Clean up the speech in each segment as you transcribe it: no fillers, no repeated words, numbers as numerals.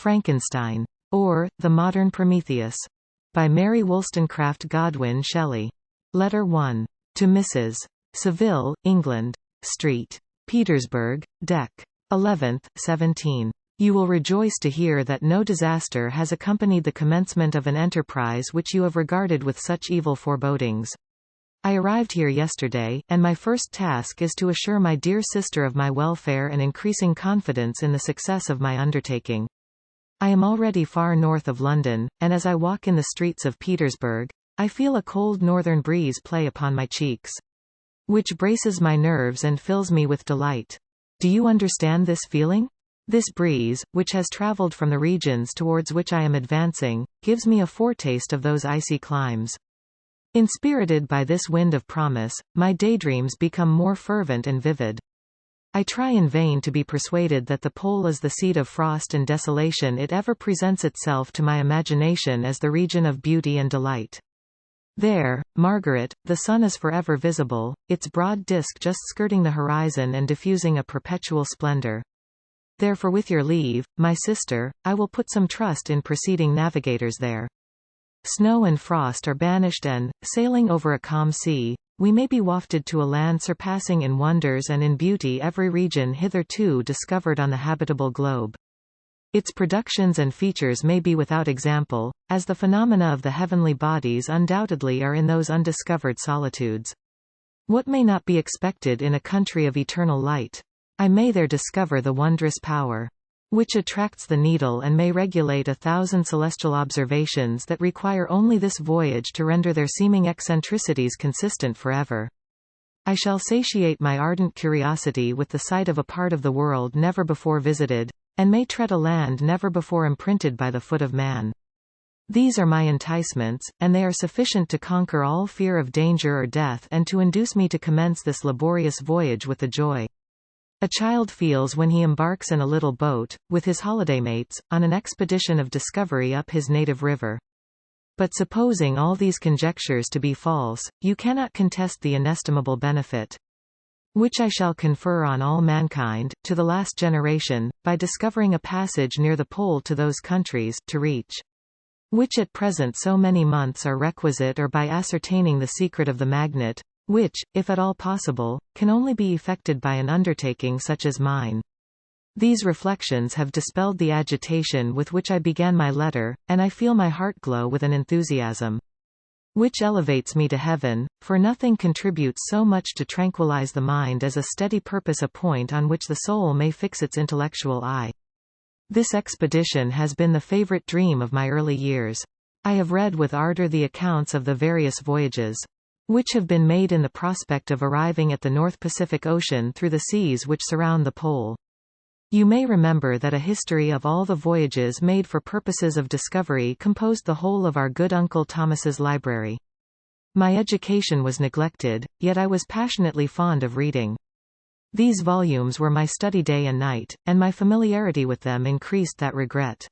Frankenstein, or The Modern Prometheus, by Mary Wollstonecraft Godwin Shelley. Letter 1. To Mrs. Seville, England. Street. Petersburg, Dec. 11th, 17. You will rejoice to hear that no disaster has accompanied the commencement of an enterprise which you have regarded with such evil forebodings. I arrived here yesterday, and my first task is to assure my dear sister of my welfare and increasing confidence in the success of my undertaking. I am already far north of London, and as I walk in the streets of Petersburg, I feel a cold northern breeze play upon my cheeks, which braces my nerves and fills me with delight. Do you understand this feeling? This breeze, which has traveled from the regions towards which I am advancing, gives me a foretaste of those icy climes. Inspirited by this wind of promise, my daydreams become more fervent and vivid. I try in vain to be persuaded that the pole is the seat of frost and desolation. It ever presents itself to my imagination as the region of beauty and delight. There, Margaret, the sun is forever visible, its broad disk just skirting the horizon and diffusing a perpetual splendor. Therefore, with your leave, my sister, I will put some trust in preceding navigators there. Snow and frost are banished and, sailing over a calm sea, we may be wafted to a land surpassing in wonders and in beauty every region hitherto discovered on the habitable globe. Its productions and features may be without example, as the phenomena of the heavenly bodies undoubtedly are in those undiscovered solitudes. What may not be expected in a country of eternal light? I may there discover the wondrous power which attracts the needle and may regulate 1,000 celestial observations that require only this voyage to render their seeming eccentricities consistent forever. I shall satiate my ardent curiosity with the sight of a part of the world never before visited, and may tread a land never before imprinted by the foot of man. These are my enticements, and they are sufficient to conquer all fear of danger or death and to induce me to commence this laborious voyage with the joy a child feels when he embarks in a little boat, with his holidaymates, on an expedition of discovery up his native river. But supposing all these conjectures to be false, you cannot contest the inestimable benefit which I shall confer on all mankind, to the last generation, by discovering a passage near the pole to those countries, to reach which at present so many months are requisite, or by ascertaining the secret of the magnet, which, if at all possible, can only be effected by an undertaking such as mine. These reflections have dispelled the agitation with which I began my letter, and I feel my heart glow with an enthusiasm which elevates me to heaven, for nothing contributes so much to tranquilize the mind as a steady purpose, a point on which the soul may fix its intellectual eye. This expedition has been the favorite dream of my early years. I have read with ardor the accounts of the various voyages which have been made in the prospect of arriving at the North Pacific Ocean through the seas which surround the pole. You may remember that a history of all the voyages made for purposes of discovery composed the whole of our good Uncle Thomas's library. My education was neglected, yet I was passionately fond of reading. These volumes were my study day and night, and my familiarity with them increased that regret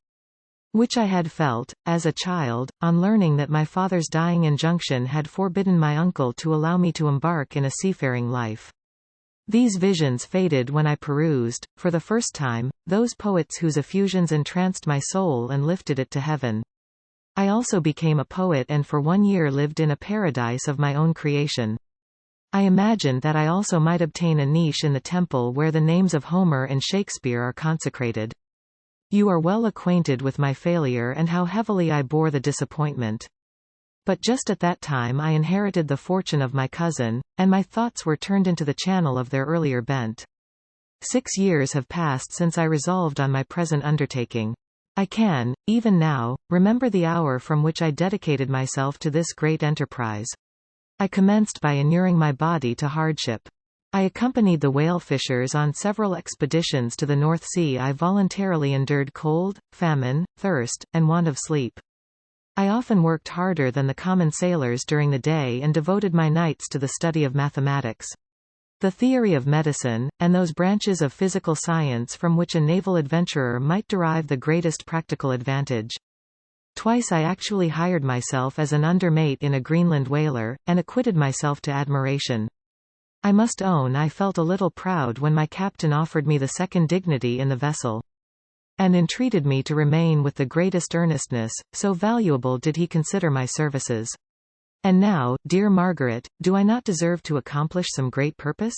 which I had felt, as a child, on learning that my father's dying injunction had forbidden my uncle to allow me to embark in a seafaring life. These visions faded when I perused, for the first time, those poets whose effusions entranced my soul and lifted it to heaven. I also became a poet, and for 1 year lived in a paradise of my own creation. I imagined that I also might obtain a niche in the temple where the names of Homer and Shakespeare are consecrated. You are well acquainted with my failure and how heavily I bore the disappointment. But just at that time I inherited the fortune of my cousin, and my thoughts were turned into the channel of their earlier bent. 6 years have passed since I resolved on my present undertaking. I can, even now, remember the hour from which I dedicated myself to this great enterprise. I commenced by inuring my body to hardship. I accompanied the whale fishers on several expeditions to the North Sea. I voluntarily endured cold, famine, thirst, and want of sleep. I often worked harder than the common sailors during the day and devoted my nights to the study of mathematics, the theory of medicine, and those branches of physical science from which a naval adventurer might derive the greatest practical advantage. Twice I actually hired myself as an undermate in a Greenland whaler, and acquitted myself to admiration. I must own I felt a little proud when my captain offered me the second dignity in the vessel. and entreated me to remain with the greatest earnestness, so valuable did he consider my services. And now, dear Margaret, do I not deserve to accomplish some great purpose?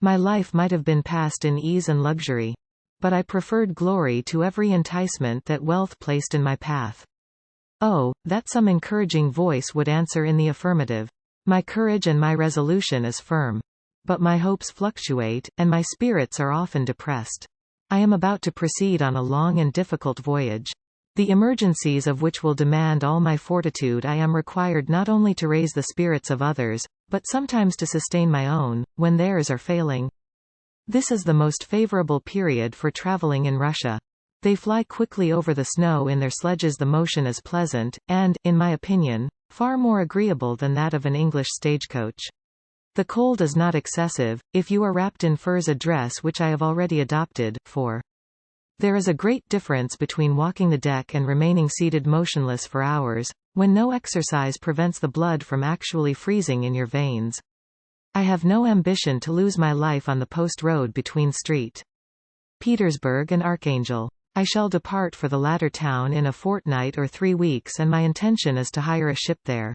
My life might have been passed in ease and luxury. But I preferred glory to every enticement that wealth placed in my path. Oh, that some encouraging voice would answer in the affirmative. My courage and my resolution is firm. But my hopes fluctuate, and my spirits are often depressed. I am about to proceed on a long and difficult voyage. The emergencies of which will demand all my fortitude I am required not only to raise the spirits of others, but sometimes to sustain my own, when theirs are failing. This is the most favorable period for traveling in Russia. They fly quickly over the snow in their sledges. The motion is pleasant, and, in my opinion, far more agreeable than that of an English stagecoach. The cold is not excessive, if you are wrapped in furs, a dress which I have already adopted, for there is a great difference between walking the deck and remaining seated motionless for hours, when no exercise prevents the blood from actually freezing in your veins. I have no ambition to lose my life on the post road between St. Petersburg and Archangel. I shall depart for the latter town in a fortnight or 3 weeks, and my intention is to hire a ship there.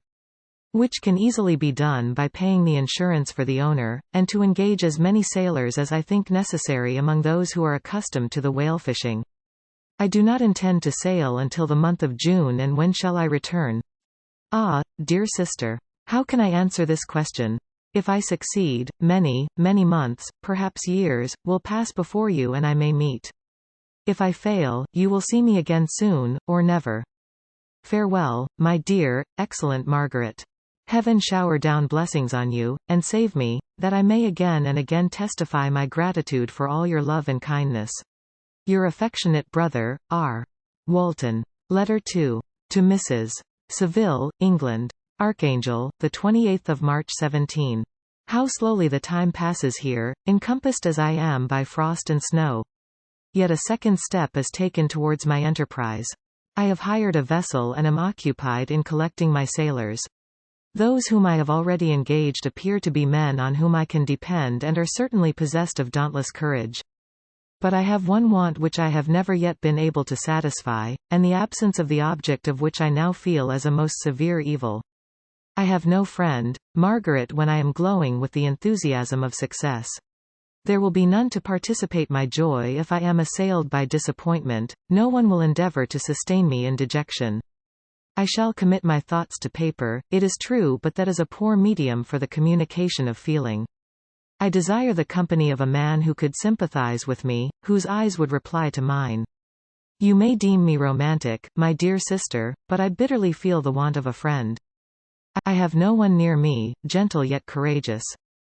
Which can easily be done by paying the insurance for the owner, and to engage as many sailors as I think necessary among those who are accustomed to the whale fishing. I do not intend to sail until the month of June, and when shall I return? Ah, dear sister, how can I answer this question? If I succeed, many, many months, perhaps years, will pass before you and I may meet. If I fail, you will see me again soon, or never. Farewell, my dear, excellent Margaret. Heaven shower down blessings on you, and save me, that I may again and again testify my gratitude for all your love and kindness. Your affectionate brother, R. Walton. Letter 2. To Mrs. Seville, England. Archangel, 28 March 17. How slowly the time passes here, encompassed as I am by frost and snow. Yet a second step is taken towards my enterprise. I have hired a vessel and am occupied in collecting my sailors. Those whom I have already engaged appear to be men on whom I can depend and are certainly possessed of dauntless courage. But I have one want which I have never yet been able to satisfy, and the absence of the object of which I now feel as a most severe evil. I have no friend, Margaret, when I am glowing with the enthusiasm of success. There will be none to participate my joy if I am assailed by disappointment, no one will endeavor to sustain me in dejection. I shall commit my thoughts to paper, it is true, but that is a poor medium for the communication of feeling. I desire the company of a man who could sympathize with me, whose eyes would reply to mine. You may deem me romantic, my dear sister, but I bitterly feel the want of a friend. I have no one near me, gentle yet courageous,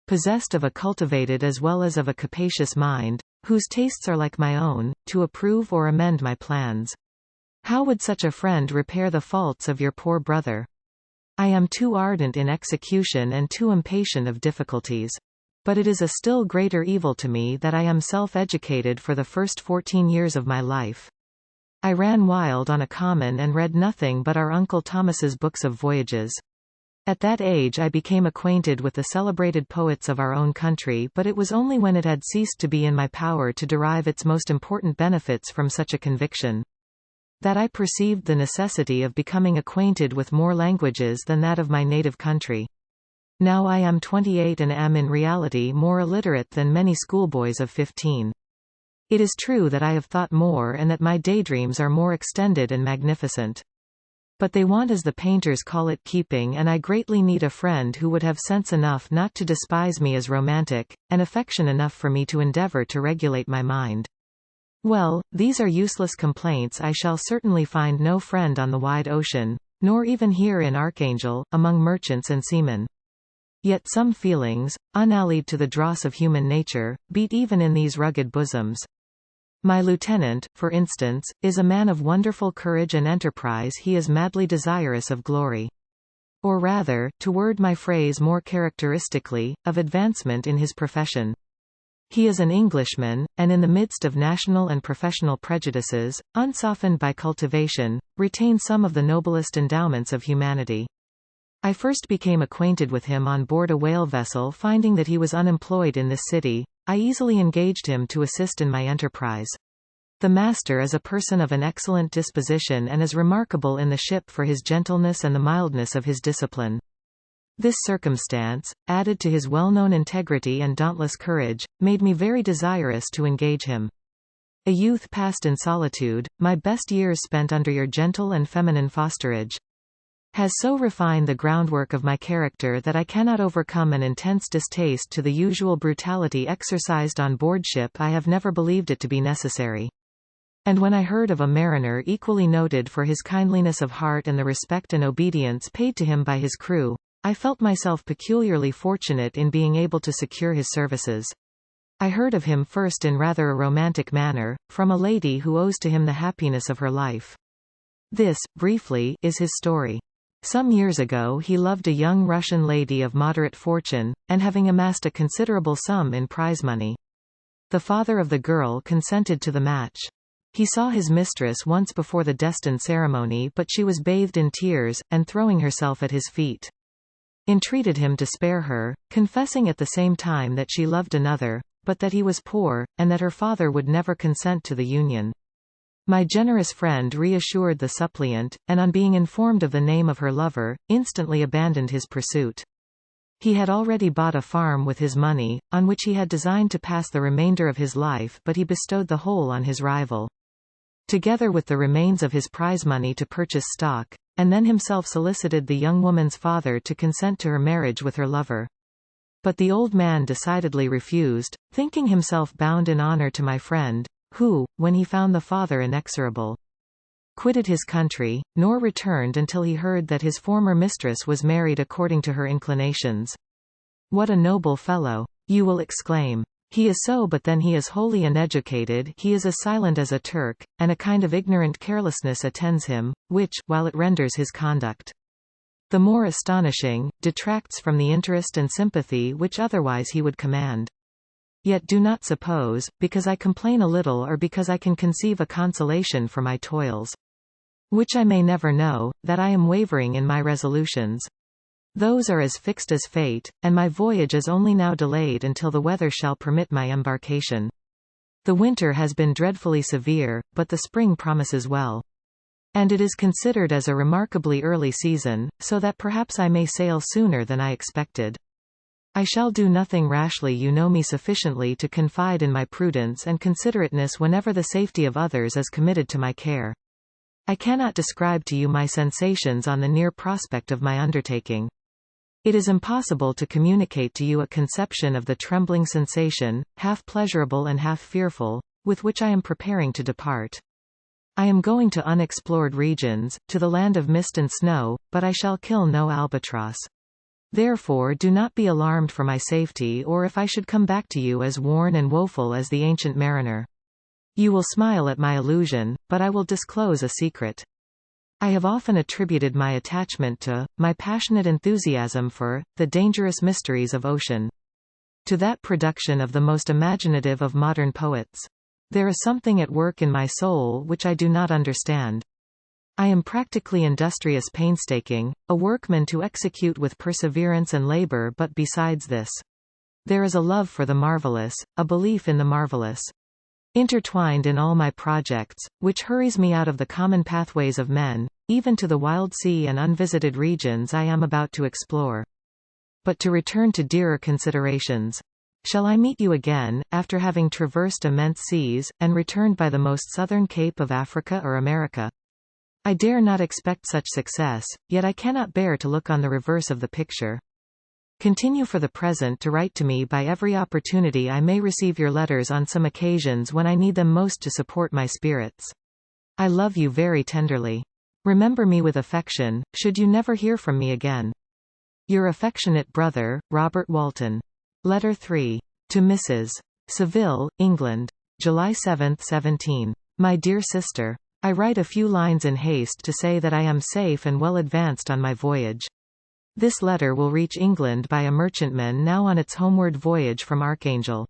possessed of a cultivated as well as of a capacious mind, whose tastes are like my own, to approve or amend my plans. How would such a friend repair the faults of your poor brother? I am too ardent in execution and too impatient of difficulties. But it is a still greater evil to me that I am self-educated for the first 14 years of my life. I ran wild on a common and read nothing but our Uncle Thomas's books of voyages. At that age I became acquainted with the celebrated poets of our own country, but it was only when it had ceased to be in my power to derive its most important benefits from such a conviction, that I perceived the necessity of becoming acquainted with more languages than that of my native country. Now I am 28 and am in reality more illiterate than many schoolboys of 15. It is true that I have thought more and that my daydreams are more extended and magnificent. But they want, as the painters call it, keeping, and I greatly need a friend who would have sense enough not to despise me as romantic, and affection enough for me to endeavor to regulate my mind. Well, these are useless complaints. I shall certainly find no friend on the wide ocean, nor even here in Archangel, among merchants and seamen. Yet some feelings, unallied to the dross of human nature, beat even in these rugged bosoms. My lieutenant, for instance, is a man of wonderful courage and enterprise. He is madly desirous of glory. Or rather, to word my phrase more characteristically, of advancement in his profession. He is an Englishman, and in the midst of national and professional prejudices, unsoftened by cultivation, retains some of the noblest endowments of humanity. I first became acquainted with him on board a whale vessel. Finding that he was unemployed in this city, I easily engaged him to assist in my enterprise. The master is a person of an excellent disposition and is remarkable in the ship for his gentleness and the mildness of his discipline. This circumstance, added to his well-known integrity and dauntless courage, made me very desirous to engage him. A youth passed in solitude, my best years spent under your gentle and feminine fosterage, has so refined the groundwork of my character that I cannot overcome an intense distaste to the usual brutality exercised on board ship. I have never believed it to be necessary. And when I heard of a mariner equally noted for his kindliness of heart and the respect and obedience paid to him by his crew, I felt myself peculiarly fortunate in being able to secure his services. I heard of him first in rather a romantic manner, from a lady who owes to him the happiness of her life. This, briefly, is his story. Some years ago he loved a young Russian lady of moderate fortune, and having amassed a considerable sum in prize money, the father of the girl consented to the match. He saw his mistress once before the destined ceremony, but she was bathed in tears, and throwing herself at his feet, entreated him to spare her, confessing at the same time that she loved another, but that he was poor, and that her father would never consent to the union. My generous friend reassured the suppliant, and on being informed of the name of her lover, instantly abandoned his pursuit. He had already bought a farm with his money, on which he had designed to pass the remainder of his life, but he bestowed the whole on his rival, together with the remains of his prize money to purchase stock, and then himself solicited the young woman's father to consent to her marriage with her lover. But the old man decidedly refused, thinking himself bound in honor to my friend, who, when he found the father inexorable, quitted his country, nor returned until he heard that his former mistress was married according to her inclinations. What a noble fellow! You will exclaim. He is so, but then he is wholly uneducated, he is as silent as a Turk, and a kind of ignorant carelessness attends him, which, while it renders his conduct the more astonishing, detracts from the interest and sympathy which otherwise he would command. Yet do not suppose, because I complain a little or because I can conceive a consolation for my toils, which I may never know, that I am wavering in my resolutions. Those are as fixed as fate, and my voyage is only now delayed until the weather shall permit my embarkation. The winter has been dreadfully severe, but the spring promises well, and it is considered as a remarkably early season, so that perhaps I may sail sooner than I expected. I shall do nothing rashly. You know me sufficiently to confide in my prudence and considerateness whenever the safety of others is committed to my care. I cannot describe to you my sensations on the near prospect of my undertaking. It is impossible to communicate to you a conception of the trembling sensation, half pleasurable and half fearful, with which I am preparing to depart. I am going to unexplored regions, to the land of mist and snow, but I shall kill no albatross. Therefore do not be alarmed for my safety, or if I should come back to you as worn and woeful as the ancient mariner. You will smile at my illusion, but I will disclose a secret. I have often attributed my attachment to, my passionate enthusiasm for, the dangerous mysteries of ocean, to that production of the most imaginative of modern poets. There is something at work in my soul which I do not understand. I am practically industrious, painstaking, a workman to execute with perseverance and labor, but besides this, there is a love for the marvelous, a belief in the marvelous, intertwined in all my projects, which hurries me out of the common pathways of men, even to the wild sea and unvisited regions I am about to explore. But to return to dearer considerations. Shall I meet you again, after having traversed immense seas, and returned by the most southern cape of Africa or America? I dare not expect such success, yet I cannot bear to look on the reverse of the picture. Continue for the present to write to me by every opportunity. I may receive your letters on some occasions when I need them most to support my spirits. I love you very tenderly. Remember me with affection, should you never hear from me again. Your affectionate brother, Robert Walton. Letter 3. To Mrs. Seville, England. July 7, 17. My dear sister. I write a few lines in haste to say that I am safe and well advanced on my voyage. This letter will reach England by a merchantman now on its homeward voyage from Archangel.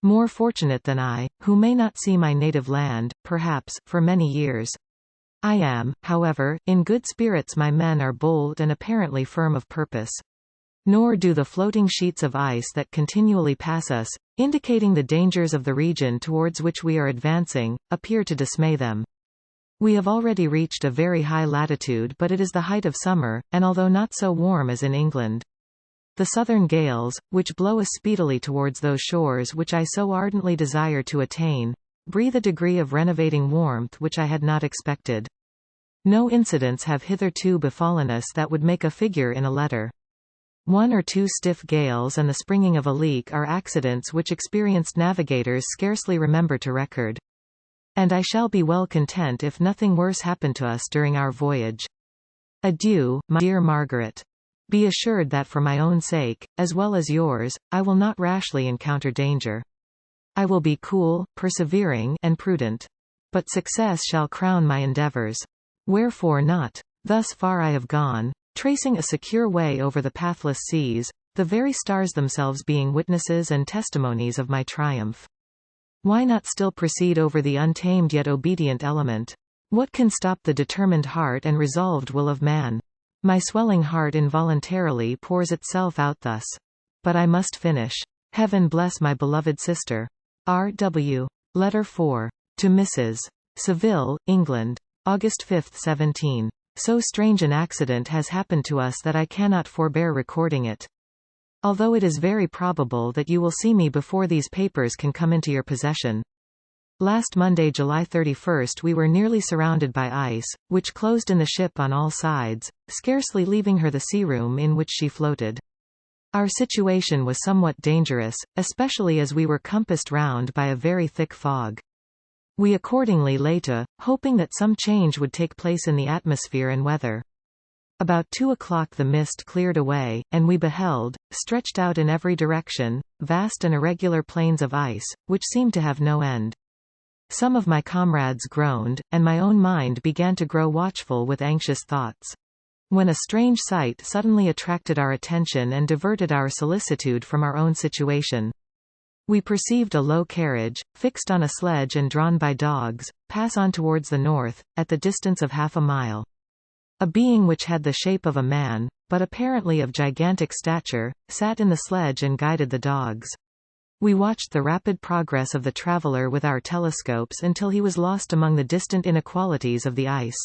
More fortunate than I, who may not see my native land, perhaps, for many years. I am, however, in good spirits. My men are bold and apparently firm of purpose. Nor do the floating sheets of ice that continually pass us, indicating the dangers of the region towards which we are advancing, appear to dismay them. We have already reached a very high latitude, but it is the height of summer, and although not so warm as in England. The southern gales, which blow us speedily towards those shores which I so ardently desire to attain, breathe a degree of renovating warmth which I had not expected. No incidents have hitherto befallen us that would make a figure in a letter. 1 or 2 stiff gales and the springing of a leak are accidents which experienced navigators scarcely remember to record. And I shall be well content if nothing worse happen to us during our voyage. Adieu, my dear Margaret. Be assured that for my own sake, as well as yours, I will not rashly encounter danger. I will be cool, persevering, and prudent. But success shall crown my endeavors. Wherefore not? Thus far I have gone, tracing a secure way over the pathless seas, the very stars themselves being witnesses and testimonies of my triumph. Why not still proceed over the untamed yet obedient element? What can stop the determined heart and resolved will of man? My swelling heart involuntarily pours itself out thus. But I must finish. Heaven bless my beloved sister. R.W. Letter 4. To Mrs. Seville, England. August 5, 17. So strange an accident has happened to us that I cannot forbear recording it. Although it is very probable that you will see me before these papers can come into your possession. Last Monday, July 31, we were nearly surrounded by ice, which closed in the ship on all sides, scarcely leaving her the sea room in which she floated. Our situation was somewhat dangerous, especially as we were compassed round by a very thick fog. We accordingly lay to, hoping that some change would take place in the atmosphere and weather. About 2 o'clock the mist cleared away, and we beheld, stretched out in every direction, vast and irregular plains of ice, which seemed to have no end. Some of my comrades groaned, and my own mind began to grow watchful with anxious thoughts. When a strange sight suddenly attracted our attention and diverted our solicitude from our own situation. We perceived a low carriage, fixed on a sledge and drawn by dogs, pass on towards the north, at the distance of half a mile. A being which had the shape of a man, but apparently of gigantic stature, sat in the sledge and guided the dogs. We watched the rapid progress of the traveler with our telescopes until he was lost among the distant inequalities of the ice.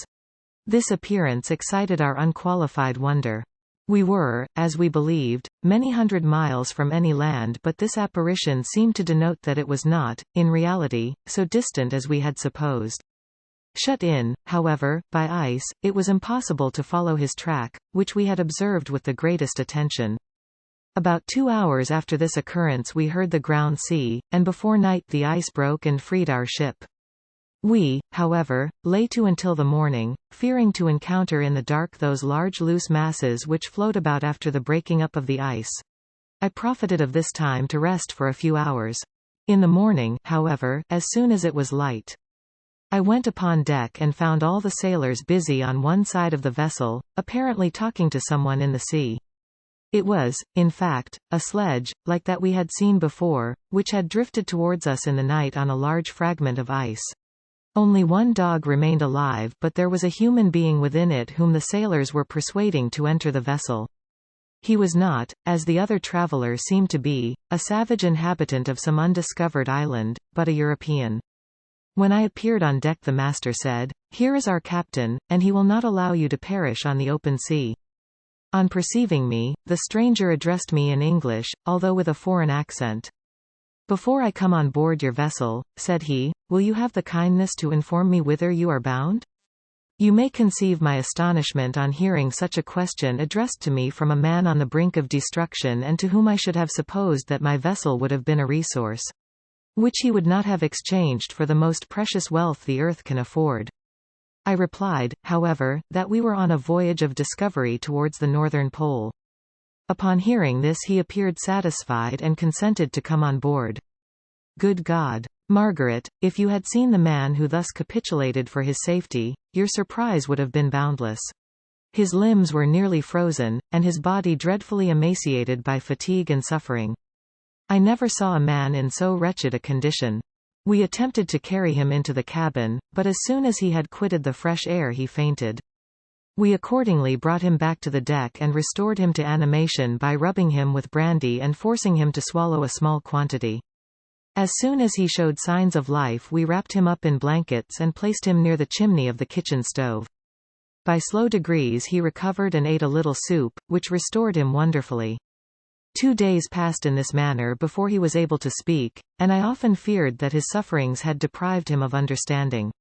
This appearance excited our unqualified wonder. We were, as we believed, many hundred miles from any land, but this apparition seemed to denote that it was not, in reality, so distant as we had supposed. Shut in, however, by ice, it was impossible to follow his track, which we had observed with the greatest attention. About 2 hours after this occurrence we heard the ground sea, and before night the ice broke and freed our ship. We, however, lay to until the morning, fearing to encounter in the dark those large loose masses which float about after the breaking up of the ice. I profited of this time to rest for a few hours. In the morning, however, as soon as it was light, I went upon deck and found all the sailors busy on one side of the vessel, apparently talking to someone in the sea. It was, in fact, a sledge, like that we had seen before, which had drifted towards us in the night on a large fragment of ice. Only one dog remained alive, but there was a human being within it whom the sailors were persuading to enter the vessel. He was not, as the other traveler seemed to be, a savage inhabitant of some undiscovered island, but a European. When I appeared on deck the master said, "Here is our captain, and he will not allow you to perish on the open sea." On perceiving me, the stranger addressed me in English, although with a foreign accent. "Before I come on board your vessel," said he, "will you have the kindness to inform me whither you are bound?" You may conceive my astonishment on hearing such a question addressed to me from a man on the brink of destruction and to whom I should have supposed that my vessel would have been a resource, which he would not have exchanged for the most precious wealth the earth can afford. I replied, however, that we were on a voyage of discovery towards the northern pole. Upon hearing this he appeared satisfied and consented to come on board. Good God! Margaret, if you had seen the man who thus capitulated for his safety, your surprise would have been boundless. His limbs were nearly frozen, and his body dreadfully emaciated by fatigue and suffering. I never saw a man in so wretched a condition. We attempted to carry him into the cabin, but as soon as he had quitted the fresh air he fainted. We accordingly brought him back to the deck and restored him to animation by rubbing him with brandy and forcing him to swallow a small quantity. As soon as he showed signs of life, we wrapped him up in blankets and placed him near the chimney of the kitchen stove. By slow degrees he recovered and ate a little soup, which restored him wonderfully. 2 days passed in this manner before he was able to speak, and I often feared that his sufferings had deprived him of understanding.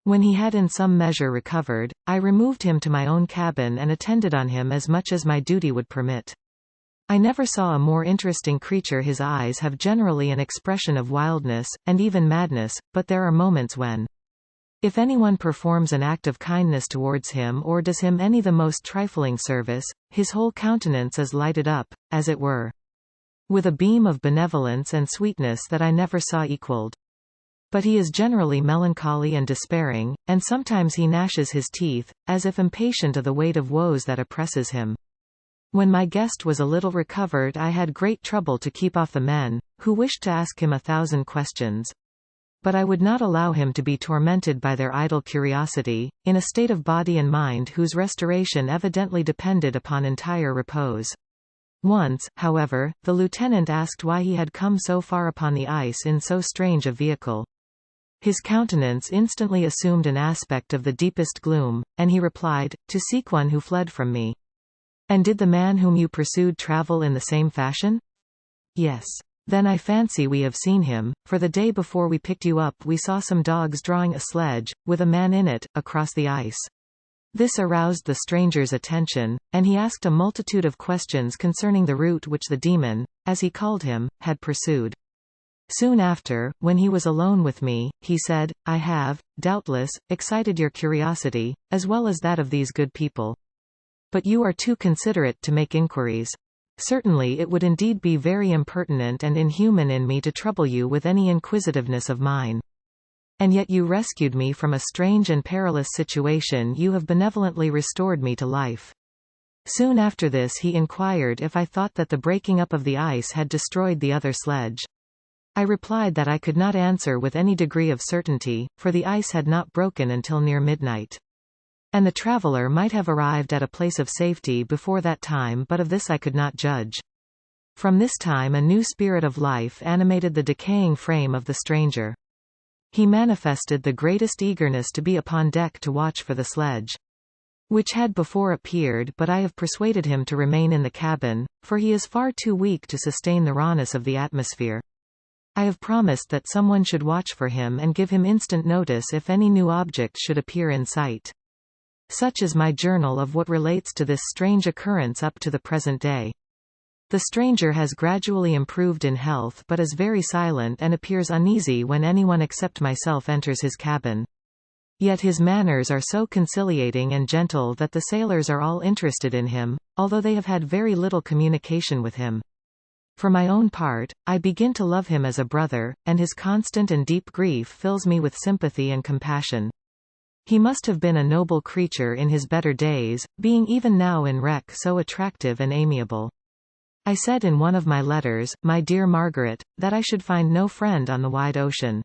When he had in some measure recovered, I removed him to my own cabin and attended on him as much as my duty would permit. I never saw a more interesting creature. His eyes have generally an expression of wildness, and even madness, but there are moments when, if anyone performs an act of kindness towards him or does him any the most trifling service, his whole countenance is lighted up, as it were, with a beam of benevolence and sweetness that I never saw equalled. But he is generally melancholy and despairing, and sometimes he gnashes his teeth, as if impatient of the weight of woes that oppresses him. When my guest was a little recovered, I had great trouble to keep off the men, who wished to ask him 1,000 questions. But I would not allow him to be tormented by their idle curiosity, in a state of body and mind whose restoration evidently depended upon entire repose. Once, however, the lieutenant asked why he had come so far upon the ice in so strange a vehicle. His countenance instantly assumed an aspect of the deepest gloom, and he replied, "To seek one who fled from me." "And did the man whom you pursued travel in the same fashion?" "Yes." "Then I fancy we have seen him, for the day before we picked you up we saw some dogs drawing a sledge, with a man in it, across the ice." This aroused the stranger's attention, and he asked a multitude of questions concerning the route which the demon, as he called him, had pursued. Soon after, when he was alone with me, he said, "I have, doubtless, excited your curiosity, as well as that of these good people. But you are too considerate to make inquiries. Certainly it would indeed be very impertinent and inhuman in me to trouble you with any inquisitiveness of mine. And yet you rescued me from a strange and perilous situation. You have benevolently restored me to life." Soon after this he inquired if I thought that the breaking up of the ice had destroyed the other sledge. I replied that I could not answer with any degree of certainty, for the ice had not broken until near midnight. And the traveler might have arrived at a place of safety before that time, but of this I could not judge. From this time a new spirit of life animated the decaying frame of the stranger. He manifested the greatest eagerness to be upon deck to watch for the sledge, which had before appeared, but I have persuaded him to remain in the cabin, for he is far too weak to sustain the rawness of the atmosphere. I have promised that someone should watch for him and give him instant notice if any new object should appear in sight. Such is my journal of what relates to this strange occurrence up to the present day. The stranger has gradually improved in health but is very silent and appears uneasy when anyone except myself enters his cabin. Yet his manners are so conciliating and gentle that the sailors are all interested in him, although they have had very little communication with him. For my own part, I begin to love him as a brother, and his constant and deep grief fills me with sympathy and compassion. He must have been a noble creature in his better days, being even now in wreck so attractive and amiable. I said in one of my letters, "My dear Margaret, that I should find no friend on the wide ocean.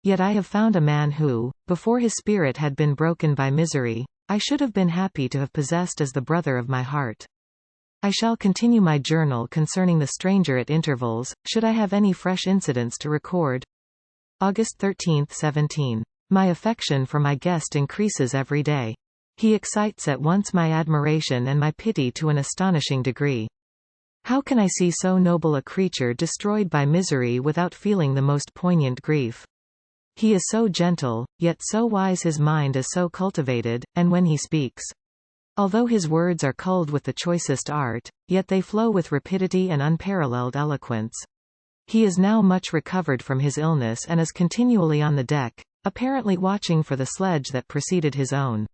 Yet I have found a man who, before his spirit had been broken by misery, I should have been happy to have possessed as the brother of my heart." I shall continue my journal concerning the stranger at intervals, should I have any fresh incidents to record. August 13, 17. My affection for my guest increases every day. He excites at once my admiration and my pity to an astonishing degree. How can I see so noble a creature destroyed by misery without feeling the most poignant grief? He is so gentle, yet so wise, his mind is so cultivated, and when he speaks, although his words are culled with the choicest art, yet they flow with rapidity and unparalleled eloquence. He is now much recovered from his illness and is continually on the deck, apparently watching for the sledge that preceded his own.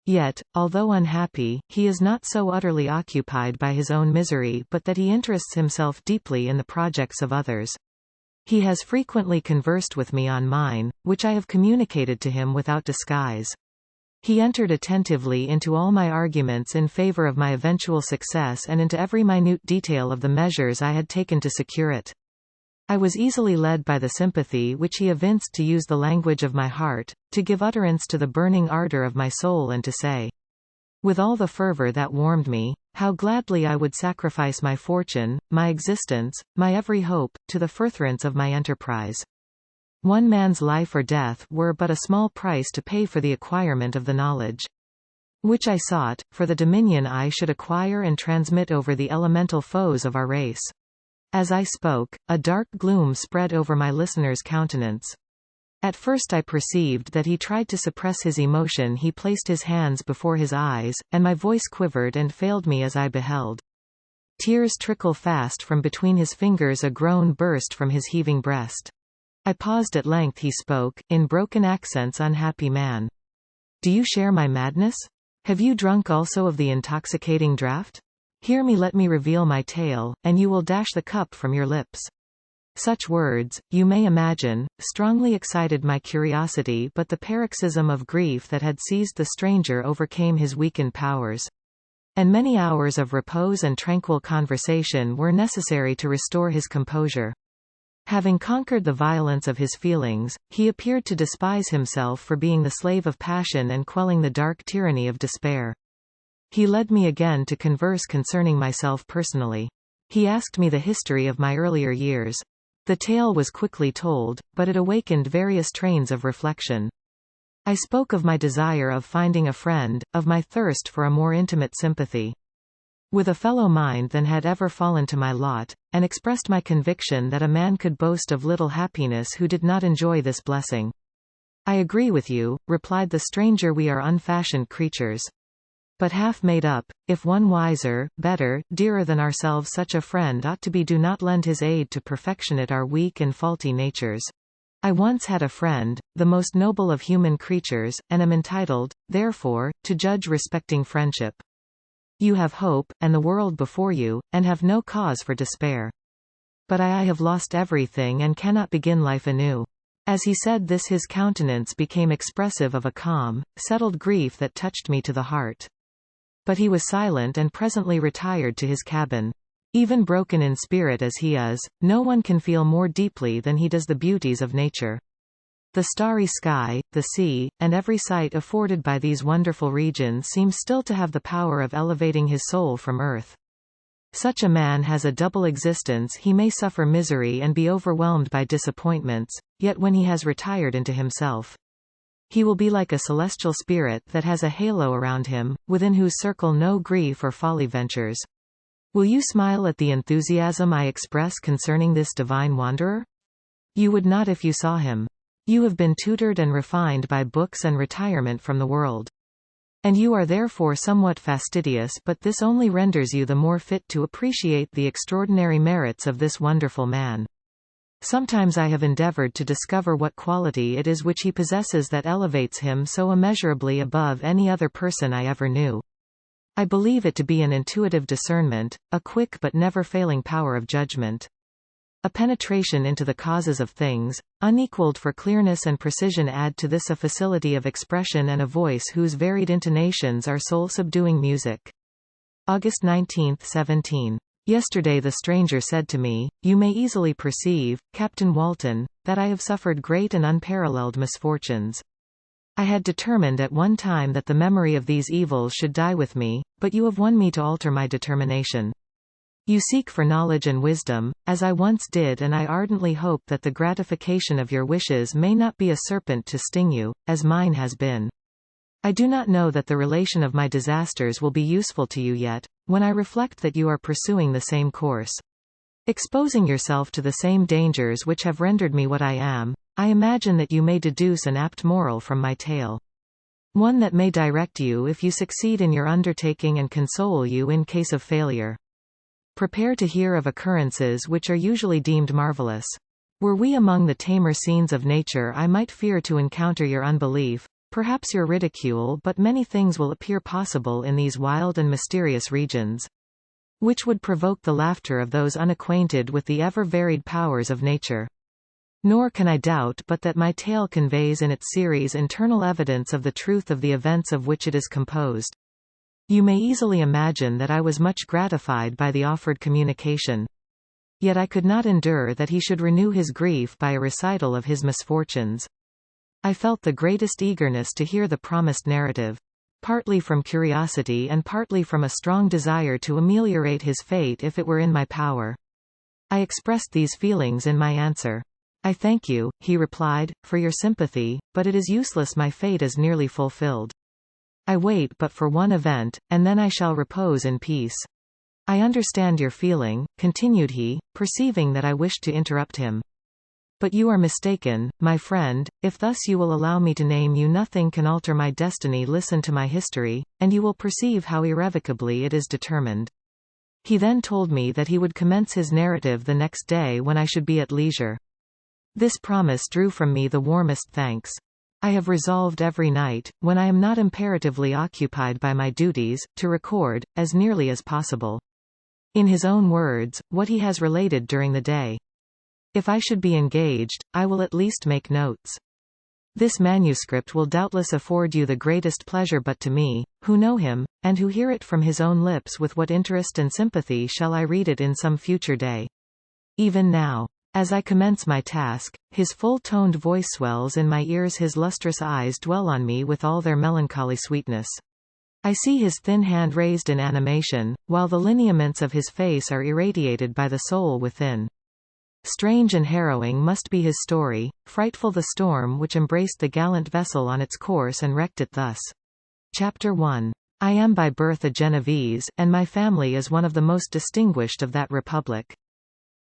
Yet, although unhappy, he is not so utterly occupied by his own misery but that he interests himself deeply in the projects of others. He has frequently conversed with me on mine, which I have communicated to him without disguise. He entered attentively into all my arguments in favor of my eventual success and into every minute detail of the measures I had taken to secure it. I was easily led by the sympathy which he evinced to use the language of my heart, to give utterance to the burning ardor of my soul and to say, With all the fervor that warmed me, how gladly I would sacrifice my fortune, my existence, my every hope, to the furtherance of my enterprise. One man's life or death were but a small price to pay for the acquirement of the knowledge which I sought, for the dominion I should acquire and transmit over the elemental foes of our race. As I spoke, a dark gloom spread over my listener's countenance. At first I perceived that he tried to suppress his emotion. He placed his hands before his eyes, and my voice quivered and failed me as I beheld tears trickle fast from between his fingers. A groan burst from his heaving breast. I paused. At length he spoke, in broken accents. Unhappy man! Do you share my madness? Have you drunk also of the intoxicating draught? Hear me, let me reveal my tale, and you will dash the cup from your lips. Such words, you may imagine, strongly excited my curiosity, but the paroxysm of grief that had seized the stranger overcame his weakened powers. And many hours of repose and tranquil conversation were necessary to restore his composure. Having conquered the violence of his feelings, he appeared to despise himself for being the slave of passion and quelling the dark tyranny of despair. He led me again to converse concerning myself personally. He asked me the history of my earlier years. The tale was quickly told, but it awakened various trains of reflection. I spoke of my desire of finding a friend, of my thirst for a more intimate sympathy with a fellow mind than had ever fallen to my lot, and expressed my conviction that a man could boast of little happiness who did not enjoy this blessing. I agree with you, replied the stranger. We are unfashioned creatures, but half made up. If one wiser, better, dearer than ourselves such a friend ought to be, do not lend his aid to perfectionate our weak and faulty natures. I once had a friend, the most noble of human creatures, and am entitled, therefore, to judge respecting friendship. You have hope, and the world before you, and have no cause for despair. But I have lost everything and cannot begin life anew. As he said this, his countenance became expressive of a calm, settled grief that touched me to the heart. But he was silent and presently retired to his cabin. Even broken in spirit as he is, no one can feel more deeply than he does the beauties of nature. The starry sky, the sea, and every sight afforded by these wonderful regions seems still to have the power of elevating his soul from earth. Such a man has a double existence. He may suffer misery and be overwhelmed by disappointments, yet when he has retired into himself, he will be like a celestial spirit that has a halo around him, within whose circle no grief or folly ventures. Will you smile at the enthusiasm I express concerning this divine wanderer? You would not if you saw him. You have been tutored and refined by books and retirement from the world. And you are therefore somewhat fastidious, but this only renders you the more fit to appreciate the extraordinary merits of this wonderful man. Sometimes I have endeavored to discover what quality it is which he possesses that elevates him so immeasurably above any other person I ever knew. I believe it to be an intuitive discernment, a quick but never failing power of judgment, a penetration into the causes of things, unequaled for clearness and precision. Add to this a facility of expression and a voice whose varied intonations are soul-subduing music. August 19, 17. Yesterday the stranger said to me, "You may easily perceive, Captain Walton, that I have suffered great and unparalleled misfortunes. I had determined at one time that the memory of these evils should die with me, but you have won me to alter my determination. You seek for knowledge and wisdom, as I once did, and I ardently hope that the gratification of your wishes may not be a serpent to sting you, as mine has been. I do not know that the relation of my disasters will be useful to you yet, when I reflect that you are pursuing the same course, exposing yourself to the same dangers which have rendered me what I am. I imagine that you may deduce an apt moral from my tale, one that may direct you if you succeed in your undertaking and console you in case of failure. Prepare to hear of occurrences which are usually deemed marvelous. Were we among the tamer scenes of nature, I might fear to encounter your unbelief, perhaps your ridicule, but many things will appear possible in these wild and mysterious regions, which would provoke the laughter of those unacquainted with the ever-varied powers of nature. Nor can I doubt but that my tale conveys in its series internal evidence of the truth of the events of which it is composed. You may easily imagine that I was much gratified by the offered communication. Yet I could not endure that he should renew his grief by a recital of his misfortunes. I felt the greatest eagerness to hear the promised narrative. partly from curiosity and partly from a strong desire to ameliorate his fate if it were in my power. I expressed these feelings in my answer. "I thank you," he replied, "for your sympathy, but it is useless, my fate is nearly fulfilled. I wait but for one event, and then I shall repose in peace." "I understand your feeling," continued he, perceiving that I wished to interrupt him. "But you are mistaken, my friend, if thus you will allow me to name you. Nothing can alter my destiny. Listen to my history, and you will perceive how irrevocably it is determined." He then told me that he would commence his narrative the next day when I should be at leisure. This promise drew from me the warmest thanks. I have resolved every night, when I am not imperatively occupied by my duties, to record, as nearly as possible, in his own words, what he has related during the day. If I should be engaged, I will at least make notes. This manuscript will doubtless afford you the greatest pleasure, but to me, who know him, and who hear it from his own lips, with what interest and sympathy shall I read it in some future day? Even now, as I commence my task, his full-toned voice swells in my ears, his lustrous eyes dwell on me with all their melancholy sweetness. I see his thin hand raised in animation, while the lineaments of his face are irradiated by the soul within. Strange and harrowing must be his story, frightful the storm which embraced the gallant vessel on its course and wrecked it thus. Chapter 1. I am by birth a Genoese, and my family is one of the most distinguished of that republic.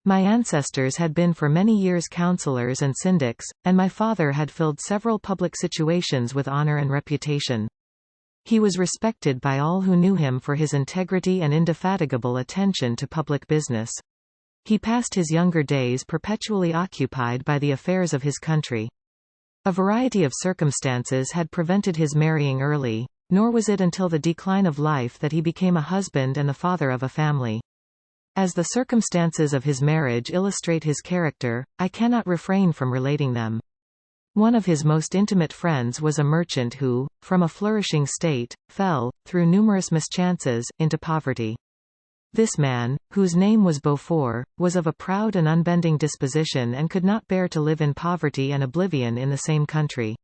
My ancestors had been for many years councillors and syndics, and my father had filled several public situations with honor and reputation. He was respected by all who knew him for his integrity and indefatigable attention to public business. He passed his younger days perpetually occupied by the affairs of his country. A variety of circumstances had prevented his marrying early, nor was it until the decline of life that he became a husband and the father of a family. As the circumstances of his marriage illustrate his character, I cannot refrain from relating them. One of his most intimate friends was a merchant who, from a flourishing state, fell, through numerous mischances, into poverty. This man, whose name was Beaufort, was of a proud and unbending disposition and could not bear to live in poverty and oblivion in the same country,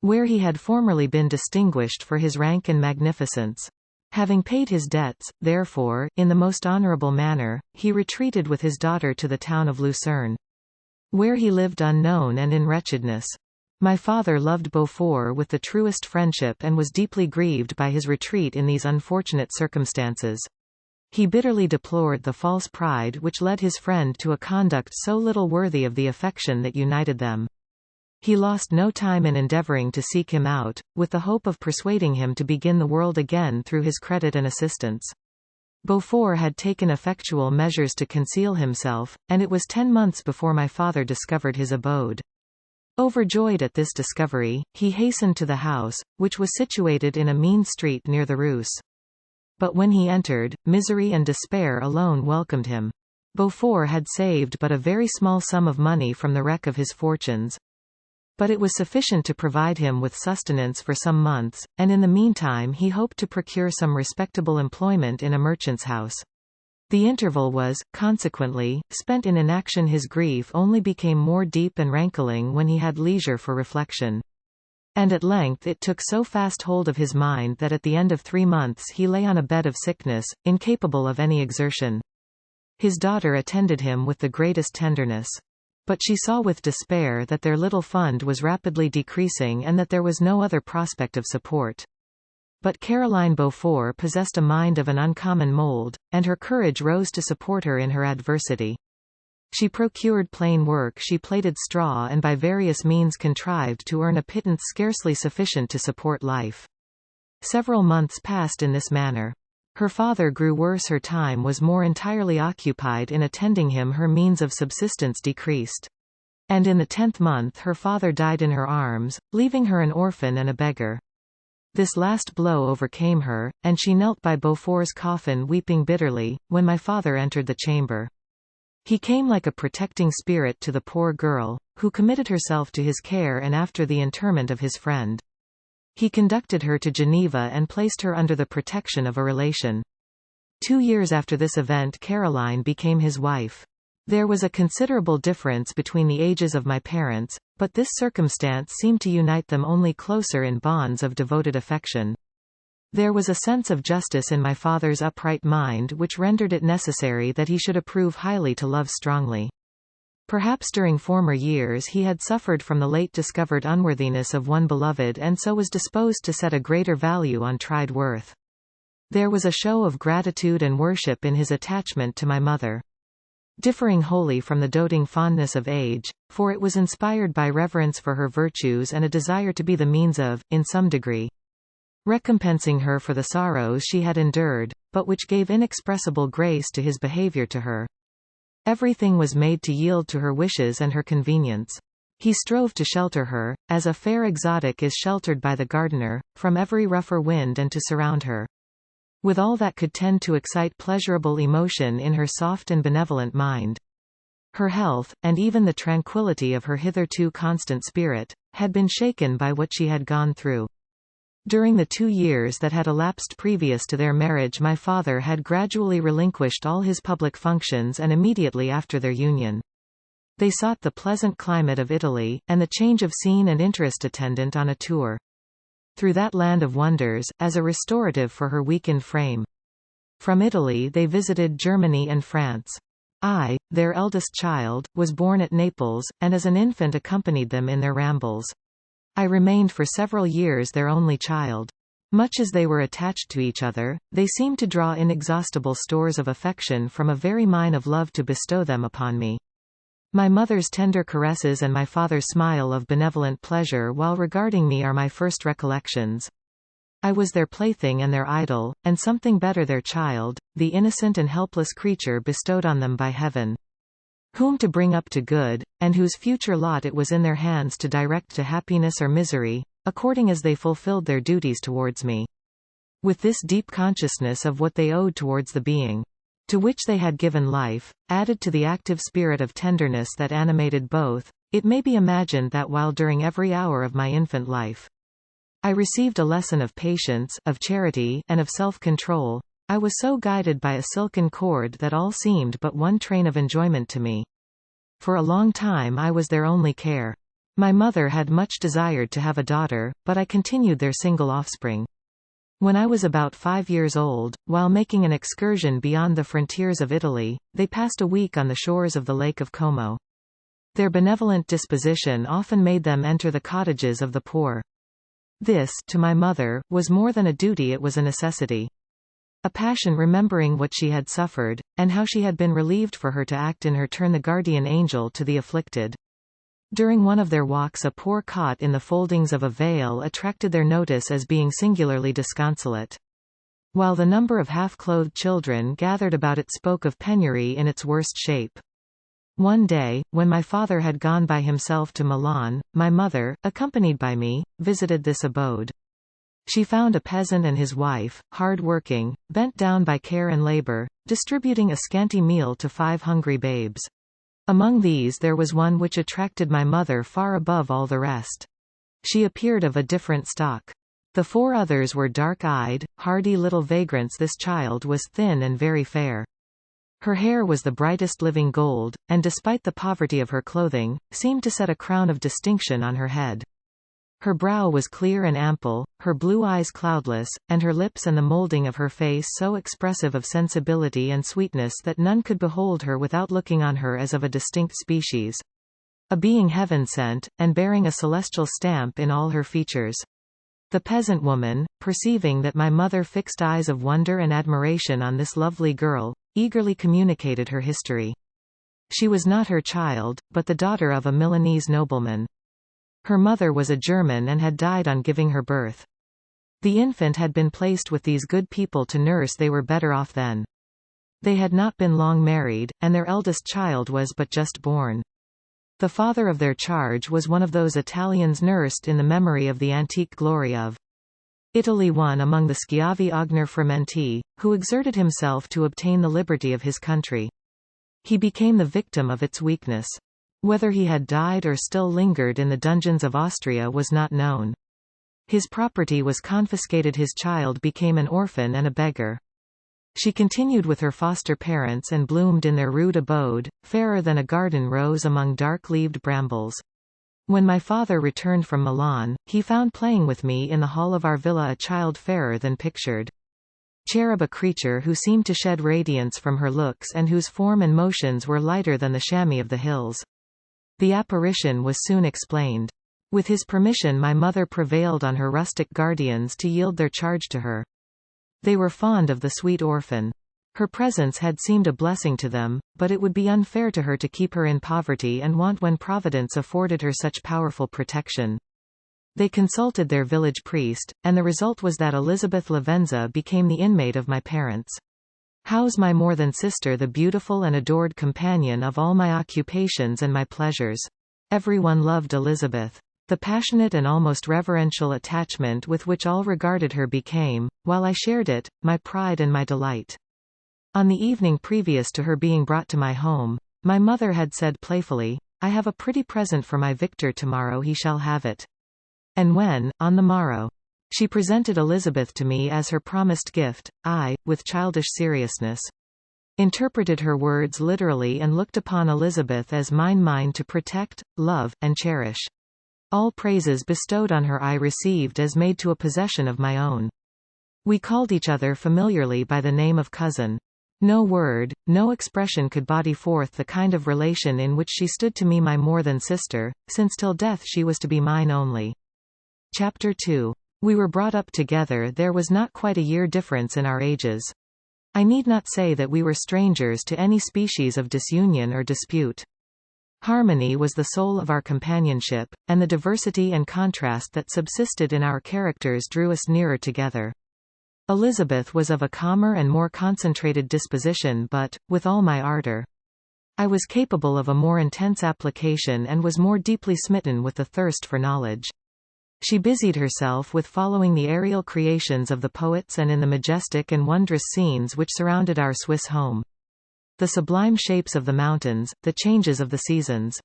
where he had formerly been distinguished for his rank and magnificence. Having paid his debts, therefore, in the most honorable manner, he retreated with his daughter to the town of Lucerne, where he lived unknown and in wretchedness. My father loved Beaufort with the truest friendship and was deeply grieved by his retreat in these unfortunate circumstances. He bitterly deplored the false pride which led his friend to a conduct so little worthy of the affection that united them. He lost no time in endeavoring to seek him out, with the hope of persuading him to begin the world again through his credit and assistance. Beaufort had taken effectual measures to conceal himself, and it was 10 months before my father discovered his abode. Overjoyed at this discovery, he hastened to the house, which was situated in a mean street near the Reuss. But when he entered, misery and despair alone welcomed him. Beaufort had saved but a very small sum of money from the wreck of his fortunes, but it was sufficient to provide him with sustenance for some months, and in the meantime he hoped to procure some respectable employment in a merchant's house. The interval was, consequently, spent in inaction. His grief only became more deep and rankling when he had leisure for reflection. And at length it took so fast hold of his mind that at the end of 3 months he lay on a bed of sickness, incapable of any exertion. His daughter attended him with the greatest tenderness. But she saw with despair that their little fund was rapidly decreasing and that there was no other prospect of support. But Caroline Beaufort possessed a mind of an uncommon mould, and her courage rose to support her in her adversity. She procured plain work, she plaited straw, and by various means contrived to earn a pittance scarcely sufficient to support life. Several months passed in this manner. Her father grew worse, her time was more entirely occupied in attending him, her means of subsistence decreased. And in the 10th month her father died in her arms, leaving her an orphan and a beggar. This last blow overcame her, and she knelt by Beaufort's coffin weeping bitterly, when my father entered the chamber. He came like a protecting spirit to the poor girl, who committed herself to his care, and after the interment of his friend, he conducted her to Geneva and placed her under the protection of a relation. 2 years after this event Caroline became his wife. There was a considerable difference between the ages of my parents, but this circumstance seemed to unite them only closer in bonds of devoted affection. There was a sense of justice in my father's upright mind which rendered it necessary that he should approve highly to love strongly. Perhaps during former years he had suffered from the late discovered unworthiness of one beloved and so was disposed to set a greater value on tried worth. There was a show of gratitude and worship in his attachment to my mother, differing wholly from the doting fondness of age, for it was inspired by reverence for her virtues and a desire to be the means of, in some degree, recompensing her for the sorrows she had endured, but which gave inexpressible grace to his behavior to her. Everything was made to yield to her wishes and her convenience. He strove to shelter her, as a fair exotic is sheltered by the gardener, from every rougher wind and to surround her with all that could tend to excite pleasurable emotion in her soft and benevolent mind. Her health, and even the tranquillity of her hitherto constant spirit, had been shaken by what she had gone through. During the 2 years that had elapsed previous to their marriage, my father had gradually relinquished all his public functions, and immediately after their union, they sought the pleasant climate of Italy, and the change of scene and interest attendant on a tour through that land of wonders, as a restorative for her weakened frame. From Italy they visited Germany and France. I, their eldest child, was born at Naples, and as an infant accompanied them in their rambles. I remained for several years their only child. Much as they were attached to each other, they seemed to draw inexhaustible stores of affection from a very mine of love to bestow them upon me. My mother's tender caresses and my father's smile of benevolent pleasure while regarding me are my first recollections. I was their plaything and their idol, and something better their child, the innocent and helpless creature bestowed on them by heaven, whom to bring up to good, and whose future lot it was in their hands to direct to happiness or misery, according as they fulfilled their duties towards me. With this deep consciousness of what they owed towards the being to which they had given life, added to the active spirit of tenderness that animated both, it may be imagined that while during every hour of my infant life I received a lesson of patience, of charity, and of self-control, I was so guided by a silken cord that all seemed but one train of enjoyment to me. For a long time I was their only care. My mother had much desired to have a daughter, but I continued their single offspring. When I was about 5 years old, while making an excursion beyond the frontiers of Italy, they passed a week on the shores of the Lake of Como. Their benevolent disposition often made them enter the cottages of the poor. This, to my mother, was more than a duty, it was a necessity. A passion, remembering what she had suffered, and how she had been relieved, for her to act in her turn the guardian angel to the afflicted. During one of their walks a poor cot in the foldings of a veil attracted their notice as being singularly disconsolate. While the number of half-clothed children gathered about it spoke of penury in its worst shape. One day, when my father had gone by himself to Milan, my mother, accompanied by me, visited this abode. She found a peasant and his wife, hard-working, bent down by care and labor, distributing a scanty meal to 5 hungry babes. Among these there was one which attracted my mother far above all the rest. She appeared of a different stock. The 4 others were dark-eyed, hardy little vagrants. This child was thin and very fair. Her hair was the brightest living gold, and despite the poverty of her clothing, seemed to set a crown of distinction on her head. Her brow was clear and ample, her blue eyes cloudless, and her lips and the moulding of her face so expressive of sensibility and sweetness that none could behold her without looking on her as of a distinct species. A being heaven-sent, and bearing a celestial stamp in all her features. The peasant woman, perceiving that my mother fixed eyes of wonder and admiration on this lovely girl, eagerly communicated her history. She was not her child, but the daughter of a Milanese nobleman. Her mother was a German and had died on giving her birth. The infant had been placed with these good people to nurse. They were better off then. They had not been long married, and their eldest child was but just born. The father of their charge was one of those Italians nursed in the memory of the antique glory of Italy, one among the Schiavi Ogner Frementi, who exerted himself to obtain the liberty of his country. He became the victim of its weakness. Whether he had died or still lingered in the dungeons of Austria was not known. His property was confiscated. His child became an orphan and a beggar. She continued with her foster parents and bloomed in their rude abode, fairer than a garden rose among dark-leaved brambles. When my father returned from Milan, he found playing with me in the hall of our villa a child fairer than pictured. Cherub, a creature who seemed to shed radiance from her looks and whose form and motions were lighter than the chamois of the hills. The apparition was soon explained. With his permission, my mother prevailed on her rustic guardians to yield their charge to her. They were fond of the sweet orphan. Her presence had seemed a blessing to them, but it would be unfair to her to keep her in poverty and want when Providence afforded her such powerful protection. They consulted their village priest, and the result was that Elizabeth Lavenza became the inmate of my parents' house, my more than sister, the beautiful and adored companion of all my occupations and my pleasures. Everyone loved Elizabeth. The passionate and almost reverential attachment with which all regarded her became, while I shared it, my pride and my delight. On the evening previous to her being brought to my home, my mother had said playfully, "I have a pretty present for my Victor, tomorrow he shall have it." And when, on the morrow, she presented Elizabeth to me as her promised gift, I, with childish seriousness, interpreted her words literally and looked upon Elizabeth as mine to protect, love, and cherish. All praises bestowed on her I received as made to a possession of my own. We called each other familiarly by the name of cousin. No word, no expression could body forth the kind of relation in which she stood to me, my more than sister, since till death she was to be mine only. Chapter 2. We were brought up together. There was not quite a year difference in our ages. I need not say that we were strangers to any species of disunion or dispute. Harmony was the soul of our companionship, and the diversity and contrast that subsisted in our characters drew us nearer together. Elizabeth was of a calmer and more concentrated disposition, but, with all my ardor, I was capable of a more intense application and was more deeply smitten with the thirst for knowledge. She busied herself with following the aerial creations of the poets and in the majestic and wondrous scenes which surrounded our Swiss home. The sublime shapes of the mountains, the changes of the seasons,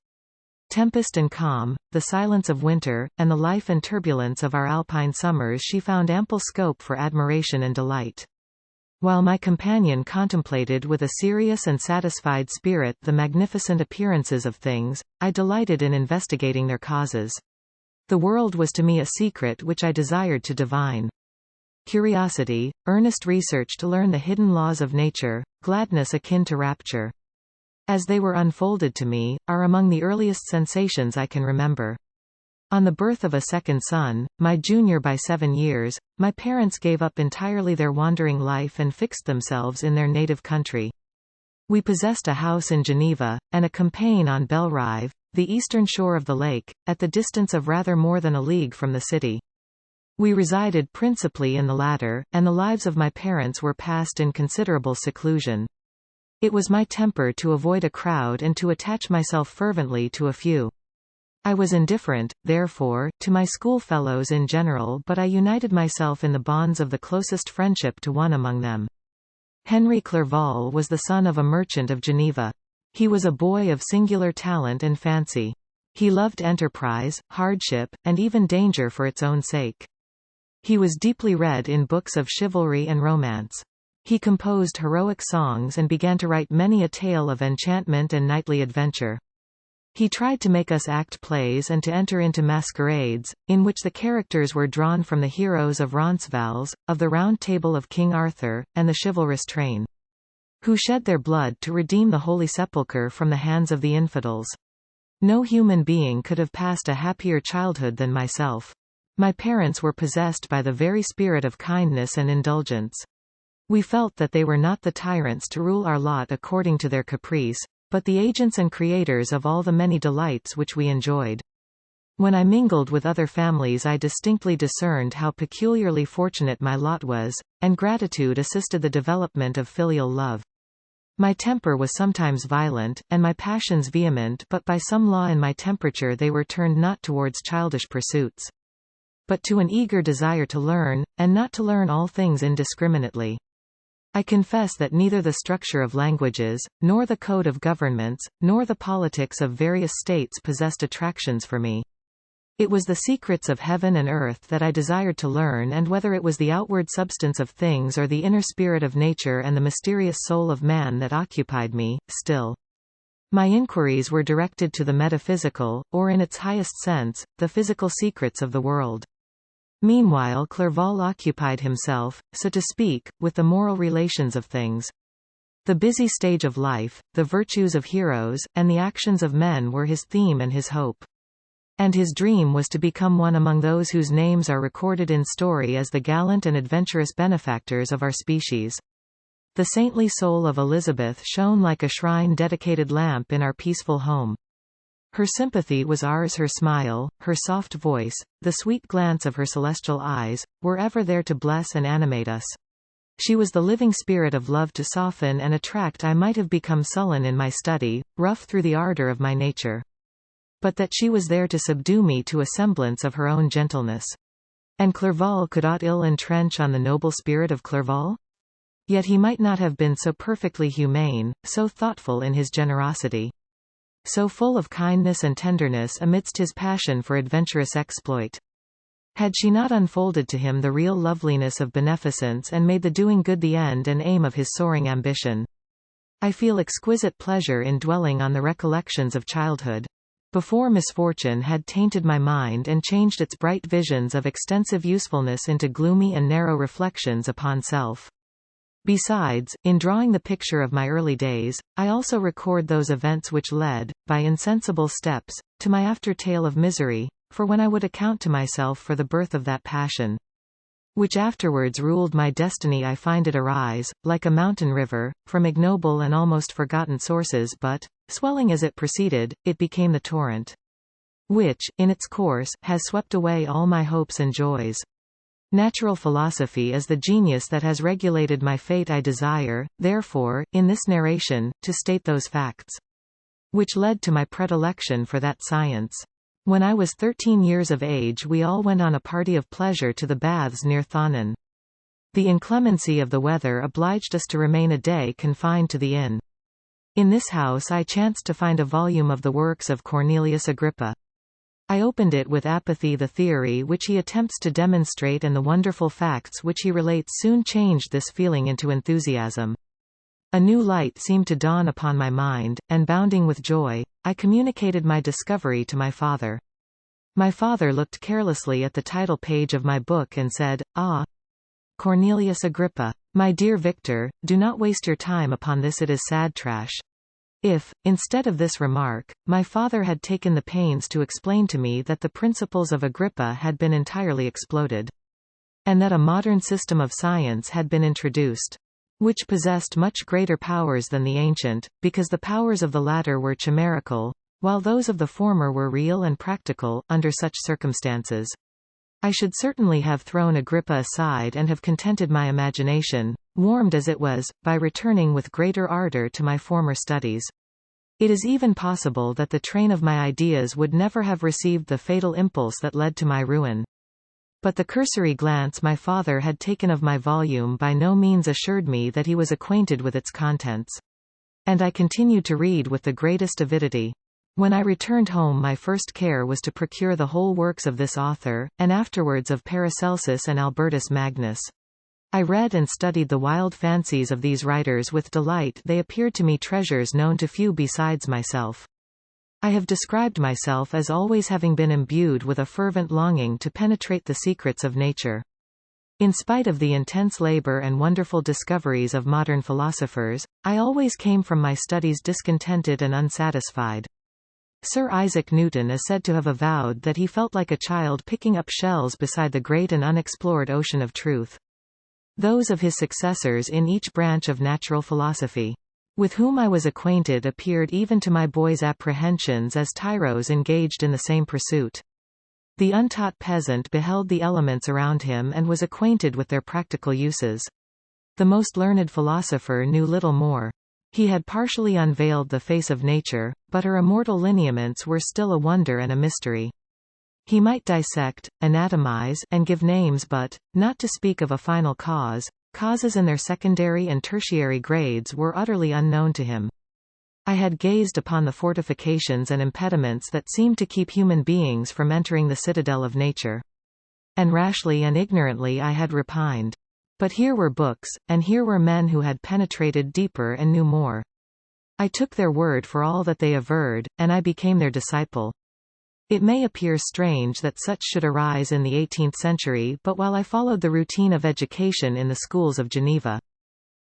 tempest and calm, the silence of winter, and the life and turbulence of our alpine summers she found ample scope for admiration and delight. While my companion contemplated with a serious and satisfied spirit the magnificent appearances of things, I delighted in investigating their causes. The world was to me a secret which I desired to divine. Curiosity, earnest research to learn the hidden laws of nature, gladness akin to rapture, as they were unfolded to me, are among the earliest sensations I can remember. On the birth of a second son, my junior by 7 years, my parents gave up entirely their wandering life and fixed themselves in their native country. We possessed a house in Geneva, and a campagne on Belle Rive, the eastern shore of the lake, at the distance of rather more than a league from the city. We resided principally in the latter, and the lives of my parents were passed in considerable seclusion. It was my temper to avoid a crowd and to attach myself fervently to a few. I was indifferent, therefore, to my schoolfellows in general, but I united myself in the bonds of the closest friendship to one among them. Henry Clerval was the son of a merchant of Geneva. He was a boy of singular talent and fancy. He loved enterprise, hardship, and even danger for its own sake. He was deeply read in books of chivalry and romance. He composed heroic songs and began to write many a tale of enchantment and knightly adventure. He tried to make us act plays and to enter into masquerades, in which the characters were drawn from the heroes of Roncesvalles, of the Round Table of King Arthur, and the chivalrous train, who shed their blood to redeem the Holy Sepulchre from the hands of the infidels. No human being could have passed a happier childhood than myself. My parents were possessed by the very spirit of kindness and indulgence. We felt that they were not the tyrants to rule our lot according to their caprice, but the agents and creators of all the many delights which we enjoyed. When I mingled with other families I distinctly discerned how peculiarly fortunate my lot was, and gratitude assisted the development of filial love. My temper was sometimes violent, and my passions vehement, but by some law in my temperature they were turned not towards childish pursuits, but to an eager desire to learn, and not to learn all things indiscriminately. I confess that neither the structure of languages, nor the code of governments, nor the politics of various states possessed attractions for me. It was the secrets of heaven and earth that I desired to learn, and whether it was the outward substance of things or the inner spirit of nature and the mysterious soul of man that occupied me, still, My inquiries were directed to the metaphysical, or in its highest sense, the physical secrets of the world. Meanwhile Clerval occupied himself, so to speak, with the moral relations of things. The busy stage of life, the virtues of heroes, and the actions of men were his theme and his hope. And his dream was to become one among those whose names are recorded in story as the gallant and adventurous benefactors of our species. The saintly soul of Elizabeth shone like a shrine-dedicated lamp in our peaceful home. Her sympathy was ours, her smile, her soft voice, the sweet glance of her celestial eyes, were ever there to bless and animate us. She was the living spirit of love to soften and attract. I might have become sullen in my study, rough through the ardor of my nature. But that she was there to subdue me to a semblance of her own gentleness. And Clerval could aught ill entrench on the noble spirit of Clerval? Yet he might not have been so perfectly humane, so thoughtful in his generosity, so full of kindness and tenderness amidst his passion for adventurous exploit. Had she not unfolded to him the real loveliness of beneficence and made the doing good the end and aim of his soaring ambition? I feel exquisite pleasure in dwelling on the recollections of childhood. Before misfortune had tainted my mind and changed its bright visions of extensive usefulness into gloomy and narrow reflections upon self. Besides, in drawing the picture of my early days, I also record those events which led, by insensible steps, to my after tale of misery, for when I would account to myself for the birth of that passion, which afterwards ruled my destiny, I find it arise, like a mountain river, from ignoble and almost forgotten sources, but, swelling as it proceeded, it became the torrent, which, in its course, has swept away all my hopes and joys. Natural philosophy is the genius that has regulated my fate. I desire, therefore, in this narration, to state those facts which led to my predilection for that science. When I was 13 years of age, we all went on a party of pleasure to the baths near Thonon. The inclemency of the weather obliged us to remain a day confined to the inn. In this house I chanced to find a volume of the works of Cornelius Agrippa. I opened it with apathy. The theory which he attempts to demonstrate and the wonderful facts which he relates soon changed this feeling into enthusiasm. A new light seemed to dawn upon my mind, and bounding with joy, I communicated my discovery to my father. My father looked carelessly at the title page of my book and said, "Ah, Cornelius Agrippa. My dear Victor, do not waste your time upon this, it is sad trash." If, instead of this remark, my father had taken the pains to explain to me that the principles of Agrippa had been entirely exploded, and that a modern system of science had been introduced, which possessed much greater powers than the ancient, because the powers of the latter were chimerical, while those of the former were real and practical, under such circumstances, I should certainly have thrown Agrippa aside and have contented my imagination, warmed as it was, by returning with greater ardor to my former studies. It is even possible that the train of my ideas would never have received the fatal impulse that led to my ruin. But the cursory glance my father had taken of my volume by no means assured me that he was acquainted with its contents. And I continued to read with the greatest avidity. When I returned home, my first care was to procure the whole works of this author, and afterwards of Paracelsus and Albertus Magnus. I read and studied the wild fancies of these writers with delight. They appeared to me treasures known to few besides myself. I have described myself as always having been imbued with a fervent longing to penetrate the secrets of nature. In spite of the intense labor and wonderful discoveries of modern philosophers, I always came from my studies discontented and unsatisfied. Sir Isaac Newton is said to have avowed that he felt like a child picking up shells beside the great and unexplored ocean of truth. Those of his successors in each branch of natural philosophy, with whom I was acquainted, appeared even to my boy's apprehensions as tyros engaged in the same pursuit. The untaught peasant beheld the elements around him and was acquainted with their practical uses. The most learned philosopher knew little more. He had partially unveiled the face of nature, but her immortal lineaments were still a wonder and a mystery. He might dissect, anatomize, and give names, but, not to speak of a final cause, causes in their secondary and tertiary grades were utterly unknown to him. I had gazed upon the fortifications and impediments that seemed to keep human beings from entering the citadel of nature. And rashly and ignorantly I had repined. But here were books, and here were men who had penetrated deeper and knew more. I took their word for all that they averred, and I became their disciple. It may appear strange that such should arise in the 18th century, but while I followed the routine of education in the schools of Geneva,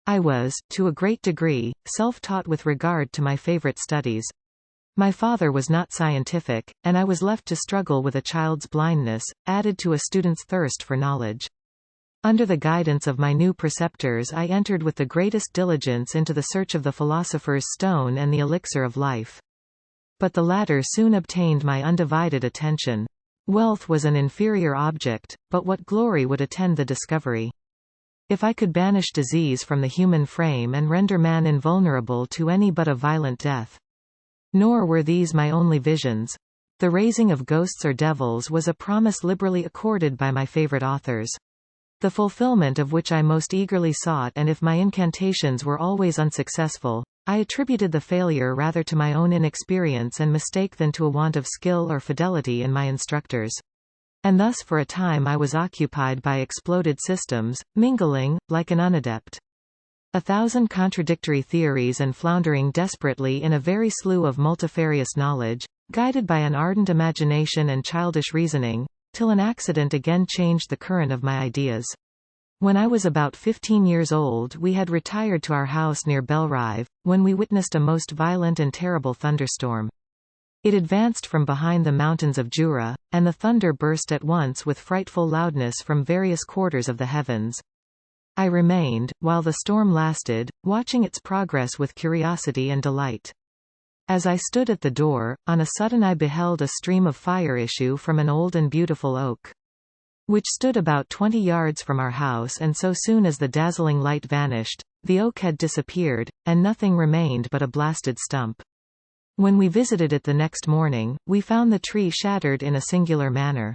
I was, to a great degree, self-taught with regard to my favorite studies. My father was not scientific, and I was left to struggle with a child's blindness, added to a student's thirst for knowledge. Under the guidance of my new preceptors, I entered with the greatest diligence into the search of the philosopher's stone and the elixir of life. But the latter soon obtained my undivided attention. Wealth was an inferior object, but what glory would attend the discovery? If I could banish disease from the human frame and render man invulnerable to any but a violent death. Nor were these my only visions. The raising of ghosts or devils was a promise liberally accorded by my favorite authors, the fulfillment of which I most eagerly sought, and if my incantations were always unsuccessful, I attributed the failure rather to my own inexperience and mistake than to a want of skill or fidelity in my instructors. And thus for a time I was occupied by exploded systems, mingling, like an unadept, 1,000 contradictory theories and floundering desperately in a very slough of multifarious knowledge, guided by an ardent imagination and childish reasoning, till an accident again changed the current of my ideas. When I was about 15 years old, we had retired to our house near Belrive, when we witnessed a most violent and terrible thunderstorm. It advanced from behind the mountains of Jura, and the thunder burst at once with frightful loudness from various quarters of the heavens. I remained, while the storm lasted, watching its progress with curiosity and delight. As I stood at the door, on a sudden I beheld a stream of fire issue from an old and beautiful oak, which stood about 20 yards from our house, and so soon as the dazzling light vanished, the oak had disappeared, and nothing remained but a blasted stump. When we visited it the next morning, we found the tree shattered in a singular manner.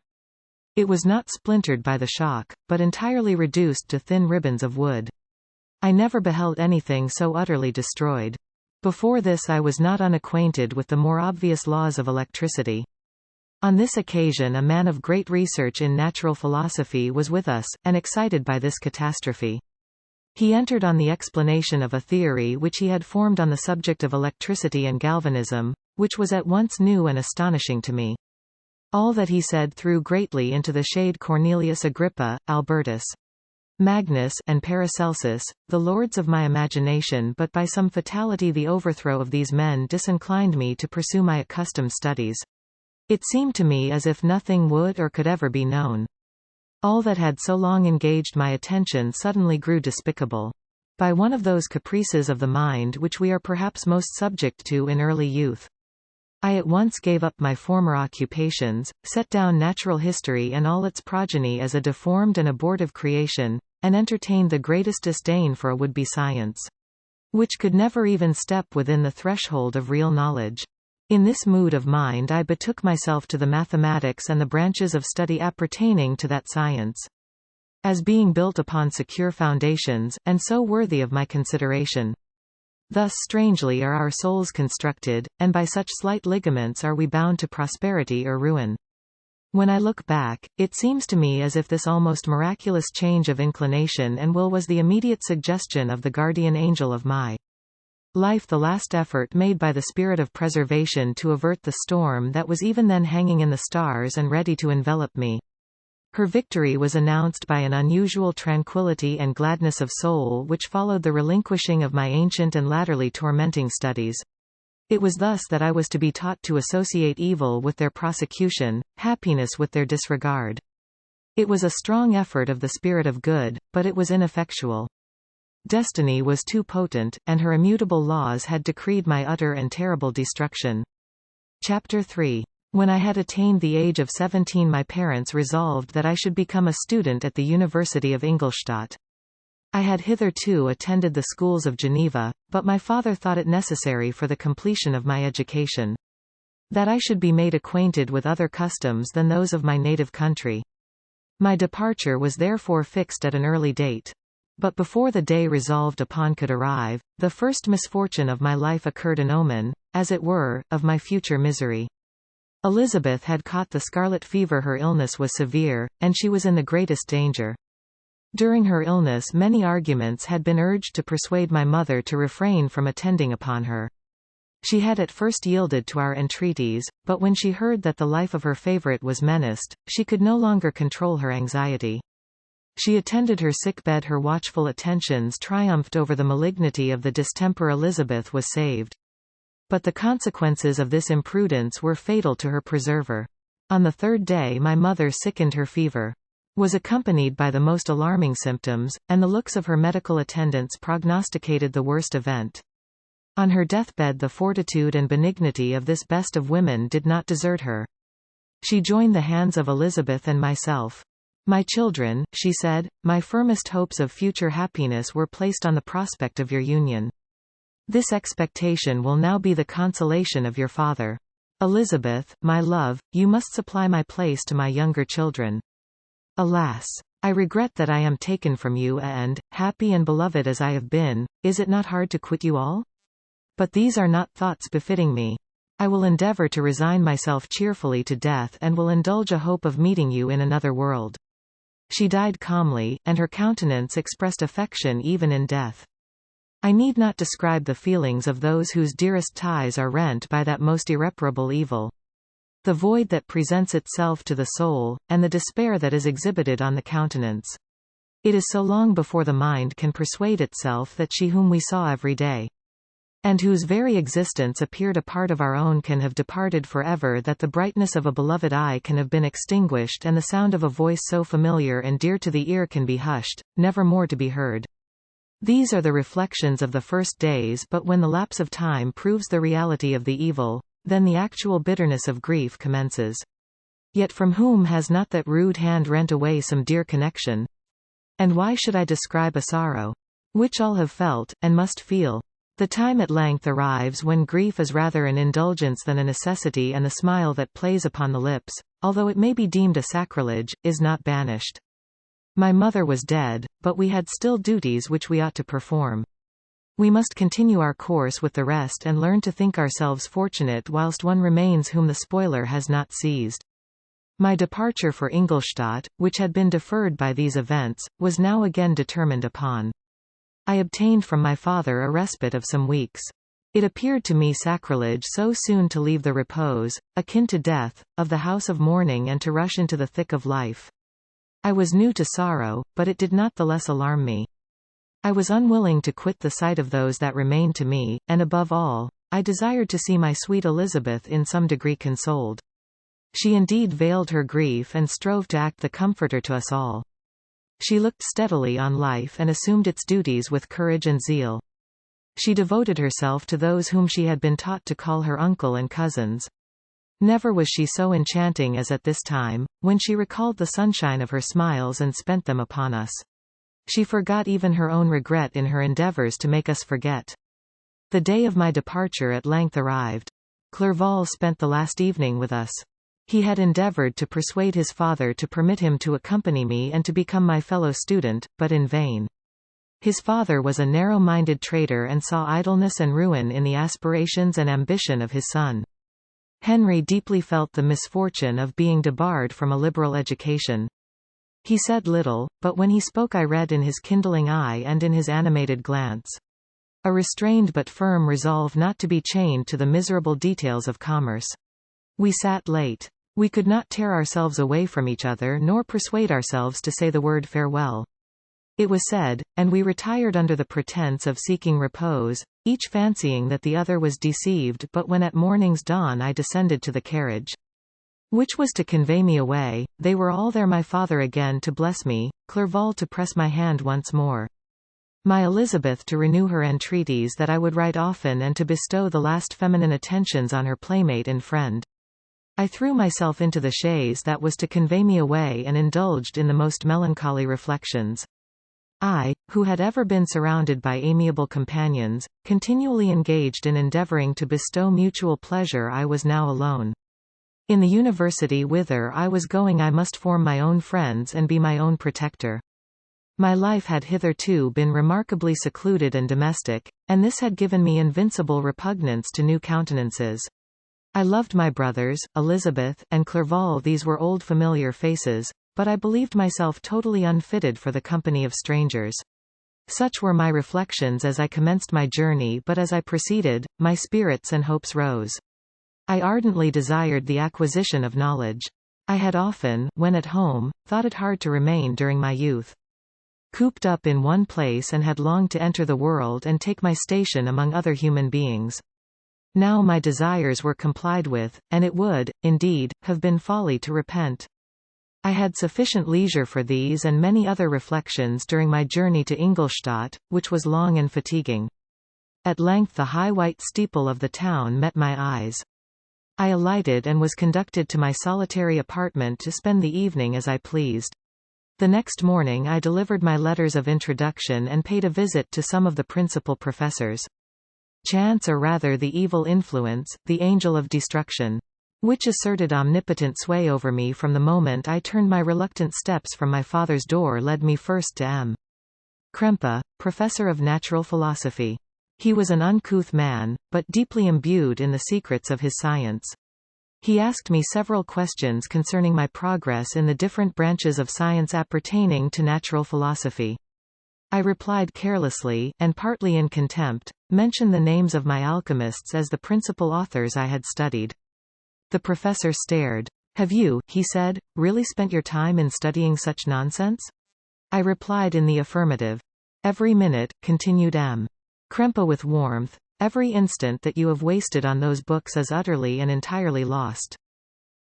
It was not splintered by the shock, but entirely reduced to thin ribbons of wood. I never beheld anything so utterly destroyed. Before this I was not unacquainted with the more obvious laws of electricity. On this occasion a man of great research in natural philosophy was with us, and excited by this catastrophe. He entered on the explanation of a theory which he had formed on the subject of electricity and galvanism, which was at once new and astonishing to me. All that he said threw greatly into the shade Cornelius Agrippa, Albertus Magnus, and Paracelsus, the lords of my imagination, but by some fatality the overthrow of these men disinclined me to pursue my accustomed studies. It seemed to me as if nothing would or could ever be known. All that had so long engaged my attention suddenly grew despicable. By one of those caprices of the mind which we are perhaps most subject to in early youth, I at once gave up my former occupations, set down natural history and all its progeny as a deformed and abortive creation, and entertained the greatest disdain for a would-be science, which could never even step within the threshold of real knowledge. In this mood of mind I betook myself to the mathematics and the branches of study appertaining to that science, as being built upon secure foundations, and so worthy of my consideration. Thus strangely are our souls constructed, and by such slight ligaments are we bound to prosperity or ruin. When I look back, it seems to me as if this almost miraculous change of inclination and will was the immediate suggestion of the guardian angel of my life, the last effort made by the spirit of preservation to avert the storm that was even then hanging in the stars and ready to envelop me. Her victory was announced by an unusual tranquility and gladness of soul which followed the relinquishing of my ancient and latterly tormenting studies. It was thus that I was to be taught to associate evil with their prosecution, happiness with their disregard. It was a strong effort of the spirit of good, but it was ineffectual. Destiny was too potent, and her immutable laws had decreed my utter and terrible destruction. Chapter 3. When I had attained the age of 17, my parents resolved that I should become a student at the University of Ingolstadt. I had hitherto attended the schools of Geneva, but my father thought it necessary for the completion of my education that I should be made acquainted with other customs than those of my native country. My departure was therefore fixed at an early date. But before the day resolved upon could arrive, the first misfortune of my life occurred, an omen, as it were, of my future misery. Elizabeth had caught the scarlet fever. Her illness was severe, and she was in the greatest danger. During her illness many arguments had been urged to persuade my mother to refrain from attending upon her. She had at first yielded to our entreaties, but when she heard that the life of her favourite was menaced, she could no longer control her anxiety. She attended her sickbed. Her watchful attentions triumphed over the malignity of the distemper. Elizabeth was saved. But the consequences of this imprudence were fatal to her preserver. On the third day my mother sickened. Her fever was accompanied by the most alarming symptoms, and the looks of her medical attendants prognosticated the worst event. On her deathbed the fortitude and benignity of this best of women did not desert her. She joined the hands of Elizabeth and myself. "My children," she said, "my firmest hopes of future happiness were placed on the prospect of your union. This expectation will now be the consolation of your father. Elizabeth, my love, you must supply my place to my younger children. Alas! I regret that I am taken from you and, happy and beloved as I have been, is it not hard to quit you all? But these are not thoughts befitting me. I will endeavor to resign myself cheerfully to death and will indulge a hope of meeting you in another world." She died calmly, and her countenance expressed affection even in death. I need not describe the feelings of those whose dearest ties are rent by that most irreparable evil. The void that presents itself to the soul, and the despair that is exhibited on the countenance. It is so long before the mind can persuade itself that she whom we saw every day, and whose very existence appeared a part of our own, can have departed forever, that the brightness of a beloved eye can have been extinguished, and the sound of a voice so familiar and dear to the ear can be hushed, never more to be heard. These are the reflections of the first days, but when the lapse of time proves the reality of the evil, then the actual bitterness of grief commences. Yet from whom has not that rude hand rent away some dear connection? And why should I describe a sorrow which all have felt, and must feel? The time at length arrives when grief is rather an indulgence than a necessity, and the smile that plays upon the lips, although it may be deemed a sacrilege, is not banished. My mother was dead, but we had still duties which we ought to perform. We must continue our course with the rest and learn to think ourselves fortunate whilst one remains whom the spoiler has not seized. My departure for Ingolstadt, which had been deferred by these events, was now again determined upon. I obtained from my father a respite of some weeks. It appeared to me sacrilege so soon to leave the repose, akin to death, of the house of mourning and to rush into the thick of life. I was new to sorrow, but it did not the less alarm me. I was unwilling to quit the sight of those that remained to me, and above all, I desired to see my sweet Elizabeth in some degree consoled. She indeed veiled her grief and strove to act the comforter to us all. She looked steadily on life and assumed its duties with courage and zeal. She devoted herself to those whom she had been taught to call her uncle and cousins. Never was she so enchanting as at this time, when she recalled the sunshine of her smiles and spent them upon us. She forgot even her own regret in her endeavours to make us forget. The day of my departure at length arrived. Clerval spent the last evening with us. He had endeavoured to persuade his father to permit him to accompany me and to become my fellow student, but in vain. His father was a narrow-minded trader and saw idleness and ruin in the aspirations and ambition of his son. Henry deeply felt the misfortune of being debarred from a liberal education. He said little, but when he spoke I read in his kindling eye and in his animated glance a restrained but firm resolve not to be chained to the miserable details of commerce. We sat late. We could not tear ourselves away from each other nor persuade ourselves to say the word farewell. It was said, and we retired under the pretence of seeking repose, each fancying that the other was deceived. But when at morning's dawn I descended to the carriage which was to convey me away, they were all there, my father again to bless me, Clerval to press my hand once more, my Elizabeth to renew her entreaties that I would write often and to bestow the last feminine attentions on her playmate and friend. I threw myself into the chaise that was to convey me away and indulged in the most melancholy reflections. I, who had ever been surrounded by amiable companions, continually engaged in endeavouring to bestow mutual pleasure, I was now alone. In the university whither I was going I must form my own friends and be my own protector. My life had hitherto been remarkably secluded and domestic, and this had given me invincible repugnance to new countenances. I loved my brothers, Elizabeth, and Clerval. These were old familiar faces, but I believed myself totally unfitted for the company of strangers. Such were my reflections as I commenced my journey, but as I proceeded, my spirits and hopes rose. I ardently desired the acquisition of knowledge. I had often, when at home, thought it hard to remain during my youth. Cooped up in one place, and had longed to enter the world and take my station among other human beings. Now my desires were complied with, and it would, indeed, have been folly to repent. I had sufficient leisure for these and many other reflections during my journey to Ingolstadt, which was long and fatiguing. At length the high white steeple of the town met my eyes. I alighted and was conducted to my solitary apartment to spend the evening as I pleased. The next morning I delivered my letters of introduction and paid a visit to some of the principal professors. Chance, or rather the evil influence, the angel of destruction, which asserted omnipotent sway over me from the moment I turned my reluctant steps from my father's door, led me first to M. Krempe, professor of natural philosophy. He was an uncouth man, but deeply imbued in the secrets of his science. He asked me several questions concerning my progress in the different branches of science appertaining to natural philosophy. I replied carelessly, and partly in contempt, mentioned the names of my alchemists as the principal authors I had studied. The professor stared. "Have you," he said, "really spent your time in studying such nonsense?" I replied in the affirmative. "Every minute," continued M. Krempe with warmth, "every instant that you have wasted on those books is utterly and entirely lost.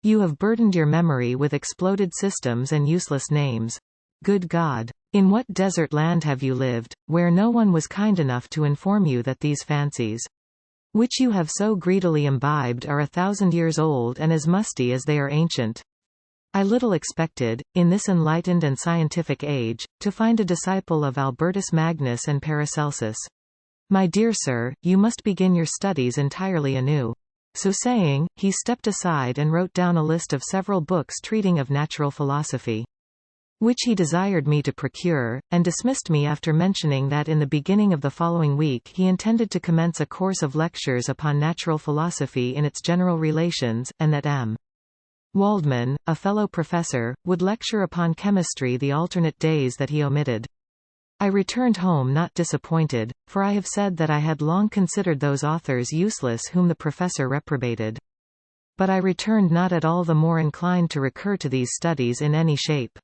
You have burdened your memory with exploded systems and useless names. Good God! In what desert land have you lived, where no one was kind enough to inform you that these fancies, which you have so greedily imbibed, are 1,000 years old and as musty as they are ancient? I little expected, in this enlightened and scientific age, to find a disciple of Albertus Magnus and Paracelsus. My dear sir, you must begin your studies entirely anew." So saying, he stepped aside and wrote down a list of several books treating of natural philosophy, which he desired me to procure, and dismissed me after mentioning that in the beginning of the following week he intended to commence a course of lectures upon natural philosophy in its general relations, and that M. Waldman, a fellow professor, would lecture upon chemistry the alternate days that he omitted. I returned home not disappointed, for I have said that I had long considered those authors useless whom the professor reprobated. But I returned not at all the more inclined to recur to these studies in any shape.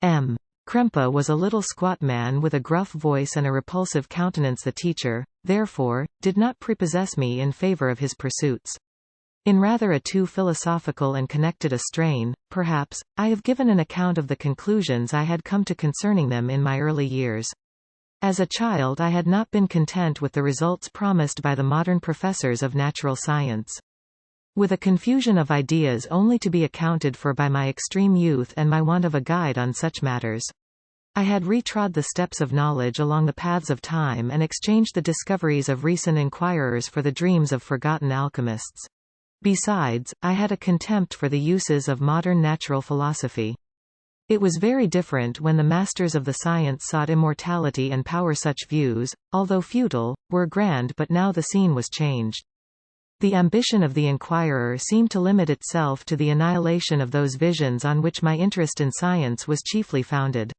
M. Krempe was a little squat man with a gruff voice and a repulsive countenance. The teacher, therefore, did not prepossess me in favor of his pursuits. In rather a too philosophical and connected a strain, perhaps, I have given an account of the conclusions I had come to concerning them in my early years. As a child I had not been content with the results promised by the modern professors of natural science. With a confusion of ideas only to be accounted for by my extreme youth and my want of a guide on such matters, I had retrod the steps of knowledge along the paths of time and exchanged the discoveries of recent inquirers for the dreams of forgotten alchemists. Besides, I had a contempt for the uses of modern natural philosophy. It was very different when the masters of the science sought immortality and power. Such views, although futile, were grand, but now the scene was changed. The ambition of the inquirer seemed to limit itself to the annihilation of those visions on which my interest in science was chiefly founded.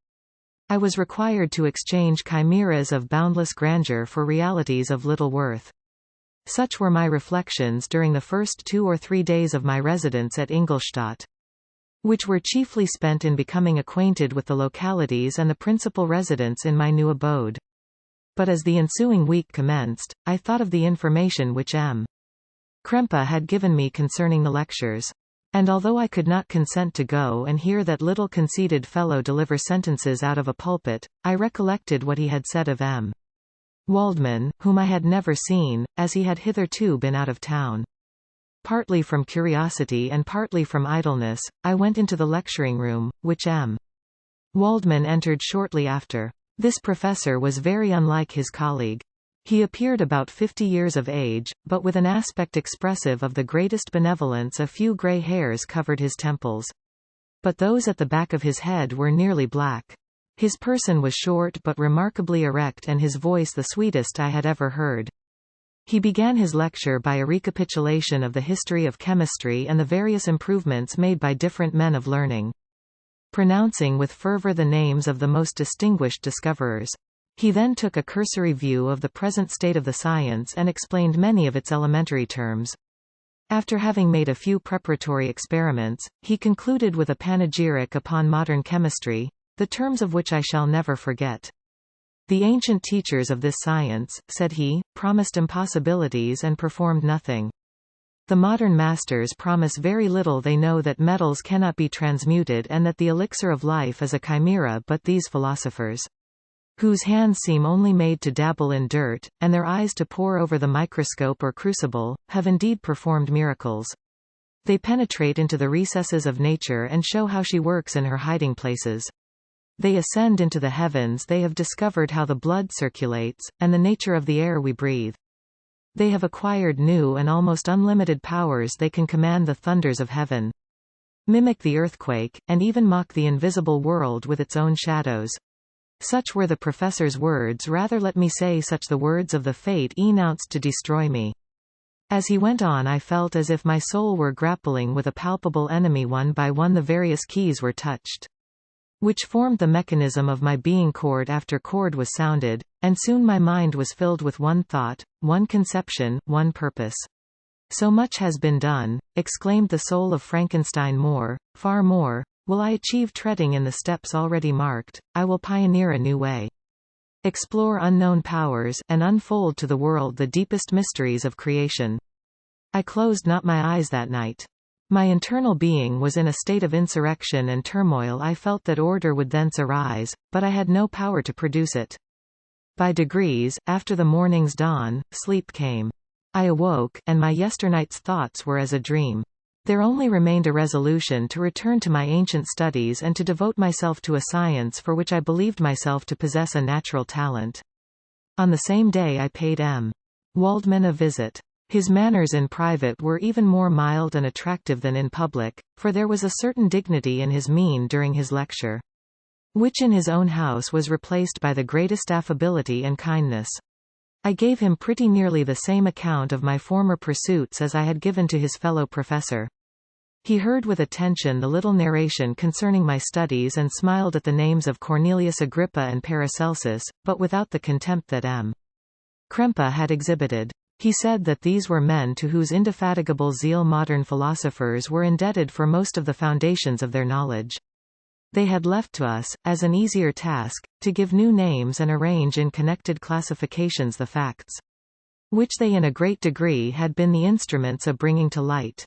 I was required to exchange chimeras of boundless grandeur for realities of little worth. Such were my reflections during the first 2 or 3 days of my residence at Ingolstadt, which were chiefly spent in becoming acquainted with the localities and the principal residents in my new abode. But as the ensuing week commenced, I thought of the information which M. Krempe had given me concerning the lectures. And although I could not consent to go and hear that little conceited fellow deliver sentences out of a pulpit, I recollected what he had said of M. Waldman, whom I had never seen, as he had hitherto been out of town. Partly from curiosity and partly from idleness, I went into the lecturing room, which M. Waldman entered shortly after. This professor was very unlike his colleague. He appeared about 50 years of age, but with an aspect expressive of the greatest benevolence. A few grey hairs covered his temples, but those at the back of his head were nearly black. His person was short but remarkably erect, and his voice the sweetest I had ever heard. He began his lecture by a recapitulation of the history of chemistry and the various improvements made by different men of learning, pronouncing with fervor the names of the most distinguished discoverers. He then took a cursory view of the present state of the science and explained many of its elementary terms. After having made a few preparatory experiments, he concluded with a panegyric upon modern chemistry, the terms of which I shall never forget. The ancient teachers of this science, said he, promised impossibilities and performed nothing. The modern masters promise very little. They know that metals cannot be transmuted and that the elixir of life is a chimera, but these philosophers, whose hands seem only made to dabble in dirt, and their eyes to pore over the microscope or crucible, have indeed performed miracles. They penetrate into the recesses of nature and show how she works in her hiding places. They ascend into the heavens. They have discovered how the blood circulates, and the nature of the air we breathe. They have acquired new and almost unlimited powers. They can command the thunders of heaven, mimic the earthquake, and even mock the invisible world with its own shadows. Such were the professor's words, rather let me say such the words of the fate enounced to destroy me. As he went on, I felt as if my soul were grappling with a palpable enemy. One by one the various keys were touched, which formed the mechanism of my being. Chord after chord was sounded, and soon my mind was filled with one thought, one conception, one purpose. So much has been done, exclaimed the soul of Frankenstein. More, far more, will I achieve. Treading in the steps already marked, I will pioneer a new way, explore unknown powers, and unfold to the world the deepest mysteries of creation. I closed not my eyes that night. My internal being was in a state of insurrection and turmoil. I felt that order would thence arise, but I had no power to produce it. By degrees, after the morning's dawn, sleep came. I awoke, and my yesternight's thoughts were as a dream. There only remained a resolution to return to my ancient studies and to devote myself to a science for which I believed myself to possess a natural talent. On the same day I paid M. Waldman a visit. His manners in private were even more mild and attractive than in public, for there was a certain dignity in his mien during his lecture, which in his own house was replaced by the greatest affability and kindness. I gave him pretty nearly the same account of my former pursuits as I had given to his fellow professor. He heard with attention the little narration concerning my studies and smiled at the names of Cornelius Agrippa and Paracelsus, but without the contempt that M. Krempe had exhibited. He said that these were men to whose indefatigable zeal modern philosophers were indebted for most of the foundations of their knowledge. They had left to us, as an easier task, to give new names and arrange in connected classifications the facts, which they in a great degree had been the instruments of bringing to light.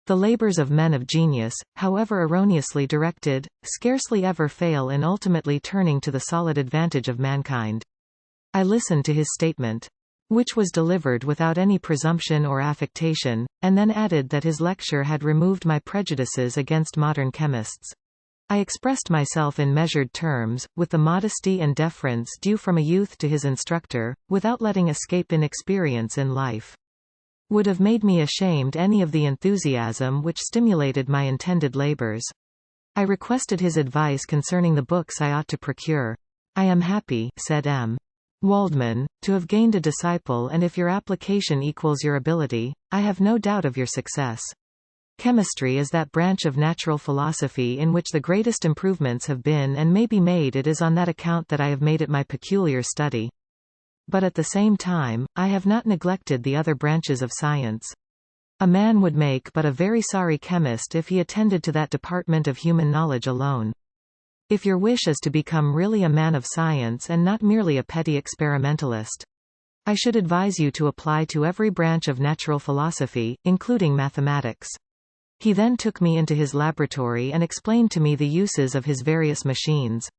The labors of men of genius, however erroneously directed, scarcely ever fail in ultimately turning to the solid advantage of mankind. I listened to his statement, which was delivered without any presumption or affectation, and then added that his lecture had removed my prejudices against modern chemists. I expressed myself in measured terms, with the modesty and deference due from a youth to his instructor, without letting escape inexperience in life. Would have made me ashamed any of the enthusiasm which stimulated my intended labors. I requested his advice concerning the books I ought to procure. I am happy, said M. Waldman, to have gained a disciple, and if your application equals your ability, I have no doubt of your success. Chemistry is that branch of natural philosophy in which the greatest improvements have been and may be made. It is on that account that I have made it my peculiar study. But at the same time, I have not neglected the other branches of science. A man would make but a very sorry chemist if he attended to that department of human knowledge alone. If your wish is to become really a man of science and not merely a petty experimentalist, I should advise you to apply to every branch of natural philosophy, including mathematics. He then took me into his laboratory and explained to me the uses of his various machines,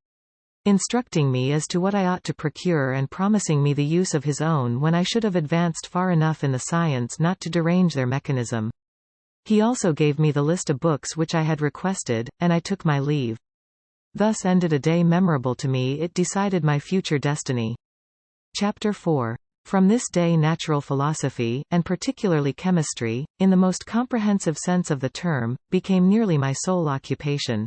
instructing me as to what I ought to procure and promising me the use of his own when I should have advanced far enough in the science not to derange their mechanism. He also gave me the list of books which I had requested, and I took my leave. Thus ended a day memorable to me. It decided my future destiny. Chapter 4. From this day natural philosophy, and particularly chemistry, in the most comprehensive sense of the term, became nearly my sole occupation.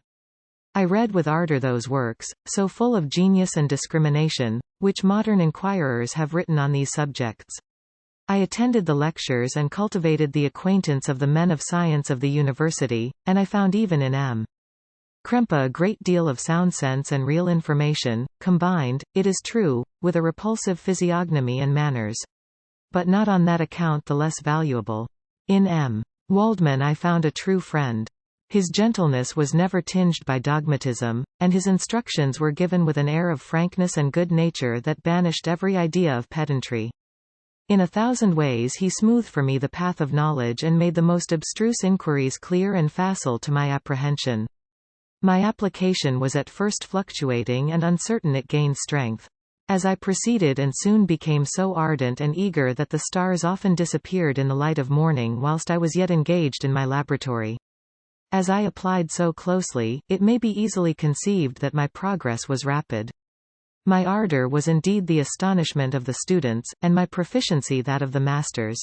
I read with ardor those works, so full of genius and discrimination, which modern inquirers have written on these subjects. I attended the lectures and cultivated the acquaintance of the men of science of the university, and I found even in M. Krempe a great deal of sound sense and real information, combined, it is true, with a repulsive physiognomy and manners. But not on that account the less valuable. In M. Waldman I found a true friend. His gentleness was never tinged by dogmatism, and his instructions were given with an air of frankness and good nature that banished every idea of pedantry. In 1,000 ways he smoothed for me the path of knowledge and made the most abstruse inquiries clear and facile to my apprehension. My application was at first fluctuating and uncertain, it gained strength. As I proceeded and soon became so ardent and eager that the stars often disappeared in the light of morning whilst I was yet engaged in my laboratory. As I applied so closely, it may be easily conceived that my progress was rapid. My ardor was indeed the astonishment of the students, and my proficiency that of the masters.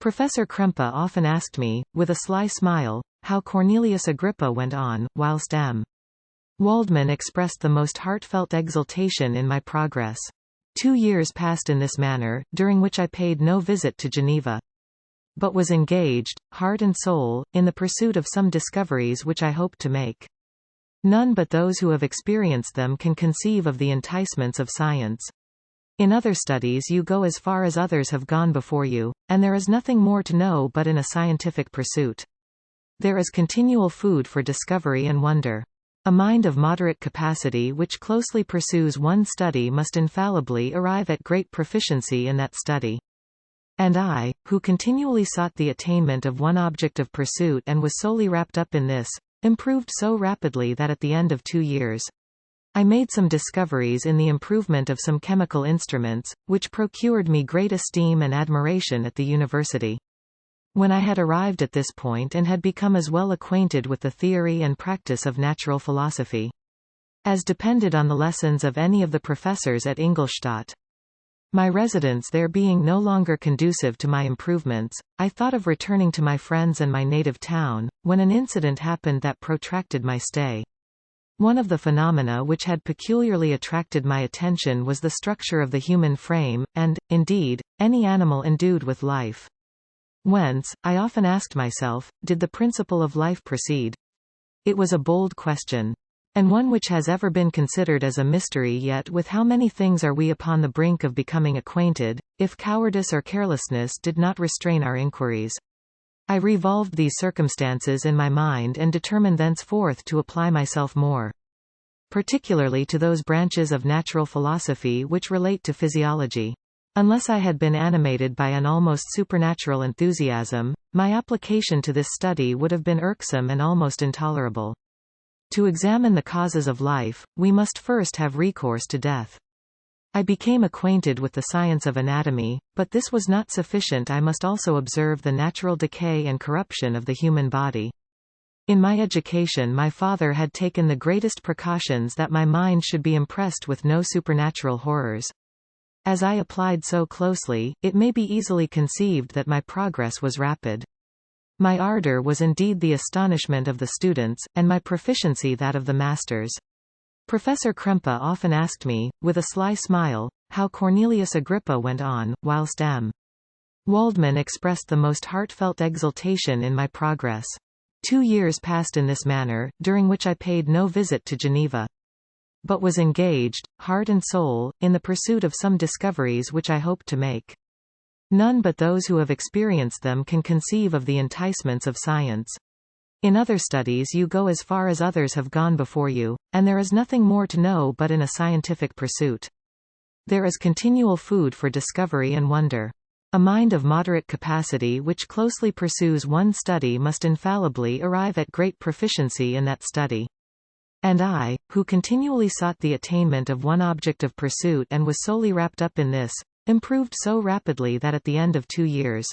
Professor Krempe often asked me, with a sly smile, how Cornelius Agrippa went on, whilst M. Waldman expressed the most heartfelt exultation in my progress. 2 years passed in this manner, during which I paid no visit to Geneva, but was engaged, heart and soul, in the pursuit of some discoveries which I hoped to make. None but those who have experienced them can conceive of the enticements of science. In other studies you go as far as others have gone before you, and there is nothing more to know but in a scientific pursuit. There is continual food for discovery and wonder. A mind of moderate capacity which closely pursues one study must infallibly arrive at great proficiency in that study. And I, who continually sought the attainment of one object of pursuit and was solely wrapped up in this, improved so rapidly that at the end of 2 years, I made some discoveries in the improvement of some chemical instruments, which procured me great esteem and admiration at the university. When I had arrived at this point and had become as well acquainted with the theory and practice of natural philosophy as depended on the lessons of any of the professors at Ingolstadt, my residence there being no longer conducive to my improvements, I thought of returning to my friends and my native town, when an incident happened that protracted my stay. One of the phenomena which had peculiarly attracted my attention was the structure of the human frame, and, indeed, any animal endued with life. Whence, I often asked myself, did the principle of life proceed? It was a bold question, and one which has ever been considered as a mystery, yet with how many things are we upon the brink of becoming acquainted, if cowardice or carelessness did not restrain our inquiries. I revolved these circumstances in my mind and determined thenceforth to apply myself more particularly to those branches of natural philosophy which relate to physiology. Unless I had been animated by an almost supernatural enthusiasm, my application to this study would have been irksome and almost intolerable. To examine the causes of life, we must first have recourse to death. I became acquainted with the science of anatomy, but this was not sufficient. I must also observe the natural decay and corruption of the human body. In my education my father had taken the greatest precautions that my mind should be impressed with no supernatural horrors. As I applied so closely, it may be easily conceived that my progress was rapid. My ardor was indeed the astonishment of the students, and my proficiency that of the masters. Professor Krempe often asked me, with a sly smile, how Cornelius Agrippa went on, whilst M. Waldman expressed the most heartfelt exultation in my progress. 2 years passed in this manner, during which I paid no visit to Geneva, but was engaged, heart and soul, in the pursuit of some discoveries which I hoped to make. None but those who have experienced them can conceive of the enticements of science. In other studies you go as far as others have gone before you, and there is nothing more to know but in a scientific pursuit. There is continual food for discovery and wonder. A mind of moderate capacity which closely pursues one study must infallibly arrive at great proficiency in that study. And I, who continually sought the attainment of one object of pursuit and was solely wrapped up in this, improved so rapidly that at the end of 2 years,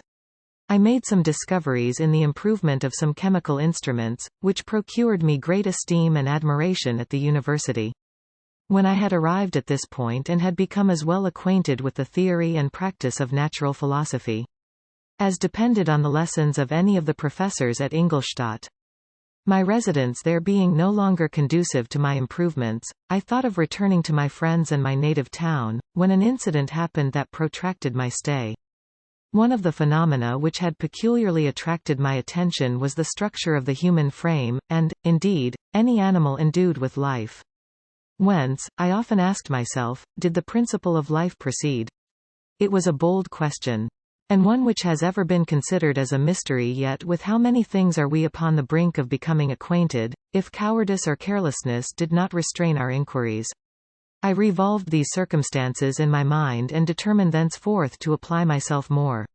I made some discoveries in the improvement of some chemical instruments, which procured me great esteem and admiration at the university. When I had arrived at this point and had become as well acquainted with the theory and practice of natural philosophy as depended on the lessons of any of the professors at Ingolstadt, my residence there being no longer conducive to my improvements, I thought of returning to my friends and my native town, when an incident happened that protracted my stay. One of the phenomena which had peculiarly attracted my attention was the structure of the human frame, and, indeed, any animal endued with life. Whence, I often asked myself, did the principle of life proceed? It was a bold question. And one which has ever been considered as a mystery, yet with how many things are we upon the brink of becoming acquainted, if cowardice or carelessness did not restrain our inquiries. I revolved these circumstances in my mind and determined thenceforth to apply myself more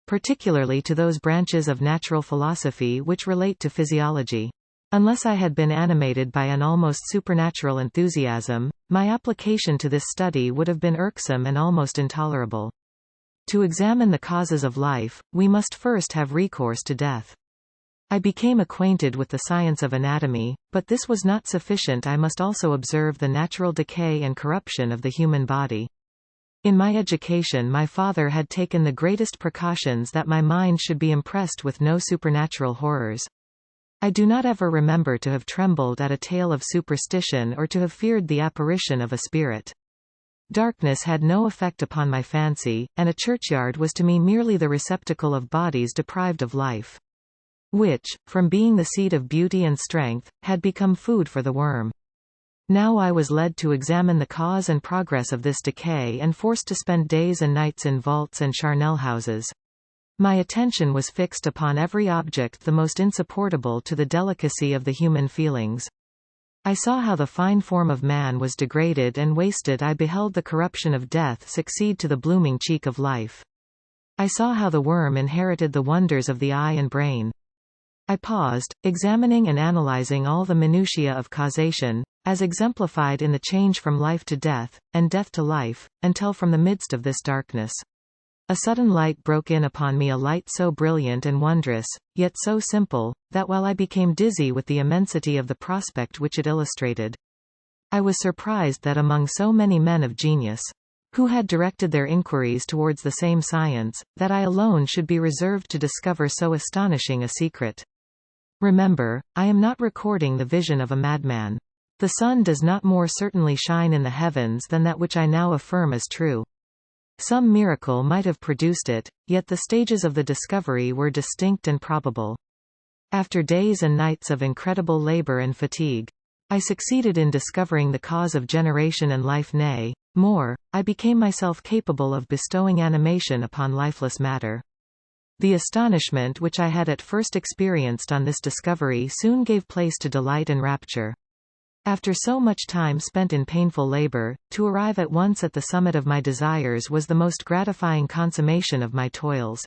particularly to those branches of natural philosophy which relate to physiology. Unless I had been animated by an almost supernatural enthusiasm, my application to this study would have been irksome and almost intolerable. To examine the causes of life, we must first have recourse to death. I became acquainted with the science of anatomy, but this was not sufficient. I must also observe the natural decay and corruption of the human body. In my education, my father had taken the greatest precautions that my mind should be impressed with no supernatural horrors. I do not ever remember to have trembled at a tale of superstition or to have feared the apparition of a spirit. Darkness had no effect upon my fancy, and a churchyard was to me merely the receptacle of bodies deprived of life, which, from being the seat of beauty and strength, had become food for the worm. Now I was led to examine the cause and progress of this decay and forced to spend days and nights in vaults and charnel houses. My attention was fixed upon every object the most insupportable to the delicacy of the human feelings. I saw how the fine form of man was degraded and wasted. I beheld the corruption of death succeed to the blooming cheek of life. I saw how the worm inherited the wonders of the eye and brain. I paused, examining and analyzing all the minutiae of causation, as exemplified in the change from life to death, and death to life, until from the midst of this darkness, a sudden light broke in upon me, a light so brilliant and wondrous, yet so simple, that while I became dizzy with the immensity of the prospect which it illustrated, I was surprised that among so many men of genius, who had directed their inquiries towards the same science, that I alone should be reserved to discover so astonishing a secret. Remember, I am not recording the vision of a madman. The sun does not more certainly shine in the heavens than that which I now affirm is true. Some miracle might have produced it, yet the stages of the discovery were distinct and probable. After days and nights of incredible labor and fatigue, I succeeded in discovering the cause of generation and life, nay, more, I became myself capable of bestowing animation upon lifeless matter. The astonishment which I had at first experienced on this discovery soon gave place to delight and rapture. After so much time spent in painful labor, to arrive at once at the summit of my desires was the most gratifying consummation of my toils.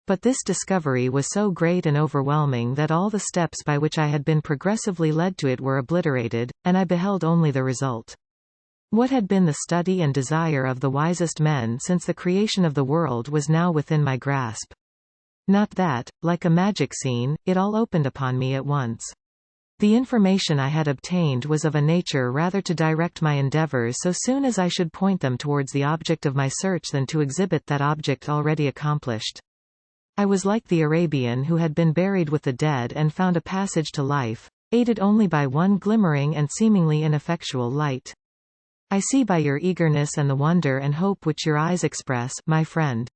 But this discovery was so great and overwhelming that all the steps by which I had been progressively led to it were obliterated, and I beheld only the result. What had been the study and desire of the wisest men since the creation of the world was now within my grasp. Not that, like a magic scene, it all opened upon me at once. The information I had obtained was of a nature rather to direct my endeavors so soon as I should point them towards the object of my search than to exhibit that object already accomplished. I was like the Arabian who had been buried with the dead and found a passage to life, aided only by one glimmering and seemingly ineffectual light. I see by your eagerness and the wonder and hope which your eyes express, my friend,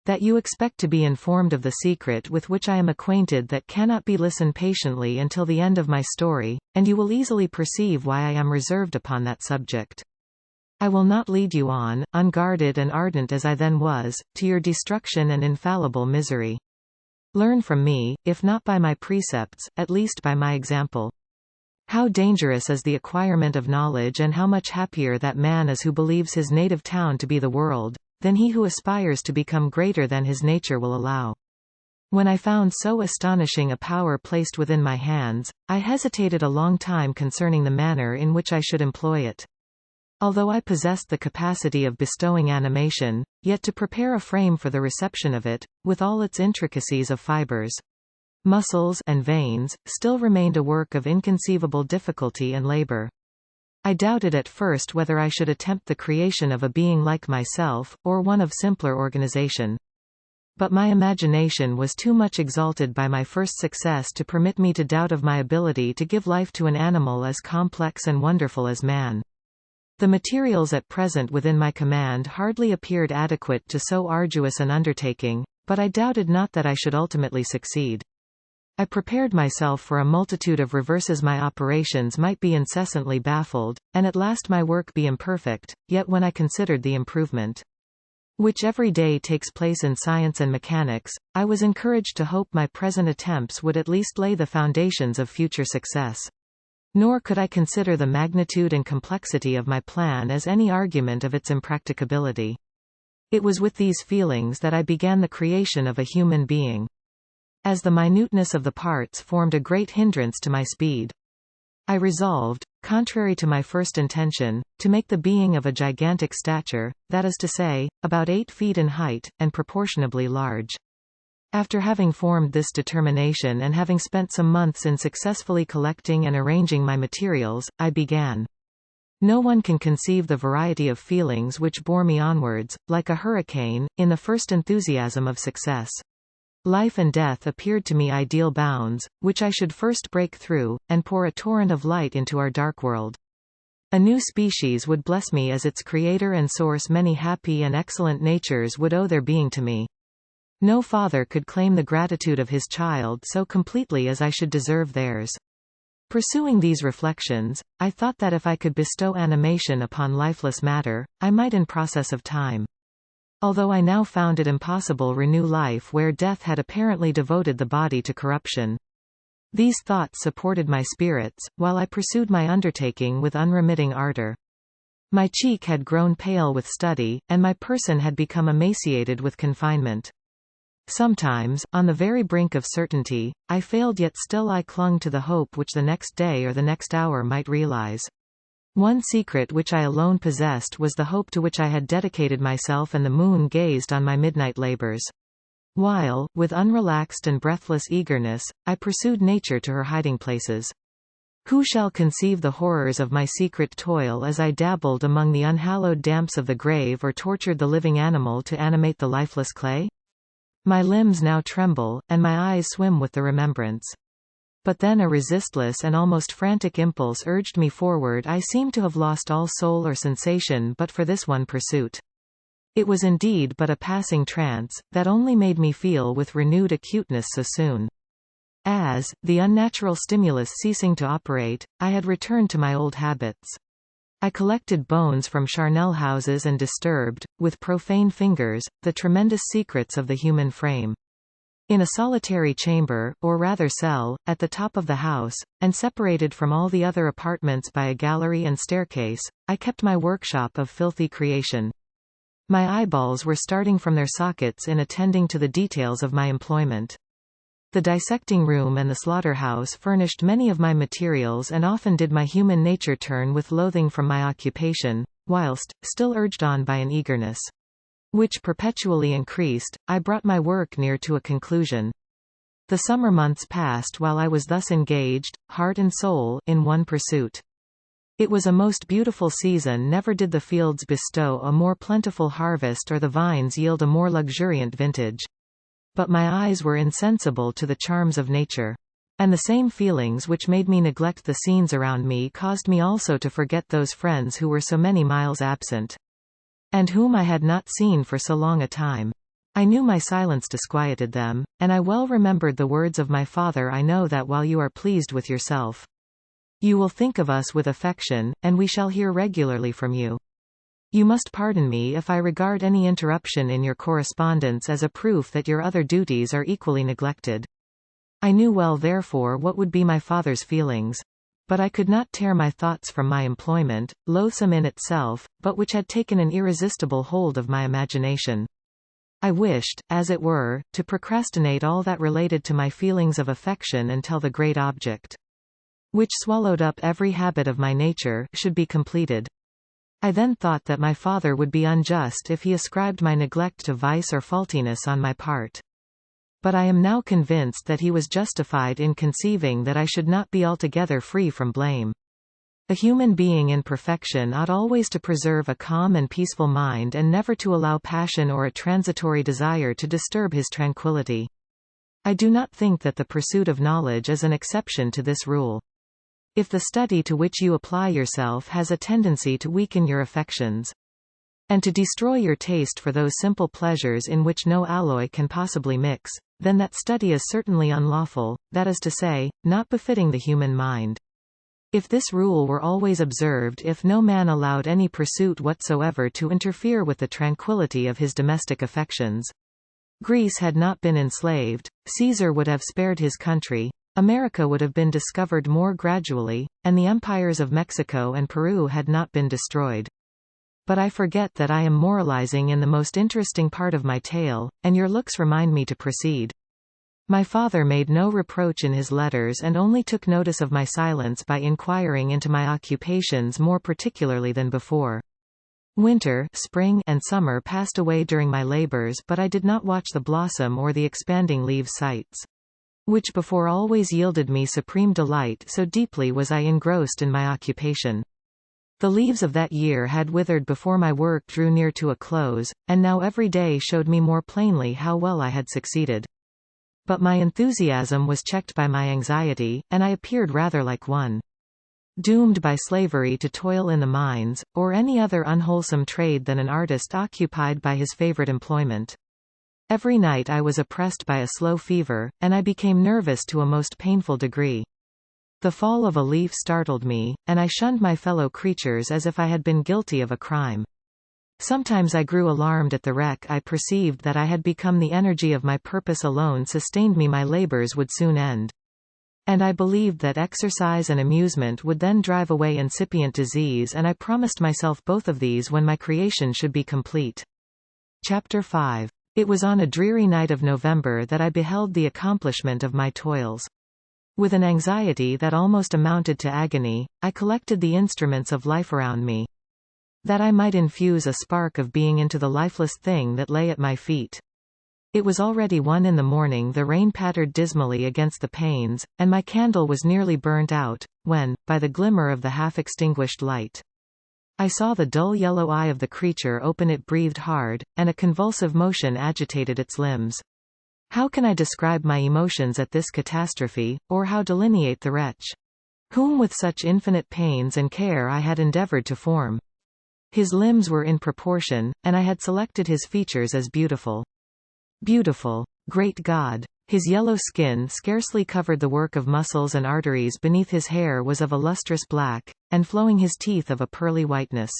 that you expect to be informed of the secret with which I am acquainted that cannot be. Listen patiently until the end of my story, and you will easily perceive why I am reserved upon that subject. I will not lead you on, unguarded and ardent as I then was, to your destruction and infallible misery. Learn from me, if not by my precepts, at least by my example. How dangerous is the acquirement of knowledge, and how much happier that man is who believes his native town to be the world, than he who aspires to become greater than his nature will allow. When I found so astonishing a power placed within my hands, I hesitated a long time concerning the manner in which I should employ it. Although I possessed the capacity of bestowing animation, yet to prepare a frame for the reception of it, with all its intricacies of fibers, muscles, and veins, still remained a work of inconceivable difficulty and labor. I doubted at first whether I should attempt the creation of a being like myself, or one of simpler organization. But my imagination was too much exalted by my first success to permit me to doubt of my ability to give life to an animal as complex and wonderful as man. The materials at present within my command hardly appeared adequate to so arduous an undertaking, but I doubted not that I should ultimately succeed. I prepared myself for a multitude of reverses. My operations might be incessantly baffled, and at last my work be imperfect, yet when I considered the improvement which every day takes place in science and mechanics, I was encouraged to hope my present attempts would at least lay the foundations of future success. Nor could I consider the magnitude and complexity of my plan as any argument of its impracticability. It was with these feelings that I began the creation of a human being. As the minuteness of the parts formed a great hindrance to my speed, I resolved, contrary to my first intention, to make the being of a gigantic stature, that is to say, about 8 feet in height, and proportionably large. After having formed this determination and having spent some months in successfully collecting and arranging my materials, I began. No one can conceive the variety of feelings which bore me onwards, like a hurricane, in the first enthusiasm of success. Life and death appeared to me ideal bounds, which I should first break through, and pour a torrent of light into our dark world. A new species would bless me as its creator and source. Many happy and excellent natures would owe their being to me. No father could claim the gratitude of his child so completely as I should deserve theirs. Pursuing these reflections, I thought that if I could bestow animation upon lifeless matter, I might in process of time. Although I now found it impossible renew life where death had apparently devoted the body to corruption. These thoughts supported my spirits, while I pursued my undertaking with unremitting ardor. My cheek had grown pale with study, and my person had become emaciated with confinement. Sometimes, on the very brink of certainty, I failed, yet still I clung to the hope which the next day or the next hour might realize. One secret which I alone possessed was the hope to which I had dedicated myself, and the moon gazed on my midnight labors. While, with unrelaxed and breathless eagerness, I pursued nature to her hiding places. Who shall conceive the horrors of my secret toil as I dabbled among the unhallowed damps of the grave or tortured the living animal to animate the lifeless clay? My limbs now tremble, and my eyes swim with the remembrance. But then a resistless and almost frantic impulse urged me forward. I seemed to have lost all soul or sensation but for this one pursuit. It was indeed but a passing trance, that only made me feel with renewed acuteness so soon as, the unnatural stimulus ceasing to operate, I had returned to my old habits. I collected bones from charnel houses and disturbed, with profane fingers, the tremendous secrets of the human frame. In a solitary chamber, or rather cell, at the top of the house, and separated from all the other apartments by a gallery and staircase, I kept my workshop of filthy creation. My eyeballs were starting from their sockets in attending to the details of my employment. The dissecting room and the slaughterhouse furnished many of my materials, and often did my human nature turn with loathing from my occupation, whilst, still urged on by an eagerness which perpetually increased, I brought my work near to a conclusion. The summer months passed while I was thus engaged, heart and soul, in one pursuit. It was a most beautiful season. Never did the fields bestow a more plentiful harvest or the vines yield a more luxuriant vintage. But my eyes were insensible to the charms of nature. And the same feelings which made me neglect the scenes around me caused me also to forget those friends who were so many miles absent, and whom I had not seen for so long a time. I knew my silence disquieted them, and I well remembered the words of my father. I know that while you are pleased with yourself, you will think of us with affection, and we shall hear regularly from you. You must pardon me if I regard any interruption in your correspondence as a proof that your other duties are equally neglected. I knew well therefore what would be my father's feelings. But I could not tear my thoughts from my employment, loathsome in itself, but which had taken an irresistible hold of my imagination. I wished, as it were, to procrastinate all that related to my feelings of affection until the great object, which swallowed up every habit of my nature, should be completed. I then thought that my father would be unjust if he ascribed my neglect to vice or faultiness on my part. But I am now convinced that he was justified in conceiving that I should not be altogether free from blame. A human being in perfection ought always to preserve a calm and peaceful mind and never to allow passion or a transitory desire to disturb his tranquility. I do not think that the pursuit of knowledge is an exception to this rule. if the study to which you apply yourself has a tendency to weaken your affections, and to destroy your taste for those simple pleasures in which no alloy can possibly mix, then that study is certainly unlawful, that is to say, not befitting the human mind. If this rule were always observed, if no man allowed any pursuit whatsoever to interfere with the tranquility of his domestic affections, Greece had not been enslaved, Caesar would have spared his country, America would have been discovered more gradually, and the empires of Mexico and Peru had not been destroyed. But I forget that I am moralizing in the most interesting part of my tale, and your looks remind me to proceed. My father made no reproach in his letters and only took notice of my silence by inquiring into my occupations more particularly than before. Winter, spring, and summer passed away during my labors, but I did not watch the blossom or the expanding leaves sights, which before always yielded me supreme delight, so deeply was I engrossed in my occupation. The leaves of that year had withered before my work drew near to a close, and now every day showed me more plainly how well I had succeeded. But my enthusiasm was checked by my anxiety, and I appeared rather like one doomed by slavery to toil in the mines, or any other unwholesome trade than an artist occupied by his favorite employment. Every night I was oppressed by a slow fever, and I became nervous to a most painful degree. The fall of a leaf startled me, and I shunned my fellow creatures as if I had been guilty of a crime. Sometimes I grew alarmed at the wreck I perceived that I had become. The energy of my purpose alone sustained me. My labors would soon end. And I believed that exercise and amusement would then drive away incipient disease, and I promised myself both of these when my creation should be complete. Chapter 5. It was on a dreary night of November that I beheld the accomplishment of my toils. With an anxiety that almost amounted to agony, I collected the instruments of life around me, that I might infuse a spark of being into the lifeless thing that lay at my feet. It was already 1 in the morning. The rain pattered dismally against the panes, and my candle was nearly burnt out, when, by the glimmer of the half-extinguished light, I saw the dull yellow eye of the creature open. It breathed hard, and a convulsive motion agitated its limbs. How can I describe my emotions at this catastrophe, or how delineate the wretch, whom with such infinite pains and care I had endeavored to form? His limbs were in proportion, and I had selected his features as beautiful. Beautiful! Great God! His yellow skin scarcely covered the work of muscles and arteries beneath. His hair was of a lustrous black, and flowing. His teeth of a pearly whiteness.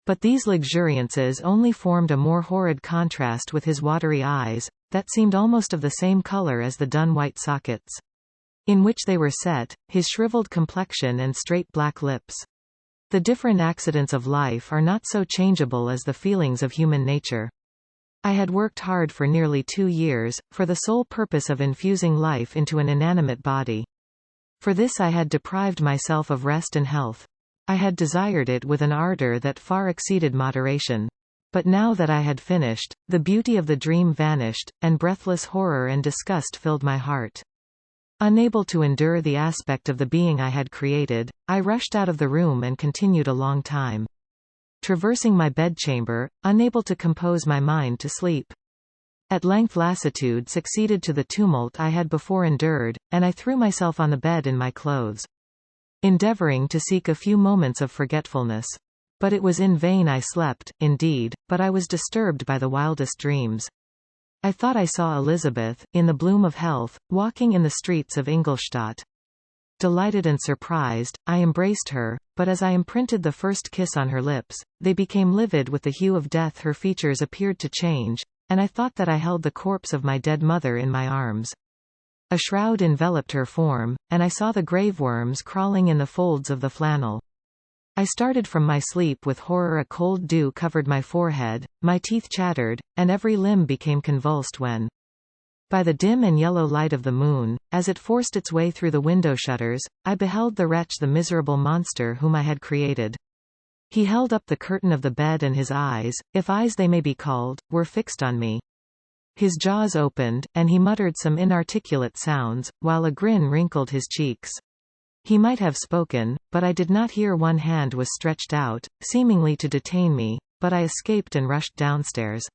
But these luxuriances only formed a more horrid contrast with his watery eyes, that seemed almost of the same color as the dun white sockets in which they were set, his shriveled complexion and straight black lips. The different accidents of life are not so changeable as the feelings of human nature. I had worked hard for nearly 2 years, for the sole purpose of infusing life into an inanimate body. For this I had deprived myself of rest and health. I had desired it with an ardor that far exceeded moderation. But now that I had finished, the beauty of the dream vanished, and breathless horror and disgust filled my heart. Unable to endure the aspect of the being I had created, I rushed out of the room and continued a long time traversing my bedchamber, unable to compose my mind to sleep. At length lassitude succeeded to the tumult I had before endured, and I threw myself on the bed in my clothes, endeavoring to seek a few moments of forgetfulness. But it was in vain. I slept, indeed, but I was disturbed by the wildest dreams. I thought I saw Elizabeth, in the bloom of health, walking in the streets of Ingolstadt. Delighted and surprised, I embraced her, but as I imprinted the first kiss on her lips, they became livid with the hue of death. Her features appeared to change, and I thought that I held the corpse of my dead mother in my arms. A shroud enveloped her form, and I saw the grave worms crawling in the folds of the flannel. I started from my sleep with horror. A cold dew covered my forehead, my teeth chattered, and every limb became convulsed when, by the dim and yellow light of the moon, as it forced its way through the window shutters, I beheld the wretch, the miserable monster whom I had created. He held up the curtain of the bed, and his eyes, if eyes they may be called, were fixed on me. His jaws opened, and he muttered some inarticulate sounds, while a grin wrinkled his cheeks. He might have spoken, but I did not hear. One hand was stretched out, seemingly to detain me, but I escaped and rushed downstairs.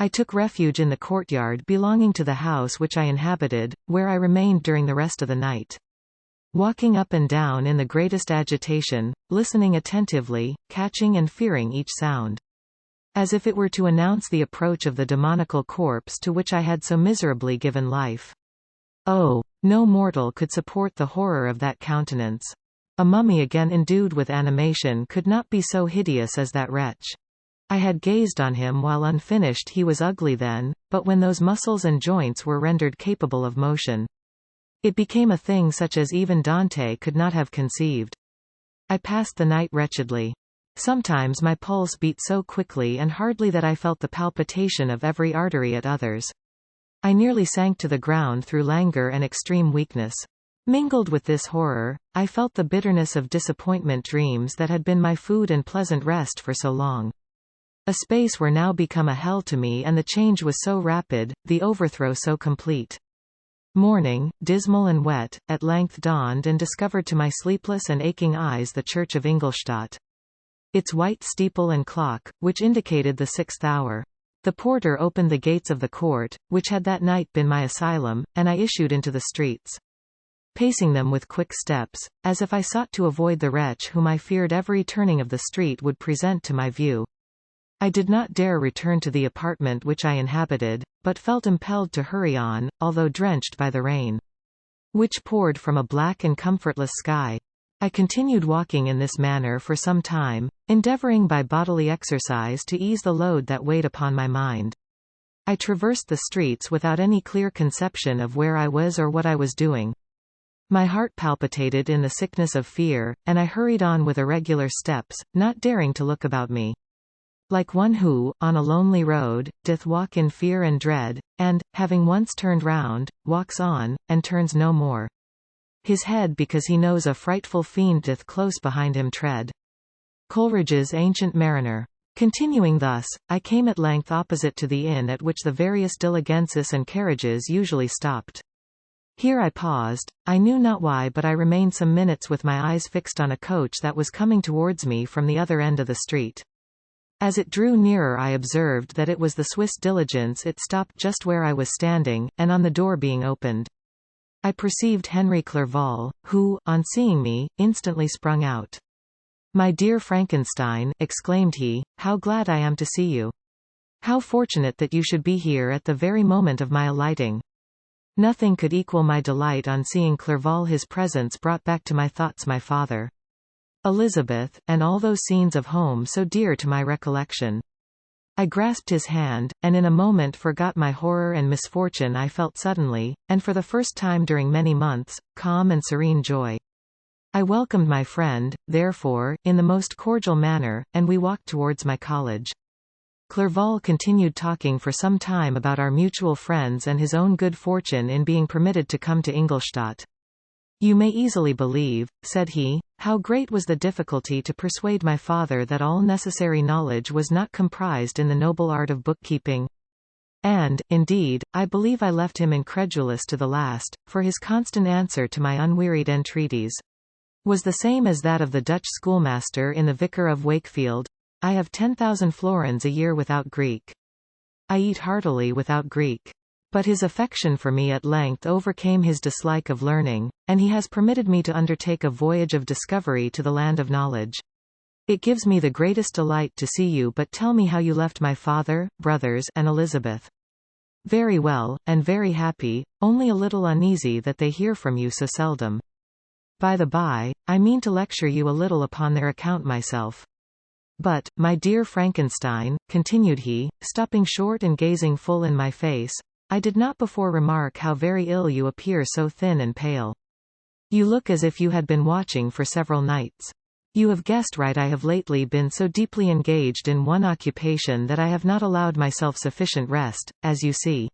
I took refuge in the courtyard belonging to the house which I inhabited, where I remained during the rest of the night. walking up and down in the greatest agitation, listening attentively, catching and fearing each sound. As if it were to announce the approach of the demoniacal corpse to which I had so miserably given life. Oh, no mortal could support the horror of that countenance. A mummy again endued with animation could not be so hideous as that wretch. I had gazed on him while unfinished he was ugly then, but when those muscles and joints were rendered capable of motion, it became a thing such as even Dante could not have conceived. I passed the night wretchedly. Sometimes my pulse beat so quickly and hardly that I felt the palpitation of every artery at others. I nearly sank to the ground through languor and extreme weakness. Mingled with this horror, I felt the bitterness of disappointment. Dreams that had been my food and pleasant rest for so long. A space were now become a hell to me, and the change was so rapid, the overthrow so complete. Morning, dismal and wet, at length dawned and discovered to my sleepless and aching eyes the church of Ingolstadt. Its white steeple and clock, which indicated the 6th hour. The porter opened the gates of the court, which had that night been my asylum, and I issued into the streets, pacing them with quick steps, as if I sought to avoid the wretch whom I feared every turning of the street would present to my view. I did not dare return to the apartment which I inhabited, but felt impelled to hurry on, although drenched by the rain, which poured from a black and comfortless sky. I continued walking in this manner for some time, endeavoring by bodily exercise to ease the load that weighed upon my mind. I traversed the streets without any clear conception of where I was or what I was doing. My heart palpitated in the sickness of fear, and I hurried on with irregular steps, not daring to look about me. Like one who, on a lonely road, doth walk in fear and dread, and, having once turned round, walks on, and turns no more. His head because he knows a frightful fiend doth close behind him tread. Coleridge's Ancient Mariner. Continuing thus, I came at length opposite to the inn at which the various diligences and carriages usually stopped. Here I paused, I knew not why, but I remained some minutes with my eyes fixed on a coach that was coming towards me from the other end of the street. As it drew nearer I observed that it was the Swiss diligence. It stopped just where I was standing, and on the door being opened, I perceived Henry Clerval, who, on seeing me, instantly sprung out. "My dear Frankenstein," exclaimed he, "how glad I am to see you! How fortunate that you should be here at the very moment of my alighting!" Nothing could equal my delight on seeing Clerval. His presence brought back to my thoughts my father, Elizabeth, and all those scenes of home so dear to my recollection. I grasped his hand, and in a moment forgot my horror and misfortune. I felt suddenly, and for the first time during many months, calm and serene joy. I welcomed my friend, therefore, in the most cordial manner, and we walked towards my college. Clerval continued talking for some time about our mutual friends and his own good fortune in being permitted to come to Ingolstadt. "You may easily believe," said he, "how great was the difficulty to persuade my father that all necessary knowledge was not comprised in the noble art of bookkeeping. And, indeed, I believe I left him incredulous to the last, for his constant answer to my unwearied entreaties was the same as that of the Dutch schoolmaster in The Vicar of Wakefield: I have 10,000 florins a year without Greek. I eat heartily without Greek." But his affection for me at length overcame his dislike of learning, and he has permitted me to undertake a voyage of discovery to the land of knowledge. It gives me the greatest delight to see you, but tell me how you left my father, brothers, and Elizabeth. "Very well, and very happy, only a little uneasy that they hear from you so seldom. By the by, I mean to lecture you a little upon their account myself. But, my dear Frankenstein," continued he, stopping short and gazing full in my face, "I did not before remark how very ill you appear, so thin and pale. You look as if you had been watching for several nights. You have guessed right. I have lately been so deeply engaged in one occupation that I have not allowed myself sufficient rest, as you see.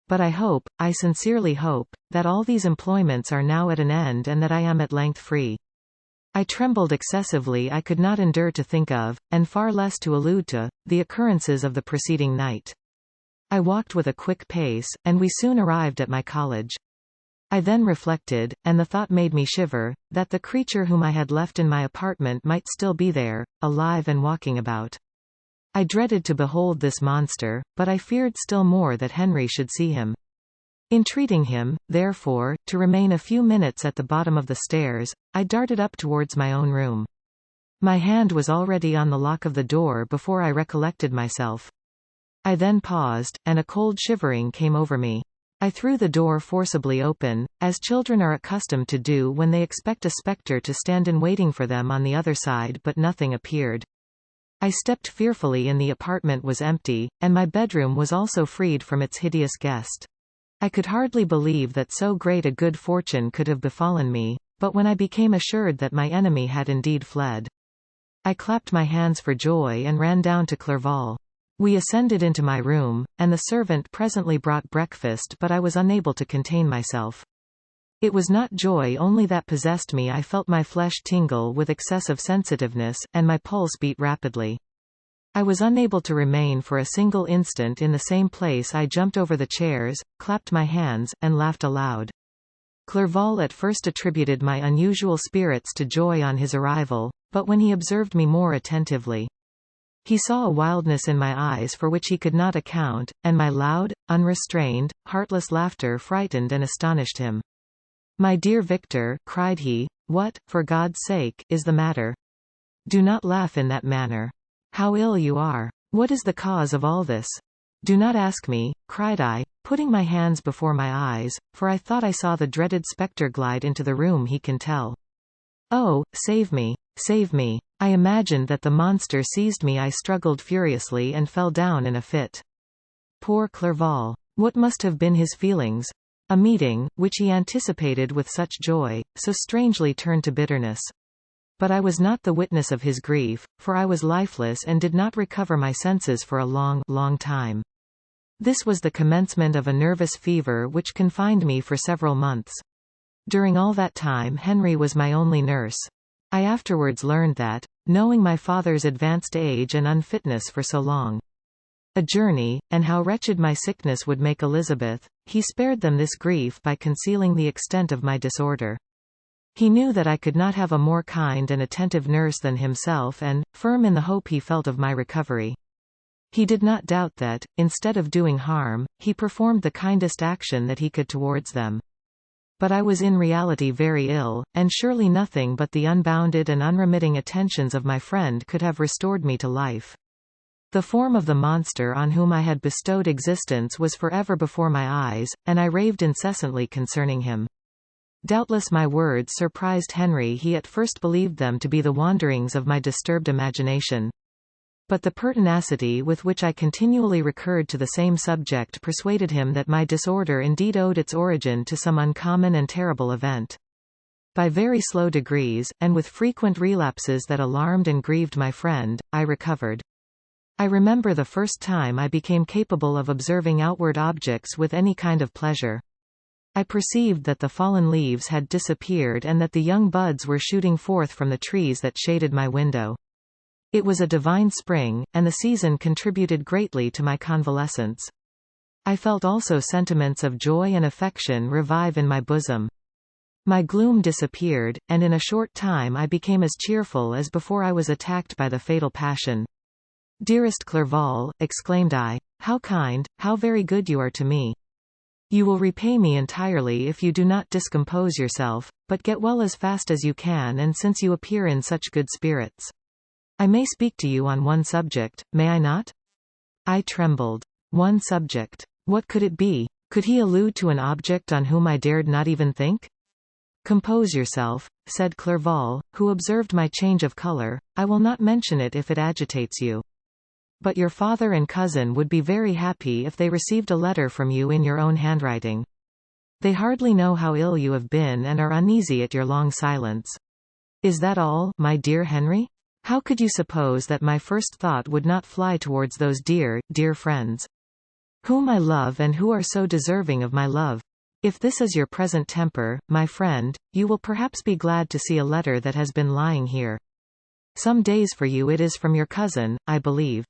But I hope, I sincerely hope, that all these employments are now at an end and that I am at length free." I trembled excessively. I could not endure to think of, and far less to allude to, the occurrences of the preceding night. I walked with a quick pace, and we soon arrived at my college. I then reflected, and the thought made me shiver, that the creature whom I had left in my apartment might still be there, alive and walking about. I dreaded to behold this monster, but I feared still more that Henry should see him. Entreating him, therefore, to remain a few minutes at the bottom of the stairs, I darted up towards my own room. My hand was already on the lock of the door before I recollected myself. I then paused, and a cold shivering came over me. I threw the door forcibly open, as children are accustomed to do when they expect a spectre to stand in waiting for them on the other side, but nothing appeared. I stepped fearfully in. The apartment was empty, and my bedroom was also freed from its hideous guest. I could hardly believe that so great a good fortune could have befallen me, but when I became assured that my enemy had indeed fled, I clapped my hands for joy and ran down to Clerval. We ascended into my room, and the servant presently brought breakfast, but I was unable to contain myself. It was not joy only that possessed me. I felt my flesh tingle with excessive sensitiveness, and my pulse beat rapidly. I was unable to remain for a single instant in the same place. I jumped over the chairs, clapped my hands, and laughed aloud. Clerval at first attributed my unusual spirits to joy on his arrival, but when he observed me more attentively, he saw a wildness in my eyes for which he could not account, and my loud, unrestrained, heartless laughter frightened and astonished him. "My dear Victor," cried he, "what, for God's sake, is the matter? Do not laugh in that manner. How ill you are! What is the cause of all this?" "Do not ask me," cried I, putting my hands before my eyes, for I thought I saw the dreaded spectre glide into the room. "He can tell. Oh, save me! Save me!" I imagined that the monster seized me. I struggled furiously and fell down in a fit. Poor Clerval! What must have been his feelings? A meeting, which he anticipated with such joy, so strangely turned to bitterness. But I was not the witness of his grief, for I was lifeless and did not recover my senses for a long, long time. This was the commencement of a nervous fever which confined me for several months. During all that time Henry was my only nurse. I afterwards learned that, knowing my father's advanced age and unfitness for so long a journey, and how wretched my sickness would make Elizabeth, he spared them this grief by concealing the extent of my disorder. He knew that I could not have a more kind and attentive nurse than himself, and, firm in the hope he felt of my recovery, he did not doubt that, instead of doing harm, he performed the kindest action that he could towards them. But I was in reality very ill, and surely nothing but the unbounded and unremitting attentions of my friend could have restored me to life. The form of the monster on whom I had bestowed existence was forever before my eyes, and I raved incessantly concerning him. Doubtless my words surprised Henry. He at first believed them to be the wanderings of my disturbed imagination. But the pertinacity with which I continually recurred to the same subject persuaded him that my disorder indeed owed its origin to some uncommon and terrible event. By very slow degrees, and with frequent relapses that alarmed and grieved my friend, I recovered. I remember the first time I became capable of observing outward objects with any kind of pleasure. I perceived that the fallen leaves had disappeared and that the young buds were shooting forth from the trees that shaded my window. It was a divine spring, and the season contributed greatly to my convalescence. I felt also sentiments of joy and affection revive in my bosom. My gloom disappeared, and in a short time I became as cheerful as before I was attacked by the fatal passion. "Dearest Clerval," exclaimed I, "how kind, how very good you are to me! You will repay me entirely if you do not discompose yourself, but get well as fast as you can, and since you appear in such good spirits, I may speak to you on one subject, may I not?" I trembled. One subject. What could it be? Could he allude to an object on whom I dared not even think? "Compose yourself," said Clerval, who observed my change of color. "I will not mention it if it agitates you. But your father and cousin would be very happy if they received a letter from you in your own handwriting. They hardly know how ill you have been and are uneasy at your long silence. Is that all, my dear Henry? How could you suppose that my first thought would not fly towards those dear, dear friends, whom I love and who are so deserving of my love? If this is your present temper, my friend, you will perhaps be glad to see a letter that has been lying here some days for you. It is from your cousin, I believe."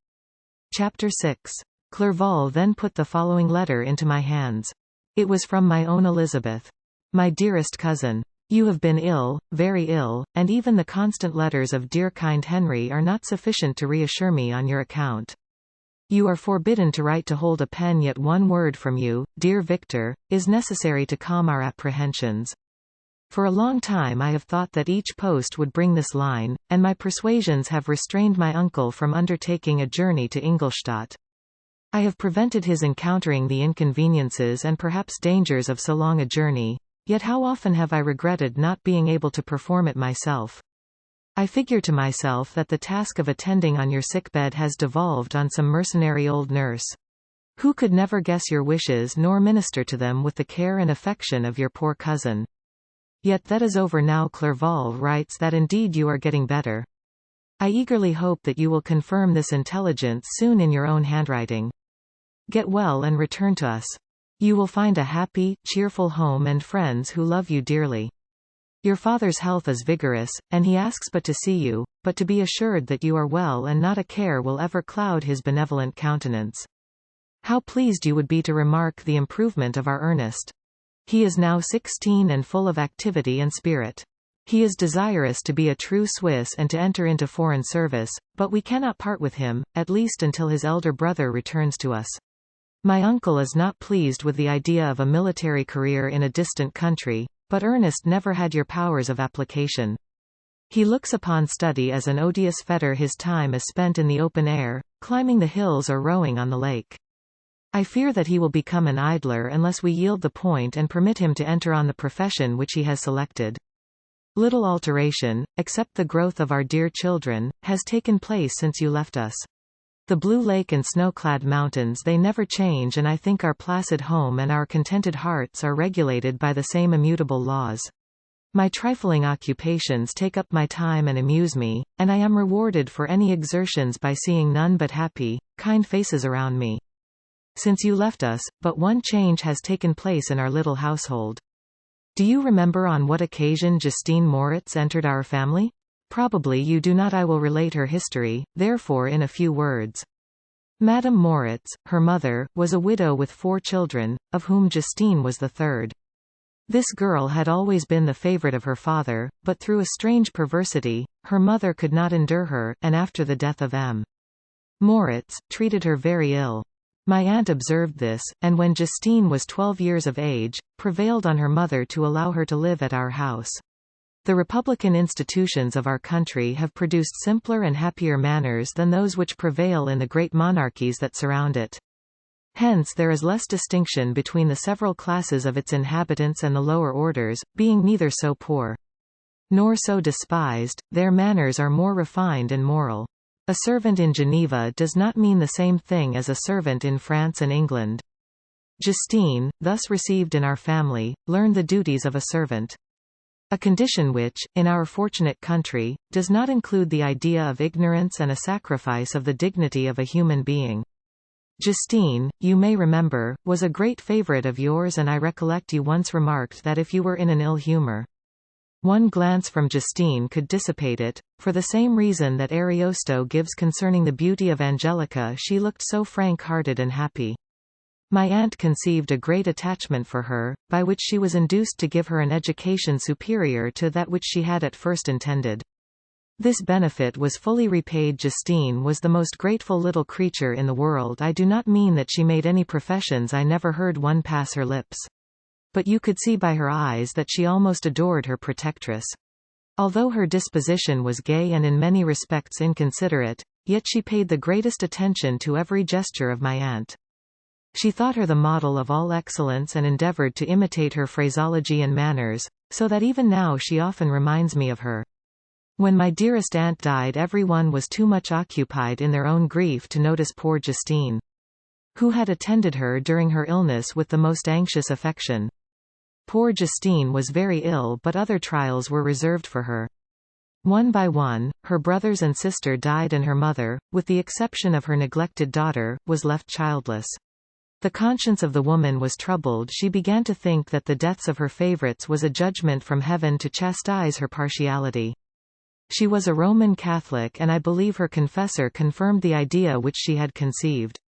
Chapter 6. Clerval then put the following letter into my hands. It was from my own Elizabeth. "My dearest cousin, you have been ill, very ill, and even the constant letters of dear kind Henry are not sufficient to reassure me on your account. You are forbidden to write to hold a pen, yet one word from you, dear Victor, is necessary to calm our apprehensions. For a long time I have thought that each post would bring this line, and my persuasions have restrained my uncle from undertaking a journey to Ingolstadt. I have prevented his encountering the inconveniences and perhaps dangers of so long a journey, yet how often have I regretted not being able to perform it myself. I figure to myself that the task of attending on your sickbed has devolved on some mercenary old nurse, who could never guess your wishes nor minister to them with the care and affection of your poor cousin. Yet that is over now. Clerval writes that indeed you are getting better. I eagerly hope that you will confirm this intelligence soon in your own handwriting. Get well and return to us. You will find a happy, cheerful home and friends who love you dearly. Your father's health is vigorous, and he asks but to see you, but to be assured that you are well, and not a care will ever cloud his benevolent countenance. How pleased you would be to remark the improvement of our Ernest. He is now 16 and full of activity and spirit. He is desirous to be a true Swiss and to enter into foreign service, but we cannot part with him, at least until his elder brother returns to us. My uncle is not pleased with the idea of a military career in a distant country, but Ernest never had your powers of application. He looks upon study as an odious fetter. His time is spent in the open air, climbing the hills or rowing on the lake. I fear that he will become an idler unless we yield the point and permit him to enter on the profession which he has selected. Little alteration, except the growth of our dear children, has taken place since you left us. The blue lake and snow-clad mountains, they never change, and I think our placid home and our contented hearts are regulated by the same immutable laws. My trifling occupations take up my time and amuse me, and I am rewarded for any exertions by seeing none but happy, kind faces around me. Since you left us, but one change has taken place in our little household. Do you remember on what occasion Justine Moritz entered our family? Probably you do not. I will relate her history, therefore, in a few words. Madame Moritz, her mother, was a widow with 4 children, of whom Justine was the third. This girl had always been the favorite of her father, but through a strange perversity, her mother could not endure her, and after the death of M. Moritz, treated her very ill. My aunt observed this, and when Justine was 12 years of age, prevailed on her mother to allow her to live at our house. The republican institutions of our country have produced simpler and happier manners than those which prevail in the great monarchies that surround it. Hence there is less distinction between the several classes of its inhabitants and the lower orders, being neither so poor nor so despised, their manners are more refined and moral. A servant in Geneva does not mean the same thing as a servant in France and England. Justine, thus received in our family, learned the duties of a servant. A condition which, in our fortunate country, does not include the idea of ignorance and a sacrifice of the dignity of a human being. Justine, you may remember, was a great favorite of yours, and I recollect you once remarked that if you were in an ill humor, one glance from Justine could dissipate it, for the same reason that Ariosto gives concerning the beauty of Angelica. She looked so frank-hearted and happy. My aunt conceived a great attachment for her, by which she was induced to give her an education superior to that which she had at first intended. This benefit was fully repaid. Justine was the most grateful little creature in the world. I do not mean that she made any professions. I never heard one pass her lips. But you could see by her eyes that she almost adored her protectress. Although her disposition was gay and in many respects inconsiderate, yet she paid the greatest attention to every gesture of my aunt. She thought her the model of all excellence and endeavored to imitate her phraseology and manners, so that even now she often reminds me of her. When my dearest aunt died, everyone was too much occupied in their own grief to notice poor Justine, who had attended her during her illness with the most anxious affection. Poor Justine was very ill, but other trials were reserved for her. One by one, her brothers and sister died, and her mother, with the exception of her neglected daughter, was left childless. The conscience of the woman was troubled. She began to think that the deaths of her favorites was a judgment from heaven to chastise her partiality. She was a Roman Catholic, and I believe her confessor confirmed the idea which she had conceived.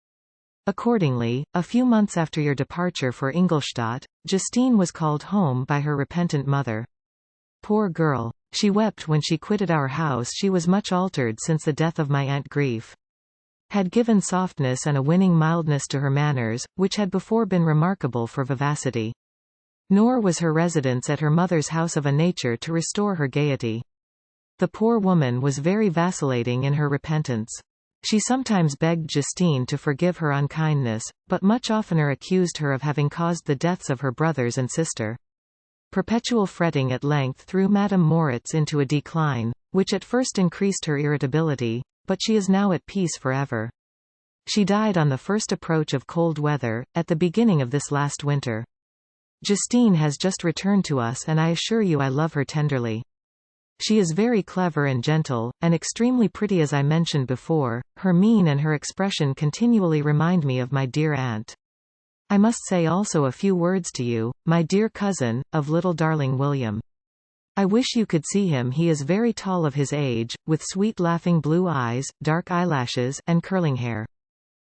Accordingly, a few months after your departure for Ingolstadt, Justine was called home by her repentant mother. Poor girl! She wept when she quitted our house. She was much altered since the death of my Aunt Grief. had given softness and a winning mildness to her manners, which had before been remarkable for vivacity. Nor was her residence at her mother's house of a nature to restore her gaiety. The poor woman was very vacillating in her repentance. She sometimes begged Justine to forgive her unkindness, but much oftener accused her of having caused the deaths of her brothers and sister. Perpetual fretting at length threw Madame Moritz into a decline, which at first increased her irritability, but she is now at peace forever. She died on the first approach of cold weather, at the beginning of this last winter. Justine has just returned to us, and I assure you I love her tenderly. She is very clever and gentle, and extremely pretty as I mentioned before. Her mien and her expression continually remind me of my dear aunt. I must say also a few words to you, my dear cousin, of little darling William. I wish you could see him. He is very tall of his age, with sweet laughing blue eyes, dark eyelashes, and curling hair.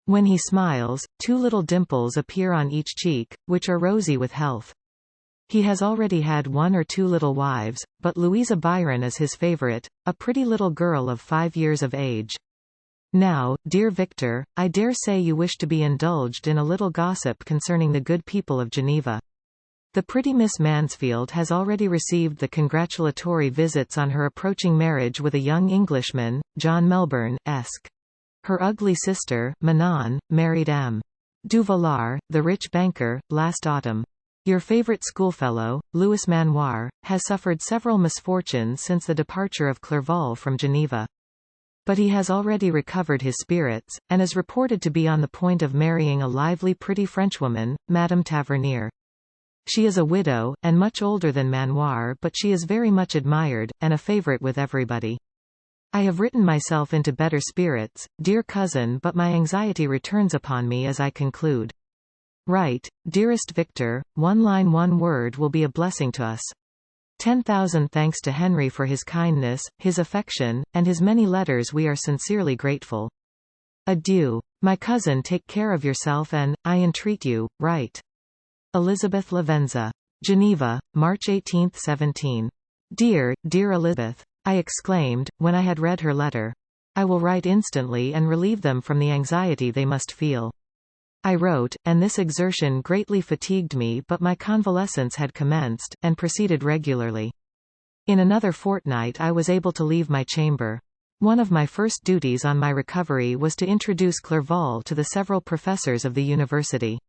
When he smiles, 2 little dimples appear on each cheek, which are rosy with health. He has already had 1 or 2 little wives, but Louisa Byron is his favorite, a pretty little girl of 5 years of age. Now, dear Victor, I dare say you wish to be indulged in a little gossip concerning the good people of Geneva. The pretty Miss Mansfield has already received the congratulatory visits on her approaching marriage with a young Englishman, John Melbourne, esq. Her ugly sister, Manon, married M. du Vallard, the rich banker, last autumn. Your favorite schoolfellow, Louis Manoir, has suffered several misfortunes since the departure of Clerval from Geneva. But he has already recovered his spirits, and is reported to be on the point of marrying a lively pretty Frenchwoman, Madame Tavernier. She is a widow, and much older than Manoir, but she is very much admired, and a favorite with everybody. I have written myself into better spirits, dear cousin, but my anxiety returns upon me as I conclude. Write, dearest Victor, 1 line 1 word will be a blessing to us. 10,000 thanks to Henry for his kindness, his affection, and his many letters. We are sincerely grateful. Adieu. My cousin, take care of yourself and, I entreat you, write. Elizabeth Lavenza. Geneva, March 18, 17. Dear, dear Elizabeth. I exclaimed, when I had read her letter. I will write instantly and relieve them from the anxiety they must feel. I wrote, and this exertion greatly fatigued me, but my convalescence had commenced, and proceeded regularly. In another fortnight I was able to leave my chamber. One of my first duties on my recovery was to introduce Clerval to the several professors of the university.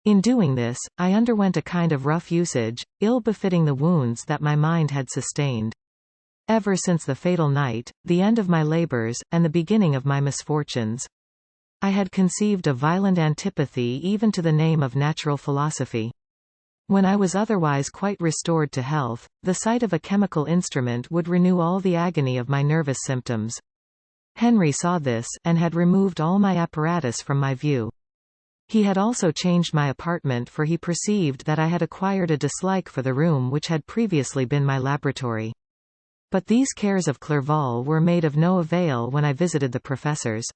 In doing this, I underwent a kind of rough usage, ill befitting the wounds that my mind had sustained. Ever since the fatal night, the end of my labors, and the beginning of my misfortunes, I had conceived a violent antipathy even to the name of natural philosophy. When I was otherwise quite restored to health, the sight of a chemical instrument would renew all the agony of my nervous symptoms. Henry saw this, and had removed all my apparatus from my view. He had also changed my apartment, for he perceived that I had acquired a dislike for the room which had previously been my laboratory. But these cares of Clerval were made of no avail when I visited the professors.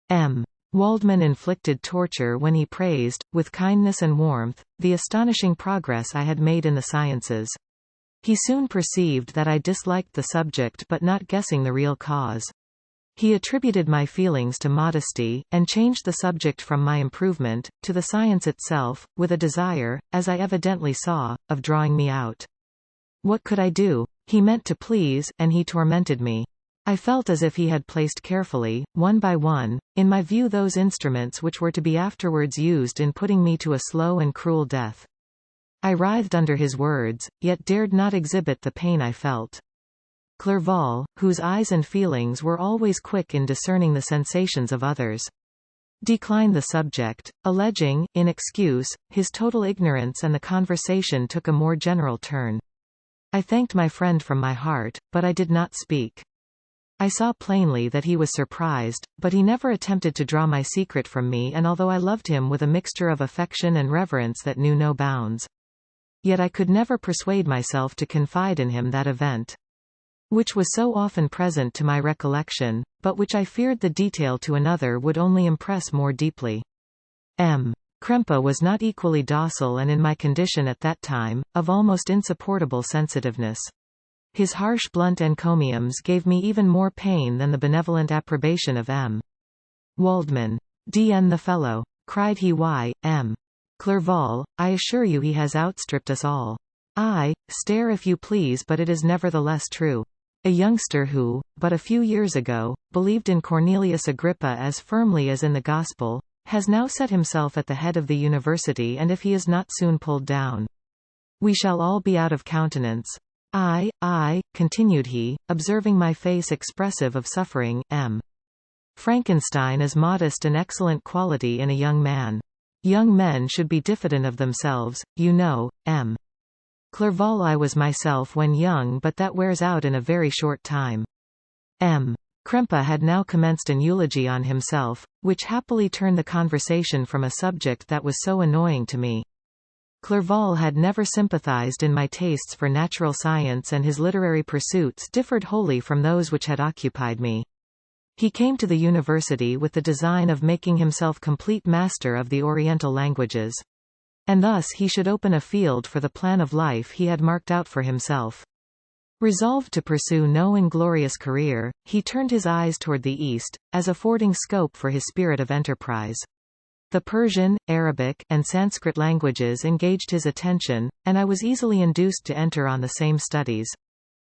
M. Waldman inflicted torture when he praised, with kindness and warmth, the astonishing progress I had made in the sciences. He soon perceived that I disliked the subject, but not guessing the real cause. He attributed my feelings to modesty, and changed the subject from my improvement, to the science itself, with a desire, as I evidently saw, of drawing me out. What could I do? He meant to please, and he tormented me. I felt as if he had placed carefully, one by one, in my view those instruments which were to be afterwards used in putting me to a slow and cruel death. I writhed under his words, yet dared not exhibit the pain I felt. Clerval, whose eyes and feelings were always quick in discerning the sensations of others, declined the subject, alleging, in excuse, his total ignorance, and the conversation took a more general turn. I thanked my friend from my heart, but I did not speak. I saw plainly that he was surprised, but he never attempted to draw my secret from me, and although I loved him with a mixture of affection and reverence that knew no bounds, yet I could never persuade myself to confide in him that event, which was so often present to my recollection, but which I feared the detail to another would only impress more deeply. M. Krempe was not equally docile, and in my condition at that time, of almost insupportable sensitiveness. His harsh blunt encomiums gave me even more pain than the benevolent approbation of M. Waldman. D.N. the fellow! Cried he. Why, M. Clerval, I assure you he has outstripped us all. I, stare if you please, but it is nevertheless true. A youngster who, but a few years ago, believed in Cornelius Agrippa as firmly as in the Gospel, has now set himself at the head of the university, and if he is not soon pulled down, we shall all be out of countenance. I, continued he, observing my face expressive of suffering, M. Frankenstein is modest and excellent quality in a young man. Young men should be diffident of themselves, you know, M. Clerval. I was myself when young, but that wears out in a very short time. M. Krempe had now commenced an eulogy on himself, which happily turned the conversation from a subject that was so annoying to me. Clerval had never sympathized in my tastes for natural science, and his literary pursuits differed wholly from those which had occupied me. He came to the university with the design of making himself complete master of the Oriental languages. And thus he should open a field for the plan of life he had marked out for himself. Resolved to pursue no inglorious career, he turned his eyes toward the East, as affording scope for his spirit of enterprise. The Persian, Arabic, and Sanskrit languages engaged his attention, and I was easily induced to enter on the same studies.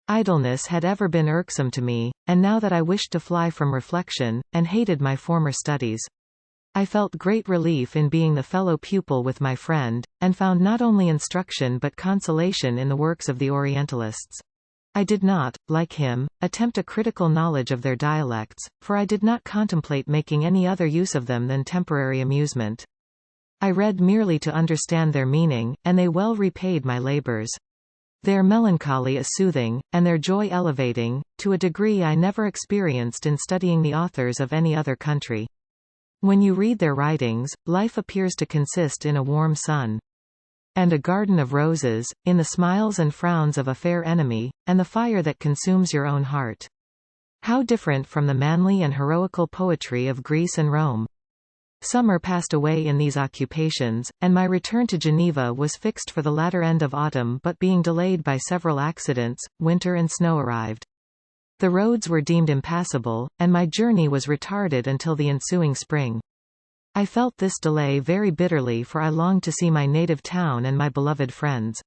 Idleness had ever been irksome to me, and now that I wished to fly from reflection, and hated my former studies, I felt great relief in being the fellow pupil with my friend, and found not only instruction but consolation in the works of the Orientalists. I did not, like him, attempt a critical knowledge of their dialects, for I did not contemplate making any other use of them than temporary amusement. I read merely to understand their meaning, and they well repaid my labors. Their melancholy is soothing, and their joy elevating, to a degree I never experienced in studying the authors of any other country. When you read their writings, life appears to consist in a warm sun and a garden of roses, in the smiles and frowns of a fair enemy, and the fire that consumes your own heart. How different from the manly and heroical poetry of Greece and Rome! Summer passed away in these occupations, and my return to Geneva was fixed for the latter end of autumn, but being delayed by several accidents, winter and snow arrived. The roads were deemed impassable, and my journey was retarded until the ensuing spring. I felt this delay very bitterly, for I longed to see my native town and my beloved friends.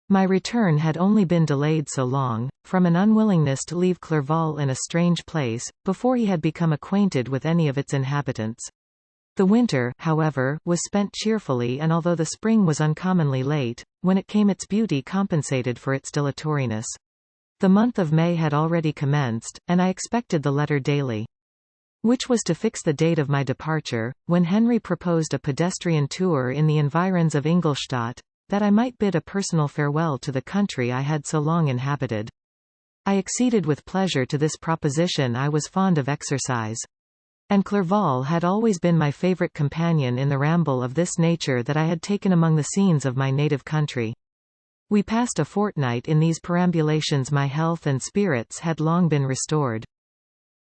My return had only been delayed so long, from an unwillingness to leave Clerval in a strange place, before he had become acquainted with any of its inhabitants. The winter, however, was spent cheerfully, and although the spring was uncommonly late, when it came its beauty compensated for its dilatoriness. The month of May had already commenced, and I expected the letter daily, which was to fix the date of my departure, when Henry proposed a pedestrian tour in the environs of Ingolstadt, that I might bid a personal farewell to the country I had so long inhabited. I acceded with pleasure to this proposition. I was fond of exercise, and Clerval had always been my favorite companion in the ramble of this nature that I had taken among the scenes of my native country. We passed a fortnight in these perambulations. My health and spirits had long been restored,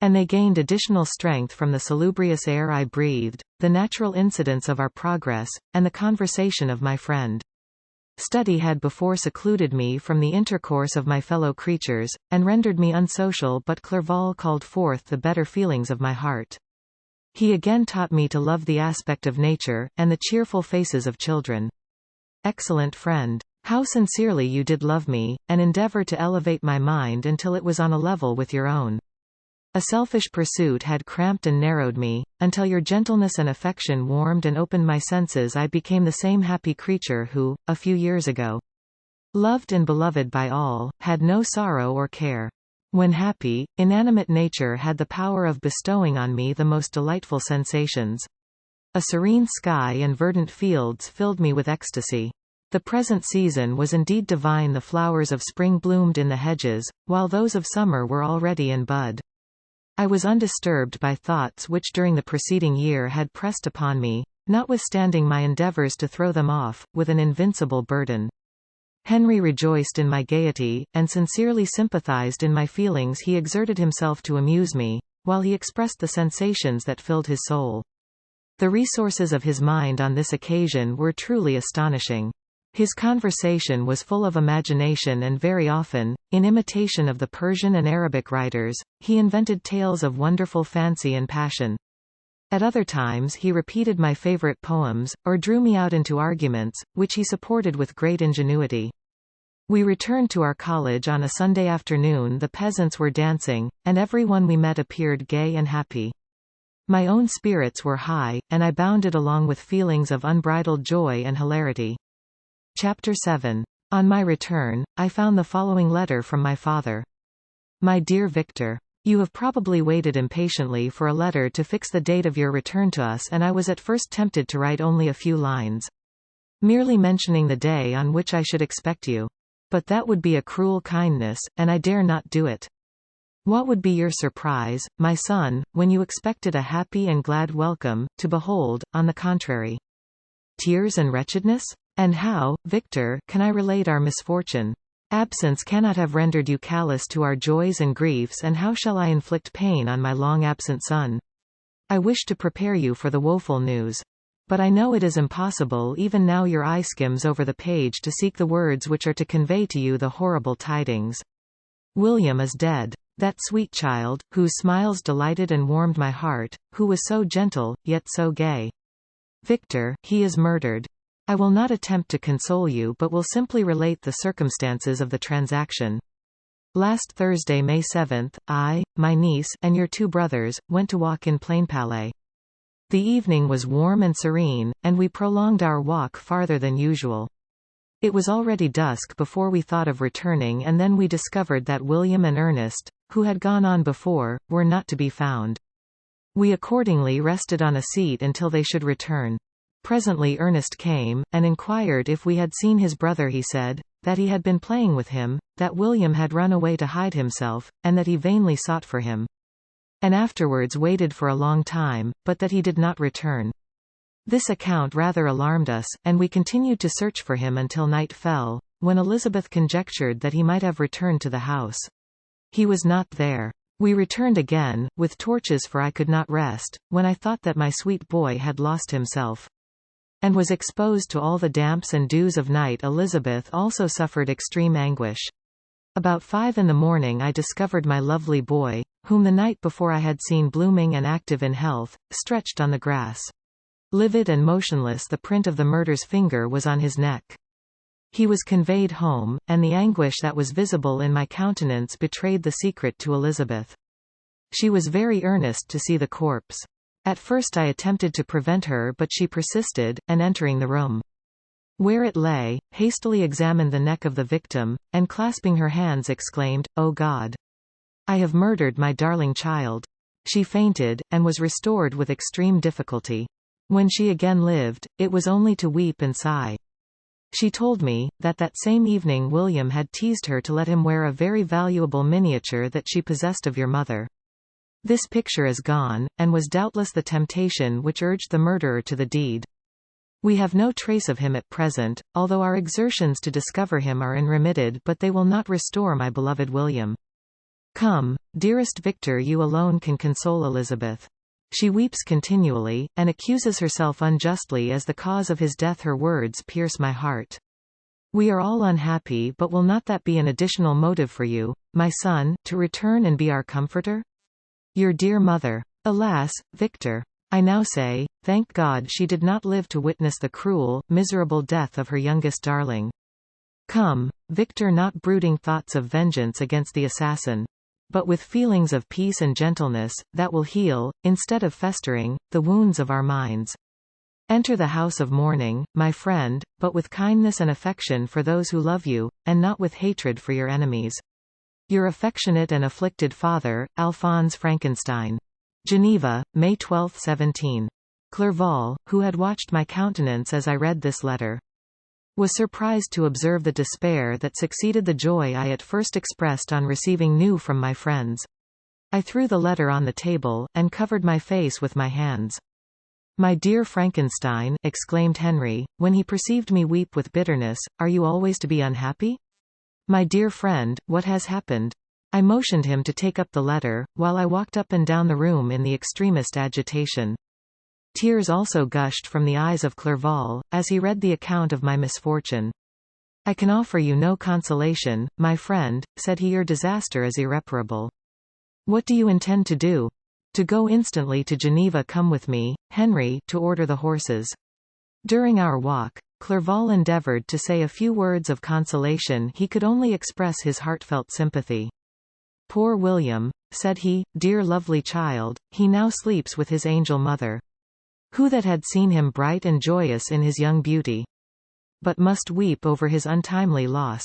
and they gained additional strength from the salubrious air I breathed, the natural incidents of our progress, and the conversation of my friend. Study had before secluded me from the intercourse of my fellow creatures, and rendered me unsocial, but Clerval called forth the better feelings of my heart. He again taught me to love the aspect of nature, and the cheerful faces of children. Excellent friend! How sincerely you did love me, and endeavor to elevate my mind until it was on a level with your own. A selfish pursuit had cramped and narrowed me, until your gentleness and affection warmed and opened my senses. I became the same happy creature who, a few years ago, loved and beloved by all, had no sorrow or care. When happy, inanimate nature had the power of bestowing on me the most delightful sensations. A serene sky and verdant fields filled me with ecstasy. The present season was indeed divine. The flowers of spring bloomed in the hedges, while those of summer were already in bud. I was undisturbed by thoughts which during the preceding year had pressed upon me, notwithstanding my endeavors to throw them off, with an invincible burden. Henry rejoiced in my gaiety, and sincerely sympathized in my feelings. He exerted himself to amuse me, while he expressed the sensations that filled his soul. The resources of his mind on this occasion were truly astonishing. His conversation was full of imagination, and very often, in imitation of the Persian and Arabic writers, he invented tales of wonderful fancy and passion. At other times he repeated my favorite poems, or drew me out into arguments, which he supported with great ingenuity. We returned to our college on a Sunday afternoon. The peasants were dancing, and everyone we met appeared gay and happy. My own spirits were high, and I bounded along with feelings of unbridled joy and hilarity. Chapter 7. On my return, I found the following letter from my father. My dear Victor, you have probably waited impatiently for a letter to fix the date of your return to us, and I was at first tempted to write only a few lines, merely mentioning the day on which I should expect you. But that would be a cruel kindness, and I dare not do it. What would be your surprise, my son, when you expected a happy and glad welcome, to behold, on the contrary, tears and wretchedness? And how, Victor, can I relate our misfortune? Absence cannot have rendered you callous to our joys and griefs, and how shall I inflict pain on my long-absent son? I wish to prepare you for the woeful news. But I know it is impossible. Even now your eye skims over the page to seek the words which are to convey to you the horrible tidings. William is dead. That sweet child, whose smiles delighted and warmed my heart, who was so gentle, yet so gay. Victor, he is murdered. I will not attempt to console you, but will simply relate the circumstances of the transaction. Last Thursday, May 7th, I, my niece, and your 2 brothers, went to walk in Plainpalais. The evening was warm and serene, and we prolonged our walk farther than usual. It was already dusk before we thought of returning, and then we discovered that William and Ernest, who had gone on before, were not to be found. We accordingly rested on a seat until they should return. Presently Ernest came, and inquired if we had seen his brother. He said, that he had been playing with him, that William had run away to hide himself, and that he vainly sought for him, and afterwards waited for a long time, but that he did not return. This account rather alarmed us, and we continued to search for him until night fell, when Elizabeth conjectured that he might have returned to the house. He was not there. We returned again, with torches, for I could not rest, when I thought that my sweet boy had lost himself, and was exposed to all the damps and dews of night. Elizabeth also suffered extreme anguish. About 5 in the morning I discovered my lovely boy, whom the night before I had seen blooming and active in health, stretched on the grass. Livid and motionless, the print of the murder's finger was on his neck. He was conveyed home, and the anguish that was visible in my countenance betrayed the secret to Elizabeth. She was very earnest to see the corpse. At first I attempted to prevent her, but she persisted, and entering the room where it lay, hastily examined the neck of the victim, and clasping her hands exclaimed, "O God! I have murdered my darling child." She fainted, and was restored with extreme difficulty. When she again lived, it was only to weep and sigh. She told me, that same evening William had teased her to let him wear a very valuable miniature that she possessed of your mother. This picture is gone, and was doubtless the temptation which urged the murderer to the deed. We have no trace of him at present, although our exertions to discover him are unremitted, but they will not restore my beloved William. Come, dearest Victor, you alone can console Elizabeth. She weeps continually, and accuses herself unjustly as the cause of his death. Her words pierce my heart. We are all unhappy, but will not that be an additional motive for you, my son, to return and be our comforter? Your dear mother. Alas, Victor! I now say, thank God she did not live to witness the cruel, miserable death of her youngest darling. Come, Victor, not brooding thoughts of vengeance against the assassin, but with feelings of peace and gentleness, that will heal, instead of festering, the wounds of our minds. Enter the house of mourning, my friend, but with kindness and affection for those who love you, and not with hatred for your enemies. Your affectionate and afflicted father, Alphonse Frankenstein. Geneva, May 12, 17. Clerval, who had watched my countenance as I read this letter, was surprised to observe the despair that succeeded the joy I at first expressed on receiving news from my friends. I threw the letter on the table, and covered my face with my hands. My dear Frankenstein, exclaimed Henry, when he perceived me weep with bitterness, are you always to be unhappy? My dear friend, what has happened? I motioned him to take up the letter, while I walked up and down the room in the extremest agitation. Tears also gushed from the eyes of Clerval, as he read the account of my misfortune. I can offer you no consolation, my friend, said he. Your disaster is irreparable. What do you intend to do? To go instantly to Geneva. Come with me, Henry, to order the horses. During our walk, Clerval endeavoured to say a few words of consolation. He could only express his heartfelt sympathy. Poor William, said he, dear lovely child, he now sleeps with his angel mother. Who that had seen him bright and joyous in his young beauty? But must weep over his untimely loss.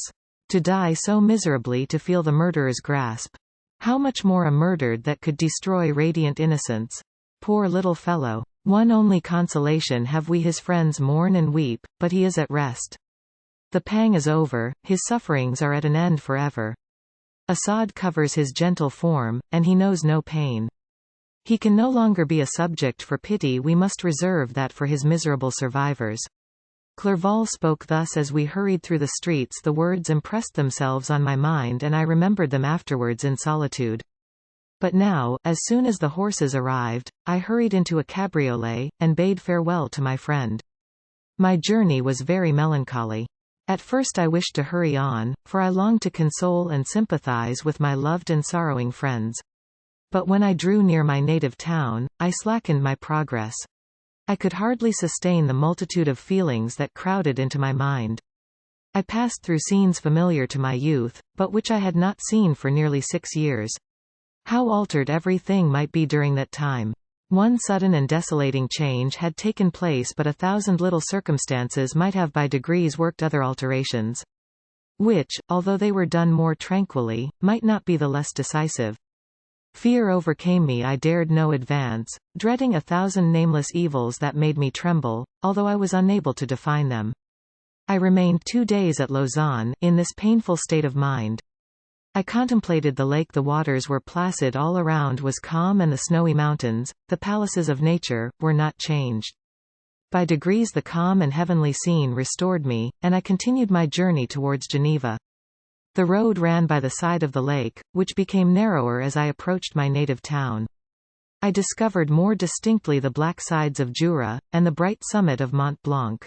To die so miserably, to feel the murderer's grasp. How much more a murdered that could destroy radiant innocence? Poor little fellow. One only consolation have we, his friends mourn and weep, but he is at rest. The pang is over, his sufferings are at an end forever. A sod covers his gentle form, and he knows no pain. He can no longer be a subject for pity. We must reserve that for his miserable survivors. Clerval spoke thus as we hurried through the streets. The words impressed themselves on my mind, and I remembered them afterwards in solitude. But now, as soon as the horses arrived, I hurried into a cabriolet, and bade farewell to my friend. My journey was very melancholy. At first I wished to hurry on, for I longed to console and sympathize with my loved and sorrowing friends. But when I drew near my native town, I slackened my progress. I could hardly sustain the multitude of feelings that crowded into my mind. I passed through scenes familiar to my youth, but which I had not seen for nearly 6 years. How altered everything might be during that time! One sudden and desolating change had taken place, but 1,000 little circumstances might have by degrees worked other alterations, which, although they were done more tranquilly, might not be the less decisive. Fear overcame me. I dared no advance, dreading 1,000 nameless evils that made me tremble, although I was unable to define them. I remained 2 days at Lausanne, in this painful state of mind. I contemplated the lake. The waters were placid, all around was calm, and the snowy mountains, the palaces of nature, were not changed. By degrees the calm and heavenly scene restored me, and I continued my journey towards Geneva. The road ran by the side of the lake, which became narrower as I approached my native town. I discovered more distinctly the black sides of Jura, and the bright summit of Mont Blanc.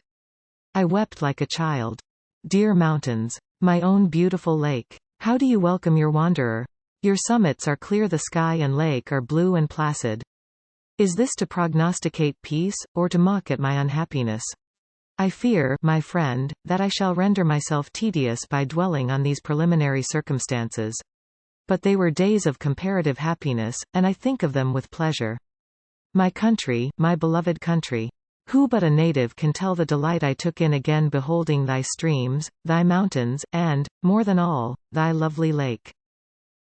I wept like a child. Dear mountains! My own beautiful lake! How do you welcome your wanderer? Your summits are clear, the sky and lake are blue and placid. Is this to prognosticate peace, or to mock at my unhappiness? I fear, my friend, that I shall render myself tedious by dwelling on these preliminary circumstances. But they were days of comparative happiness, and I think of them with pleasure. My country, my beloved country! Who but a native can tell the delight I took in again beholding thy streams, thy mountains, and, more than all, thy lovely lake?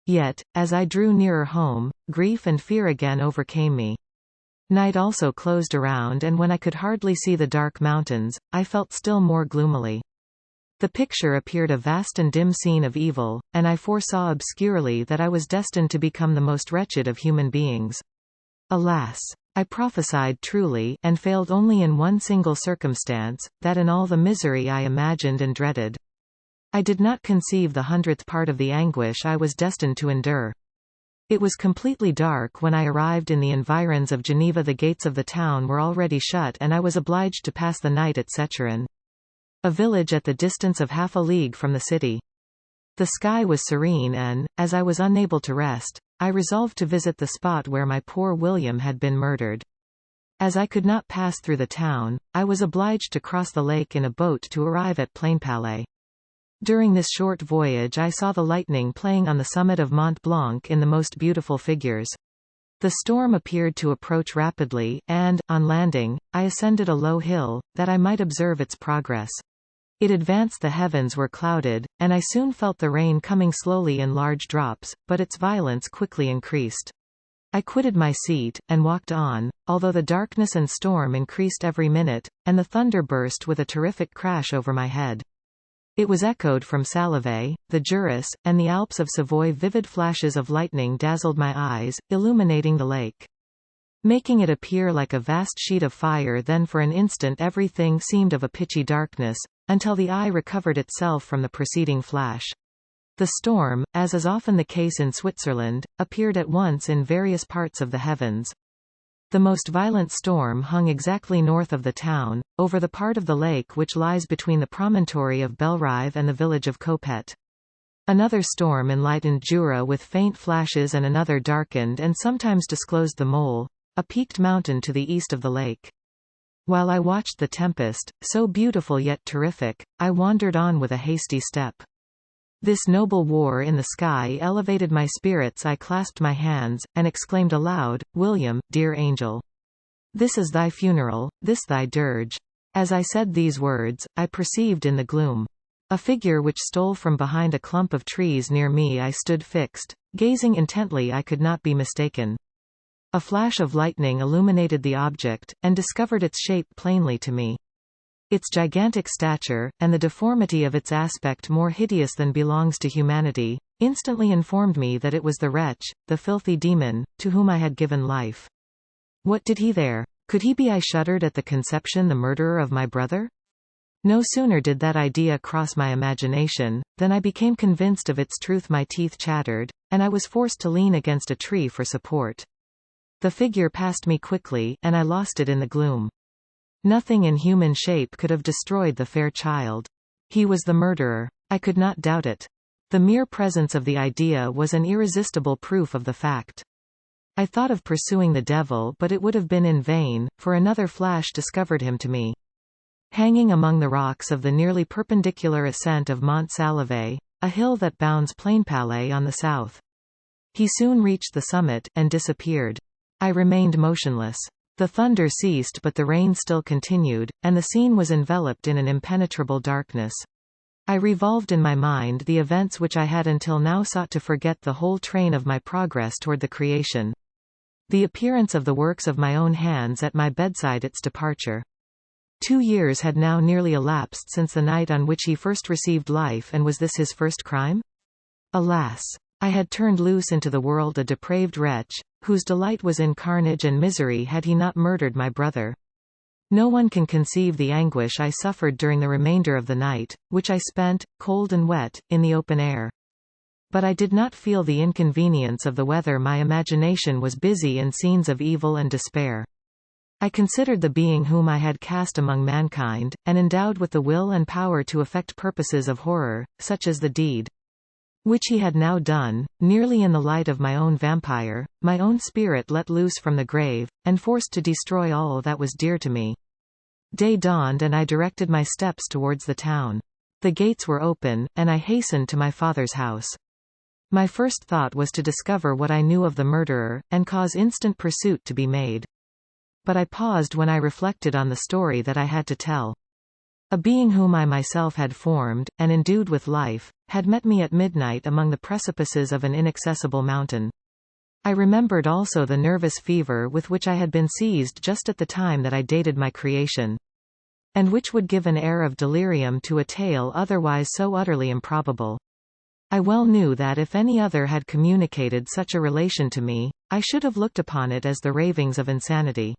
Yet, as I drew nearer home, grief and fear again overcame me. Night also closed around, and when I could hardly see the dark mountains, I felt still more gloomily. The picture appeared a vast and dim scene of evil, and I foresaw obscurely that I was destined to become the most wretched of human beings. Alas! I prophesied truly, and failed only in one single circumstance, that in all the misery I imagined and dreaded, I did not conceive the 100th part of the anguish I was destined to endure. It was completely dark when I arrived in the environs of Geneva. The gates of the town were already shut, and I was obliged to pass the night at Secherin, a village at the distance of half a league from the city. The sky was serene, and, as I was unable to rest, I resolved to visit the spot where my poor William had been murdered. As I could not pass through the town, I was obliged to cross the lake in a boat to arrive at Plainpalais. During this short voyage I saw the lightning playing on the summit of Mont Blanc in the most beautiful figures. The storm appeared to approach rapidly, and, on landing, I ascended a low hill, that I might observe its progress. It advanced, the heavens were clouded, and I soon felt the rain coming slowly in large drops, but its violence quickly increased. I quitted my seat, and walked on, although the darkness and storm increased every minute, and the thunder burst with a terrific crash over my head. It was echoed from Salive, the Jurus, and the Alps of Savoy. Vivid flashes of lightning dazzled my eyes, illuminating the lake, making it appear like a vast sheet of fire. Then for an instant everything seemed of a pitchy darkness, until the eye recovered itself from the preceding flash. The storm, as is often the case in Switzerland, appeared at once in various parts of the heavens. The most violent storm hung exactly north of the town, over the part of the lake which lies between the promontory of Belrive and the village of Copet. Another storm enlightened Jura with faint flashes, and another darkened and sometimes disclosed the Mole, a peaked mountain to the east of the lake. While I watched the tempest, so beautiful yet terrific, I wandered on with a hasty step. This noble war in the sky elevated my spirits. I clasped my hands, and exclaimed aloud, "William, dear angel! This is thy funeral, this thy dirge." As I said these words, I perceived in the gloom a figure which stole from behind a clump of trees near me. I stood fixed, gazing intently. I could not be mistaken. A flash of lightning illuminated the object, and discovered its shape plainly to me. Its gigantic stature, and the deformity of its aspect more hideous than belongs to humanity, instantly informed me that it was the wretch, the filthy demon, to whom I had given life. What did he there? Could he be? I shuddered at the conception, the murderer of my brother? No sooner did that idea cross my imagination, than I became convinced of its truth. My teeth chattered, and I was forced to lean against a tree for support. The figure passed me quickly, and I lost it in the gloom. Nothing in human shape could have destroyed the fair child. He was the murderer. I could not doubt it. The mere presence of the idea was an irresistible proof of the fact. I thought of pursuing the devil, but it would have been in vain, for another flash discovered him to me. Hanging among the rocks of the nearly perpendicular ascent of Mont Salve, a hill that bounds Plainpalais on the south. He soon reached the summit, and disappeared. I remained motionless. The thunder ceased, but the rain still continued, and the scene was enveloped in an impenetrable darkness. I revolved in my mind the events which I had until now sought to forget, the whole train of my progress toward the creation. The appearance of the works of my own hands at my bedside, its departure. 2 years had now nearly elapsed since the night on which he first received life, and was this his first crime? Alas! I had turned loose into the world a depraved wretch, whose delight was in carnage and misery. Had he not murdered my brother? No one can conceive the anguish I suffered during the remainder of the night, which I spent, cold and wet, in the open air. But I did not feel the inconvenience of the weather. My imagination was busy in scenes of evil and despair. I considered the being whom I had cast among mankind, and endowed with the will and power to effect purposes of horror, such as the deed which he had now done, nearly in the light of my own vampire, my own spirit let loose from the grave, and forced to destroy all that was dear to me. Day dawned, and I directed my steps towards the town. The gates were open, and I hastened to my father's house. My first thought was to discover what I knew of the murderer, and cause instant pursuit to be made. But I paused when I reflected on the story that I had to tell. A being whom I myself had formed, and endued with life, had met me at midnight among the precipices of an inaccessible mountain. I remembered also the nervous fever with which I had been seized just at the time that I dated my creation, and which would give an air of delirium to a tale otherwise so utterly improbable. I well knew that if any other had communicated such a relation to me, I should have looked upon it as the ravings of insanity.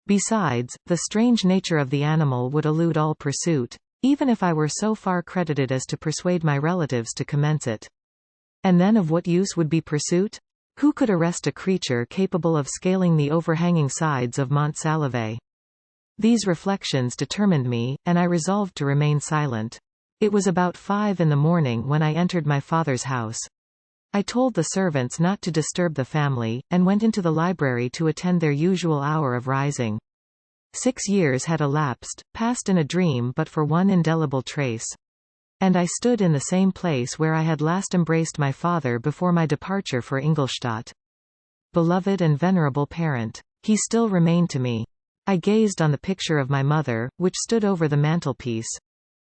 Besides, the strange nature of the animal would elude all pursuit, even if I were so far credited as to persuade my relatives to commence it. And then of what use would be pursuit? Who could arrest a creature capable of scaling the overhanging sides of Mont Salve? These reflections determined me, and I resolved to remain silent. It was about 5 in the morning when I entered my father's house. I told the servants not to disturb the family, and went into the library to attend their usual hour of rising. 6 years had elapsed, passed in a dream but for one indelible trace. And I stood in the same place where I had last embraced my father before my departure for Ingolstadt. Beloved and venerable parent. He still remained to me. I gazed on the picture of my mother, which stood over the mantelpiece.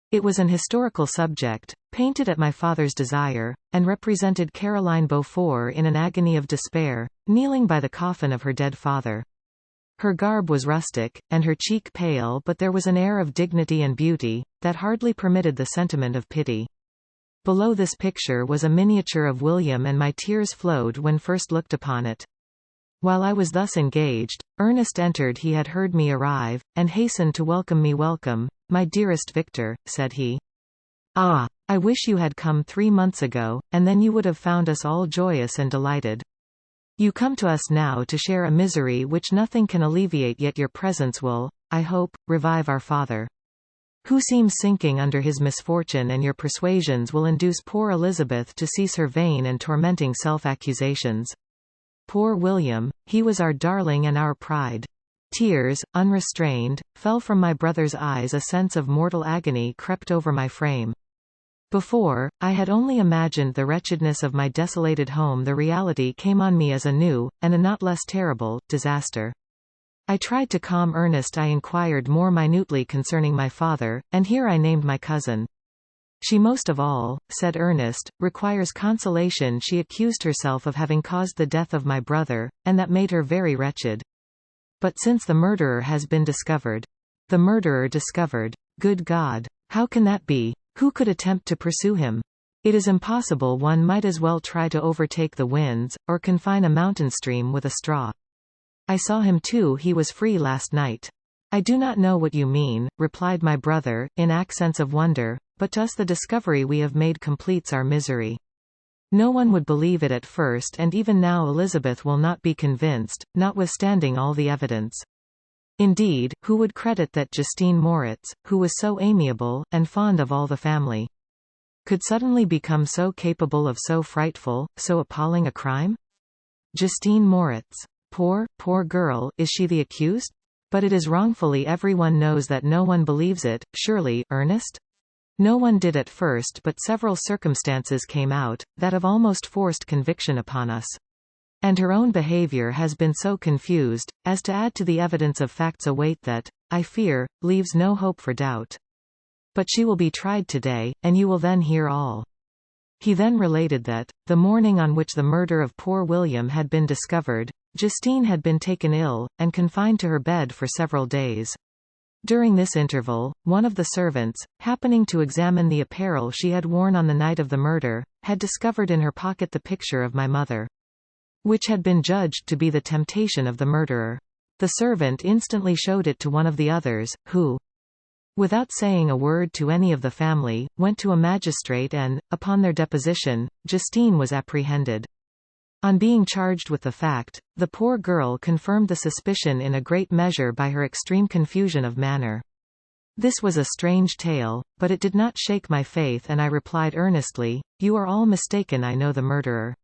It was an historical subject, painted at my father's desire, and represented Caroline Beaufort in an agony of despair, kneeling by the coffin of her dead father. Her garb was rustic, and her cheek pale, but there was an air of dignity and beauty that hardly permitted the sentiment of pity. Below this picture was a miniature of William, and my tears flowed when first looked upon it. While I was thus engaged, Ernest entered. He had heard me arrive, and hastened to welcome me. "Welcome, my dearest Victor," said he. "Ah, I wish you had come 3 months ago, and then you would have found us all joyous and delighted. You come to us now to share a misery which nothing can alleviate, yet your presence will, I hope, revive our father." who seems sinking under his misfortune, and your persuasions will induce poor Elizabeth to cease her vain and tormenting self-accusations. Poor William, he was our darling and our pride. Tears, unrestrained, fell from my brother's eyes. A sense of mortal agony crept over my frame. Before, I had only imagined the wretchedness of my desolated home. The reality came on me as a new, and a not less terrible, disaster. I tried to calm Ernest. I inquired more minutely concerning my father, and here I named my cousin. She most of all, said Ernest, requires consolation. She accused herself of having caused the death of my brother, and that made her very wretched. But since the murderer has been discovered. The murderer discovered. Good God! How can that be? Who could attempt to pursue him? It is impossible. One might as well try to overtake the winds, or confine a mountain stream with a straw. I saw him too. He was free last night. I do not know what you mean, replied my brother, in accents of wonder, but to us the discovery we have made completes our misery. No one would believe it at first, and even now Elizabeth will not be convinced, notwithstanding all the evidence. Indeed, who would credit that Justine Moritz, who was so amiable, and fond of all the family, could suddenly become so capable of so frightful, so appalling a crime? Justine Moritz. Poor, poor girl, is she the accused? But it is wrongfully. Everyone knows that. No one believes it, surely, Ernest? No one did at first, but several circumstances came out, that have almost forced conviction upon us. And her own behavior has been so confused, as to add to the evidence of facts await that, I fear, leaves no hope for doubt. But she will be tried today, and you will then hear all. He then related that, the morning on which the murder of poor William had been discovered, Justine had been taken ill, and confined to her bed for several days. During this interval, one of the servants, happening to examine the apparel she had worn on the night of the murder, had discovered in her pocket the picture of my mother, which had been judged to be the temptation of the murderer. The servant instantly showed it to one of the others, who, without saying a word to any of the family, went to a magistrate and, upon their deposition, Justine was apprehended. On being charged with the fact, the poor girl confirmed the suspicion in a great measure by her extreme confusion of manner. This was a strange tale, but it did not shake my faith, and I replied earnestly, "You are all mistaken. I know the murderer.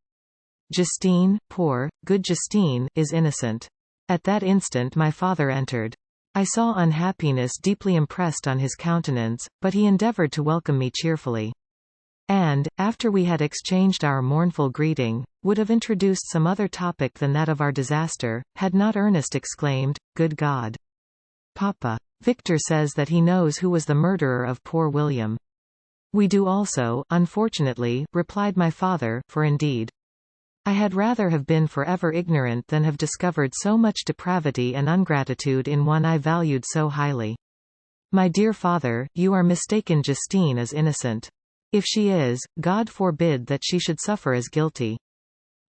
Justine, poor, good Justine, is innocent." At that instant my father entered. I saw unhappiness deeply impressed on his countenance, but he endeavored to welcome me cheerfully. And, after we had exchanged our mournful greeting, would have introduced some other topic than that of our disaster, had not Ernest exclaimed, "Good God! Papa! Victor says that he knows who was the murderer of poor William." "We do also, unfortunately," replied my father, "for indeed, I had rather have been forever ignorant than have discovered so much depravity and ungratitude in one I valued so highly. My dear father, you are mistaken. Justine is innocent. If she is, God forbid that she should suffer as guilty.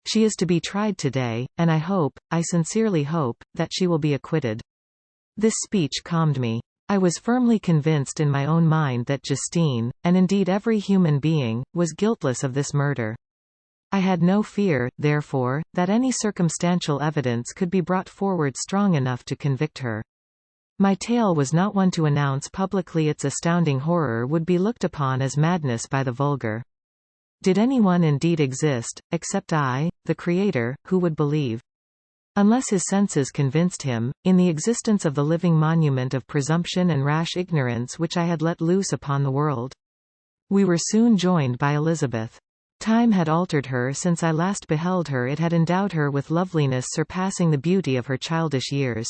She is to be tried today, and I hope, I sincerely hope, that she will be acquitted." This speech calmed me. I was firmly convinced in my own mind that Justine, and indeed every human being, was guiltless of this murder. I had no fear, therefore, that any circumstantial evidence could be brought forward strong enough to convict her. My tale was not one to announce publicly. Its astounding horror would be looked upon as madness by the vulgar. Did anyone indeed exist, except I, the Creator, who would believe, unless his senses convinced him, in the existence of the living monument of presumption and rash ignorance which I had let loose upon the world? We were soon joined by Elizabeth. Time had altered her since I last beheld her. It had endowed her with loveliness surpassing the beauty of her childish years.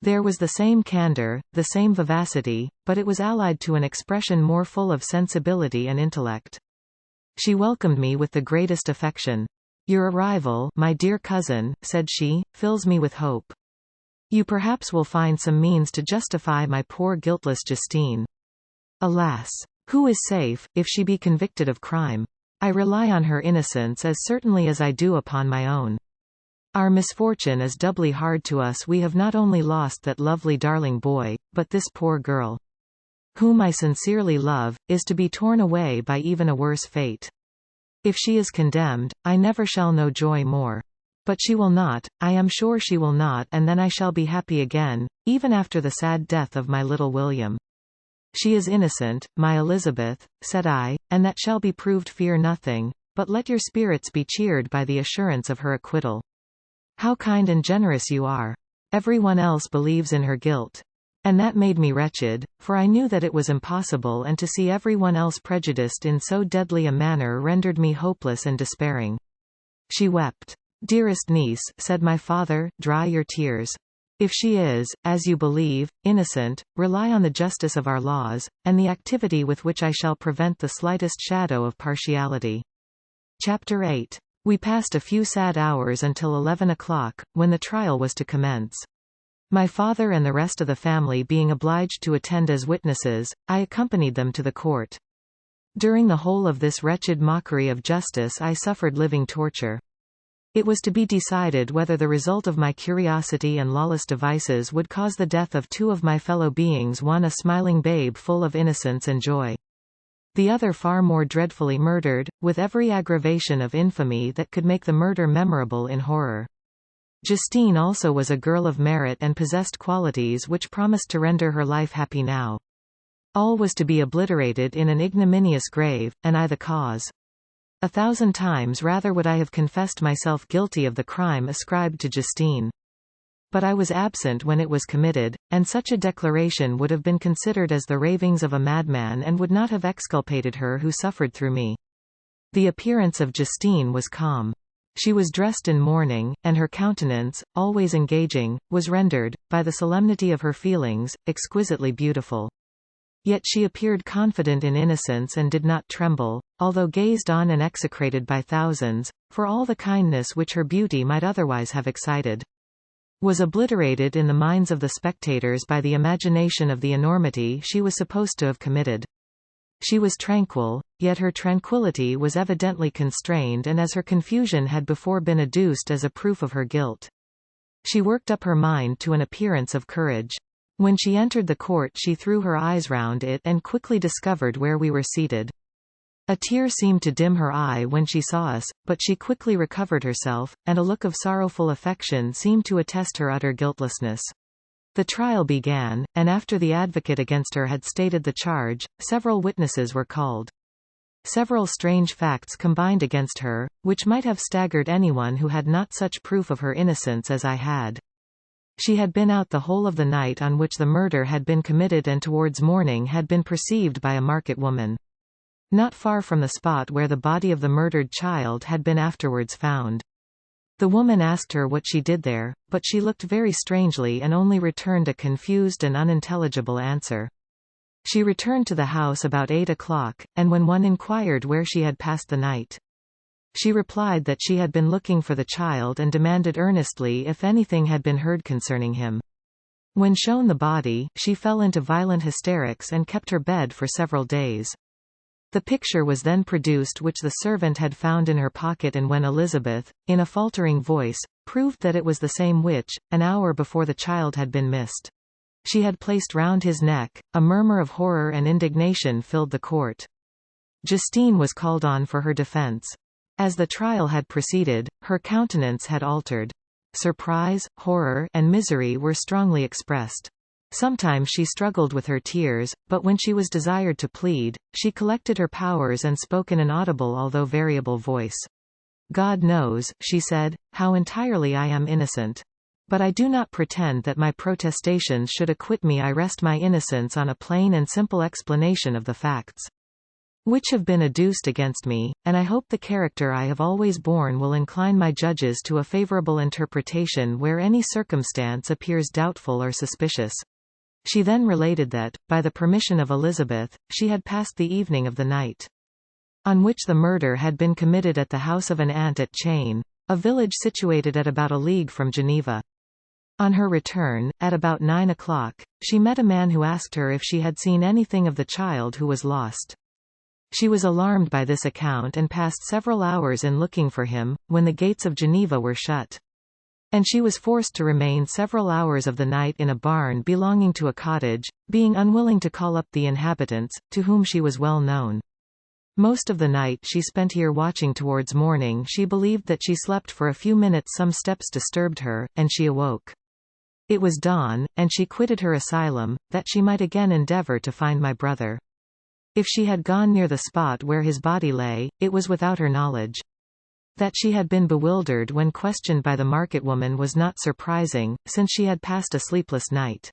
There was the same candor, the same vivacity, but it was allied to an expression more full of sensibility and intellect. She welcomed me with the greatest affection. "Your arrival, my dear cousin," said she, "fills me with hope. You perhaps will find some means to justify my poor guiltless Justine. Alas! Who is safe, if she be convicted of crime? I rely on her innocence as certainly as I do upon my own. Our misfortune is doubly hard to us. We have not only lost that lovely darling boy, but this poor girl, whom I sincerely love, is to be torn away by even a worse fate. If she is condemned, I never shall know joy more. But she will not, I am sure she will not, and then I shall be happy again, even after the sad death of my little William." "She is innocent, my Elizabeth," said I, "and that shall be proved. Fear nothing, but let your spirits be cheered by the assurance of her acquittal. How kind and generous you are! Every one else believes in her guilt." And that made me wretched, for I knew that it was impossible, and to see every one else prejudiced in so deadly a manner rendered me hopeless and despairing. She wept. "Dearest niece," said my father, "dry your tears. If she is, as you believe, innocent, rely on the justice of our laws, and the activity with which I shall prevent the slightest shadow of partiality." Chapter 8. We passed a few sad hours until 11 o'clock, when the trial was to commence. My father and the rest of the family being obliged to attend as witnesses, I accompanied them to the court. During the whole of this wretched mockery of justice I suffered living torture. It was to be decided whether the result of my curiosity and lawless devices would cause the death of two of my fellow beings, one a smiling babe full of innocence and joy, the other far more dreadfully murdered, with every aggravation of infamy that could make the murder memorable in horror. Justine also was a girl of merit and possessed qualities which promised to render her life happy now. All was to be obliterated in an ignominious grave, and I the cause. 1,000 times rather would I have confessed myself guilty of the crime ascribed to Justine. But I was absent when it was committed, and such a declaration would have been considered as the ravings of a madman and would not have exculpated her who suffered through me. The appearance of Justine was calm. She was dressed in mourning, and her countenance, always engaging, was rendered, by the solemnity of her feelings, exquisitely beautiful. Yet she appeared confident in innocence and did not tremble, although gazed on and execrated by thousands, for all the kindness which her beauty might otherwise have excited was obliterated in the minds of the spectators by the imagination of the enormity she was supposed to have committed. She was tranquil, yet her tranquillity was evidently constrained, and as her confusion had before been adduced as a proof of her guilt. She worked up her mind to an appearance of courage. When she entered the court she threw her eyes round it and quickly discovered where we were seated. A tear seemed to dim her eye when she saw us, but she quickly recovered herself, and a look of sorrowful affection seemed to attest her utter guiltlessness. The trial began, and after the advocate against her had stated the charge, several witnesses were called. Several strange facts combined against her, which might have staggered anyone who had not such proof of her innocence as I had. She had been out the whole of the night on which the murder had been committed, and towards morning had been perceived by a market woman, not far from the spot where the body of the murdered child had been afterwards found. The woman asked her what she did there, but she looked very strangely and only returned a confused and unintelligible answer. She returned to the house about 8 o'clock, and when one inquired where she had passed the night, she replied that she had been looking for the child and demanded earnestly if anything had been heard concerning him. When shown the body, she fell into violent hysterics and kept her bed for several days. The picture was then produced which the servant had found in her pocket, and when Elizabeth, in a faltering voice, proved that it was the same which, an hour before the child had been missed, she had placed round his neck, a murmur of horror and indignation filled the court. Justine was called on for her defense. As the trial had proceeded, her countenance had altered. Surprise, horror, and misery were strongly expressed. Sometimes she struggled with her tears, but when she was desired to plead, she collected her powers and spoke in an audible although variable voice. "God knows," she said, "how entirely I am innocent. But I do not pretend that my protestations should acquit me. I rest my innocence on a plain and simple explanation of the facts which have been adduced against me, and I hope the character I have always borne will incline my judges to a favorable interpretation where any circumstance appears doubtful or suspicious." She then related that, by the permission of Elizabeth, she had passed the evening of the night on which the murder had been committed at the house of an aunt at Chain, a village situated at about a league from Geneva. On her return, at about 9 o'clock, she met a man who asked her if she had seen anything of the child who was lost. She was alarmed by this account and passed several hours in looking for him, when the gates of Geneva were shut, and she was forced to remain several hours of the night in a barn belonging to a cottage, being unwilling to call up the inhabitants, to whom she was well known. Most of the night she spent here watching. Towards morning she believed that she slept for a few minutes. Some steps disturbed her, and she awoke. It was dawn, and she quitted her asylum, that she might again endeavor to find my brother. If she had gone near the spot where his body lay, it was without her knowledge. That she had been bewildered when questioned by the market-woman was not surprising, since she had passed a sleepless night.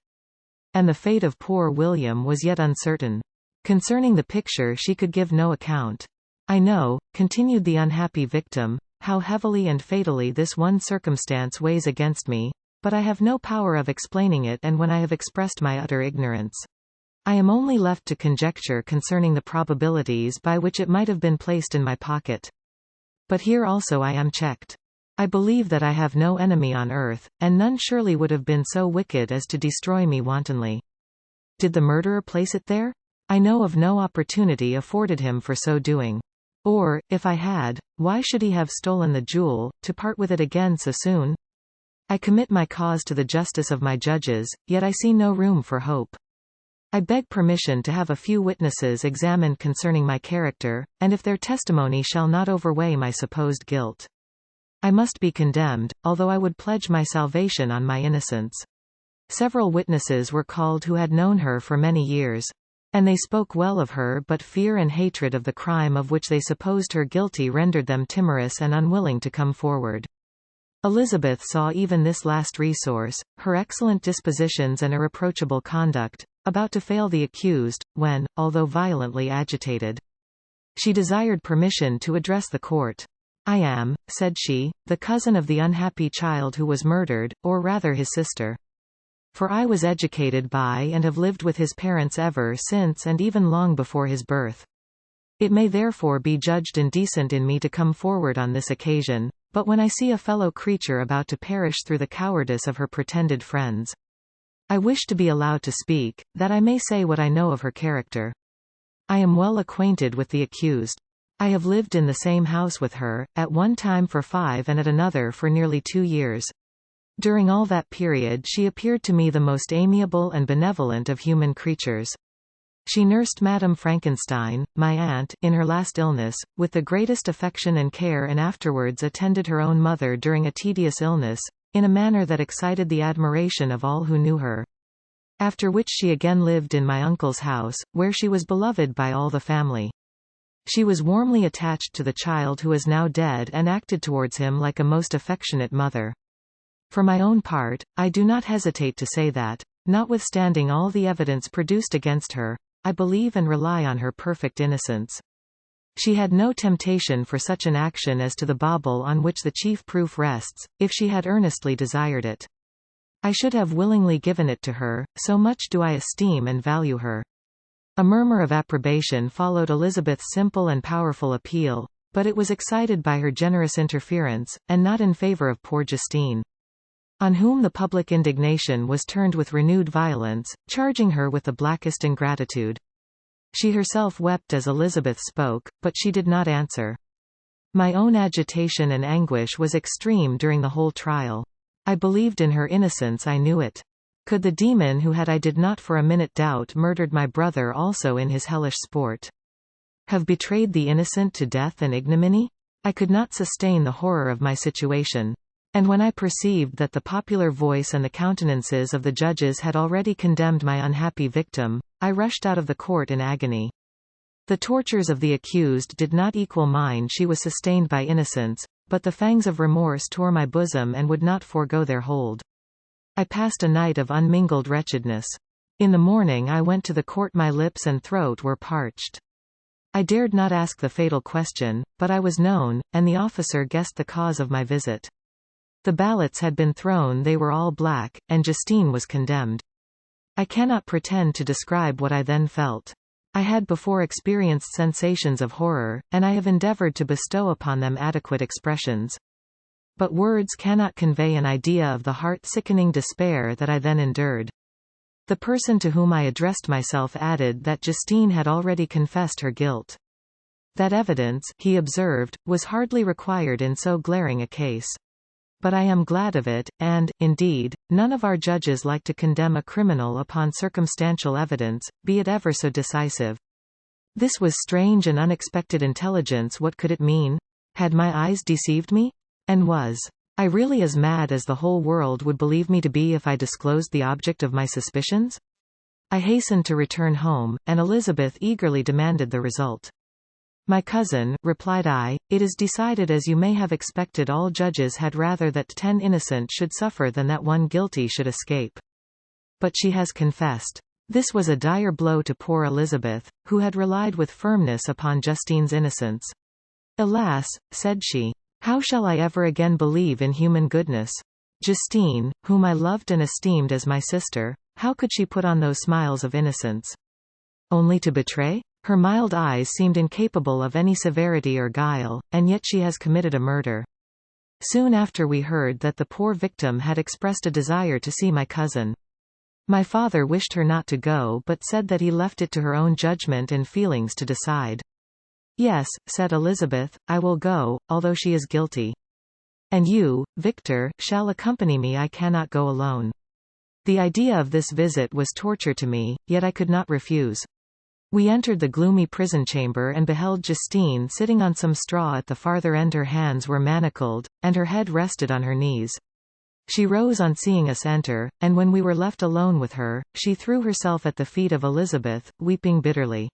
And the fate of poor William was yet uncertain. Concerning the picture she could give no account. I know, continued the unhappy victim, how heavily and fatally this one circumstance weighs against me, but I have no power of explaining it, and when I have expressed my utter ignorance, I am only left to conjecture concerning the probabilities by which it might have been placed in my pocket. But here also I am checked. I believe that I have no enemy on earth, and none surely would have been so wicked as to destroy me wantonly. Did the murderer place it there? I know of no opportunity afforded him for so doing. Or, if I had, why should he have stolen the jewel, to part with it again so soon? I commit my cause to the justice of my judges, yet I see no room for hope. I beg permission to have a few witnesses examined concerning my character, and if their testimony shall not overweigh my supposed guilt, I must be condemned, although I would pledge my salvation on my innocence. Several witnesses were called who had known her for many years. And they spoke well of her, but fear and hatred of the crime of which they supposed her guilty rendered them timorous and unwilling to come forward. Elizabeth saw even this last resource, her excellent dispositions and irreproachable conduct, about to fail the accused, when, although violently agitated, she desired permission to address the court. "I am," said she, "the cousin of the unhappy child who was murdered, or rather his sister. For I was educated by and have lived with his parents ever since and even long before his birth. It may therefore be judged indecent in me to come forward on this occasion, but when I see a fellow creature about to perish through the cowardice of her pretended friends, I wish to be allowed to speak, that I may say what I know of her character. I am well acquainted with the accused. I have lived in the same house with her, at one time for 5 and at another for nearly 2 years. During all that period she appeared to me the most amiable and benevolent of human creatures. She nursed Madame Frankenstein, my aunt, in her last illness, with the greatest affection and care, and afterwards attended her own mother during a tedious illness, in a manner that excited the admiration of all who knew her. After which she again lived in my uncle's house, where she was beloved by all the family. She was warmly attached to the child who is now dead and acted towards him like a most affectionate mother. For my own part, I do not hesitate to say that, notwithstanding all the evidence produced against her, I believe and rely on her perfect innocence. She had no temptation for such an action as to the bauble on which the chief proof rests, if she had earnestly desired it. I should have willingly given it to her, so much do I esteem and value her." A murmur of approbation followed Elizabeth's simple and powerful appeal, but it was excited by her generous interference, and not in favor of poor Justine, on whom the public indignation was turned with renewed violence, charging her with the blackest ingratitude. She herself wept as Elizabeth spoke, but she did not answer. My own agitation and anguish was extreme during the whole trial. I believed in her innocence, I knew it. Could the demon who had, I did not for a minute doubt, murdered my brother also in his hellish sport, have betrayed the innocent to death and ignominy? I could not sustain the horror of my situation. And when I perceived that the popular voice and the countenances of the judges had already condemned my unhappy victim, I rushed out of the court in agony. The tortures of the accused did not equal mine. She was sustained by innocence, but the fangs of remorse tore my bosom and would not forego their hold. I passed a night of unmingled wretchedness. In the morning I went to the court. My lips and throat were parched. I dared not ask the fatal question, but I was known, and the officer guessed the cause of my visit. The ballots had been thrown, they were all black, and Justine was condemned. I cannot pretend to describe what I then felt. I had before experienced sensations of horror, and I have endeavored to bestow upon them adequate expressions. But words cannot convey an idea of the heart-sickening despair that I then endured. The person to whom I addressed myself added that Justine had already confessed her guilt. That evidence, he observed, was hardly required in so glaring a case. But I am glad of it, and, indeed, none of our judges like to condemn a criminal upon circumstantial evidence, be it ever so decisive. This was strange and unexpected intelligence. What could it mean? Had my eyes deceived me? And was I really as mad as the whole world would believe me to be if I disclosed the object of my suspicions? I hastened to return home, and Elizabeth eagerly demanded the result. My cousin, replied I, it is decided as you may have expected. All judges had rather that 10 innocent should suffer than that one guilty should escape. But she has confessed. This was a dire blow to poor Elizabeth, who had relied with firmness upon Justine's innocence. Alas, said she, how shall I ever again believe in human goodness? Justine, whom I loved and esteemed as my sister, how could she put on those smiles of innocence? Only to betray? Her mild eyes seemed incapable of any severity or guile, and yet she has committed a murder. Soon after we heard that the poor victim had expressed a desire to see my cousin. My father wished her not to go but said that he left it to her own judgment and feelings to decide. Yes, said Elizabeth, I will go, although she is guilty. And you, Victor, shall accompany me. I cannot go alone. The idea of this visit was torture to me, yet I could not refuse. We entered the gloomy prison chamber and beheld Justine sitting on some straw at the farther end. Her hands were manacled, and her head rested on her knees. She rose on seeing us enter, and when we were left alone with her, she threw herself at the feet of Elizabeth, weeping bitterly.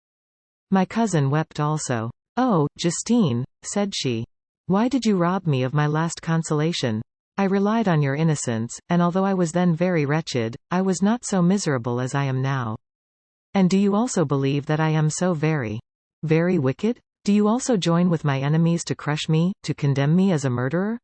My cousin wept also. Oh, Justine, said she. Why did you rob me of my last consolation? I relied on your innocence, and although I was then very wretched, I was not so miserable as I am now. And do you also believe that I am so very wicked? Do you also join with my enemies to crush me, to condemn me as a murderer?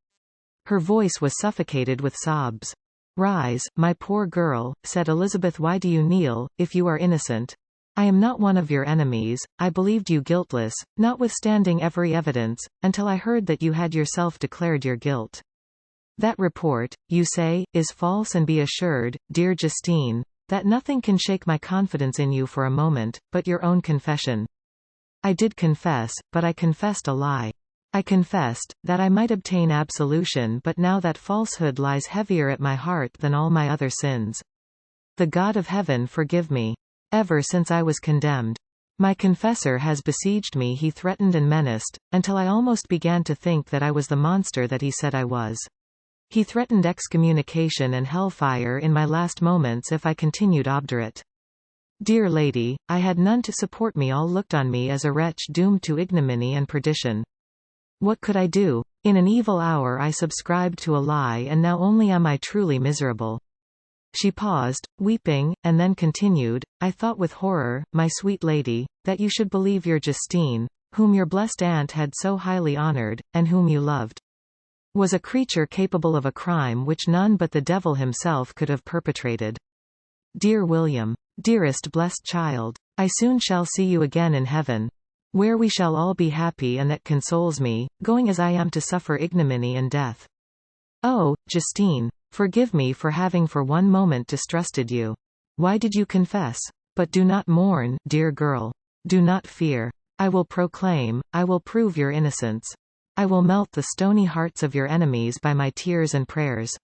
Her voice was suffocated with sobs. Rise, my poor girl, said Elizabeth. Why do you kneel, if you are innocent? I am not one of your enemies. I believed you guiltless, notwithstanding every evidence, until I heard that you had yourself declared your guilt. That report, you say, is false, and be assured, dear Justine, that nothing can shake my confidence in you for a moment, but your own confession. I did confess, but I confessed a lie. I confessed that I might obtain absolution, but now that falsehood lies heavier at my heart than all my other sins. The God of heaven forgive me. Ever since I was condemned, my confessor has besieged me. He threatened and menaced, until I almost began to think that I was the monster that he said I was. He threatened excommunication and hellfire in my last moments if I continued obdurate. Dear lady, I had none to support me. All looked on me as a wretch doomed to ignominy and perdition. What could I do? In an evil hour I subscribed to a lie, and now only am I truly miserable. She paused, weeping, and then continued, I thought with horror, my sweet lady, that you should believe your Justine, whom your blessed aunt had so highly honored, and whom you loved, was a creature capable of a crime which none but the devil himself could have perpetrated. Dear William, dearest blessed child, I soon shall see you again in heaven, where we shall all be happy, and that consoles me, going as I am to suffer ignominy and death. Oh, Justine, forgive me for having for one moment distrusted you. Why did you confess? But do not mourn, dear girl. Do not fear. I will proclaim, I will prove your innocence. I will melt the stony hearts of your enemies by my tears and prayers.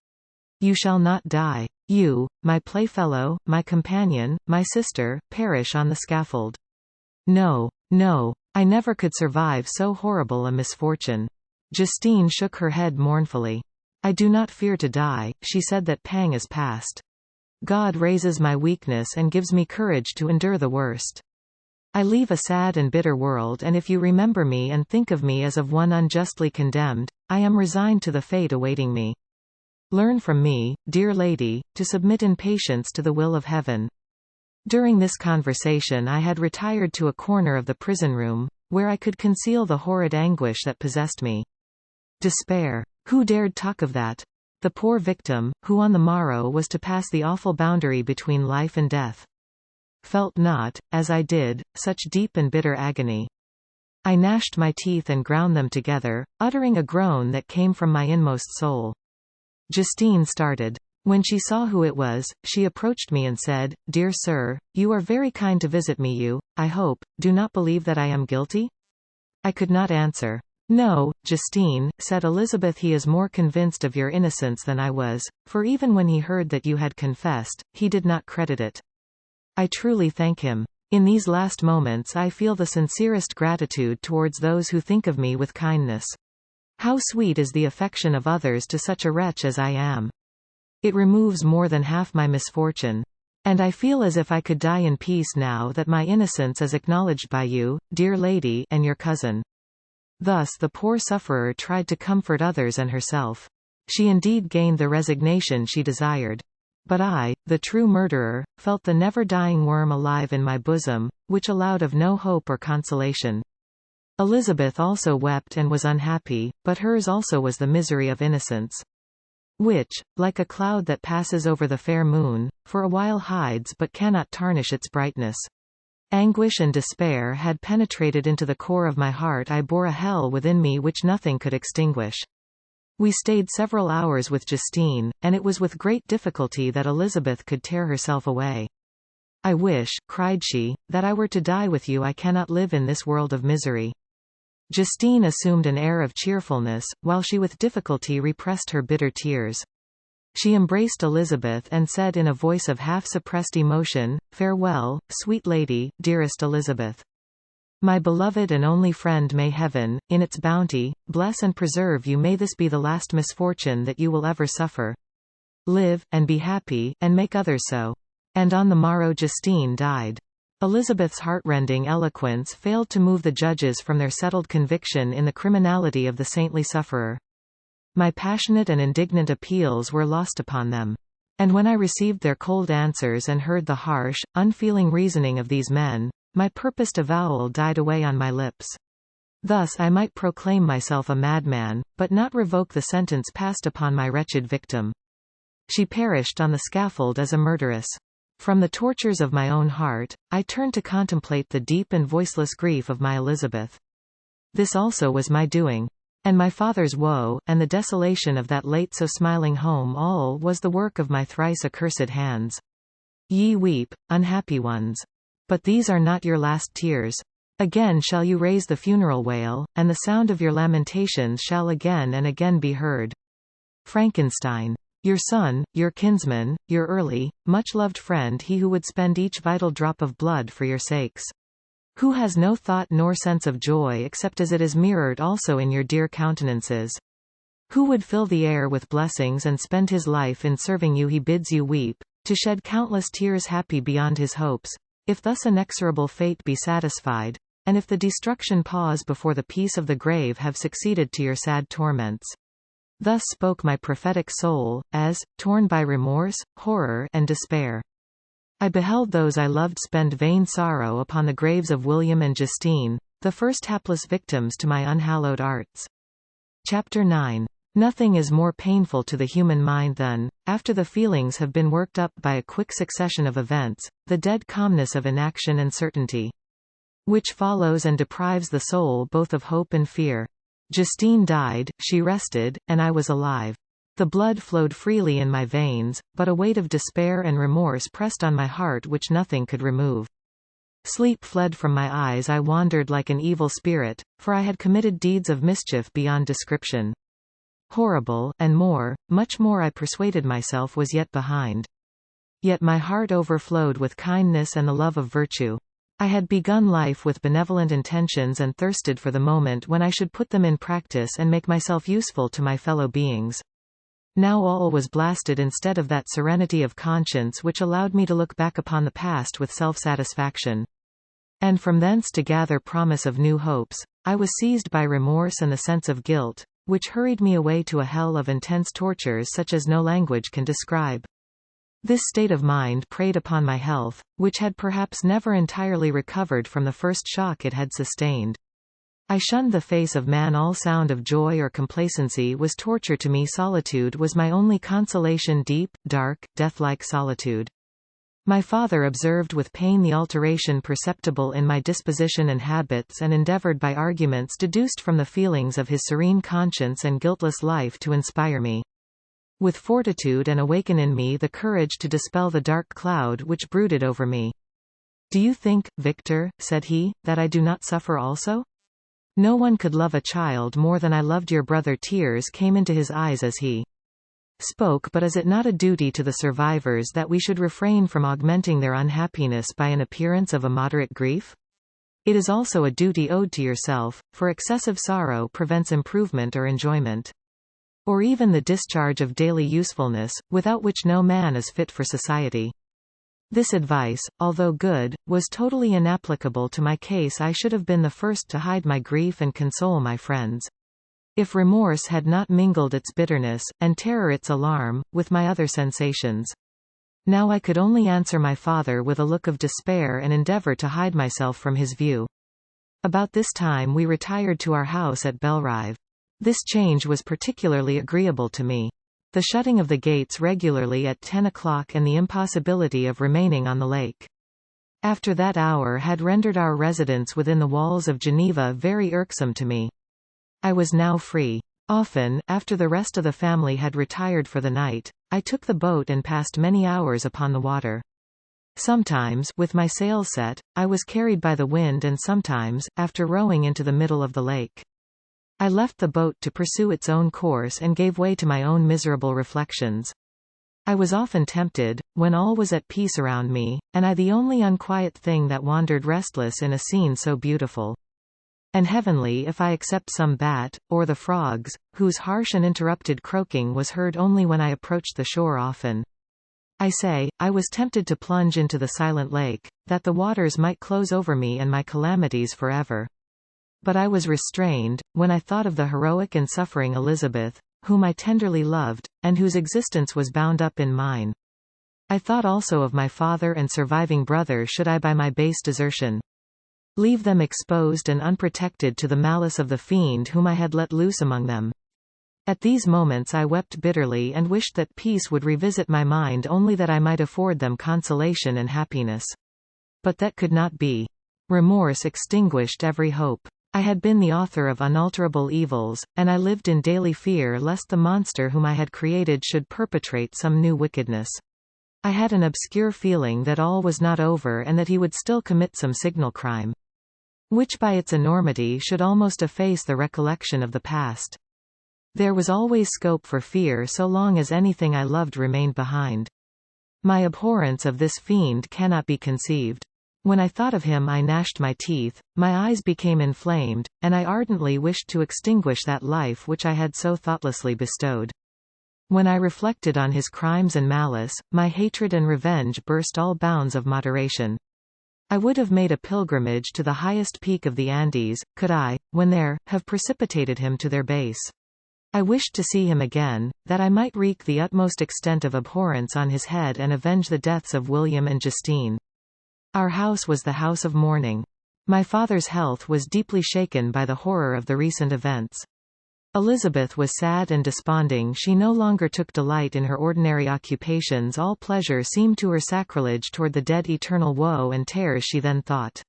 You shall not die. You, my playfellow, my companion, my sister, perish on the scaffold. No, no, I never could survive so horrible a misfortune. Justine shook her head mournfully. I do not fear to die, she said. That pang is past. God raises my weakness and gives me courage to endure the worst. I leave a sad and bitter world, and if you remember me and think of me as of one unjustly condemned, I am resigned to the fate awaiting me. Learn from me, dear lady, to submit in patience to the will of heaven. During this conversation I had retired to a corner of the prison room, where I could conceal the horrid anguish that possessed me. Despair. Who dared talk of that? The poor victim, who on the morrow was to pass the awful boundary between life and death, felt not, as I did, such deep and bitter agony. I gnashed my teeth and ground them together, uttering a groan that came from my inmost soul. Justine started. When she saw who it was, she approached me and said, Dear sir, you are very kind to visit me. You, I hope, do not believe that I am guilty? I could not answer. No, Justine, said Elizabeth, he is more convinced of your innocence than I was, for even when he heard that you had confessed, he did not credit it. I truly thank him. In these last moments I feel the sincerest gratitude towards those who think of me with kindness. How sweet is the affection of others to such a wretch as I am! It removes more than half my misfortune. And I feel as if I could die in peace now that my innocence is acknowledged by you, dear lady, and your cousin." Thus the poor sufferer tried to comfort others and herself. She indeed gained the resignation she desired. But I, the true murderer, felt the never-dying worm alive in my bosom, which allowed of no hope or consolation. Elizabeth also wept and was unhappy, but hers also was the misery of innocence, which, like a cloud that passes over the fair moon, for a while hides but cannot tarnish its brightness. Anguish and despair had penetrated into the core of my heart. I bore a hell within me which nothing could extinguish. We stayed several hours with Justine, and it was with great difficulty that Elizabeth could tear herself away. "I wish," cried she, "that I were to die with you. I cannot live in this world of misery." Justine assumed an air of cheerfulness, while she with difficulty repressed her bitter tears. She embraced Elizabeth and said in a voice of half-suppressed emotion, "Farewell, sweet lady, dearest Elizabeth. My beloved and only friend, may heaven, in its bounty, bless and preserve you. May this be the last misfortune that you will ever suffer. Live, and be happy, and make others so." And on the morrow Justine died. Elizabeth's heartrending eloquence failed to move the judges from their settled conviction in the criminality of the saintly sufferer. My passionate and indignant appeals were lost upon them. And when I received their cold answers and heard the harsh, unfeeling reasoning of these men, my purposed avowal died away on my lips. Thus I might proclaim myself a madman, but not revoke the sentence passed upon my wretched victim. She perished on the scaffold as a murderess. From the tortures of my own heart, I turned to contemplate the deep and voiceless grief of my Elizabeth. This also was my doing. And my father's woe, and the desolation of that late so smiling home, all was the work of my thrice accursed hands. Ye weep, unhappy ones. But these are not your last tears. Again shall you raise the funeral wail, and the sound of your lamentations shall again and again be heard. Frankenstein. Your son, your kinsman, your early, much-loved friend, he who would spend each vital drop of blood for your sakes. Who has no thought nor sense of joy except as it is mirrored also in your dear countenances. Who would fill the air with blessings and spend his life in serving you. He bids you weep, to shed countless tears happy beyond his hopes, if thus inexorable fate be satisfied, and if the destruction pause before the peace of the grave have succeeded to your sad torments. Thus spoke my prophetic soul, as, torn by remorse, horror, and despair, I beheld those I loved spend vain sorrow upon the graves of William and Justine, the first hapless victims to my unhallowed arts. Chapter 9. Nothing is more painful to the human mind than, after the feelings have been worked up by a quick succession of events, the dead calmness of inaction and certainty, which follows and deprives the soul both of hope and fear. Justine died, she rested, and I was alive. The blood flowed freely in my veins, but a weight of despair and remorse pressed on my heart which nothing could remove. Sleep fled from my eyes. I wandered like an evil spirit, for I had committed deeds of mischief beyond description. Horrible, and more, much more I persuaded myself was yet behind. Yet my heart overflowed with kindness and the love of virtue. I had begun life with benevolent intentions and thirsted for the moment when I should put them in practice and make myself useful to my fellow beings. Now all was blasted instead of that serenity of conscience which allowed me to look back upon the past with self-satisfaction, and from thence to gather promise of new hopes. I was seized by remorse and the sense of guilt, which hurried me away to a hell of intense tortures such as no language can describe. This state of mind preyed upon my health, which had perhaps never entirely recovered from the first shock it had sustained. I shunned the face of man. All sound of joy or complacency was torture to me. Solitude was my only consolation, deep, dark, death-like solitude. My father observed with pain the alteration perceptible in my disposition and habits, and endeavored by arguments deduced from the feelings of his serene conscience and guiltless life to inspire me with fortitude and awaken in me the courage to dispel the dark cloud which brooded over me. "Do you think, Victor," said he, "that I do not suffer also? No one could love a child more than I loved your brother." Tears came into his eyes as he spoke. "But is it not a duty to the survivors that we should refrain from augmenting their unhappiness by an appearance of a moderate grief? It is also a duty owed to yourself, for excessive sorrow prevents improvement or enjoyment. Or even the discharge of daily usefulness, without which no man is fit for society. This advice, although good, was totally inapplicable to my case. I should have been the first to hide my grief and console my friends. If remorse had not mingled its bitterness, and terror its alarm, with my other sensations. Now I could only answer my father with a look of despair and endeavor to hide myself from his view. About this time we retired to our house at Belrive. This change was particularly agreeable to me. The shutting of the gates regularly at 10 o'clock and the impossibility of remaining on the lake. After that hour had rendered our residence within the walls of Geneva very irksome to me. I was now free. Often, after the rest of the family had retired for the night, I took the boat and passed many hours upon the water. Sometimes, with my sails set, I was carried by the wind, and sometimes, after rowing into the middle of the lake, I left the boat to pursue its own course and gave way to my own miserable reflections. I was often tempted, when all was at peace around me, and I the only unquiet thing that wandered restless in a scene so beautiful and heavenly, if I except some bat, or the frogs, whose harsh and interrupted croaking was heard only when I approached the shore often. I say, I was tempted to plunge into the silent lake, that the waters might close over me and my calamities forever. But I was restrained, when I thought of the heroic and suffering Elizabeth, whom I tenderly loved, and whose existence was bound up in mine. I thought also of my father and surviving brother. Should I by my base desertion leave them exposed and unprotected to the malice of the fiend whom I had let loose among them? At these moments I wept bitterly and wished that peace would revisit my mind, only that I might afford them consolation and happiness. But that could not be. Remorse extinguished every hope. I had been the author of unalterable evils, and I lived in daily fear lest the monster whom I had created should perpetrate some new wickedness. I had an obscure feeling that all was not over and that he would still commit some signal crime, which by its enormity should almost efface the recollection of the past. There was always scope for fear so long as anything I loved remained behind. My abhorrence of this fiend cannot be conceived. When I thought of him I gnashed my teeth, my eyes became inflamed, and I ardently wished to extinguish that life which I had so thoughtlessly bestowed. When I reflected on his crimes and malice, my hatred and revenge burst all bounds of moderation. I would have made a pilgrimage to the highest peak of the Andes, could I, when there, have precipitated him to their base. I wished to see him again, that I might wreak the utmost extent of abhorrence on his head and avenge the deaths of William and Justine. Our house was the house of mourning. My father's health was deeply shaken by the horror of the recent events. Elizabeth was sad and desponding. She no longer took delight in her ordinary occupations. All pleasure seemed to her sacrilege toward the dead. Eternal woe and terror, she then thought,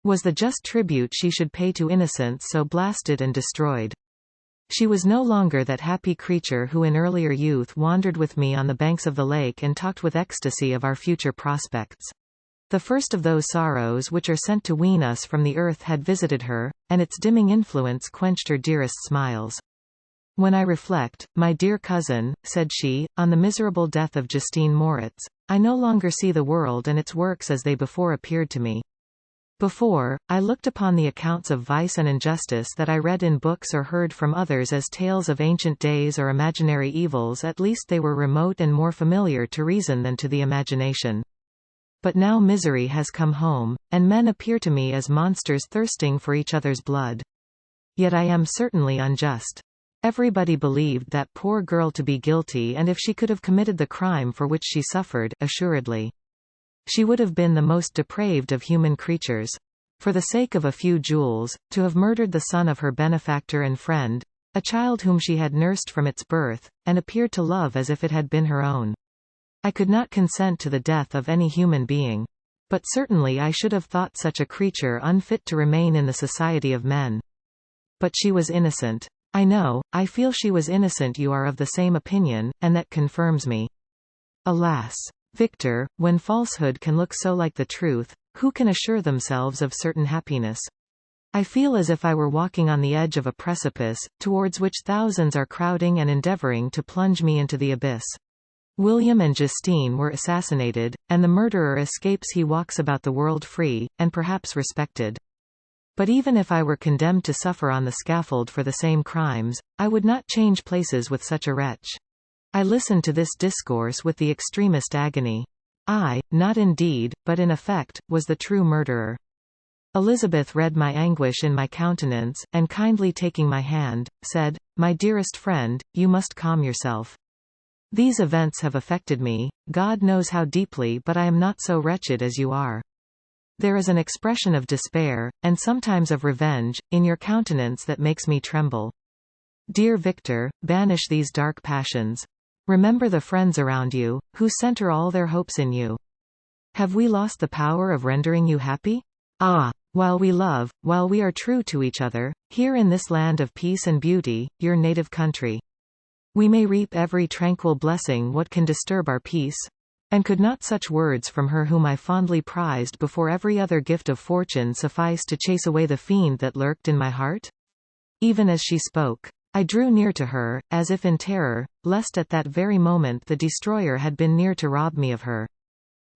was the just tribute she should pay to innocence so blasted and destroyed. She was no longer that happy creature who in earlier youth wandered with me on the banks of the lake and talked with ecstasy of our future prospects. The first of those sorrows which are sent to wean us from the earth had visited her, and its dimming influence quenched her dearest smiles. When I reflect, my dear cousin, said she, on the miserable death of Justine Moritz, I no longer see the world and its works as they before appeared to me. Before, I looked upon the accounts of vice and injustice that I read in books or heard from others as tales of ancient days or imaginary evils. At least they were remote and more familiar to reason than to the imagination. But now misery has come home, and men appear to me as monsters thirsting for each other's blood. Yet I am certainly unjust. Everybody believed that poor girl to be guilty, and if she could have committed the crime for which she suffered, assuredly she would have been the most depraved of human creatures. For the sake of a few jewels, to have murdered the son of her benefactor and friend, a child whom she had nursed from its birth, and appeared to love as if it had been her own. I could not consent to the death of any human being. But certainly I should have thought such a creature unfit to remain in the society of men. But she was innocent. I feel she was innocent. You are of the same opinion, and that confirms me. Alas, Victor, when falsehood can look so like the truth, who can assure themselves of certain happiness? I feel as if I were walking on the edge of a precipice, towards which thousands are crowding and endeavoring to plunge me into the abyss. William and Justine were assassinated, and the murderer escapes. He walks about the world free, and perhaps respected. But even if I were condemned to suffer on the scaffold for the same crimes, I would not change places with such a wretch. I listened to this discourse with the extremest agony. I, not in deed, but in effect, was the true murderer. Elizabeth read my anguish in my countenance, and kindly taking my hand, said, "My dearest friend, you must calm yourself. These events have affected me, God knows how deeply, but I am not so wretched as you are. There is an expression of despair, and sometimes of revenge, in your countenance that makes me tremble. Dear Victor, banish these dark passions. Remember the friends around you, who center all their hopes in you. Have we lost the power of rendering you happy? Ah! While we love, while we are true to each other, here in this land of peace and beauty, your native country, we may reap every tranquil blessing. What can disturb our peace? And could not such words from her whom I fondly prized before every other gift of fortune suffice to chase away the fiend that lurked in my heart?" Even as she spoke, I drew near to her, as if in terror, lest at that very moment the destroyer had been near to rob me of her.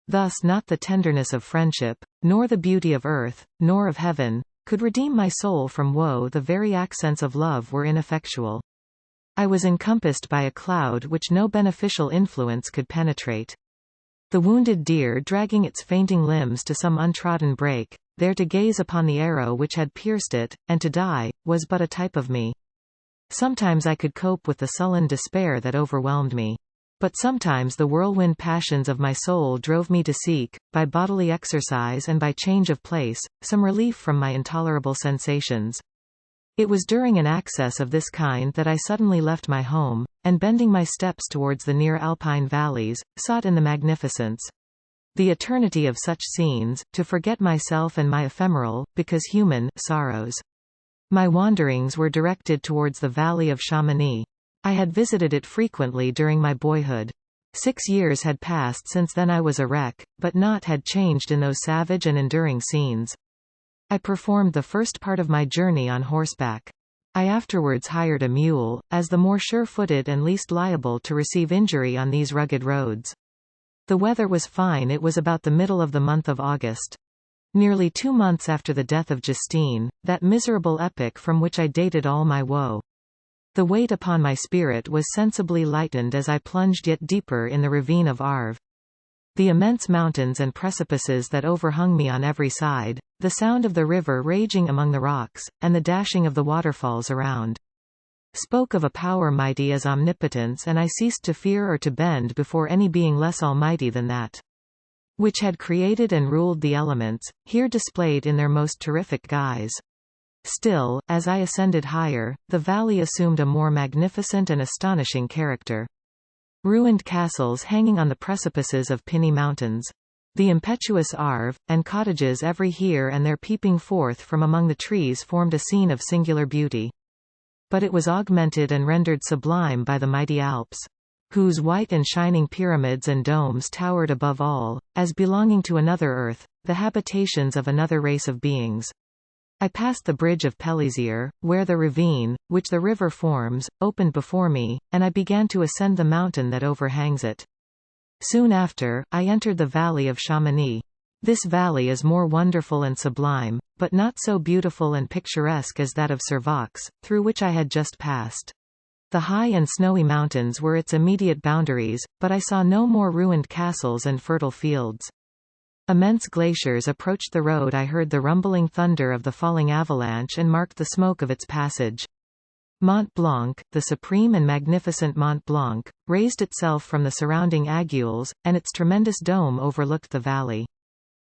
Thus not the tenderness of friendship, nor the beauty of earth, nor of heaven, could redeem my soul from woe. The very accents of love were ineffectual. I was encompassed by a cloud which no beneficial influence could penetrate. The wounded deer dragging its fainting limbs to some untrodden brake, there to gaze upon the arrow which had pierced it, and to die, was but a type of me. Sometimes I could cope with the sullen despair that overwhelmed me. But sometimes the whirlwind passions of my soul drove me to seek, by bodily exercise and by change of place, some relief from my intolerable sensations. It was during an access of this kind that I suddenly left my home, and bending my steps towards the near alpine valleys, sought in the magnificence, the eternity of such scenes, to forget myself and my ephemeral, because human, sorrows. My wanderings were directed towards the valley of Chamonix. I had visited it frequently during my boyhood. 6 years had passed since then. I was a wreck, but naught had changed in those savage and enduring scenes. I performed the first part of my journey on horseback. I afterwards hired a mule, as the more sure-footed and least liable to receive injury on these rugged roads. The weather was fine. It was about the middle of the month of August. Nearly 2 months after the death of Justine, that miserable epoch from which I dated all my woe. The weight upon my spirit was sensibly lightened as I plunged yet deeper in the ravine of Arve. The immense mountains and precipices that overhung me on every side, the sound of the river raging among the rocks, and the dashing of the waterfalls around, spoke of a power mighty as omnipotence, and I ceased to fear or to bend before any being less almighty than that which had created and ruled the elements, here displayed in their most terrific guise. Still, as I ascended higher, the valley assumed a more magnificent and astonishing character. Ruined castles hanging on the precipices of pinny mountains, the impetuous Arve, and cottages every here and there peeping forth from among the trees formed a scene of singular beauty. But it was augmented and rendered sublime by the mighty Alps, whose white and shining pyramids and domes towered above all, as belonging to another earth, the habitations of another race of beings. I passed the bridge of Pélissier, where the ravine, which the river forms, opened before me, and I began to ascend the mountain that overhangs it. Soon after, I entered the valley of Chamonix. This valley is more wonderful and sublime, but not so beautiful and picturesque as that of Servox, through which I had just passed. The high and snowy mountains were its immediate boundaries, but I saw no more ruined castles and fertile fields. Immense glaciers approached the road. I heard the rumbling thunder of the falling avalanche and marked the smoke of its passage. Mont Blanc, the supreme and magnificent Mont Blanc, raised itself from the surrounding aiguilles, and its tremendous dome overlooked the valley.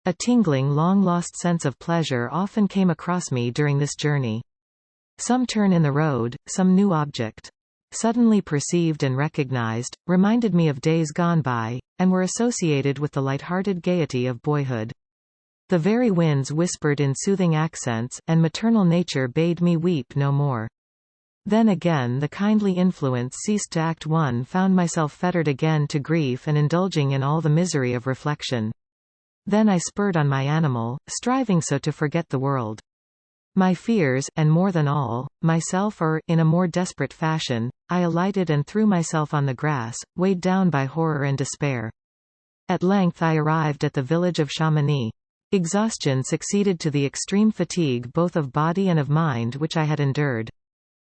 A tingling, long-lost sense of pleasure often came across me during this journey. Some turn in the road, some new object, suddenly perceived and recognized, reminded me of days gone by, and were associated with the light-hearted gaiety of boyhood. The very winds whispered in soothing accents, and maternal nature bade me weep no more. Then again the kindly influence ceased to act. One found myself fettered again to grief and indulging in all the misery of reflection. Then I spurred on my animal, striving so to forget the world, my fears, and more than all, myself, or, in a more desperate fashion, I alighted and threw myself on the grass, weighed down by horror and despair. At length I arrived at the village of Chamonix. Exhaustion succeeded to the extreme fatigue both of body and of mind which I had endured.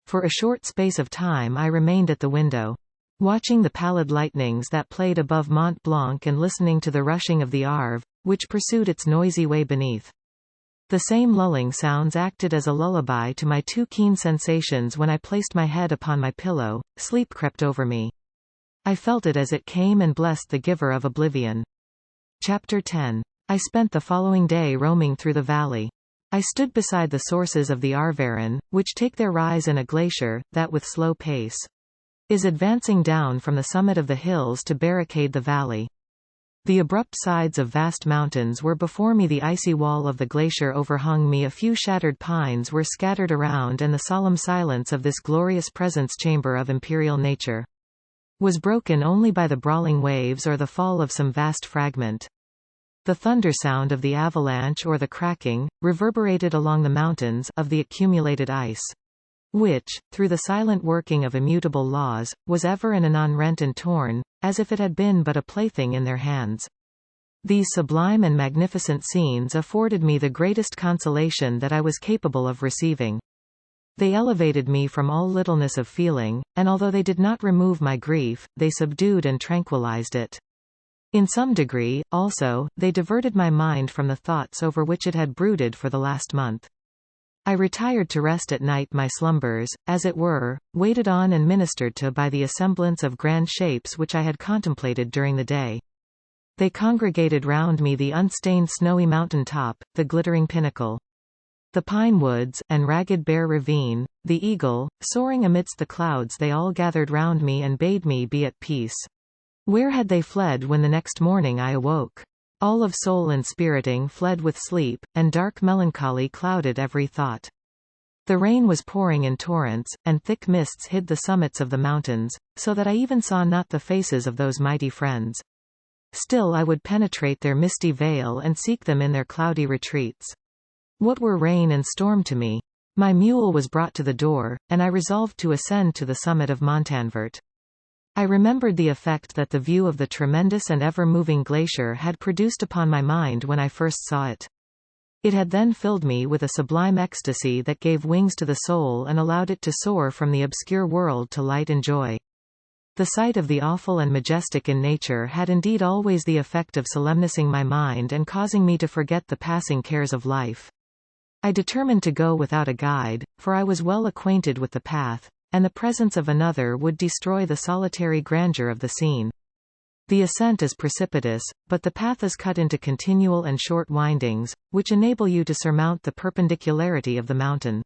For a short space of time I remained at the window, watching the pallid lightnings that played above Mont Blanc and listening to the rushing of the Arve, which pursued its noisy way beneath. The same lulling sounds acted as a lullaby to my too keen sensations when I placed my head upon my pillow. Sleep crept over me. I felt it as it came and blessed the giver of oblivion. Chapter 10. I spent the following day roaming through the valley. I stood beside the sources of the Arveiron, which take their rise in a glacier, that with slow pace is advancing down from the summit of the hills to barricade the valley. The abrupt sides of vast mountains were before me, the icy wall of the glacier overhung me, a few shattered pines were scattered around, and the solemn silence of this glorious presence chamber of imperial nature was broken only by the brawling waves or the fall of some vast fragment. The thunder sound of the avalanche or the cracking, reverberated along the mountains, of the accumulated ice, which, through the silent working of immutable laws, was ever and anon rent and torn, as if it had been but a plaything in their hands. These sublime and magnificent scenes afforded me the greatest consolation that I was capable of receiving. They elevated me from all littleness of feeling, and although they did not remove my grief, they subdued and tranquilized it. In some degree, also, they diverted my mind from the thoughts over which it had brooded for the last month. I retired to rest at night, my slumbers, as it were, waited on and ministered to by the assemblance of grand shapes which I had contemplated during the day. They congregated round me, the unstained snowy mountain top, the glittering pinnacle, the pine woods, and ragged bare ravine, the eagle, soaring amidst the clouds. They all gathered round me and bade me be at peace. Where had they fled when the next morning I awoke? All of soul inspiriting fled with sleep, and dark melancholy clouded every thought. The rain was pouring in torrents, and thick mists hid the summits of the mountains, so that I even saw not the faces of those mighty friends. Still I would penetrate their misty veil and seek them in their cloudy retreats. What were rain and storm to me? My mule was brought to the door, and I resolved to ascend to the summit of Montanvert. I remembered the effect that the view of the tremendous and ever-moving glacier had produced upon my mind when I first saw it. It had then filled me with a sublime ecstasy that gave wings to the soul and allowed it to soar from the obscure world to light and joy. The sight of the awful and majestic in nature had indeed always the effect of solemnizing my mind and causing me to forget the passing cares of life. I determined to go without a guide, for I was well acquainted with the path, and the presence of another would destroy the solitary grandeur of the scene. The ascent is precipitous, but the path is cut into continual and short windings, which enable you to surmount the perpendicularity of the mountain.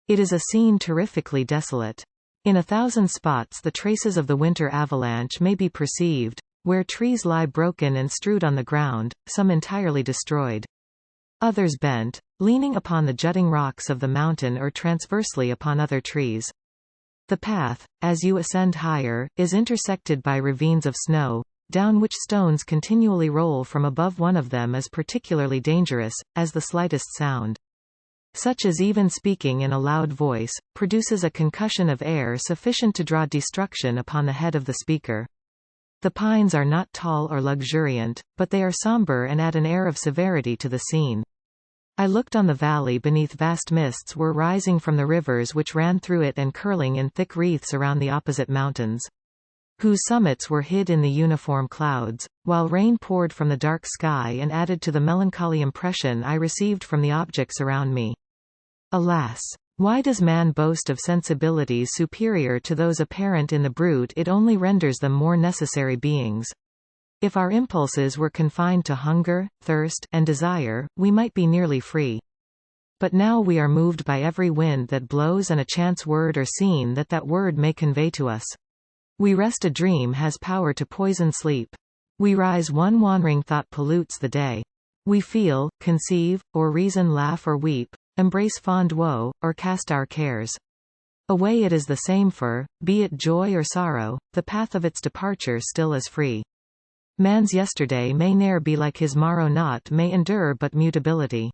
It is a scene terrifically desolate. In 1,000 spots the traces of the winter avalanche may be perceived, where trees lie broken and strewed on the ground, some entirely destroyed, others bent, leaning upon the jutting rocks of the mountain or transversely upon other trees. The path, as you ascend higher, is intersected by ravines of snow, down which stones continually roll from above. One of them is particularly dangerous, as the slightest sound, such as even speaking in a loud voice, produces a concussion of air sufficient to draw destruction upon the head of the speaker. The pines are not tall or luxuriant, but they are somber and add an air of severity to the scene. I looked on the valley beneath. Vast mists were rising from the rivers which ran through it and curling in thick wreaths around the opposite mountains, whose summits were hid in the uniform clouds, while rain poured from the dark sky and added to the melancholy impression I received from the objects around me. Alas! Why does man boast of sensibilities superior to those apparent in the brute? It only renders them more necessary beings. If our impulses were confined to hunger, thirst, and desire, we might be nearly free. But now we are moved by every wind that blows and a chance word or scene that word may convey to us. We rest. A dream has power to poison sleep. We rise. One wandering thought pollutes the day. We feel, conceive, or reason, laugh or weep, embrace fond woe, or cast our cares away. It is the same for, be it joy or sorrow, the path of its departure still is free. Man's yesterday may ne'er be like his morrow, naught may endure but mutability.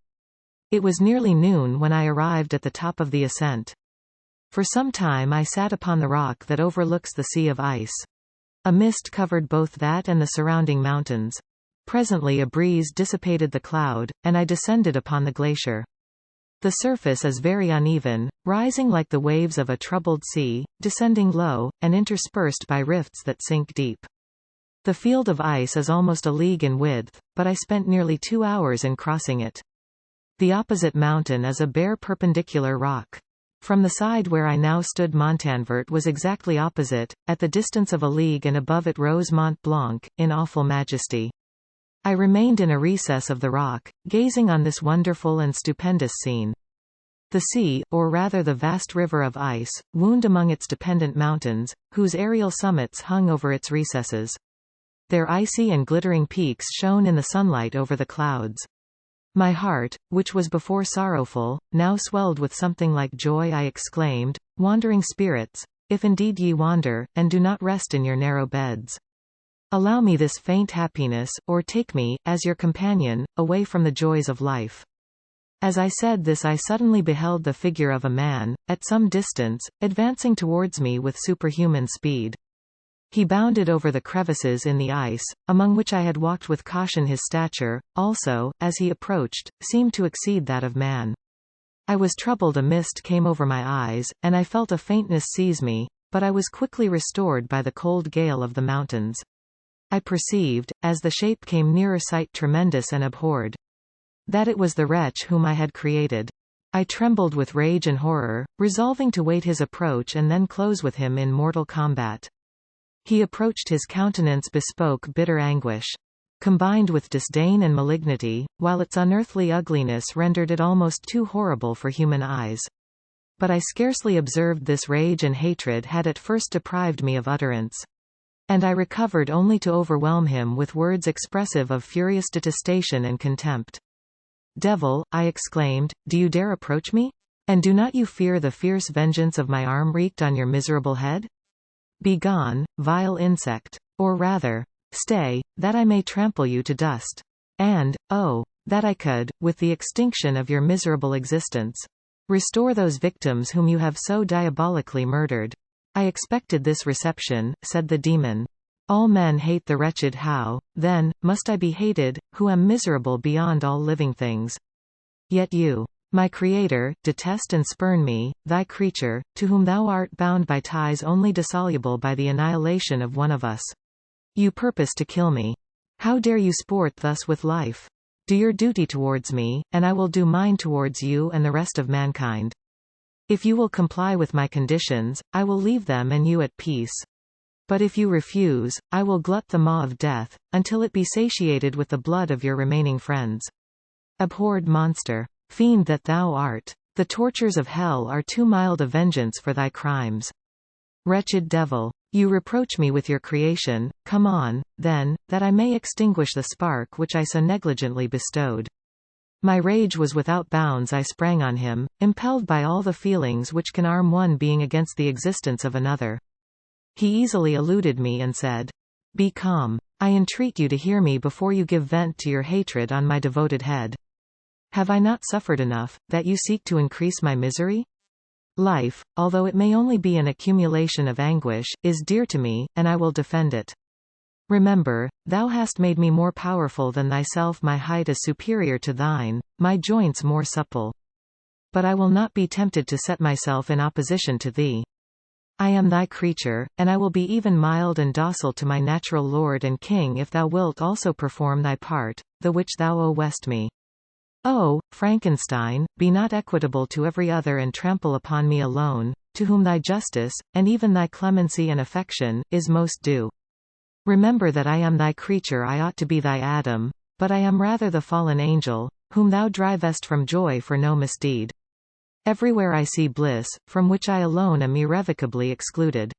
It was nearly noon when I arrived at the top of the ascent. For some time I sat upon the rock that overlooks the sea of ice. A mist covered both that and the surrounding mountains. Presently a breeze dissipated the cloud, and I descended upon the glacier. The surface is very uneven, rising like the waves of a troubled sea, descending low, and interspersed by rifts that sink deep. The field of ice is almost a league in width, but I spent nearly 2 hours in crossing it. The opposite mountain is a bare perpendicular rock. From the side where I now stood Montanvert was exactly opposite, at the distance of a league, and above it rose Mont Blanc, in awful majesty. I remained in a recess of the rock, gazing on this wonderful and stupendous scene. The sea, or rather the vast river of ice, wound among its dependent mountains, whose aerial summits hung over its recesses. Their icy and glittering peaks shone in the sunlight over the clouds. My heart, which was before sorrowful, now swelled with something like joy. I exclaimed, "Wandering spirits, if indeed ye wander, and do not rest in your narrow beds, allow me this faint happiness, or take me, as your companion, away from the joys of life." As I said this, I suddenly beheld the figure of a man, at some distance, advancing towards me with superhuman speed. He bounded over the crevices in the ice, among which I had walked with caution. His stature, also, as he approached, seemed to exceed that of man. I was troubled. A mist came over my eyes, and I felt a faintness seize me, but I was quickly restored by the cold gale of the mountains. I perceived, as the shape came nearer sight tremendous and abhorred, that it was the wretch whom I had created. I trembled with rage and horror, resolving to wait his approach and then close with him in mortal combat. He approached. His countenance bespoke bitter anguish, combined with disdain and malignity, while its unearthly ugliness rendered it almost too horrible for human eyes. But I scarcely observed this rage and hatred had at first deprived me of utterance. And I recovered only to overwhelm him with words expressive of furious detestation and contempt. "Devil," I exclaimed, "do you dare approach me? And do not you fear the fierce vengeance of my arm wreaked on your miserable head? Begone, vile insect. Or rather, stay, that I may trample you to dust. And, oh, that I could, with the extinction of your miserable existence, restore those victims whom you have so diabolically murdered." "I expected this reception," said the demon. "All men hate the wretched. How, then, must I be hated, who am miserable beyond all living things? Yet you, my Creator, detest and spurn me, thy creature, to whom thou art bound by ties only dissoluble by the annihilation of one of us. You purpose to kill me. How dare you sport thus with life? Do your duty towards me, and I will do mine towards you and the rest of mankind. If you will comply with my conditions, I will leave them and you at peace. But if you refuse, I will glut the maw of death, until it be satiated with the blood of your remaining friends. Abhorred monster! Fiend that thou art! The tortures of hell are too mild a vengeance for thy crimes. Wretched devil! You reproach me with your creation. Come on, then, that I may extinguish the spark which I so negligently bestowed." My rage was without bounds. I sprang on him, impelled by all the feelings which can arm one being against the existence of another. He easily eluded me and said, "Be calm. I entreat you to hear me before you give vent to your hatred on my devoted head. Have I not suffered enough, that you seek to increase my misery? Life, although it may only be an accumulation of anguish, is dear to me, and I will defend it. Remember, thou hast made me more powerful than thyself. My height is superior to thine, my joints more supple. But I will not be tempted to set myself in opposition to thee. I am thy creature, and I will be even mild and docile to my natural lord and king if thou wilt also perform thy part, the which thou owest me. O, Frankenstein, be not equitable to every other and trample upon me alone, to whom thy justice, and even thy clemency and affection, is most due. Remember that I am thy creature. I ought to be thy Adam, but I am rather the fallen angel, whom thou drivest from joy for no misdeed. Everywhere I see bliss, from which I alone am irrevocably excluded.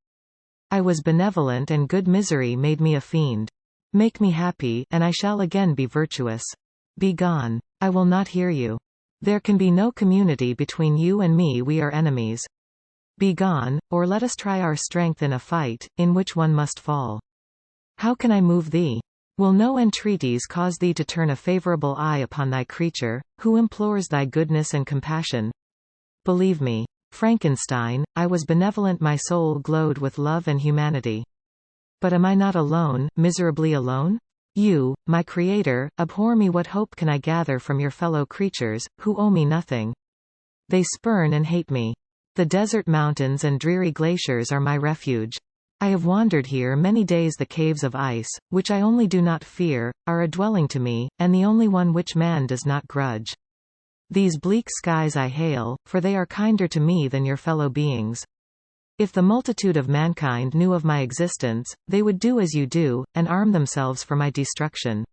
I was benevolent and good. Misery made me a fiend. Make me happy, and I shall again be virtuous. Begone. I will not hear you. There can be no community between you and me. We are enemies. Begone, or let us try our strength in a fight, in which one must fall. How can I move thee? Will no entreaties cause thee to turn a favorable eye upon thy creature, who implores thy goodness and compassion? Believe me, Frankenstein, I was benevolent. My soul glowed with love and humanity. But am I not alone, miserably alone? You, my Creator, abhor me. What hope can I gather from your fellow creatures, who owe me nothing? They spurn and hate me. The desert mountains and dreary glaciers are my refuge. I have wandered here many days. The caves of ice, which I only do not fear, are a dwelling to me, and the only one which man does not grudge. These bleak skies I hail, for they are kinder to me than your fellow beings. If the multitude of mankind knew of my existence, they would do as you do, and arm themselves for my destruction.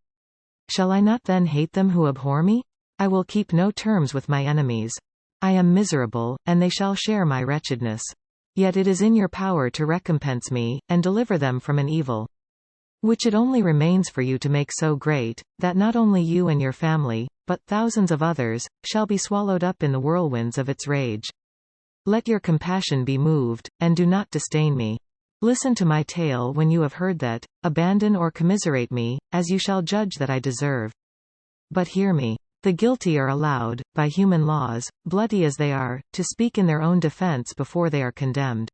Shall I not then hate them who abhor me? I will keep no terms with my enemies. I am miserable, and they shall share my wretchedness. Yet it is in your power to recompense me, and deliver them from an evil, which it only remains for you to make so great, that not only you and your family, but thousands of others, shall be swallowed up in the whirlwinds of its rage. Let your compassion be moved, and do not disdain me. Listen to my tale when you have heard that, abandon or commiserate me, as you shall judge that I deserve. But hear me. The guilty are allowed, by human laws, bloody as they are, to speak in their own defense before they are condemned.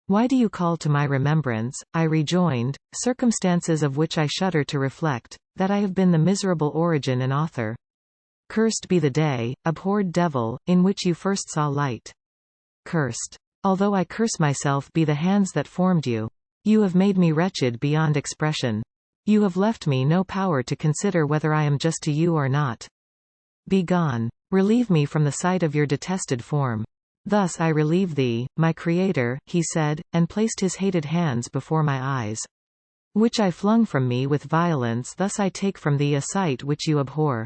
Why do you call to my remembrance, I rejoined, circumstances of which I shudder to reflect, that I have been the miserable origin and author? Cursed be the day, abhorred devil, in which you first saw light. Cursed. Although I curse myself be the hands that formed you. You have made me wretched beyond expression. You have left me no power to consider whether I am just to you or not. Be gone. Relieve me from the sight of your detested form. Thus I relieve thee, my Creator, he said, and placed his hated hands before my eyes, which I flung from me with violence. Thus I take from thee a sight which you abhor.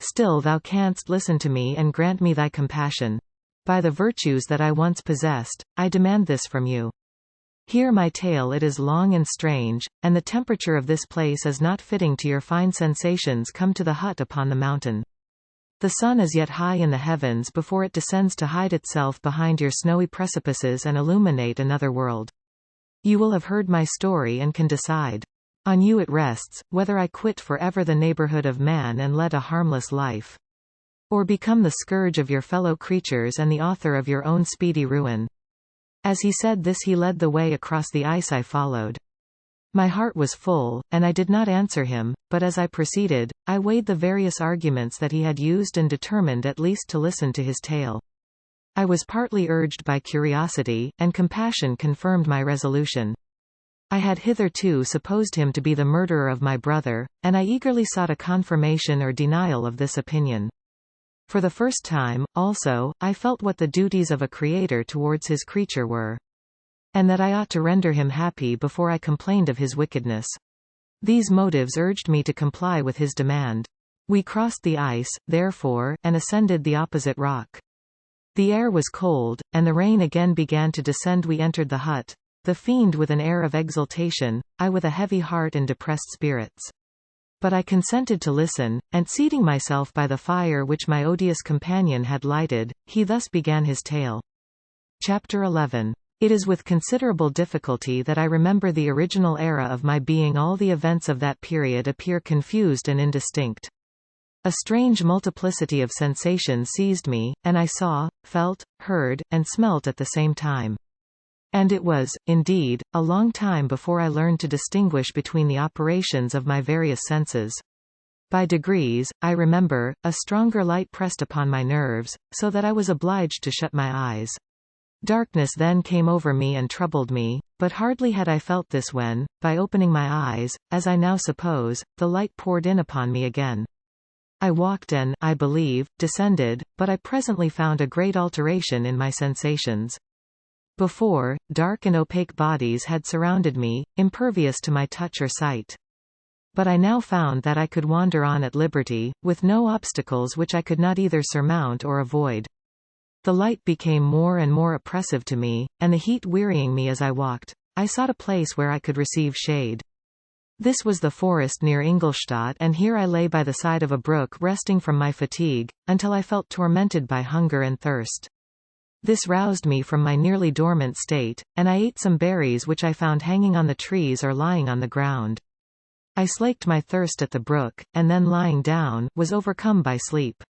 Still thou canst listen to me and grant me thy compassion. By the virtues that I once possessed, I demand this from you. Hear my tale. It is long and strange, and the temperature of this place is not fitting to your fine sensations. Come to the hut upon the mountain. The sun is yet high in the heavens before it descends to hide itself behind your snowy precipices and illuminate another world. You will have heard my story and can decide. On you it rests, whether I quit forever the neighborhood of man and lead a harmless life, or become the scourge of your fellow creatures and the author of your own speedy ruin. As he said this, he led the way across the ice. I followed. My heart was full, and I did not answer him, but as I proceeded, I weighed the various arguments that he had used and determined at least to listen to his tale. I was partly urged by curiosity, and compassion confirmed my resolution. I had hitherto supposed him to be the murderer of my brother, and I eagerly sought a confirmation or denial of this opinion. For the first time, also, I felt what the duties of a creator towards his creature were, and that I ought to render him happy before I complained of his wickedness. These motives urged me to comply with his demand. We crossed the ice, therefore, and ascended the opposite rock. The air was cold, and the rain again began to descend. We entered the hut, the fiend with an air of exultation, I with a heavy heart and depressed spirits. But I consented to listen, and seating myself by the fire which my odious companion had lighted, he thus began his tale. Chapter 11. It is with considerable difficulty that I remember the original era of my being. All the events of that period appear confused and indistinct. A strange multiplicity of sensations seized me, and I saw, felt, heard, and smelt at the same time. And it was, indeed, a long time before I learned to distinguish between the operations of my various senses. By degrees, I remember, a stronger light pressed upon my nerves, so that I was obliged to shut my eyes. Darkness then came over me and troubled me, but hardly had I felt this when, by opening my eyes, as I now suppose, the light poured in upon me again. I walked and, I believe, descended, but I presently found a great alteration in my sensations. Before, dark and opaque bodies had surrounded me, impervious to my touch or sight. But I now found that I could wander on at liberty, with no obstacles which I could not either surmount or avoid. The light became more and more oppressive to me, and the heat wearying me as I walked, I sought a place where I could receive shade. This was the forest near Ingolstadt, and here I lay by the side of a brook resting from my fatigue, until I felt tormented by hunger and thirst. This roused me from my nearly dormant state, and I ate some berries which I found hanging on the trees or lying on the ground. I slaked my thirst at the brook, and then lying down, was overcome by sleep.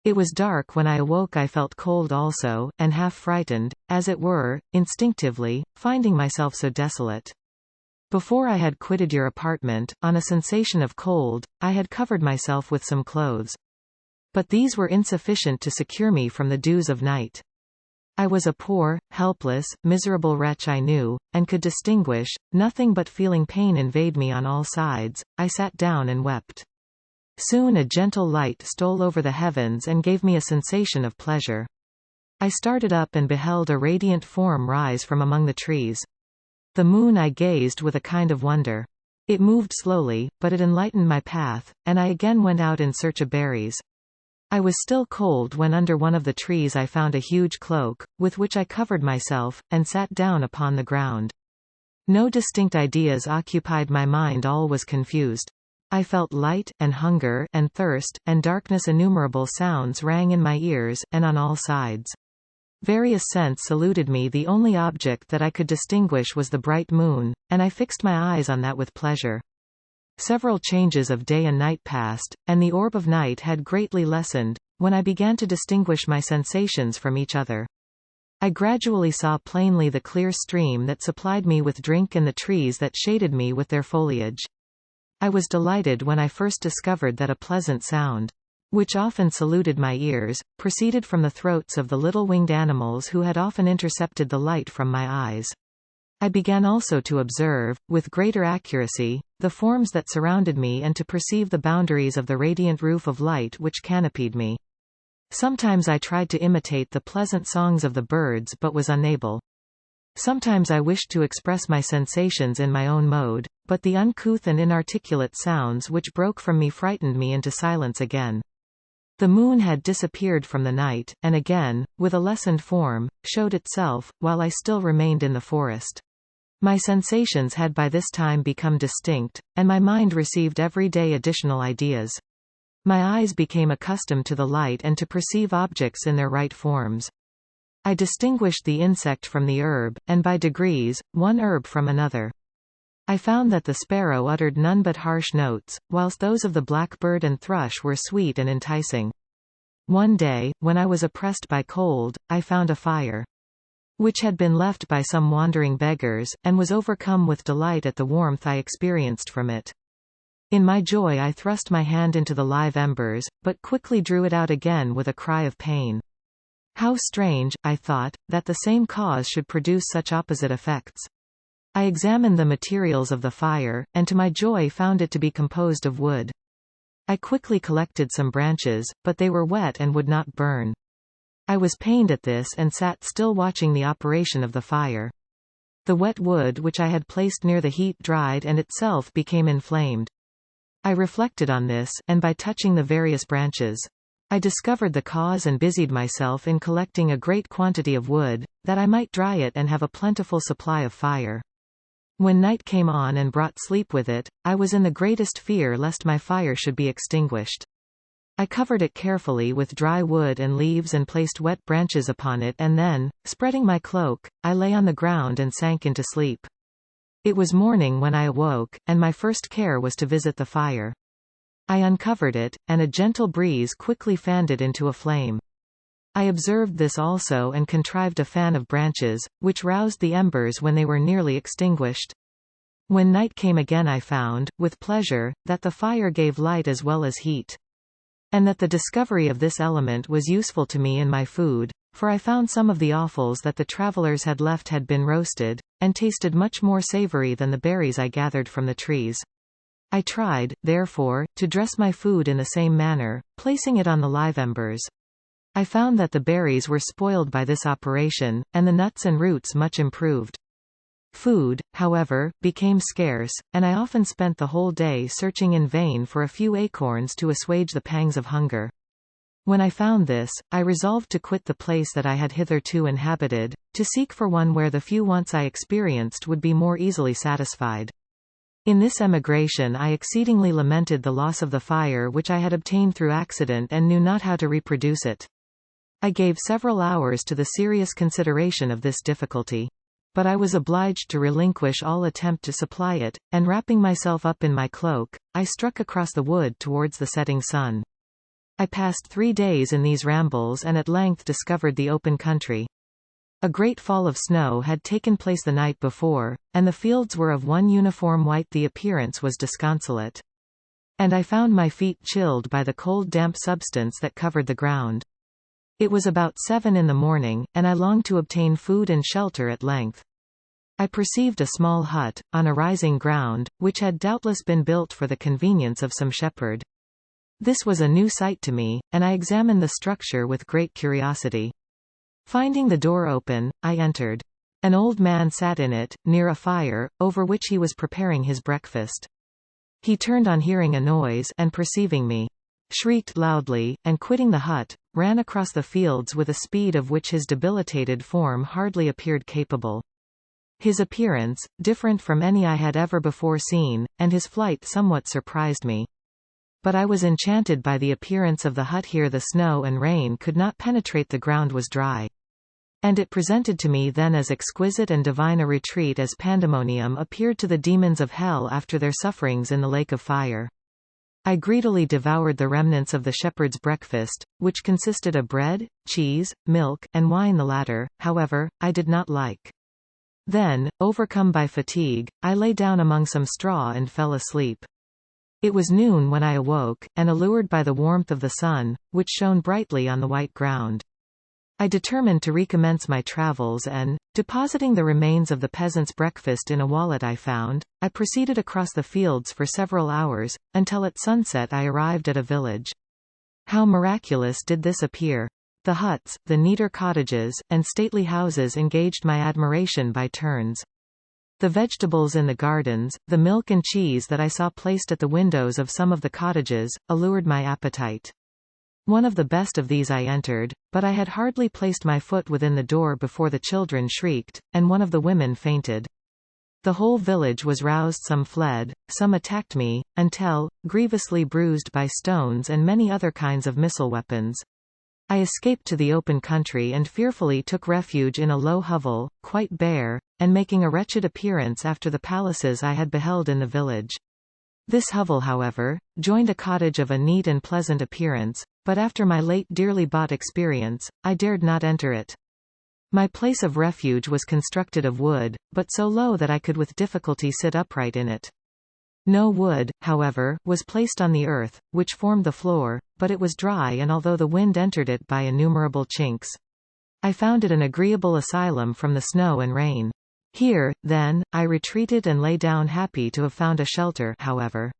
It was dark when I awoke. I felt cold also, and half frightened, as it were, instinctively, finding myself so desolate. Before I had quitted your apartment, on a sensation of cold, I had covered myself with some clothes. But these were insufficient to secure me from the dews of night. I was a poor, helpless, miserable wretch I knew, and could distinguish, nothing but feeling pain invade me on all sides. I sat down and wept. Soon a gentle light stole over the heavens and gave me a sensation of pleasure. I started up and beheld a radiant form rise from among the trees. The moon I gazed with a kind of wonder. It moved slowly, but it enlightened my path, and I again went out in search of berries. I was still cold when under one of the trees I found a huge cloak, with which I covered myself, and sat down upon the ground. No distinct ideas occupied my mind, all was confused. I felt light, and hunger, and thirst, and darkness. Innumerable sounds rang in my ears, and on all sides. Various scents saluted me. The only object that I could distinguish was the bright moon, and I fixed my eyes on that with pleasure. Several changes of day and night passed, and the orb of night had greatly lessened, when I began to distinguish my sensations from each other. I gradually saw plainly the clear stream that supplied me with drink and the trees that shaded me with their foliage. I was delighted when I first discovered that a pleasant sound, which often saluted my ears, proceeded from the throats of the little winged animals who had often intercepted the light from my eyes. I began also to observe, with greater accuracy, the forms that surrounded me and to perceive the boundaries of the radiant roof of light which canopied me. Sometimes I tried to imitate the pleasant songs of the birds but was unable. Sometimes I wished to express my sensations in my own mode, but the uncouth and inarticulate sounds which broke from me frightened me into silence again. The moon had disappeared from the night, and again, with a lessened form, showed itself, while I still remained in the forest. My sensations had by this time become distinct, and my mind received every day additional ideas. My eyes became accustomed to the light and to perceive objects in their right forms. I distinguished the insect from the herb, and by degrees, one herb from another. I found that the sparrow uttered none but harsh notes, whilst those of the blackbird and thrush were sweet and enticing. One day, when I was oppressed by cold, I found a fire, which had been left by some wandering beggars, and was overcome with delight at the warmth I experienced from it. In my joy I thrust my hand into the live embers, but quickly drew it out again with a cry of pain. How strange, I thought, that the same cause should produce such opposite effects. I examined the materials of the fire, and to my joy found it to be composed of wood. I quickly collected some branches, but they were wet and would not burn. I was pained at this and sat still watching the operation of the fire. The wet wood which I had placed near the heat dried and itself became inflamed. I reflected on this, and by touching the various branches, I discovered the cause and busied myself in collecting a great quantity of wood, that I might dry it and have a plentiful supply of fire. When night came on and brought sleep with it, I was in the greatest fear lest my fire should be extinguished. I covered it carefully with dry wood and leaves and placed wet branches upon it, and then, spreading my cloak, I lay on the ground and sank into sleep. It was morning when I awoke, and my first care was to visit the fire. I uncovered it, and a gentle breeze quickly fanned it into a flame. I observed this also and contrived a fan of branches, which roused the embers when they were nearly extinguished. When night came again I found, with pleasure, that the fire gave light as well as heat, and that the discovery of this element was useful to me in my food, for I found some of the offals that the travelers had left had been roasted, and tasted much more savory than the berries I gathered from the trees. I tried, therefore, to dress my food in the same manner, placing it on the live embers. I found that the berries were spoiled by this operation, and the nuts and roots much improved. Food, however, became scarce, and I often spent the whole day searching in vain for a few acorns to assuage the pangs of hunger. When I found this, I resolved to quit the place that I had hitherto inhabited, to seek for one where the few wants I experienced would be more easily satisfied. In this emigration I exceedingly lamented the loss of the fire which I had obtained through accident and knew not how to reproduce it. I gave several hours to the serious consideration of this difficulty. But I was obliged to relinquish all attempt to supply it, and wrapping myself up in my cloak, I struck across the wood towards the setting sun. I passed 3 days in these rambles and at length discovered the open country. A great fall of snow had taken place the night before, and the fields were of one uniform white. The appearance was disconsolate. And I found my feet chilled by the cold damp substance that covered the ground. It was about 7 in the morning, and I longed to obtain food and shelter at length. I perceived a small hut, on a rising ground, which had doubtless been built for the convenience of some shepherd. This was a new sight to me, and I examined the structure with great curiosity. Finding the door open, I entered. An old man sat in it, near a fire, over which he was preparing his breakfast. He turned on hearing a noise, and perceiving me, shrieked loudly, and quitting the hut, ran across the fields with a speed of which his debilitated form hardly appeared capable. His appearance, different from any I had ever before seen, and his flight somewhat surprised me. But I was enchanted by the appearance of the hut. Here the snow and rain could not penetrate, the ground was dry. And it presented to me then as exquisite and divine a retreat as pandemonium appeared to the demons of hell after their sufferings in the lake of fire. I greedily devoured the remnants of the shepherd's breakfast, which consisted of bread, cheese, milk, and wine. The latter, however, I did not like. Then, overcome by fatigue, I lay down among some straw and fell asleep. It was noon when I awoke, and allured by the warmth of the sun, which shone brightly on the white ground, I determined to recommence my travels and, depositing the remains of the peasant's breakfast in a wallet I found, I proceeded across the fields for several hours, until at sunset I arrived at a village. How miraculous did this appear! The huts, the neater cottages, and stately houses engaged my admiration by turns. The vegetables in the gardens, the milk and cheese that I saw placed at the windows of some of the cottages, allured my appetite. One of the best of these I entered, but I had hardly placed my foot within the door before the children shrieked, and one of the women fainted. The whole village was roused, some fled, some attacked me, until, grievously bruised by stones and many other kinds of missile weapons, I escaped to the open country and fearfully took refuge in a low hovel, quite bare, and making a wretched appearance after the palaces I had beheld in the village. This hovel, however, joined a cottage of a neat and pleasant appearance, but after my late dearly bought experience, I dared not enter it. My place of refuge was constructed of wood, but so low that I could with difficulty sit upright in it. No wood, however, was placed on the earth, which formed the floor, but it was dry, and although the wind entered it by innumerable chinks, I found it an agreeable asylum from the snow and rain. Here, then, I retreated and lay down, happy to have found a shelter, however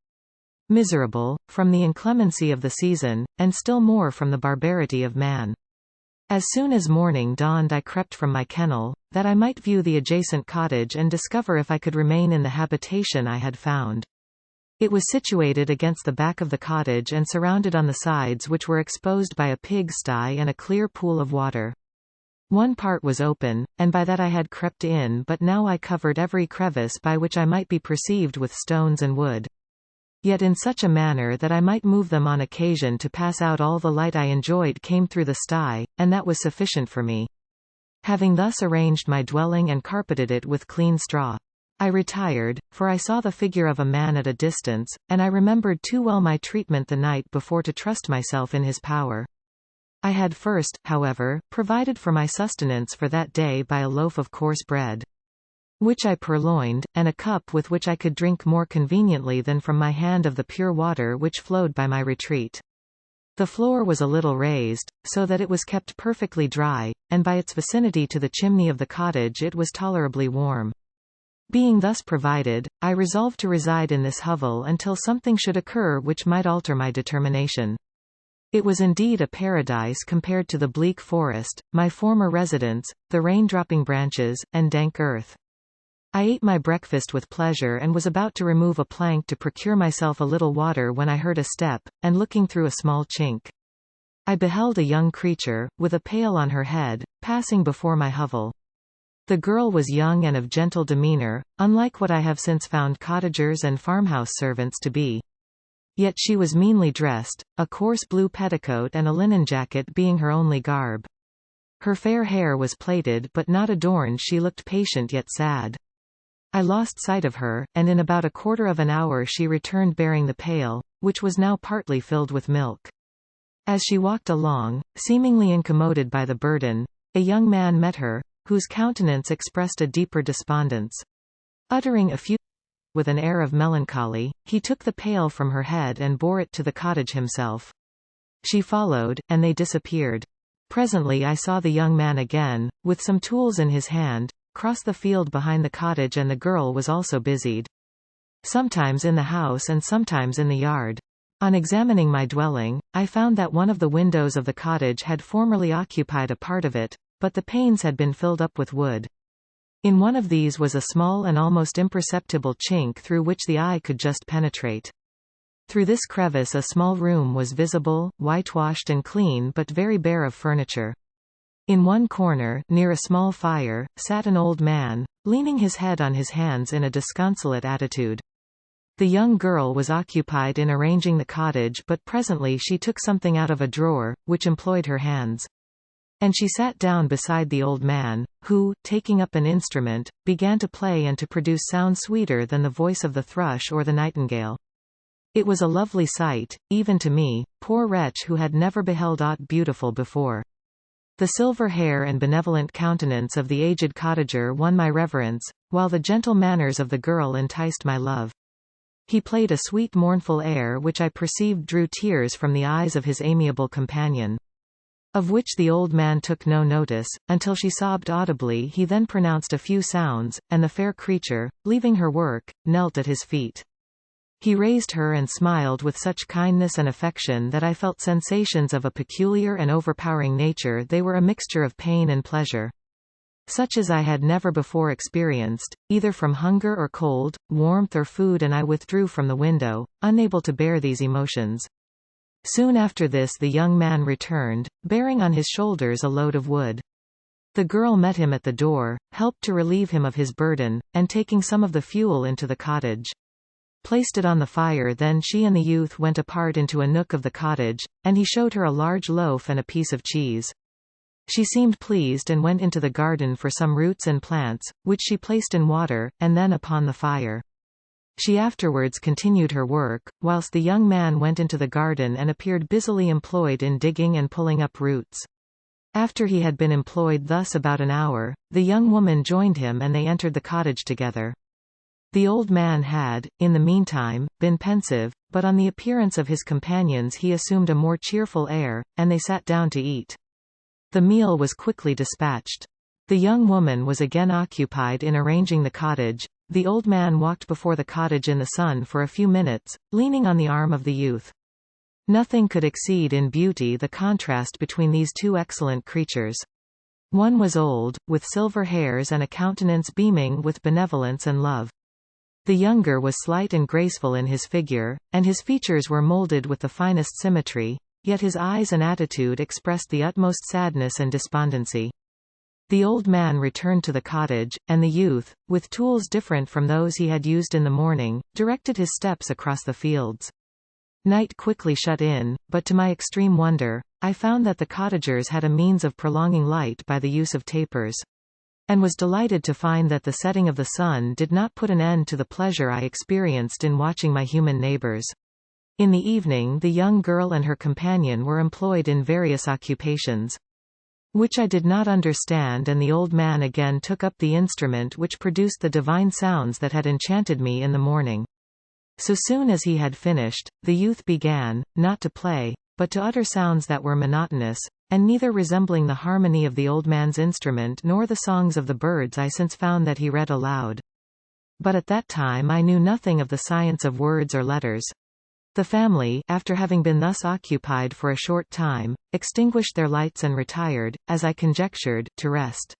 miserable, from the inclemency of the season, and still more from the barbarity of man. As soon as morning dawned I crept from my kennel, that I might view the adjacent cottage and discover if I could remain in the habitation I had found. It was situated against the back of the cottage and surrounded on the sides, which were exposed by a pig-sty and a clear pool of water. One part was open, and by that I had crept in, but now I covered every crevice by which I might be perceived with stones and wood. Yet in such a manner that I might move them on occasion to pass out. All the light I enjoyed came through the sty, and that was sufficient for me. Having thus arranged my dwelling and carpeted it with clean straw, I retired, for I saw the figure of a man at a distance, and I remembered too well my treatment the night before to trust myself in his power. I had first, however, provided for my sustenance for that day by a loaf of coarse bread, which I purloined, and a cup with which I could drink more conveniently than from my hand of the pure water which flowed by my retreat. The floor was a little raised, so that it was kept perfectly dry, and by its vicinity to the chimney of the cottage it was tolerably warm. Being thus provided, I resolved to reside in this hovel until something should occur which might alter my determination. It was indeed a paradise compared to the bleak forest, my former residence, the rain-dropping branches, and dank earth. I ate my breakfast with pleasure and was about to remove a plank to procure myself a little water when I heard a step, and looking through a small chink, I beheld a young creature, with a pail on her head, passing before my hovel. The girl was young and of gentle demeanor, unlike what I have since found cottagers and farmhouse servants to be. Yet she was meanly dressed, a coarse blue petticoat and a linen jacket being her only garb. Her fair hair was plaited but not adorned. She looked patient yet sad. I lost sight of her, and in about a quarter of an hour she returned bearing the pail, which was now partly filled with milk. As she walked along, seemingly incommoded by the burden, a young man met her, whose countenance expressed a deeper despondence. Uttering a few with an air of melancholy, he took the pail from her head and bore it to the cottage himself. She followed, and they disappeared. Presently I saw the young man again, with some tools in his hand, cross the field behind the cottage, and the girl was also busied. Sometimes in the house and sometimes in the yard. On examining my dwelling, I found that one of the windows of the cottage had formerly occupied a part of it, but the panes had been filled up with wood. In one of these was a small and almost imperceptible chink through which the eye could just penetrate. Through this crevice a small room was visible, whitewashed and clean but very bare of furniture. In one corner, near a small fire, sat an old man, leaning his head on his hands in a disconsolate attitude. The young girl was occupied in arranging the cottage, but presently she took something out of a drawer, which employed her hands. And she sat down beside the old man, who, taking up an instrument, began to play and to produce sounds sweeter than the voice of the thrush or the nightingale. It was a lovely sight, even to me, poor wretch who had never beheld aught beautiful before. The silver hair and benevolent countenance of the aged cottager won my reverence, while the gentle manners of the girl enticed my love. He played a sweet mournful air which I perceived drew tears from the eyes of his amiable companion. Of which the old man took no notice, until she sobbed audibly. He then pronounced a few sounds, and the fair creature, leaving her work, knelt at his feet. He raised her and smiled with such kindness and affection that I felt sensations of a peculiar and overpowering nature. They were a mixture of pain and pleasure, such as I had never before experienced, either from hunger or cold, warmth or food, and I withdrew from the window, unable to bear these emotions. Soon after this the young man returned, bearing on his shoulders a load of wood. The girl met him at the door, helped to relieve him of his burden, and taking some of the fuel into the cottage, placed it on the fire. Then she and the youth went apart into a nook of the cottage, and he showed her a large loaf and a piece of cheese. She seemed pleased and went into the garden for some roots and plants, which she placed in water, and then upon the fire. She afterwards continued her work, whilst the young man went into the garden and appeared busily employed in digging and pulling up roots. After he had been employed thus about an hour, the young woman joined him and they entered the cottage together. The old man had, in the meantime, been pensive, but on the appearance of his companions he assumed a more cheerful air, and they sat down to eat. The meal was quickly dispatched. The young woman was again occupied in arranging the cottage. The old man walked before the cottage in the sun for a few minutes, leaning on the arm of the youth. Nothing could exceed in beauty the contrast between these two excellent creatures. One was old, with silver hairs and a countenance beaming with benevolence and love. The younger was slight and graceful in his figure, and his features were molded with the finest symmetry, yet his eyes and attitude expressed the utmost sadness and despondency. The old man returned to the cottage, and the youth, with tools different from those he had used in the morning, directed his steps across the fields. Night quickly shut in, but to my extreme wonder, I found that the cottagers had a means of prolonging light by the use of tapers, and was delighted to find that the setting of the sun did not put an end to the pleasure I experienced in watching my human neighbors. In the evening the young girl and her companion were employed in various occupations, which I did not understand, and the old man again took up the instrument which produced the divine sounds that had enchanted me in the morning. So soon as he had finished, the youth began, not to play, but to utter sounds that were monotonous, and neither resembling the harmony of the old man's instrument nor the songs of the birds I since found that he read aloud. But at that time I knew nothing of the science of words or letters. The family, after having been thus occupied for a short time, extinguished their lights and retired, as I conjectured, to rest.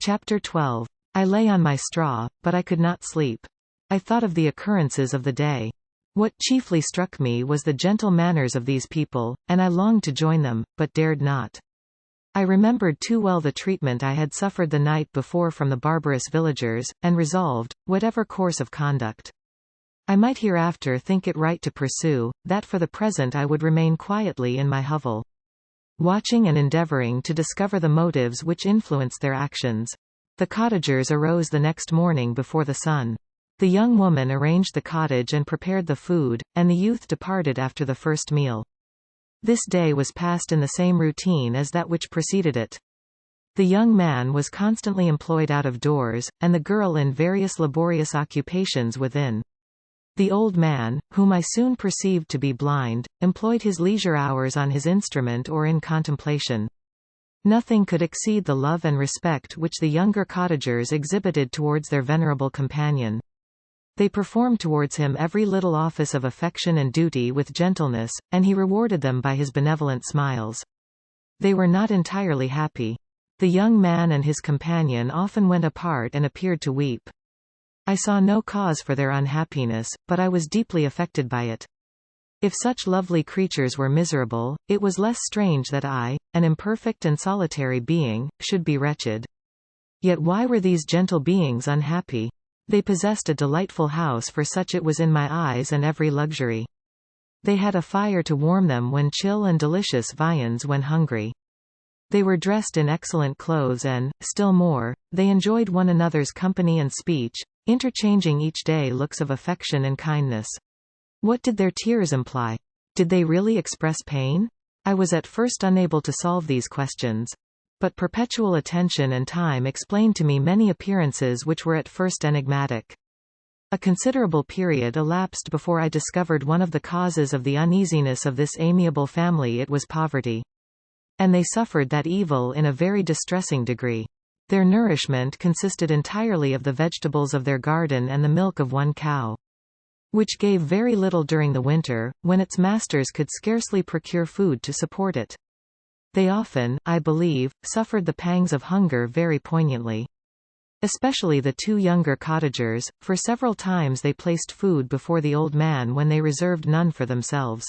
Chapter 12. I lay on my straw, but I could not sleep. I thought of the occurrences of the day. What chiefly struck me was the gentle manners of these people, and I longed to join them, but dared not. I remembered too well the treatment I had suffered the night before from the barbarous villagers, and resolved, whatever course of conduct I might hereafter think it right to pursue, that for the present I would remain quietly in my hovel, watching and endeavoring to discover the motives which influenced their actions. The cottagers arose the next morning before the sun. The young woman arranged the cottage and prepared the food, and the youth departed after the first meal. This day was passed in the same routine as that which preceded it. The young man was constantly employed out of doors, and the girl in various laborious occupations within. The old man, whom I soon perceived to be blind, employed his leisure hours on his instrument or in contemplation. Nothing could exceed the love and respect which the younger cottagers exhibited towards their venerable companion. They performed towards him every little office of affection and duty with gentleness, and he rewarded them by his benevolent smiles. They were not entirely happy. The young man and his companion often went apart and appeared to weep. I saw no cause for their unhappiness, but I was deeply affected by it. If such lovely creatures were miserable, it was less strange that I, an imperfect and solitary being, should be wretched. Yet why were these gentle beings unhappy? They possessed a delightful house, for such it was in my eyes, and every luxury. They had a fire to warm them when chill and delicious viands when hungry. They were dressed in excellent clothes and, still more, they enjoyed one another's company and speech, interchanging each day looks of affection and kindness. What did their tears imply? Did they really express pain? I was at first unable to solve these questions. But perpetual attention and time explained to me many appearances which were at first enigmatic. A considerable period elapsed before I discovered one of the causes of the uneasiness of this amiable family. It was poverty. And they suffered that evil in a very distressing degree. Their nourishment consisted entirely of the vegetables of their garden and the milk of one cow, which gave very little during the winter, when its masters could scarcely procure food to support it. They often, I believe, suffered the pangs of hunger very poignantly. Especially the two younger cottagers, for several times they placed food before the old man when they reserved none for themselves.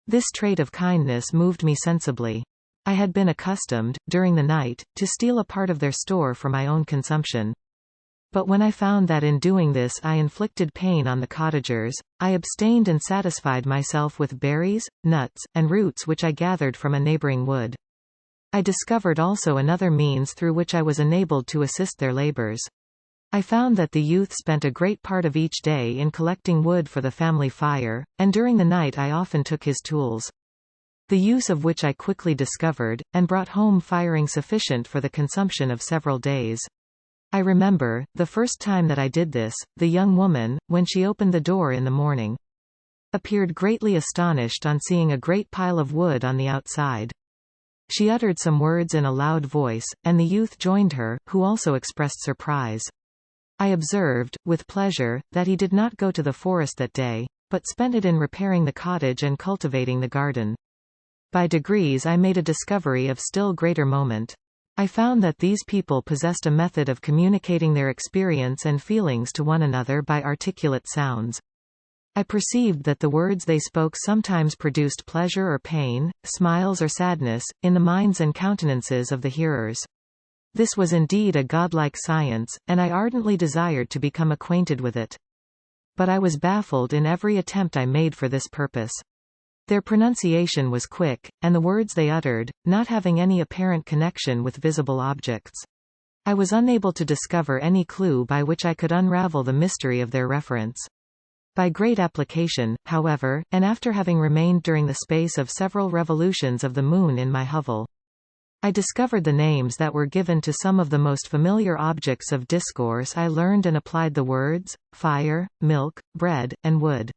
This trait of kindness moved me sensibly. I had been accustomed, during the night, to steal a part of their store for my own consumption. But when I found that in doing this I inflicted pain on the cottagers, I abstained and satisfied myself with berries, nuts, and roots which I gathered from a neighboring wood. I discovered also another means through which I was enabled to assist their labors. I found that the youth spent a great part of each day in collecting wood for the family fire, and during the night I often took his tools. The use of which I quickly discovered, and brought home firing sufficient for the consumption of several days. I remember, the first time that I did this, the young woman, when she opened the door in the morning, appeared greatly astonished on seeing a great pile of wood on the outside. She uttered some words in a loud voice, and the youth joined her, who also expressed surprise. I observed, with pleasure, that he did not go to the forest that day, but spent it in repairing the cottage and cultivating the garden. By degrees I made a discovery of still greater moment. I found that these people possessed a method of communicating their experience and feelings to one another by articulate sounds. I perceived that the words they spoke sometimes produced pleasure or pain, smiles or sadness, in the minds and countenances of the hearers. This was indeed a godlike science, and I ardently desired to become acquainted with it. But I was baffled in every attempt I made for this purpose. Their pronunciation was quick, and the words they uttered, not having any apparent connection with visible objects. I was unable to discover any clue by which I could unravel the mystery of their reference. By great application, however, and after having remained during the space of several revolutions of the moon in my hovel, I discovered the names that were given to some of the most familiar objects of discourse. I learned and applied the words, fire, milk, bread, and wood.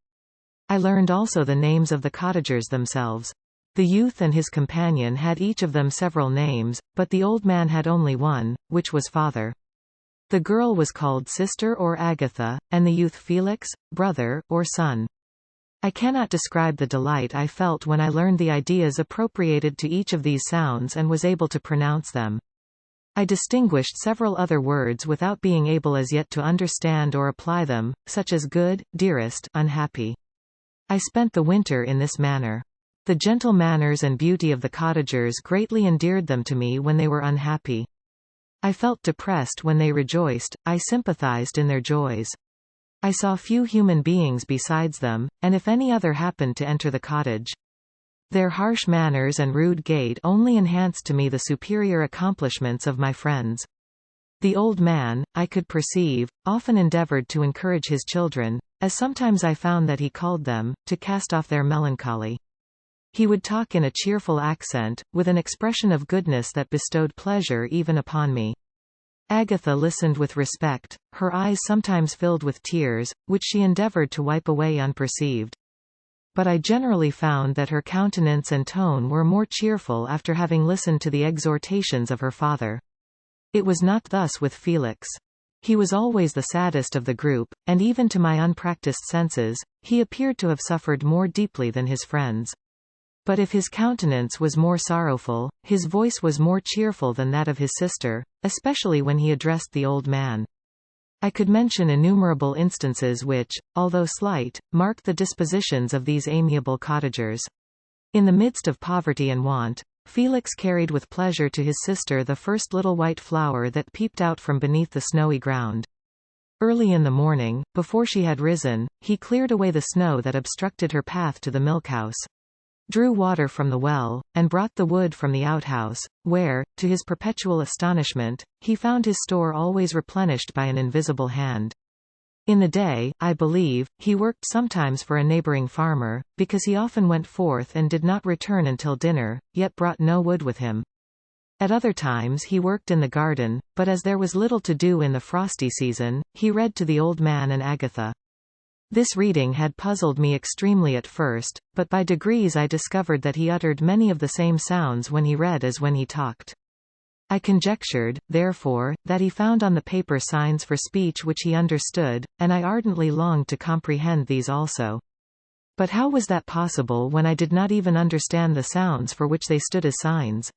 I learned also the names of the cottagers themselves. The youth and his companion had each of them several names, but the old man had only one, which was father. The girl was called sister or Agatha, and the youth Felix, brother, or son. I cannot describe the delight I felt when I learned the ideas appropriated to each of these sounds and was able to pronounce them. I distinguished several other words without being able as yet to understand or apply them, such as good, dearest, unhappy. I spent the winter in this manner. The gentle manners and beauty of the cottagers greatly endeared them to me when they were unhappy. I felt depressed when they rejoiced, I sympathized in their joys. I saw few human beings besides them, and if any other happened to enter the cottage, their harsh manners and rude gait only enhanced to me the superior accomplishments of my friends. The old man, I could perceive, often endeavored to encourage his children, as sometimes I found that he called them, to cast off their melancholy. He would talk in a cheerful accent, with an expression of goodness that bestowed pleasure even upon me. Agatha listened with respect, her eyes sometimes filled with tears, which she endeavored to wipe away unperceived. But I generally found that her countenance and tone were more cheerful after having listened to the exhortations of her father. It was not thus with Felix. He was always the saddest of the group, and even to my unpracticed senses, he appeared to have suffered more deeply than his friends. But if his countenance was more sorrowful, his voice was more cheerful than that of his sister, especially when he addressed the old man. I could mention innumerable instances which, although slight, marked the dispositions of these amiable cottagers. In the midst of poverty and want, Felix carried with pleasure to his sister the first little white flower that peeped out from beneath the snowy ground. Early in the morning, before she had risen, he cleared away the snow that obstructed her path to the milk-house, drew water from the well, and brought the wood from the outhouse, where, to his perpetual astonishment, he found his store always replenished by an invisible hand. In the day, I believe, he worked sometimes for a neighboring farmer, because he often went forth and did not return until dinner, yet brought no wood with him. At other times he worked in the garden, but as there was little to do in the frosty season, he read to the old man and Agatha. This reading had puzzled me extremely at first, but by degrees I discovered that he uttered many of the same sounds when he read as when he talked. I conjectured, therefore, that he found on the paper signs for speech which he understood, and I ardently longed to comprehend these also. But how was that possible when I did not even understand the sounds for which they stood as signs?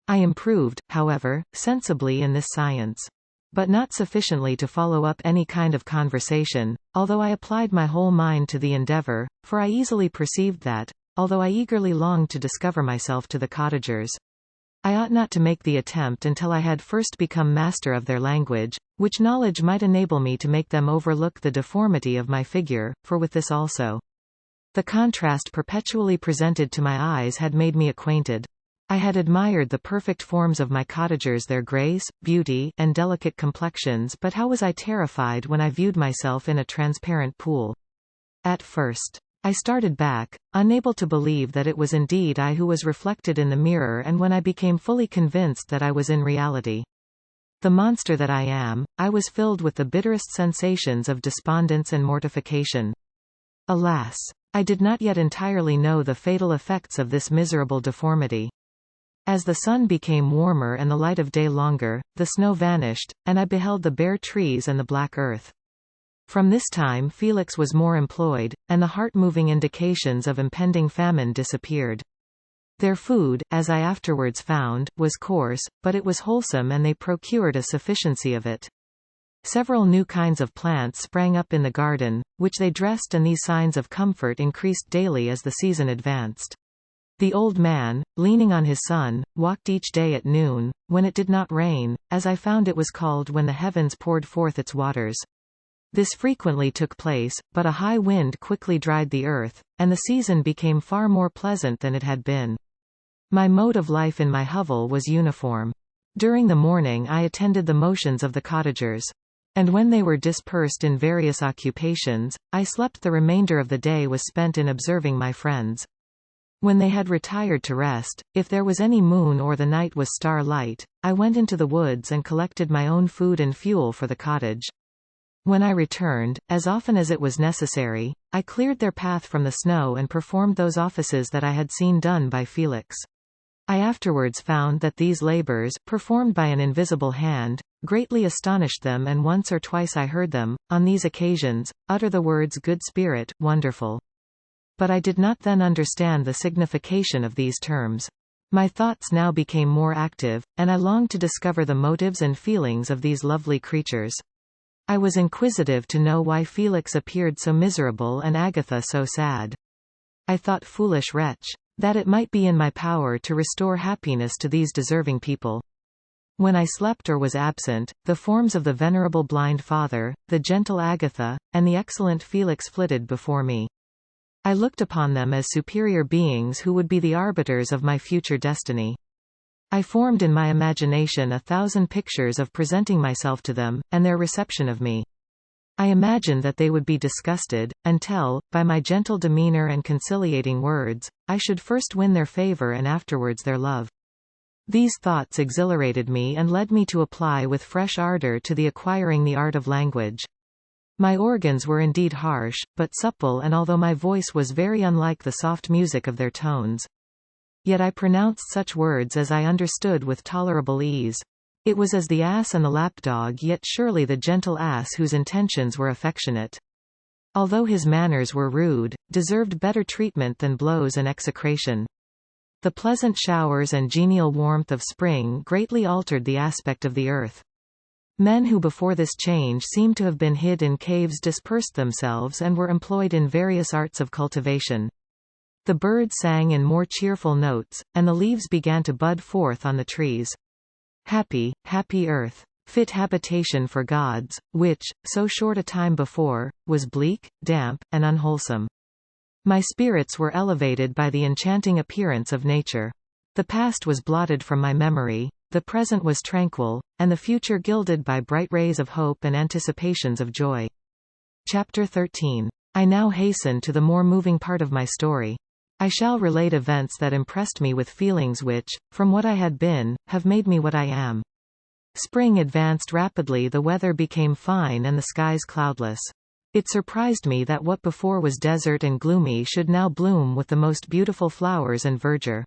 I improved, however, sensibly in this science, but not sufficiently to follow up any kind of conversation, although I applied my whole mind to the endeavor, for I easily perceived that, although I eagerly longed to discover myself to the cottagers, I ought not to make the attempt until I had first become master of their language, which knowledge might enable me to make them overlook the deformity of my figure, for with this also, the contrast perpetually presented to my eyes had made me acquainted. I had admired the perfect forms of my cottagers, their grace, beauty, and delicate complexions, but how was I terrified when I viewed myself in a transparent pool. At first, I started back, unable to believe that it was indeed I who was reflected in the mirror, and when I became fully convinced that I was in reality the monster that I am, I was filled with the bitterest sensations of despondence and mortification. Alas! I did not yet entirely know the fatal effects of this miserable deformity. As the sun became warmer and the light of day longer, the snow vanished, and I beheld the bare trees and the black earth. From this time Felix was more employed, and the heart-moving indications of impending famine disappeared. Their food, as I afterwards found, was coarse, but it was wholesome, and they procured a sufficiency of it. Several new kinds of plants sprang up in the garden, which they dressed, and these signs of comfort increased daily as the season advanced. The old man, leaning on his son, walked each day at noon, when it did not rain, as I found it was called when the heavens poured forth its waters. This frequently took place, but a high wind quickly dried the earth, and the season became far more pleasant than it had been. My mode of life in my hovel was uniform. During the morning I attended the motions of the cottagers, and when they were dispersed in various occupations, I slept. The remainder of the day was spent in observing my friends. When they had retired to rest, if there was any moon or the night was starlight, I went into the woods and collected my own food and fuel for the cottage. When I returned, as often as it was necessary, I cleared their path from the snow and performed those offices that I had seen done by Felix. I afterwards found that these labors, performed by an invisible hand, greatly astonished them, and once or twice I heard them, on these occasions, utter the words "good spirit," "wonderful." But I did not then understand the signification of these terms. My thoughts now became more active, and I longed to discover the motives and feelings of these lovely creatures. I was inquisitive to know why Felix appeared so miserable and Agatha so sad. I thought, foolish wretch, that it might be in my power to restore happiness to these deserving people. When I slept or was absent, the forms of the venerable blind father, the gentle Agatha, and the excellent Felix flitted before me. I looked upon them as superior beings who would be the arbiters of my future destiny. I formed in my imagination 1,000 pictures of presenting myself to them, and their reception of me. I imagined that they would be disgusted, until, by my gentle demeanor and conciliating words, I should first win their favor and afterwards their love. These thoughts exhilarated me and led me to apply with fresh ardor to the acquiring the art of language. My organs were indeed harsh, but supple, and although my voice was very unlike the soft music of their tones, yet I pronounced such words as I understood with tolerable ease. It was as the ass and the lapdog, yet surely the gentle ass whose intentions were affectionate, although his manners were rude, deserved better treatment than blows and execration. The pleasant showers and genial warmth of spring greatly altered the aspect of the earth. Men who before this change seemed to have been hid in caves dispersed themselves and were employed in various arts of cultivation. The birds sang in more cheerful notes, and the leaves began to bud forth on the trees. Happy, happy earth! Fit habitation for gods, which, so short a time before, was bleak, damp, and unwholesome. My spirits were elevated by the enchanting appearance of nature. The past was blotted from my memory, the present was tranquil, and the future gilded by bright rays of hope and anticipations of joy. Chapter 13. I now hasten to the more moving part of my story. I shall relate events that impressed me with feelings which, from what I had been, have made me what I am. Spring advanced rapidly, the weather became fine and the skies cloudless. It surprised me that what before was desert and gloomy should now bloom with the most beautiful flowers and verdure.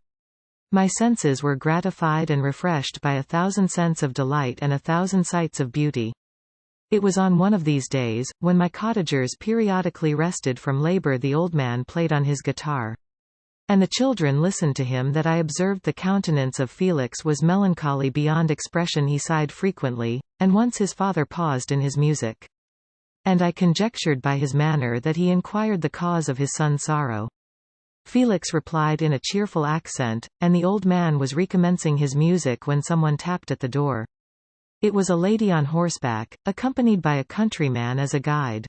My senses were gratified and refreshed by 1,000 scents of delight and 1,000 sights of beauty. It was on one of these days, when my cottagers periodically rested from labor, the old man played on his guitar, and the children listened to him, that I observed the countenance of Felix was melancholy beyond expression. He sighed frequently, and once his father paused in his music, and I conjectured by his manner that he inquired the cause of his son's sorrow. Felix replied in a cheerful accent, and the old man was recommencing his music when someone tapped at the door. It was a lady on horseback, accompanied by a countryman as a guide.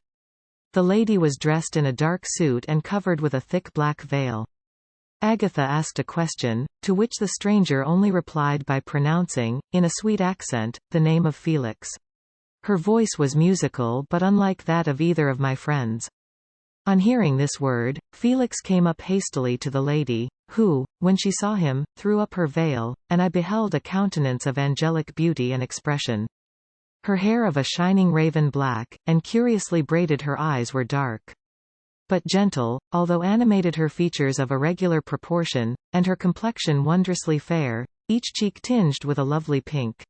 The lady was dressed in a dark suit and covered with a thick black veil. Agatha asked a question, to which the stranger only replied by pronouncing, in a sweet accent, the name of Felix. Her voice was musical but unlike that of either of my friends. On hearing this word, Felix came up hastily to the lady, who, when she saw him, threw up her veil, and I beheld a countenance of angelic beauty and expression. Her hair of a shining raven black, and curiously braided, her eyes were dark but gentle, although animated, her features of irregular proportion, and her complexion wondrously fair, each cheek tinged with a lovely pink.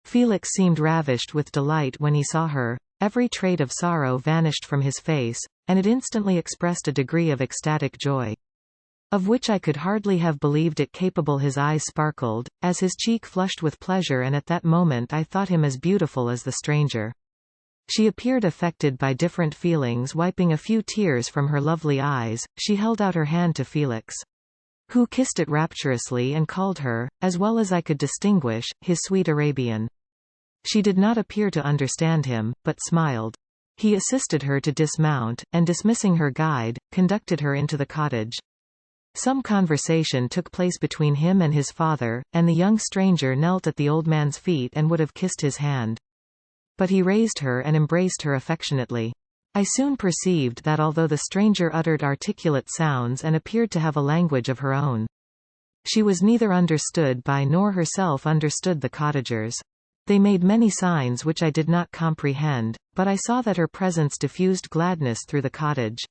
Felix seemed ravished with delight when he saw her. Every trait of sorrow vanished from his face, and it instantly expressed a degree of ecstatic joy, of which I could hardly have believed it capable. His eyes sparkled, as his cheek flushed with pleasure, and at that moment I thought him as beautiful as the stranger. She appeared affected by different feelings. Wiping a few tears from her lovely eyes, she held out her hand to Felix, who kissed it rapturously and called her, as well as I could distinguish, his sweet Arabian. She did not appear to understand him, but smiled. He assisted her to dismount, and dismissing her guide, conducted her into the cottage. Some conversation took place between him and his father, and the young stranger knelt at the old man's feet and would have kissed his hand. But he raised her and embraced her affectionately. I soon perceived that although the stranger uttered articulate sounds and appeared to have a language of her own, she was neither understood by nor herself understood the cottagers. They made many signs which I did not comprehend, but I saw that her presence diffused gladness through the cottage,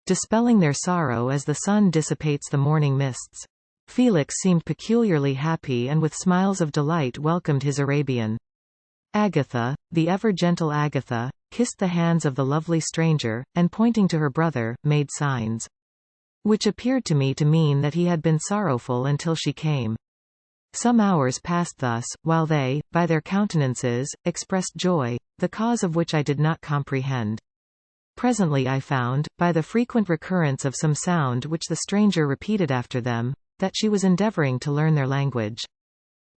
dispelling their sorrow as the sun dissipates the morning mists. Felix seemed peculiarly happy and with smiles of delight welcomed his Arabian. Agatha, the ever-gentle Agatha, kissed the hands of the lovely stranger, and pointing to her brother, made signs, which appeared to me to mean that he had been sorrowful until she came. Some hours passed thus, while they, by their countenances, expressed joy, the cause of which I did not comprehend. Presently I found, by the frequent recurrence of some sound which the stranger repeated after them, that she was endeavoring to learn their language.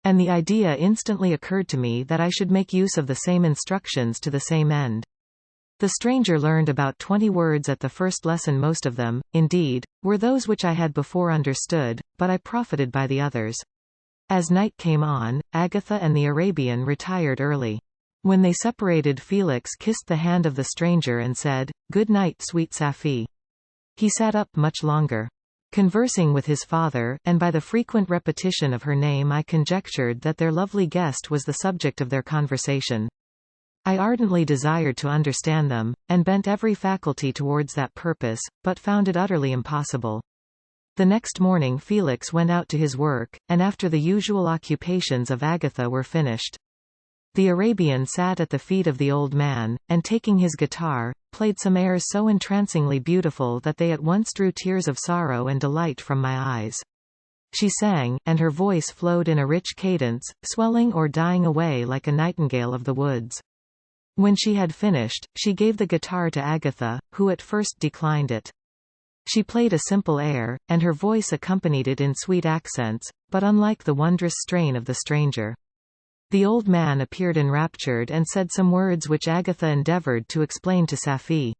And the idea instantly occurred to me that I should make use of the same instructions to the same end. The stranger learned about 20 words at the first lesson. Most of them, indeed, were those which I had before understood, but I profited by the others. As night came on, Agatha and the Arabian retired early. When they separated, Felix kissed the hand of the stranger and said, "Good night, sweet Safie." He sat up much longer, conversing with his father, and by the frequent repetition of her name I conjectured that their lovely guest was the subject of their conversation. I ardently desired to understand them, and bent every faculty towards that purpose, but found it utterly impossible. The next morning Felix went out to his work, and after the usual occupations of Agatha were finished, the Arabian sat at the feet of the old man, and taking his guitar, played some airs so entrancingly beautiful that they at once drew tears of sorrow and delight from my eyes. She sang, and her voice flowed in a rich cadence, swelling or dying away like a nightingale of the woods. When she had finished, she gave the guitar to Agatha, who at first declined it. She played a simple air, and her voice accompanied it in sweet accents, but unlike the wondrous strain of the stranger. The old man appeared enraptured and said some words which Agatha endeavoured to explain to Safie,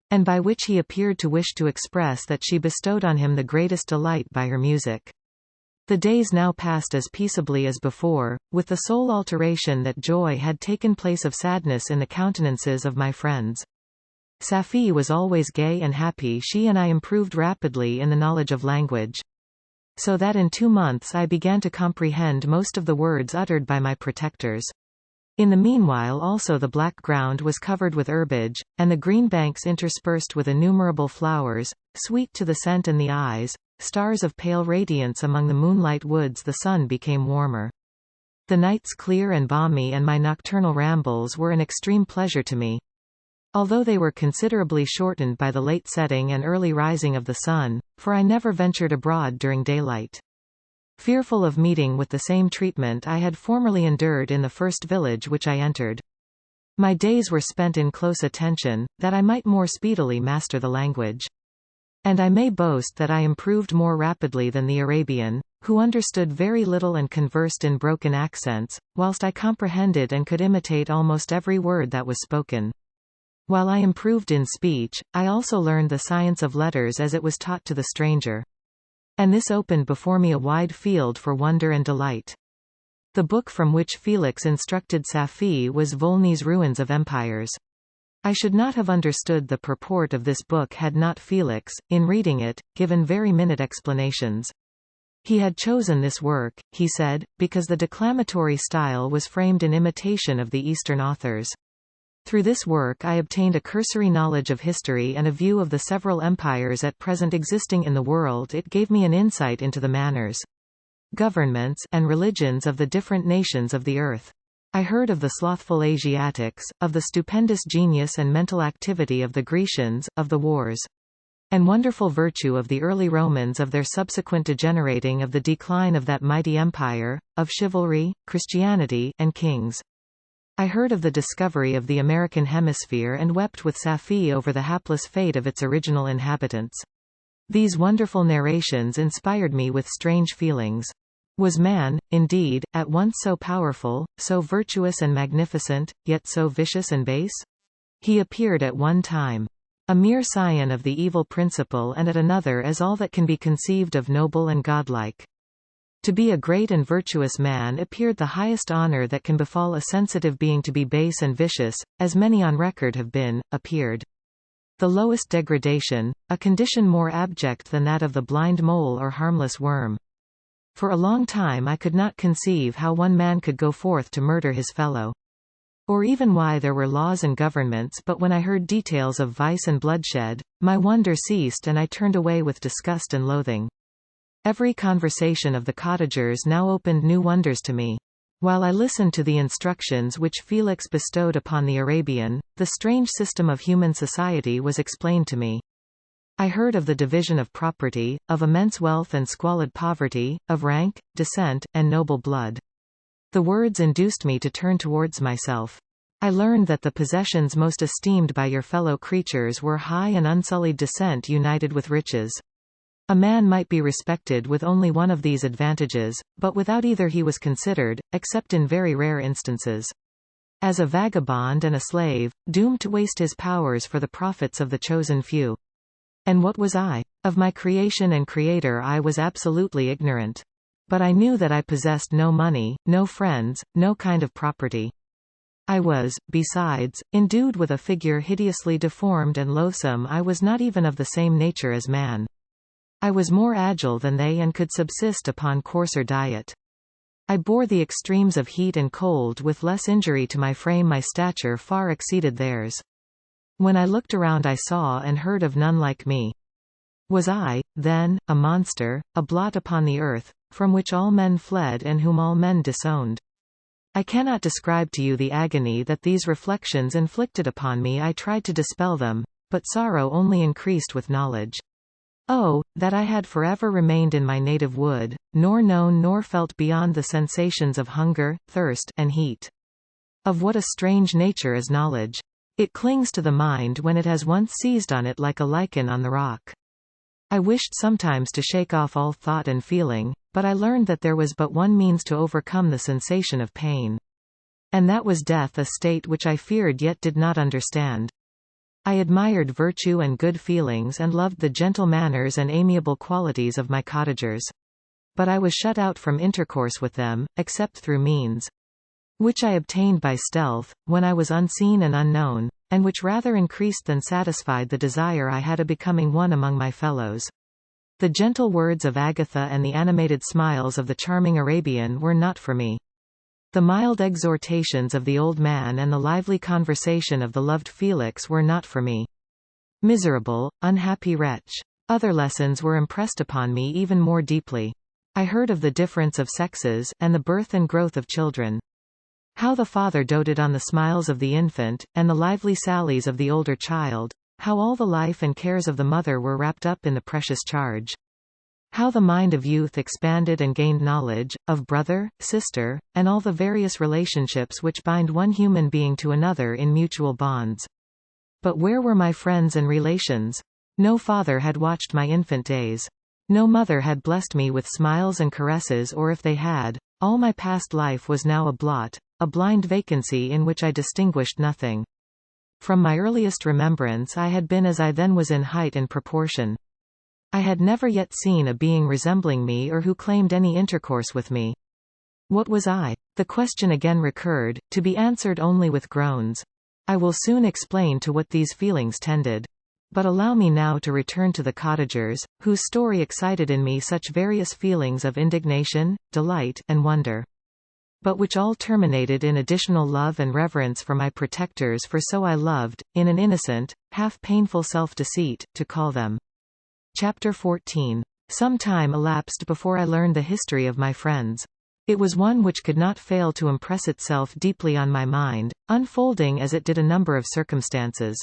and by which he appeared to wish to express that she bestowed on him the greatest delight by her music. The days now passed as peaceably as before, with the sole alteration that joy had taken place of sadness in the countenances of my friends. Safie was always gay and happy. She and I improved rapidly in the knowledge of language, so that in 2 months I began to comprehend most of the words uttered by my protectors. In the meanwhile also the black ground was covered with herbage, and the green banks interspersed with innumerable flowers, sweet to the scent and the eyes, stars of pale radiance among the moonlight woods. The sun became warmer. The nights clear and balmy, and my nocturnal rambles were an extreme pleasure to me, although they were considerably shortened by the late setting and early rising of the sun, for I never ventured abroad during daylight, fearful of meeting with the same treatment I had formerly endured in the first village which I entered. My days were spent in close attention, that I might more speedily master the language. And I may boast that I improved more rapidly than the Arabian, who understood very little and conversed in broken accents, whilst I comprehended and could imitate almost every word that was spoken. While I improved in speech, I also learned the science of letters as it was taught to the stranger. And this opened before me a wide field for wonder and delight. The book from which Felix instructed Safie was Volney's Ruins of Empires. I should not have understood the purport of this book had not Felix, in reading it, given very minute explanations. He had chosen this work, he said, because the declamatory style was framed in imitation of the Eastern authors. Through this work I obtained a cursory knowledge of history and a view of the several empires at present existing in the world. It gave me an insight into the manners, governments, and religions of the different nations of the earth. I heard of the slothful Asiatics, of the stupendous genius and mental activity of the Grecians, of the wars and wonderful virtue of the early Romans, of their subsequent degenerating, of the decline of that mighty empire, of chivalry, Christianity, and kings. I heard of the discovery of the American hemisphere and wept with Safie over the hapless fate of its original inhabitants. These wonderful narrations inspired me with strange feelings. Was man, indeed, at once so powerful, so virtuous and magnificent, yet so vicious and base? He appeared at one time a mere scion of the evil principle, and at another as all that can be conceived of noble and godlike. To be a great and virtuous man appeared the highest honor that can befall a sensitive being. To be base and vicious, as many on record have been, appeared the lowest degradation, a condition more abject than that of the blind mole or harmless worm. For a long time I could not conceive how one man could go forth to murder his fellow, or even why there were laws and governments, but when I heard details of vice and bloodshed, my wonder ceased and I turned away with disgust and loathing. Every conversation of the cottagers now opened new wonders to me. While I listened to the instructions which Felix bestowed upon the Arabian, the strange system of human society was explained to me. I heard of the division of property, of immense wealth and squalid poverty, of rank, descent, and noble blood. The words induced me to turn towards myself. I learned that the possessions most esteemed by your fellow creatures were high and unsullied descent united with riches. A man might be respected with only one of these advantages, but without either he was considered, except in very rare instances, as a vagabond and a slave, doomed to waste his powers for the profits of the chosen few. And what was I? Of my creation and creator I was absolutely ignorant. But I knew that I possessed no money, no friends, no kind of property. I was, besides, endued with a figure hideously deformed and loathsome. I was not even of the same nature as man. I was more agile than they and could subsist upon coarser diet. I bore the extremes of heat and cold with less injury to my frame. My stature far exceeded theirs. When I looked around I saw and heard of none like me. Was I, then, a monster, a blot upon the earth, from which all men fled and whom all men disowned? I cannot describe to you the agony that these reflections inflicted upon me. I tried to dispel them, but sorrow only increased with knowledge. Oh, that I had forever remained in my native wood, nor known nor felt beyond the sensations of hunger, thirst, and heat. Of what a strange nature is knowledge! It clings to the mind when it has once seized on it like a lichen on the rock. I wished sometimes to shake off all thought and feeling, but I learned that there was but one means to overcome the sensation of pain. And that was death, a state which I feared yet did not understand. I admired virtue and good feelings and loved the gentle manners and amiable qualities of my cottagers. But I was shut out from intercourse with them, except through means which I obtained by stealth, when I was unseen and unknown, and which rather increased than satisfied the desire I had of becoming one among my fellows. The gentle words of Agatha and the animated smiles of the charming Arabian were not for me. The mild exhortations of the old man and the lively conversation of the loved Felix were not for me. Miserable, unhappy wretch! Other lessons were impressed upon me even more deeply. I heard of the difference of sexes, and the birth and growth of children. How the father doted on the smiles of the infant, and the lively sallies of the older child, how all the life and cares of the mother were wrapped up in the precious charge. How the mind of youth expanded and gained knowledge, of brother, sister, and all the various relationships which bind one human being to another in mutual bonds. But where were my friends and relations? No father had watched my infant days. No mother had blessed me with smiles and caresses, or if they had, all my past life was now a blot, a blind vacancy in which I distinguished nothing. From my earliest remembrance I had been as I then was in height and proportion. I had never yet seen a being resembling me or who claimed any intercourse with me. What was I? The question again recurred, to be answered only with groans. I will soon explain to what these feelings tended. But allow me now to return to the cottagers, whose story excited in me such various feelings of indignation, delight, and wonder. But which all terminated in additional love and reverence for my protectors, for so I loved, in an innocent, half-painful self-deceit, to call them. Chapter 14. Some time elapsed before I learned the history of my friends. It was one which could not fail to impress itself deeply on my mind, unfolding as it did a number of circumstances,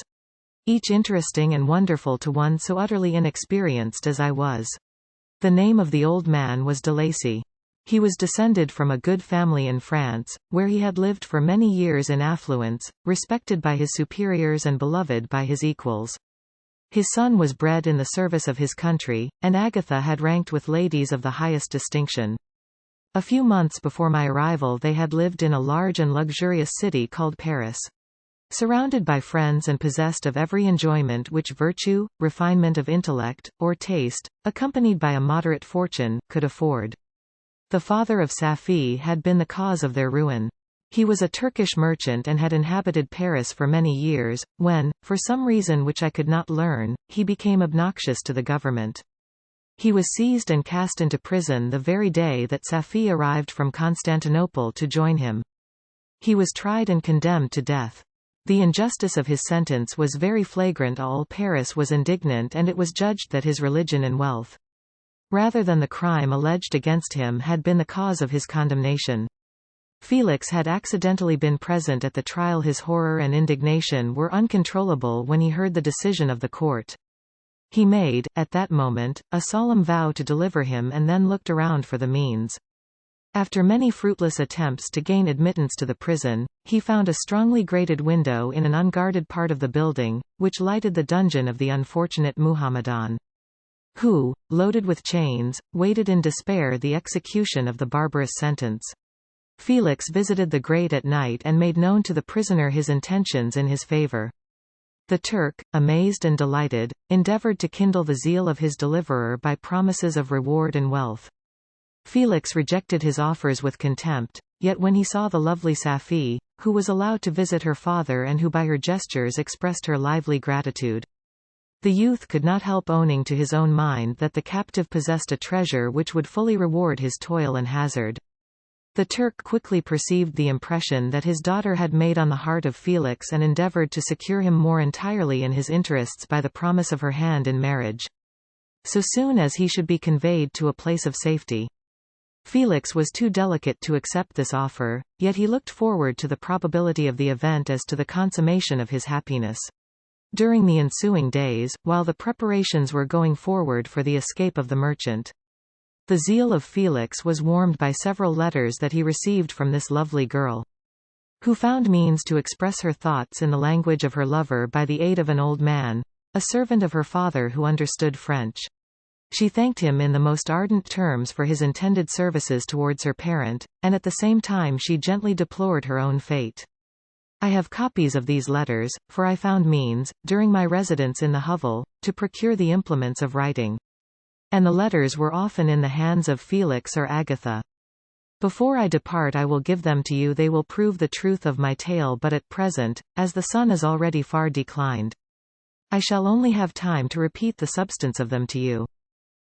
each interesting and wonderful to one so utterly inexperienced as I was. The name of the old man was de Lacy. He was descended from a good family in France, where he had lived for many years in affluence, respected by his superiors and beloved by his equals. His son was bred in the service of his country, and Agatha had ranked with ladies of the highest distinction. A few months before my arrival they had lived in a large and luxurious city called Paris. Surrounded by friends and possessed of every enjoyment which virtue, refinement of intellect, or taste, accompanied by a moderate fortune, could afford. The father of Safi had been the cause of their ruin. He was a Turkish merchant and had inhabited Paris for many years, when, for some reason which I could not learn, he became obnoxious to the government. He was seized and cast into prison the very day that Safi arrived from Constantinople to join him. He was tried and condemned to death. The injustice of his sentence was very flagrant. All Paris was indignant, and it was judged that his religion and wealth, rather than the crime alleged against him, had been the cause of his condemnation. Felix had accidentally been present at the trial. His horror and indignation were uncontrollable when he heard the decision of the court. He made, at that moment, a solemn vow to deliver him and then looked around for the means. After many fruitless attempts to gain admittance to the prison, he found a strongly grated window in an unguarded part of the building, which lighted the dungeon of the unfortunate Muhammadan, who, loaded with chains, waited in despair the execution of the barbarous sentence. Felix visited the grate at night and made known to the prisoner his intentions in his favor. The Turk, amazed and delighted, endeavored to kindle the zeal of his deliverer by promises of reward and wealth. Felix rejected his offers with contempt, yet when he saw the lovely Safie, who was allowed to visit her father and who by her gestures expressed her lively gratitude, the youth could not help owning to his own mind that the captive possessed a treasure which would fully reward his toil and hazard. The Turk quickly perceived the impression that his daughter had made on the heart of Felix and endeavored to secure him more entirely in his interests by the promise of her hand in marriage, so soon as he should be conveyed to a place of safety. Felix was too delicate to accept this offer, yet he looked forward to the probability of the event as to the consummation of his happiness. During the ensuing days, while the preparations were going forward for the escape of the merchant, the zeal of Felix was warmed by several letters that he received from this lovely girl, who found means to express her thoughts in the language of her lover by the aid of an old man, a servant of her father who understood French. She thanked him in the most ardent terms for his intended services towards her parent, and at the same time she gently deplored her own fate. I have copies of these letters, for I found means, during my residence in the hovel, to procure the implements of writing. And the letters were often in the hands of Felix or Agatha. Before I depart I will give them to you. They will prove the truth of my tale, but at present, as the sun is already far declined, I shall only have time to repeat the substance of them to you.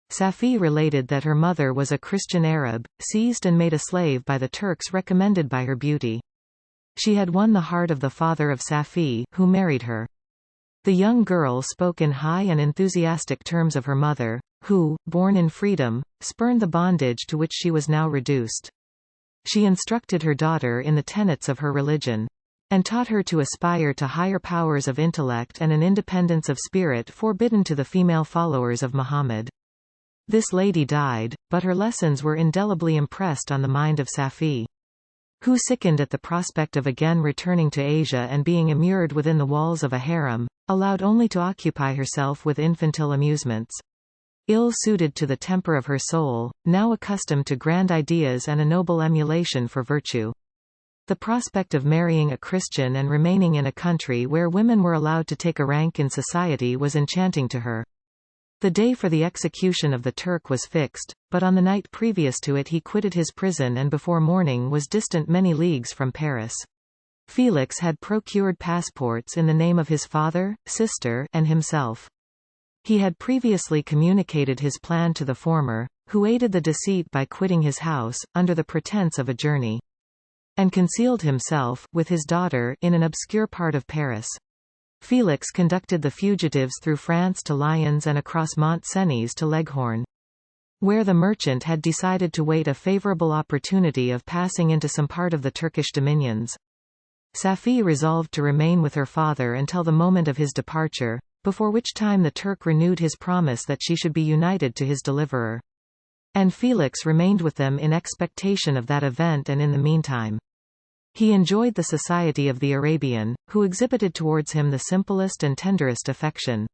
Safie related that her mother was a Christian Arab, seized and made a slave by the Turks recommended by her beauty. She had won the heart of the father of Safie, who married her. The young girl spoke in high and enthusiastic terms of her mother, who, born in freedom, spurned the bondage to which she was now reduced. She instructed her daughter in the tenets of her religion, and taught her to aspire to higher powers of intellect and an independence of spirit forbidden to the female followers of Muhammad. This lady died, but her lessons were indelibly impressed on the mind of Safie, who sickened at the prospect of again returning to Asia and being immured within the walls of a harem, allowed only to occupy herself with infantile amusements, ill-suited to the temper of her soul, now accustomed to grand ideas and a noble emulation for virtue. The prospect of marrying a Christian and remaining in a country where women were allowed to take a rank in society was enchanting to her. The day for the execution of the Turk was fixed, but on the night previous to it he quitted his prison and before morning was distant many leagues from Paris. Felix had procured passports in the name of his father, sister, and himself. He had previously communicated his plan to the former, who aided the deceit by quitting his house, under the pretense of a journey, and concealed himself, with his daughter, in an obscure part of Paris. Felix conducted the fugitives through France to Lyons and across Mont-Cenis to Leghorn, where the merchant had decided to wait a favorable opportunity of passing into some part of the Turkish dominions. Safie resolved to remain with her father until the moment of his departure, before which time the Turk renewed his promise that she should be united to his deliverer. And Felix remained with them in expectation of that event, and in the meantime, he enjoyed the society of the Arabian, who exhibited towards him the simplest and tenderest affection.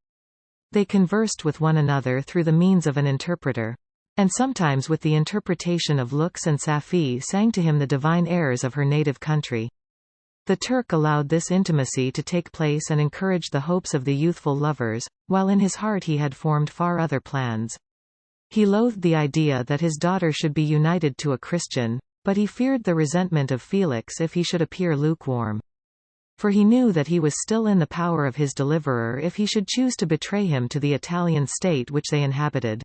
They conversed with one another through the means of an interpreter, and sometimes with the interpretation of looks, and Safie sang to him the divine airs of her native country. The Turk allowed this intimacy to take place and encouraged the hopes of the youthful lovers, while in his heart he had formed far other plans. He loathed the idea that his daughter should be united to a Christian, but he feared the resentment of Felix if he should appear lukewarm. For he knew that he was still in the power of his deliverer if he should choose to betray him to the Italian state which they inhabited.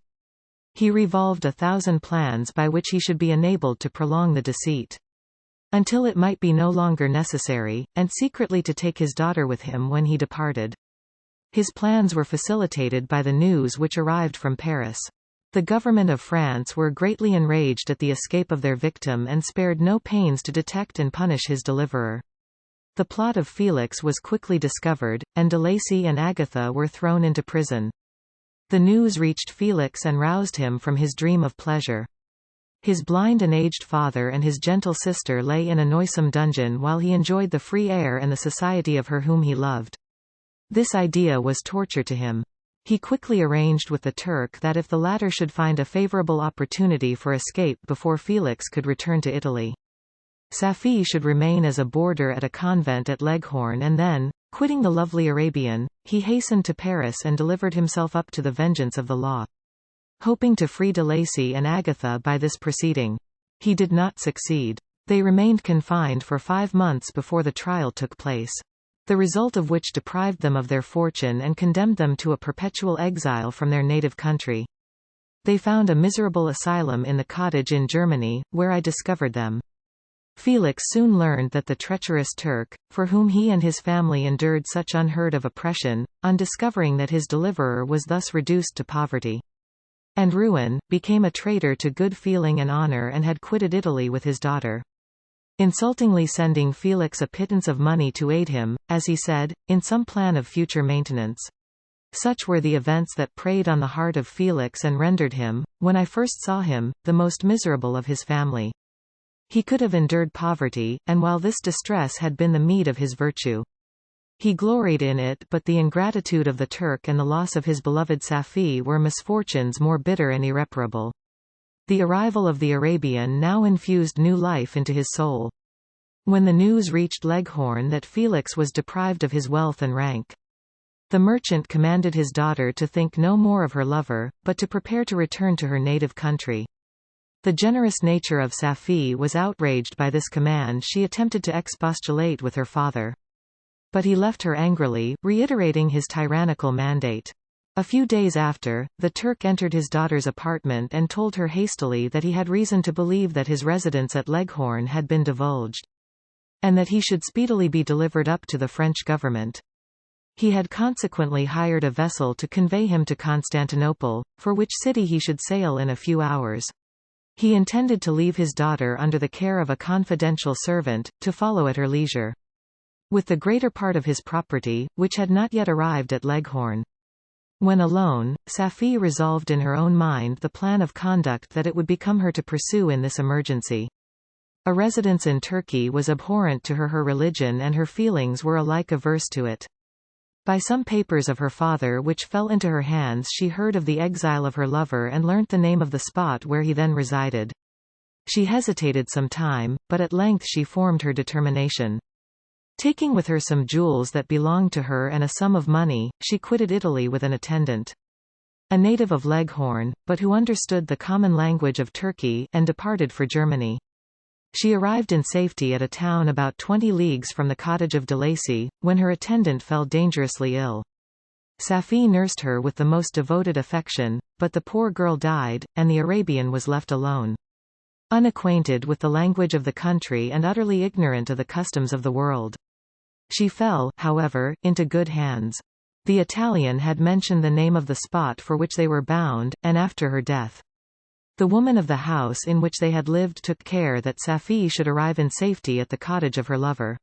He revolved 1,000 plans by which he should be enabled to prolong the deceit, until it might be no longer necessary, and secretly to take his daughter with him when he departed. His plans were facilitated by the news which arrived from Paris. The government of France were greatly enraged at the escape of their victim and spared no pains to detect and punish his deliverer. The plot of Felix was quickly discovered, and de Lacy and Agatha were thrown into prison. The news reached Felix and roused him from his dream of pleasure. His blind and aged father and his gentle sister lay in a noisome dungeon while he enjoyed the free air and the society of her whom he loved. This idea was torture to him. He quickly arranged with the Turk that if the latter should find a favorable opportunity for escape before Felix could return to Italy, Safie should remain as a boarder at a convent at Leghorn, and then, quitting the lovely Arabian, he hastened to Paris and delivered himself up to the vengeance of the law, hoping to free de Lacy and Agatha by this proceeding. He did not succeed. They remained confined for 5 months before the trial took place. The result of which deprived them of their fortune and condemned them to a perpetual exile from their native country. They found a miserable asylum in the cottage in Germany, where I discovered them. Felix soon learned that the treacherous Turk, for whom he and his family endured such unheard of oppression, on discovering that his deliverer was thus reduced to poverty and ruin, became a traitor to good feeling and honor and had quitted Italy with his daughter. Insultingly sending Felix a pittance of money to aid him, as he said, in some plan of future maintenance. Such were the events that preyed on the heart of Felix and rendered him, when I first saw him, the most miserable of his family. He could have endured poverty, and while this distress had been the meed of his virtue, he gloried in it, but the ingratitude of the Turk and the loss of his beloved Safie were misfortunes more bitter and irreparable. The arrival of the Arabian now infused new life into his soul. When the news reached Leghorn that Felix was deprived of his wealth and rank, the merchant commanded his daughter to think no more of her lover, but to prepare to return to her native country. The generous nature of Safie was outraged by this command. She attempted to expostulate with her father, but he left her angrily, reiterating his tyrannical mandate. A few days after, the Turk entered his daughter's apartment and told her hastily that he had reason to believe that his residence at Leghorn had been divulged, and that he should speedily be delivered up to the French government. He had consequently hired a vessel to convey him to Constantinople, for which city he should sail in a few hours. He intended to leave his daughter under the care of a confidential servant, to follow at her leisure with the greater part of his property, which had not yet arrived at Leghorn. When alone, Safie resolved in her own mind the plan of conduct that it would become her to pursue in this emergency. A residence in Turkey was abhorrent to her. Her religion and her feelings were alike averse to it. By some papers of her father which fell into her hands she heard of the exile of her lover and learnt the name of the spot where he then resided. She hesitated some time, but at length she formed her determination. Taking with her some jewels that belonged to her and a sum of money, she quitted Italy with an attendant, a native of Leghorn, but who understood the common language of Turkey, and departed for Germany. She arrived in safety at a town about 20 leagues from the cottage of de Lacy, when her attendant fell dangerously ill. Safie nursed her with the most devoted affection, but the poor girl died, and the Arabian was left alone, unacquainted with the language of the country and utterly ignorant of the customs of the world. She fell, however, into good hands. The Italian had mentioned the name of the spot for which they were bound, and after her death, the woman of the house in which they had lived took care that Safie should arrive in safety at the cottage of her lover.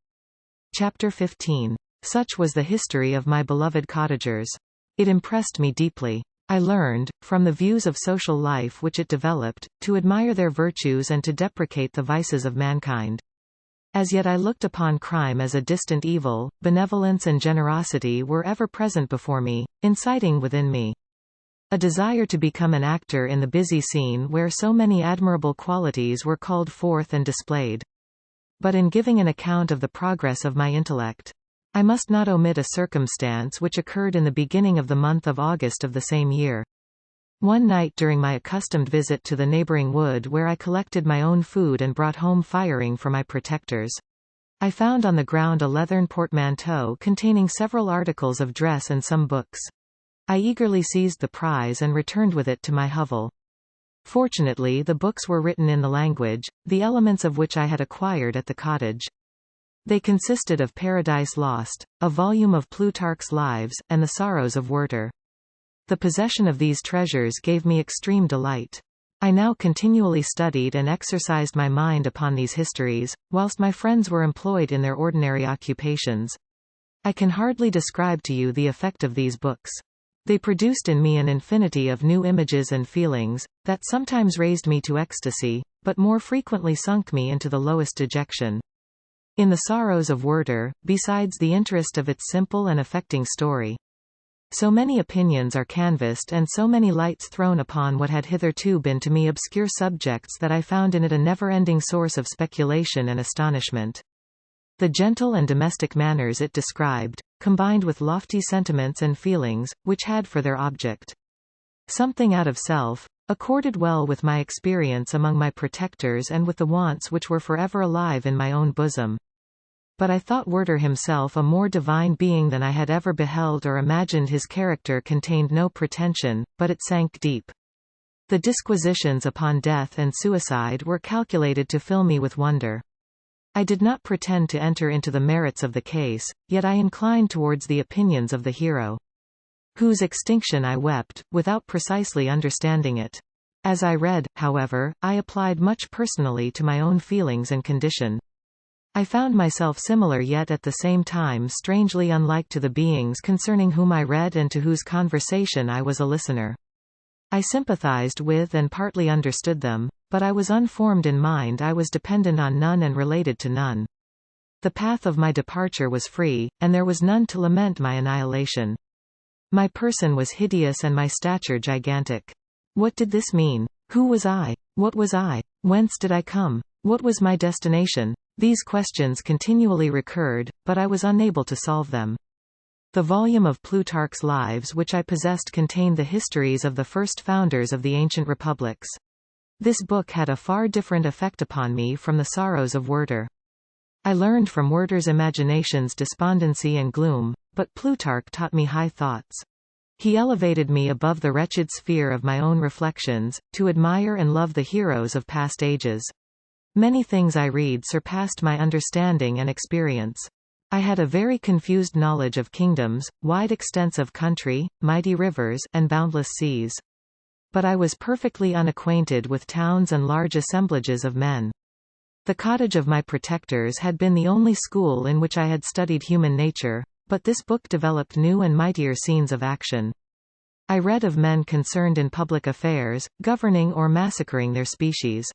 Chapter 15. Such was the history of my beloved cottagers. It impressed me deeply. I learned, from the views of social life which it developed, to admire their virtues and to deprecate the vices of mankind. As yet I looked upon crime as a distant evil. Benevolence and generosity were ever present before me, inciting within me a desire to become an actor in the busy scene where so many admirable qualities were called forth and displayed. But in giving an account of the progress of my intellect, I must not omit a circumstance which occurred in the beginning of the month of August of the same year. One night during my accustomed visit to the neighboring wood where I collected my own food and brought home firing for my protectors, I found on the ground a leathern portmanteau containing several articles of dress and some books. I eagerly seized the prize and returned with it to my hovel. Fortunately the books were written in the language, the elements of which I had acquired at the cottage. They consisted of Paradise Lost, a volume of Plutarch's Lives, and the Sorrows of Werther. The possession of these treasures gave me extreme delight. I now continually studied and exercised my mind upon these histories, whilst my friends were employed in their ordinary occupations. I can hardly describe to you the effect of these books. They produced in me an infinity of new images and feelings, that sometimes raised me to ecstasy, but more frequently sunk me into the lowest dejection. In the Sorrows of Werther, besides the interest of its simple and affecting story, so many opinions are canvassed and so many lights thrown upon what had hitherto been to me obscure subjects that I found in it a never-ending source of speculation and astonishment. The gentle and domestic manners it described, combined with lofty sentiments and feelings, which had for their object something out of self, accorded well with my experience among my protectors and with the wants which were forever alive in my own bosom. But I thought Werter himself a more divine being than I had ever beheld or imagined. His character contained no pretension, but it sank deep. The disquisitions upon death and suicide were calculated to fill me with wonder. I did not pretend to enter into the merits of the case, yet I inclined towards the opinions of the hero, whose extinction I wept, without precisely understanding it. As I read, however, I applied much personally to my own feelings and condition. I found myself similar yet at the same time strangely unlike to the beings concerning whom I read and to whose conversation I was a listener. I sympathized with and partly understood them, but I was unformed in mind. I was dependent on none and related to none. The path of my departure was free, and there was none to lament my annihilation. My person was hideous and my stature gigantic. What did this mean? Who was I? What was I? Whence did I come? What was my destination? These questions continually recurred, but I was unable to solve them. The volume of Plutarch's Lives which I possessed contained the histories of the first founders of the ancient republics. This book had a far different effect upon me from the sorrows of Werter. I learned from Werter's imaginations despondency and gloom, but Plutarch taught me high thoughts. He elevated me above the wretched sphere of my own reflections, to admire and love the heroes of past ages. Many things I read surpassed my understanding and experience. I had a very confused knowledge of kingdoms, wide extents of country, mighty rivers, and boundless seas. But I was perfectly unacquainted with towns and large assemblages of men. The cottage of my protectors had been the only school in which I had studied human nature, but this book developed new and mightier scenes of action. I read of men concerned in public affairs, governing or massacring their species.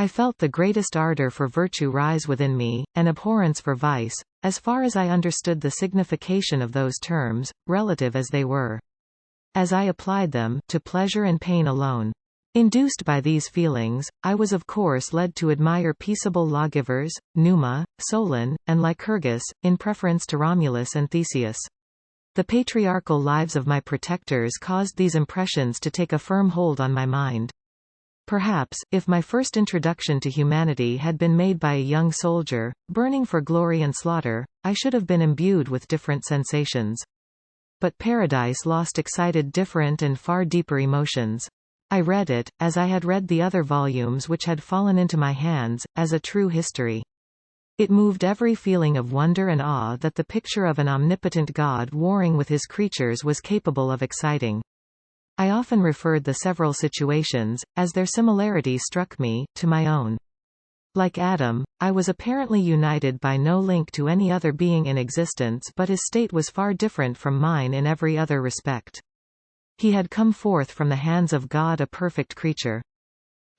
I felt the greatest ardor for virtue rise within me, and abhorrence for vice, as far as I understood the signification of those terms, relative as they were. As I applied them, to pleasure and pain alone. Induced by these feelings, I was of course led to admire peaceable lawgivers, Numa, Solon, and Lycurgus, in preference to Romulus and Theseus. The patriarchal lives of my protectors caused these impressions to take a firm hold on my mind. Perhaps, if my first introduction to humanity had been made by a young soldier, burning for glory and slaughter, I should have been imbued with different sensations. But Paradise Lost excited different and far deeper emotions. I read it, as I had read the other volumes which had fallen into my hands, as a true history. It moved every feeling of wonder and awe that the picture of an omnipotent God warring with his creatures was capable of exciting. I often referred the several situations, as their similarity struck me, to my own. Like Adam, I was apparently united by no link to any other being in existence, but his state was far different from mine in every other respect. He had come forth from the hands of God a perfect creature.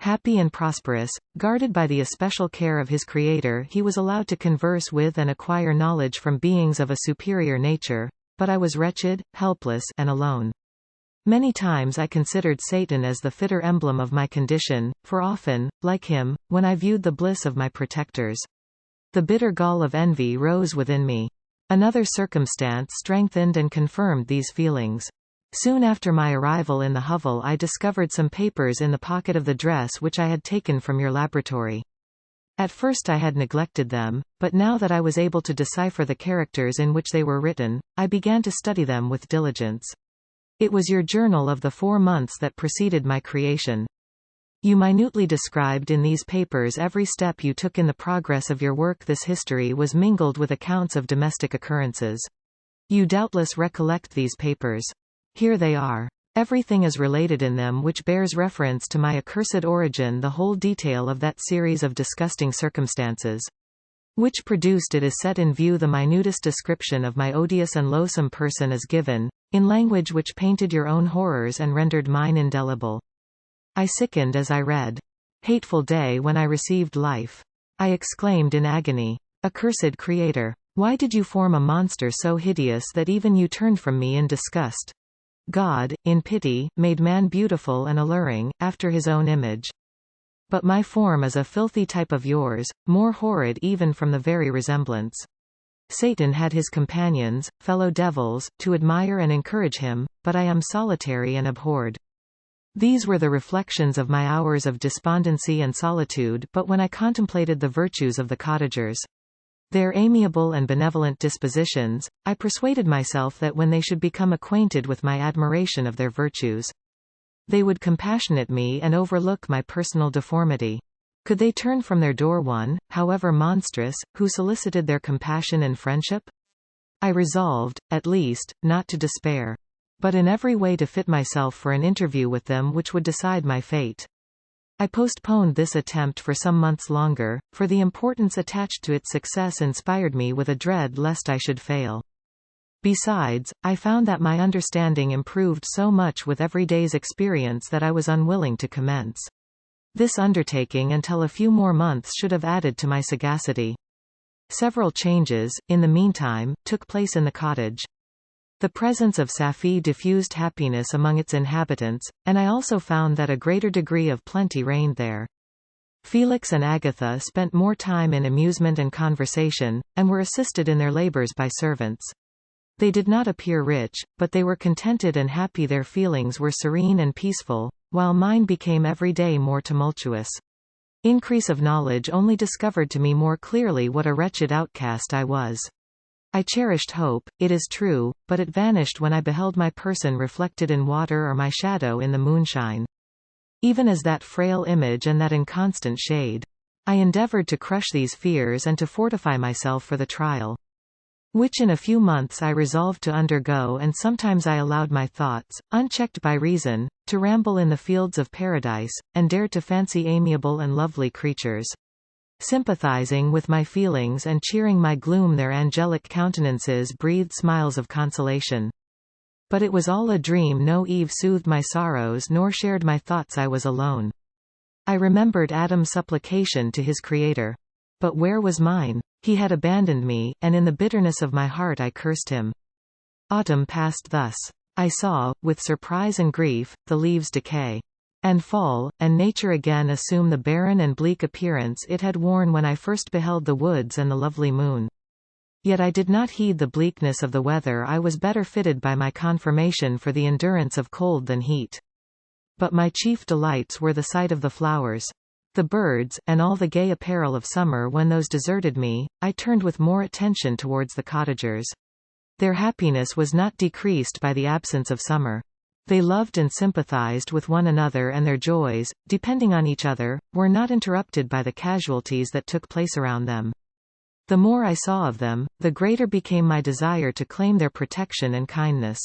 Happy and prosperous, guarded by the especial care of his Creator, he was allowed to converse with and acquire knowledge from beings of a superior nature, but I was wretched, helpless, and alone. Many times I considered Satan as the fitter emblem of my condition, for often, like him, when I viewed the bliss of my protectors, the bitter gall of envy rose within me. Another circumstance strengthened and confirmed these feelings. Soon after my arrival in the hovel I discovered some papers in the pocket of the dress which I had taken from your laboratory. At first I had neglected them, but now that I was able to decipher the characters in which they were written, I began to study them with diligence. It was your journal of the 4 months that preceded my creation. You minutely described in these papers every step you took in the progress of your work. This history was mingled with accounts of domestic occurrences. You doubtless recollect these papers. Here they are. Everything is related in them which bears reference to my accursed origin. The whole detail of that series of disgusting circumstances which produced it is set in view. The minutest description of my odious and loathsome person is given, in language which painted your own horrors and rendered mine indelible. I sickened as I read. Hateful day when I received life! I exclaimed in agony. Accursed Creator! Why did you form a monster so hideous that even you turned from me in disgust? God, in pity, made man beautiful and alluring, after his own image. But my form is a filthy type of yours, more horrid even from the very resemblance. Satan had his companions, fellow devils, to admire and encourage him, but I am solitary and abhorred. These were the reflections of my hours of despondency and solitude, but when I contemplated the virtues of the cottagers, their amiable and benevolent dispositions, I persuaded myself that when they should become acquainted with my admiration of their virtues, they would compassionate me and overlook my personal deformity. Could they turn from their door one, however monstrous, who solicited their compassion and friendship? I resolved, at least, not to despair, but in every way to fit myself for an interview with them which would decide my fate. I postponed this attempt for some months longer, for the importance attached to its success inspired me with a dread lest I should fail. Besides, I found that my understanding improved so much with every day's experience that I was unwilling to commence this undertaking until a few more months should have added to my sagacity. Several changes, in the meantime, took place in the cottage. The presence of Safie diffused happiness among its inhabitants, and I also found that a greater degree of plenty reigned there. Felix and Agatha spent more time in amusement and conversation, and were assisted in their labors by servants. They did not appear rich, but they were contented and happy. Their feelings were serene and peaceful, while mine became every day more tumultuous. Increase of knowledge only discovered to me more clearly what a wretched outcast I was. I cherished hope, it is true, but it vanished when I beheld my person reflected in water or my shadow in the moonshine. Even as that frail image and that inconstant shade. I endeavored to crush these fears and to fortify myself for the trial, which in a few months I resolved to undergo, and sometimes I allowed my thoughts, unchecked by reason, to ramble in the fields of paradise, and dared to fancy amiable and lovely creatures, sympathizing with my feelings and cheering my gloom. Their angelic countenances breathed smiles of consolation. But it was all a dream. No Eve soothed my sorrows nor shared my thoughts. I was alone. I remembered Adam's supplication to his Creator. But where was mine? He had abandoned me, and in the bitterness of my heart I cursed him. Autumn passed thus. I saw, with surprise and grief, the leaves decay and fall, and nature again assume the barren and bleak appearance it had worn when I first beheld the woods and the lovely moon. Yet I did not heed the bleakness of the weather. I was better fitted by my conformation for the endurance of cold than heat. But my chief delights were the sight of the flowers, the birds, and all the gay apparel of summer. When those deserted me, I turned with more attention towards the cottagers. Their happiness was not decreased by the absence of summer. They loved and sympathized with one another, and their joys, depending on each other, were not interrupted by the casualties that took place around them. The more I saw of them, the greater became my desire to claim their protection and kindness.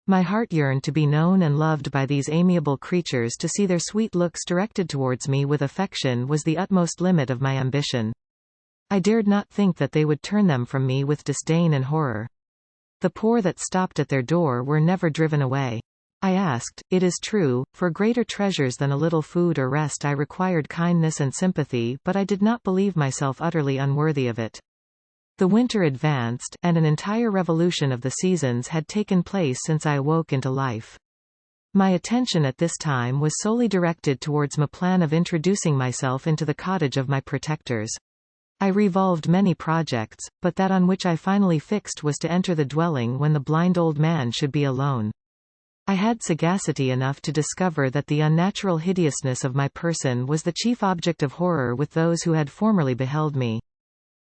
My heart yearned to be known and loved by these amiable creatures. To see their sweet looks directed towards me with affection was the utmost limit of my ambition. I dared not think that they would turn them from me with disdain and horror. The poor that stopped at their door were never driven away. I asked, it is true, for greater treasures than a little food or rest. I required kindness and sympathy, but I did not believe myself utterly unworthy of it. The winter advanced, and an entire revolution of the seasons had taken place since I awoke into life. My attention at this time was solely directed towards my plan of introducing myself into the cottage of my protectors. I revolved many projects, but that on which I finally fixed was to enter the dwelling when the blind old man should be alone. I had sagacity enough to discover that the unnatural hideousness of my person was the chief object of horror with those who had formerly beheld me.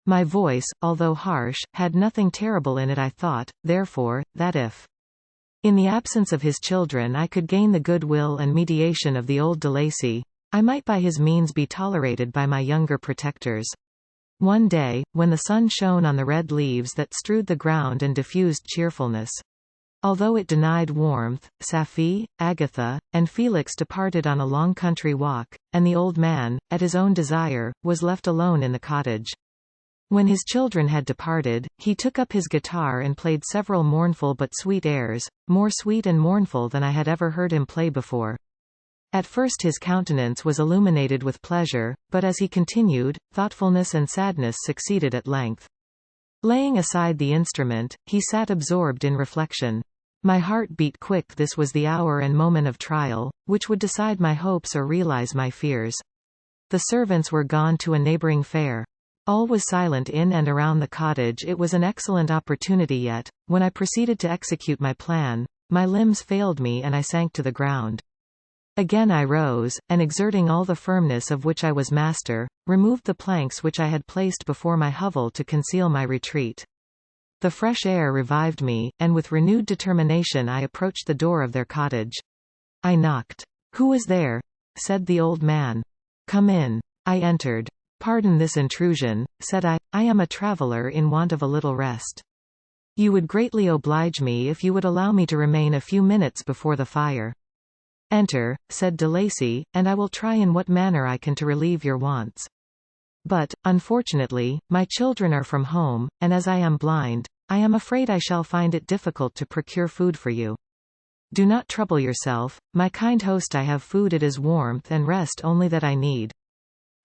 My voice, although harsh, had nothing terrible in it. I thought, therefore, that if, in the absence of his children, I could gain the goodwill and mediation of the old de Lacy, I might by his means be tolerated by my younger protectors. One day, when the sun shone on the red leaves that strewed the ground and diffused cheerfulness, although it denied warmth, Safie, Agatha, and Felix departed on a long country walk, and the old man, at his own desire, was left alone in the cottage. When his children had departed, he took up his guitar and played several mournful but sweet airs, more sweet and mournful than I had ever heard him play before. At first his countenance was illuminated with pleasure, but as he continued, thoughtfulness and sadness succeeded at length. Laying aside the instrument, he sat absorbed in reflection. My heart beat quick. This was the hour and moment of trial, which would decide my hopes or realize my fears. The servants were gone to a neighboring fair. All was silent in and around the cottage. It was an excellent opportunity, yet, when I proceeded to execute my plan, my limbs failed me and I sank to the ground. Again I rose, and exerting all the firmness of which I was master, removed the planks which I had placed before my hovel to conceal my retreat. The fresh air revived me, and with renewed determination I approached the door of their cottage. I knocked. "Who is there?" said the old man. "Come in." I entered. "Pardon this intrusion," said I am a traveller in want of a little rest. "You would greatly oblige me if you would allow me to remain a few minutes before the fire." "Enter," said de Lacy, "and I will try in what manner I can to relieve your wants. But, unfortunately, my children are from home, and as I am blind, I am afraid I shall find it difficult to procure food for you. Do not trouble yourself, my kind host, I have food, it is warmth and rest only that I need."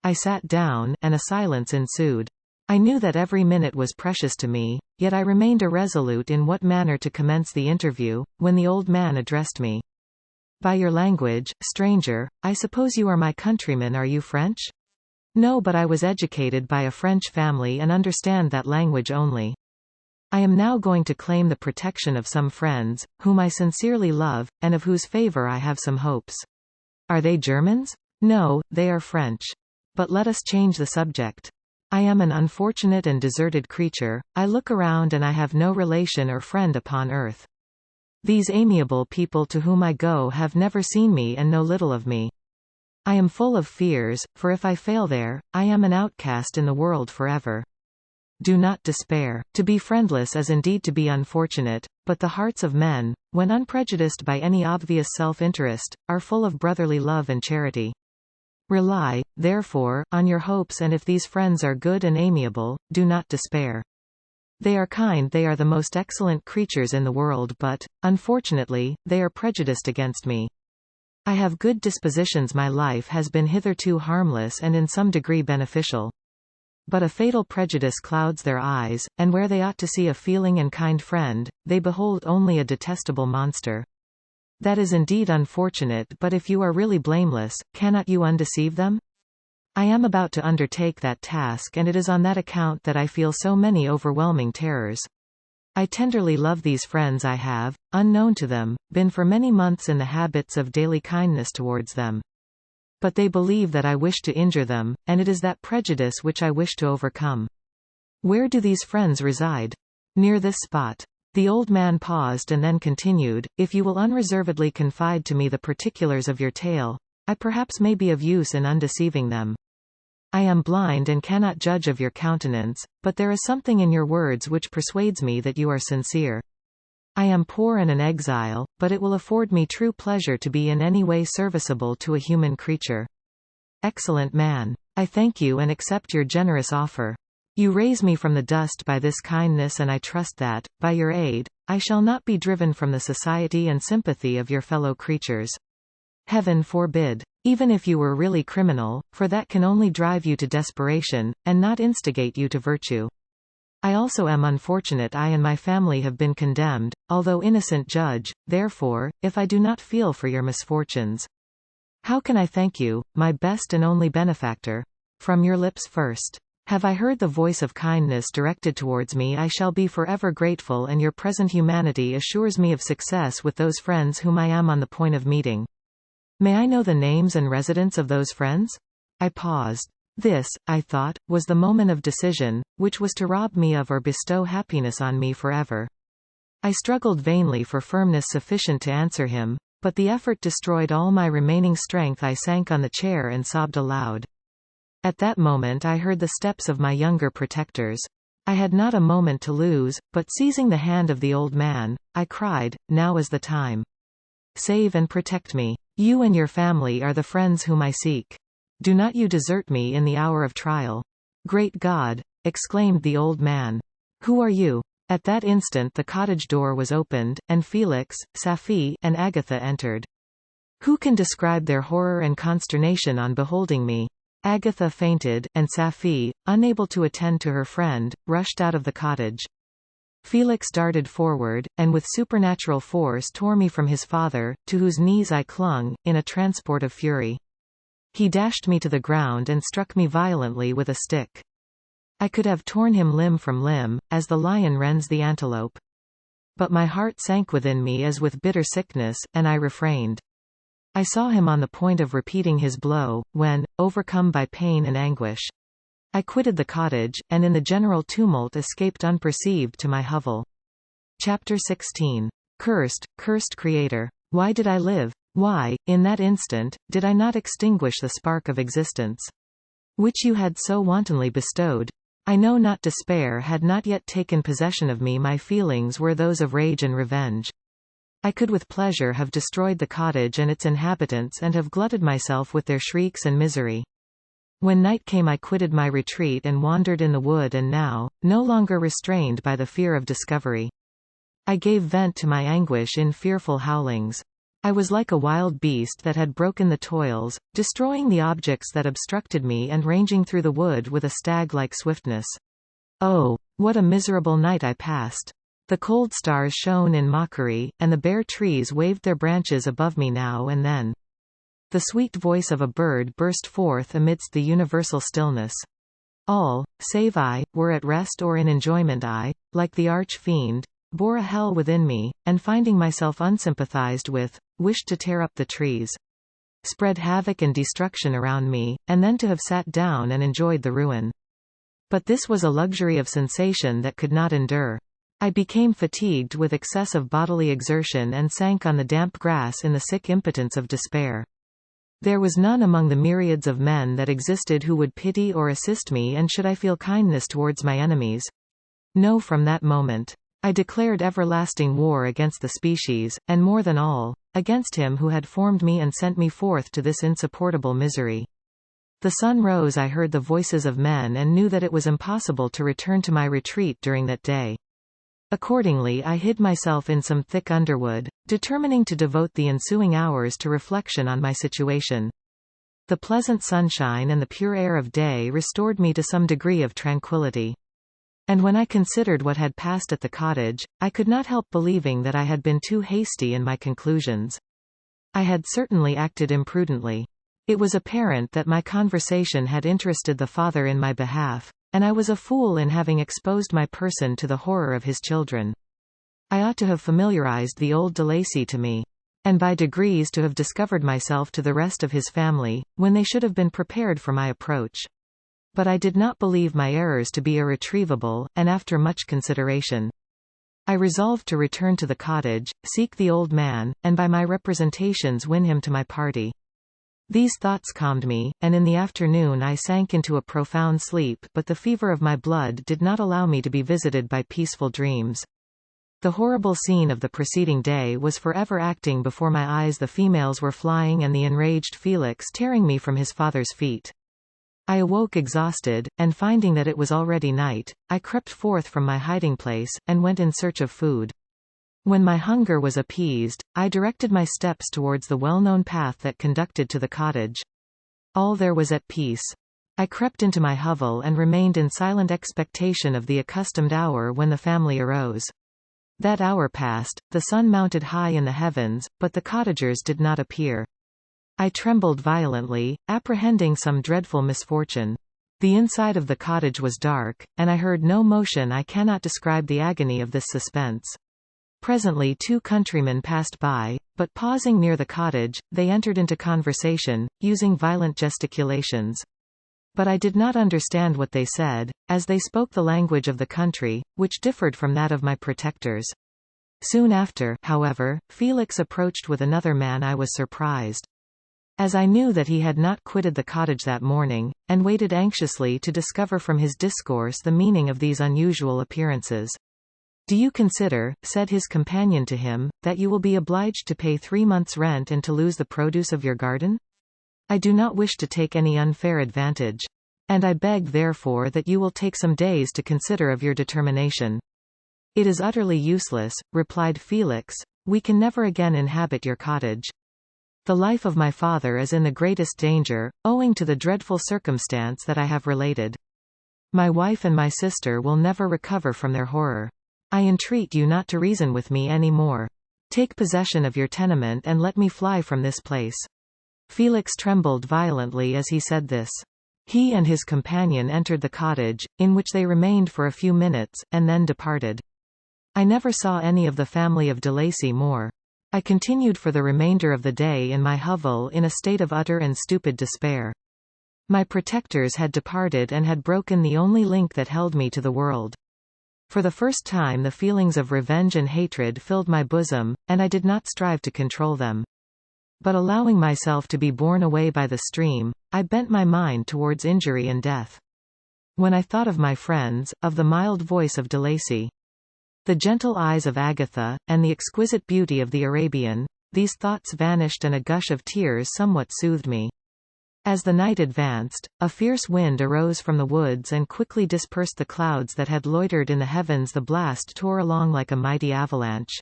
I sat down, and a silence ensued. I knew that every minute was precious to me, yet I remained irresolute in what manner to commence the interview, when the old man addressed me. "By your language, stranger, I suppose you are my countrymen. Are you French?" "No, but I was educated by a French family and understand that language only. I am now going to claim the protection of some friends, whom I sincerely love, and of whose favor I have some hopes." "Are they Germans?" "No, they are French. But let us change the subject. I am an unfortunate and deserted creature, I look around and I have no relation or friend upon earth. These amiable people to whom I go have never seen me and know little of me. I am full of fears, for if I fail there, I am an outcast in the world forever. Do not despair. To be friendless is indeed to be unfortunate, but the hearts of men, when unprejudiced by any obvious self-interest, are full of brotherly love and charity. Rely, therefore, on your hopes, and if these friends are good and amiable, do not despair. They are kind, they are the most excellent creatures in the world, but, unfortunately, they are prejudiced against me. I have good dispositions, my life has been hitherto harmless and in some degree beneficial. But a fatal prejudice clouds their eyes, and where they ought to see a feeling and kind friend, they behold only a detestable monster. That is indeed unfortunate, but if you are really blameless, cannot you undeceive them? I am about to undertake that task, and it is on that account that I feel so many overwhelming terrors. I tenderly love these friends. I have, unknown to them, been for many months in the habits of daily kindness towards them. But they believe that I wish to injure them, and it is that prejudice which I wish to overcome. Where do these friends reside? Near this spot. The old man paused and then continued, "If you will unreservedly confide to me the particulars of your tale, I perhaps may be of use in undeceiving them. I am blind and cannot judge of your countenance, but there is something in your words which persuades me that you are sincere. I am poor and an exile, but it will afford me true pleasure to be in any way serviceable to a human creature." "Excellent man. I thank you and accept your generous offer. You raise me from the dust by this kindness, and I trust that, by your aid, I shall not be driven from the society and sympathy of your fellow creatures. Heaven forbid. Even if you were really criminal, for that can only drive you to desperation, and not instigate you to virtue. I also am unfortunate. I and my family have been condemned, although innocent judge, therefore, if I do not feel for your misfortunes. How can I thank you, my best and only benefactor? From your lips first. Have I heard the voice of kindness directed towards me? I shall be forever grateful, and your present humanity assures me of success with those friends whom I am on the point of meeting. May I know the names and residence of those friends?" I paused. This, I thought, was the moment of decision, which was to rob me of or bestow happiness on me forever. I struggled vainly for firmness sufficient to answer him, but the effort destroyed all my remaining strength. I sank on the chair and sobbed aloud. At that moment I heard the steps of my younger protectors. I had not a moment to lose, but seizing the hand of the old man, I cried, "Now is the time. Save and protect me. You and your family are the friends whom I seek. Do not you desert me in the hour of trial." "Great God!" exclaimed the old man. "Who are you?" At that instant the cottage door was opened, and Felix, Safie, and Agatha entered. Who can describe their horror and consternation on beholding me? Agatha fainted, and Safie, unable to attend to her friend, rushed out of the cottage. Felix darted forward, and with supernatural force tore me from his father, to whose knees I clung, in a transport of fury. He dashed me to the ground and struck me violently with a stick. I could have torn him limb from limb, as the lion rends the antelope. But my heart sank within me as with bitter sickness, and I refrained. I saw him on the point of repeating his blow, when, overcome by pain and anguish, I quitted the cottage, and in the general tumult escaped unperceived to my hovel. Chapter 16. Cursed, cursed Creator! Why did I live? Why, in that instant, did I not extinguish the spark of existence, which you had so wantonly bestowed? I know not. Despair had not yet taken possession of me. My feelings were those of rage and revenge. I could with pleasure have destroyed the cottage and its inhabitants and have glutted myself with their shrieks and misery. When night came I quitted my retreat and wandered in the wood, and now, no longer restrained by the fear of discovery, I gave vent to my anguish in fearful howlings. I was like a wild beast that had broken the toils, destroying the objects that obstructed me and ranging through the wood with a stag-like swiftness. Oh, what a miserable night I passed! The cold stars shone in mockery, and the bare trees waved their branches above me now and then. The sweet voice of a bird burst forth amidst the universal stillness. All, save I, were at rest or in enjoyment. I, like the arch-fiend, bore a hell within me, and finding myself unsympathized with, wished to tear up the trees, spread havoc and destruction around me, and then to have sat down and enjoyed the ruin. But this was a luxury of sensation that could not endure. I became fatigued with excessive bodily exertion and sank on the damp grass in the sick impotence of despair. There was none among the myriads of men that existed who would pity or assist me, and should I feel kindness towards my enemies? No. From that moment, I declared everlasting war against the species, and more than all, against him who had formed me and sent me forth to this insupportable misery. The sun rose. I heard the voices of men and knew that it was impossible to return to my retreat during that day. Accordingly I hid myself in some thick underwood, determining to devote the ensuing hours to reflection on my situation. The pleasant sunshine and the pure air of day restored me to some degree of tranquility. And when I considered what had passed at the cottage, I could not help believing that I had been too hasty in my conclusions. I had certainly acted imprudently. It was apparent that my conversation had interested the father in my behalf, and I was a fool in having exposed my person to the horror of his children. I ought to have familiarized the old de Lacy to me, and by degrees to have discovered myself to the rest of his family, when they should have been prepared for my approach. But I did not believe my errors to be irretrievable, and after much consideration, I resolved to return to the cottage, seek the old man, and by my representations win him to my party. These thoughts calmed me, and in the afternoon I sank into a profound sleep, but the fever of my blood did not allow me to be visited by peaceful dreams. The horrible scene of the preceding day was forever acting before my eyes. The females were flying and the enraged Felix tearing me from his father's feet. I awoke exhausted, and finding that it was already night, I crept forth from my hiding place, and went in search of food. When my hunger was appeased, I directed my steps towards the well-known path that conducted to the cottage. All there was at peace. I crept into my hovel and remained in silent expectation of the accustomed hour when the family arose. That hour passed, the sun mounted high in the heavens, but the cottagers did not appear. I trembled violently, apprehending some dreadful misfortune. The inside of the cottage was dark, and I heard no motion. I cannot describe the agony of this suspense. Presently 2 countrymen passed by, but pausing near the cottage, they entered into conversation, using violent gesticulations. But I did not understand what they said, as they spoke the language of the country, which differed from that of my protectors. Soon after, however, Felix approached with another man. I was surprised, as I knew that he had not quitted the cottage that morning, and waited anxiously to discover from his discourse the meaning of these unusual appearances. "Do you consider," said his companion to him, "that you will be obliged to pay 3 months' rent and to lose the produce of your garden? I do not wish to take any unfair advantage. And I beg therefore that you will take some days to consider of your determination." "It is utterly useless," replied Felix. "We can never again inhabit your cottage. The life of my father is in the greatest danger, owing to the dreadful circumstance that I have related. My wife and my sister will never recover from their horror. I entreat you not to reason with me any more. Take possession of your tenement and let me fly from this place." Felix trembled violently as he said this. He and his companion entered the cottage, in which they remained for a few minutes, and then departed. I never saw any of the family of de Lacy more. I continued for the remainder of the day in my hovel in a state of utter and stupid despair. My protectors had departed and had broken the only link that held me to the world. For the first time the feelings of revenge and hatred filled my bosom, and I did not strive to control them. But allowing myself to be borne away by the stream, I bent my mind towards injury and death. When I thought of my friends, of the mild voice of de Lacy, the gentle eyes of Agatha, and the exquisite beauty of the Arabian, these thoughts vanished and a gush of tears somewhat soothed me. As the night advanced, a fierce wind arose from the woods and quickly dispersed the clouds that had loitered in the heavens. The blast tore along like a mighty avalanche,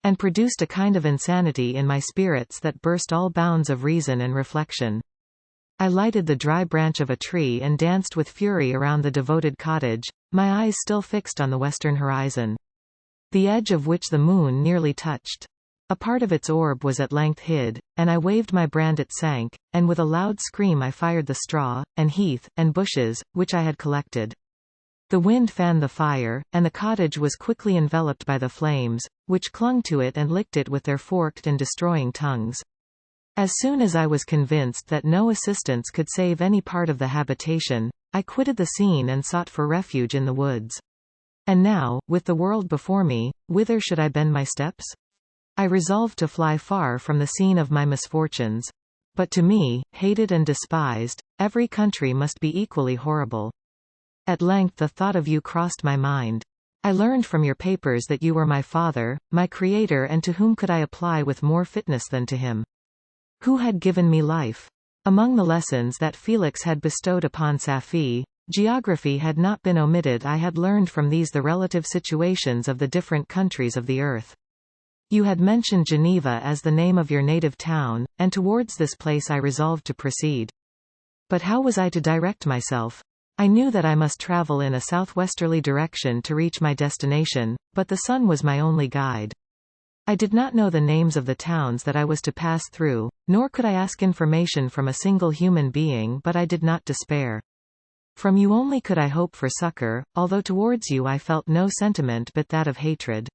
and produced a kind of insanity in my spirits that burst all bounds of reason and reflection. I lighted the dry branch of a tree and danced with fury around the devoted cottage, my eyes still fixed on the western horizon, the edge of which the moon nearly touched. A part of its orb was at length hid, and I waved my brand. It sank, and with a loud scream I fired the straw, and heath, and bushes, which I had collected. The wind fanned the fire, and the cottage was quickly enveloped by the flames, which clung to it and licked it with their forked and destroying tongues. As soon as I was convinced that no assistance could save any part of the habitation, I quitted the scene and sought for refuge in the woods. And now, with the world before me, whither should I bend my steps? I resolved to fly far from the scene of my misfortunes. But to me, hated and despised, every country must be equally horrible. At length the thought of you crossed my mind. I learned from your papers that you were my father, my creator, and to whom could I apply with more fitness than to him? Who had given me life? Among the lessons that Felix had bestowed upon Safie, geography had not been omitted. I had learned from these the relative situations of the different countries of the earth. You had mentioned Geneva as the name of your native town, and towards this place I resolved to proceed. But how was I to direct myself? I knew that I must travel in a southwesterly direction to reach my destination, but the sun was my only guide. I did not know the names of the towns that I was to pass through, nor could I ask information from a single human being, but I did not despair. From you only could I hope for succor, although towards you I felt no sentiment but that of hatred.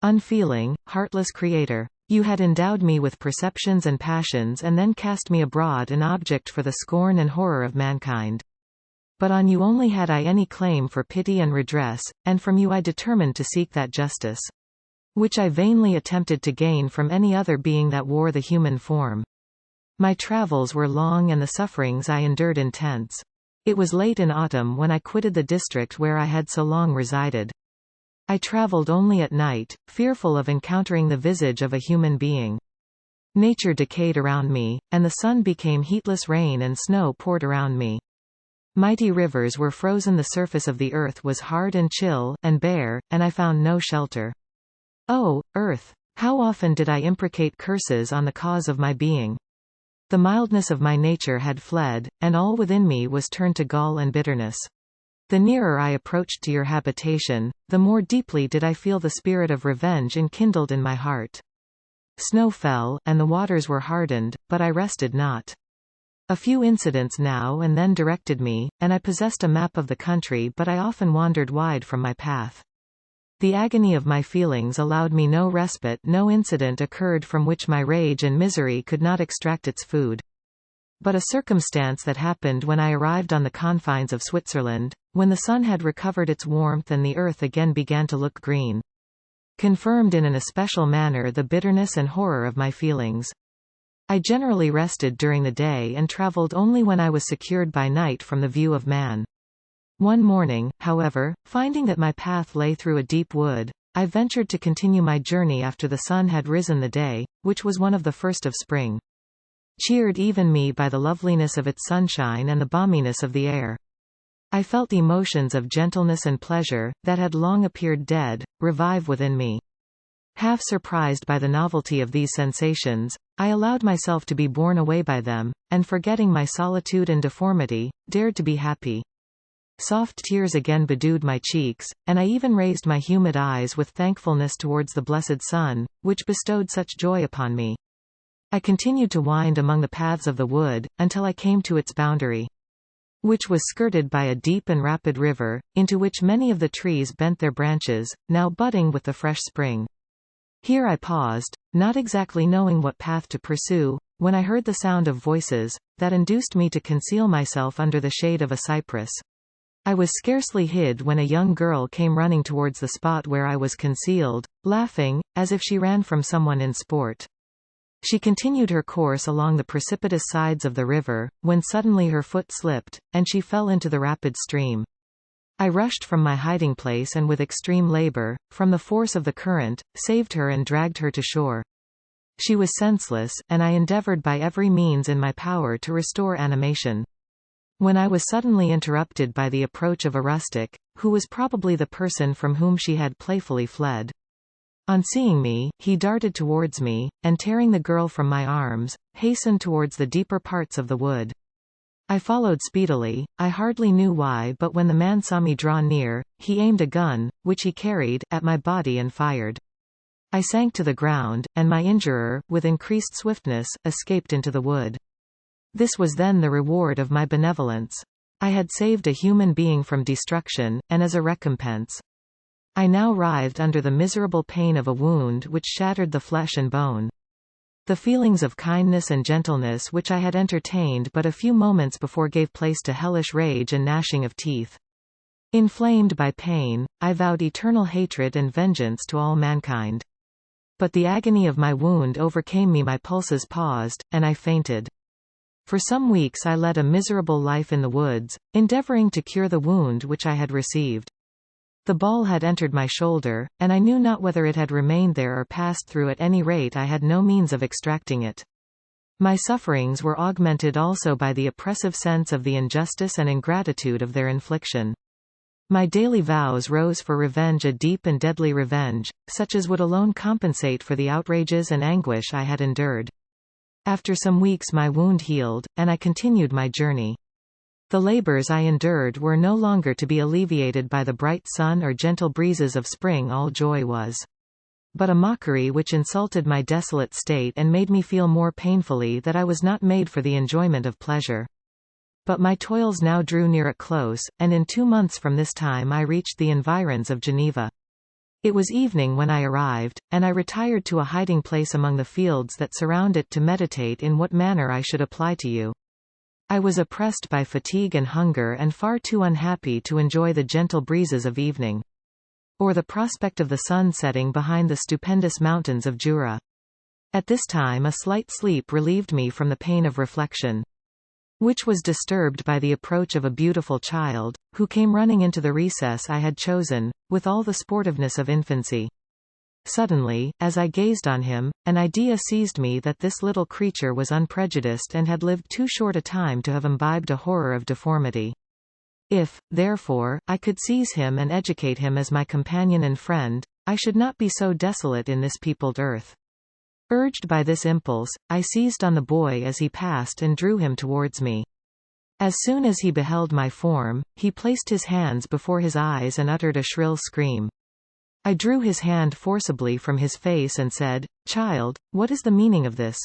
Unfeeling, heartless creator, you had endowed me with perceptions and passions and then cast me abroad an object for the scorn and horror of mankind. But on you only had I any claim for pity and redress, and from you I determined to seek that justice, which I vainly attempted to gain from any other being that wore the human form. My travels were long and the sufferings I endured intense. It was late in autumn when I quitted the district where I had so long resided. I travelled only at night, fearful of encountering the visage of a human being. Nature decayed around me, and the sun became heatless. Rain and snow poured around me. Mighty rivers were frozen. The surface of the earth was hard and chill, and bare, and I found no shelter. Oh, earth! How often did I imprecate curses on the cause of my being? The mildness of my nature had fled, and all within me was turned to gall and bitterness. The nearer I approached to your habitation, the more deeply did I feel the spirit of revenge enkindled in my heart. Snow fell, and the waters were hardened, but I rested not. A few incidents now and then directed me, and I possessed a map of the country, but I often wandered wide from my path. The agony of my feelings allowed me no respite. No incident occurred from which my rage and misery could not extract its food. But a circumstance that happened when I arrived on the confines of Switzerland, when the sun had recovered its warmth and the earth again began to look green, confirmed in an especial manner the bitterness and horror of my feelings. I generally rested during the day and travelled only when I was secured by night from the view of man. One morning, however, finding that my path lay through a deep wood, I ventured to continue my journey after the sun had risen. The day, which was one of the first of spring, cheered even me by the loveliness of its sunshine and the balminess of the air. I felt emotions of gentleness and pleasure, that had long appeared dead, revive within me. Half surprised by the novelty of these sensations, I allowed myself to be borne away by them, and forgetting my solitude and deformity, dared to be happy. Soft tears again bedewed my cheeks, and I even raised my humid eyes with thankfulness towards the blessed sun, which bestowed such joy upon me. I continued to wind among the paths of the wood, until I came to its boundary, which was skirted by a deep and rapid river, into which many of the trees bent their branches, now budding with the fresh spring. Here I paused, not exactly knowing what path to pursue, when I heard the sound of voices, that induced me to conceal myself under the shade of a cypress. I was scarcely hid when a young girl came running towards the spot where I was concealed, laughing, as if she ran from someone in sport. She continued her course along the precipitous sides of the river, when suddenly her foot slipped, and she fell into the rapid stream. I rushed from my hiding place and with extreme labor, from the force of the current, saved her and dragged her to shore. She was senseless, and I endeavored by every means in my power to restore animation. When I was suddenly interrupted by the approach of a rustic, who was probably the person from whom she had playfully fled. On seeing me, he darted towards me, and tearing the girl from my arms, hastened towards the deeper parts of the wood. I followed speedily, I hardly knew why, but when the man saw me draw near, he aimed a gun, which he carried, at my body and fired. I sank to the ground, and my injurer, with increased swiftness, escaped into the wood. This was then the reward of my benevolence. I had saved a human being from destruction, and as a recompense, I now writhed under the miserable pain of a wound which shattered the flesh and bone. The feelings of kindness and gentleness which I had entertained but a few moments before gave place to hellish rage and gnashing of teeth. Inflamed by pain, I vowed eternal hatred and vengeance to all mankind. But the agony of my wound overcame me, my pulses paused, and I fainted. For some weeks I led a miserable life in the woods, endeavoring to cure the wound which I had received. The ball had entered my shoulder, and I knew not whether it had remained there or passed through. At any rate I had no means of extracting it. My sufferings were augmented also by the oppressive sense of the injustice and ingratitude of their infliction. My daily vows rose for revenge, a deep and deadly revenge, such as would alone compensate for the outrages and anguish I had endured. After some weeks my wound healed, and I continued my journey. The labors I endured were no longer to be alleviated by the bright sun or gentle breezes of spring. All joy was but a mockery which insulted my desolate state and made me feel more painfully that I was not made for the enjoyment of pleasure. But my toils now drew near a close, and in 2 months from this time I reached the environs of Geneva. It was evening when I arrived, and I retired to a hiding place among the fields that surround it to meditate in what manner I should apply to you. I was oppressed by fatigue and hunger and far too unhappy to enjoy the gentle breezes of evening, or the prospect of the sun setting behind the stupendous mountains of Jura. At this time a slight sleep relieved me from the pain of reflection, which was disturbed by the approach of a beautiful child, who came running into the recess I had chosen, with all the sportiveness of infancy. Suddenly, as I gazed on him, an idea seized me that this little creature was unprejudiced and had lived too short a time to have imbibed a horror of deformity. If, therefore, I could seize him and educate him as my companion and friend, I should not be so desolate in this peopled earth. Urged by this impulse, I seized on the boy as he passed and drew him towards me. As soon as he beheld my form, he placed his hands before his eyes and uttered a shrill scream. I drew his hand forcibly from his face and said, "Child, what is the meaning of this?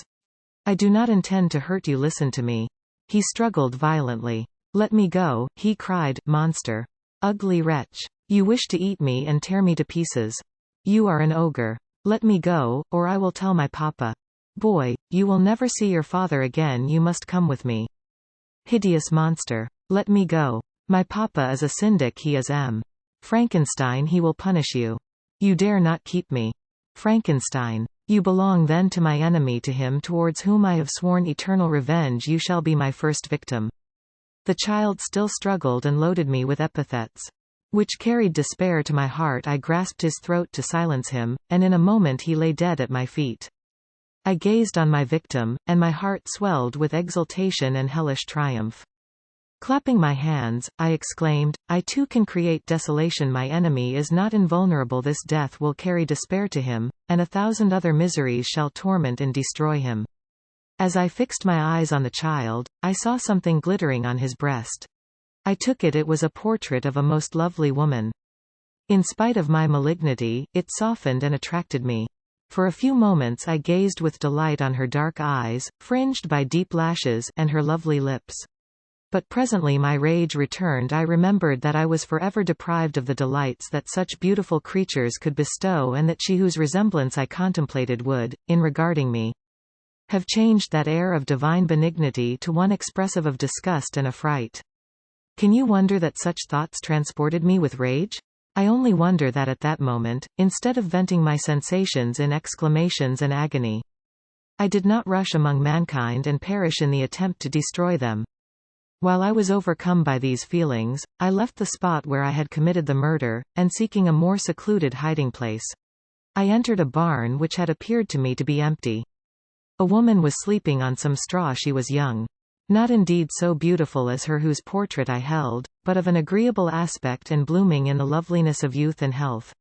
I do not intend to hurt you, listen to me." He struggled violently. "Let me go," he cried, "monster! Ugly wretch! You wish to eat me and tear me to pieces. You are an ogre. Let me go, or I will tell my papa. Boy, you will never see your father again, you must come with me. Hideous monster! Let me go. My papa is a syndic, he is Frankenstein, he will punish you. You dare not keep me. Frankenstein! You belong then to my enemy, to him towards whom I have sworn eternal revenge. You shall be my first victim." The child still struggled and loaded me with epithets, which carried despair to my heart. I grasped his throat to silence him, and in a moment he lay dead at my feet. I gazed on my victim, and my heart swelled with exultation and hellish triumph. Clapping my hands, I exclaimed, "I too can create desolation. My enemy is not invulnerable. This death will carry despair to him, and 1,000 other miseries shall torment and destroy him." As I fixed my eyes on the child, I saw something glittering on his breast. I took it. It was a portrait of a most lovely woman. In spite of my malignity, it softened and attracted me. For a few moments I gazed with delight on her dark eyes, fringed by deep lashes, and her lovely lips. But presently my rage returned. I remembered that I was forever deprived of the delights that such beautiful creatures could bestow, and that she whose resemblance I contemplated would, in regarding me, have changed that air of divine benignity to one expressive of disgust and affright. Can you wonder that such thoughts transported me with rage? I only wonder that at that moment, instead of venting my sensations in exclamations and agony, I did not rush among mankind and perish in the attempt to destroy them. While I was overcome by these feelings, I left the spot where I had committed the murder, and seeking a more secluded hiding place, I entered a barn which had appeared to me to be empty. A woman was sleeping on some straw. She was young. Not indeed so beautiful as her whose portrait I held, but of an agreeable aspect and blooming in the loveliness of youth and health.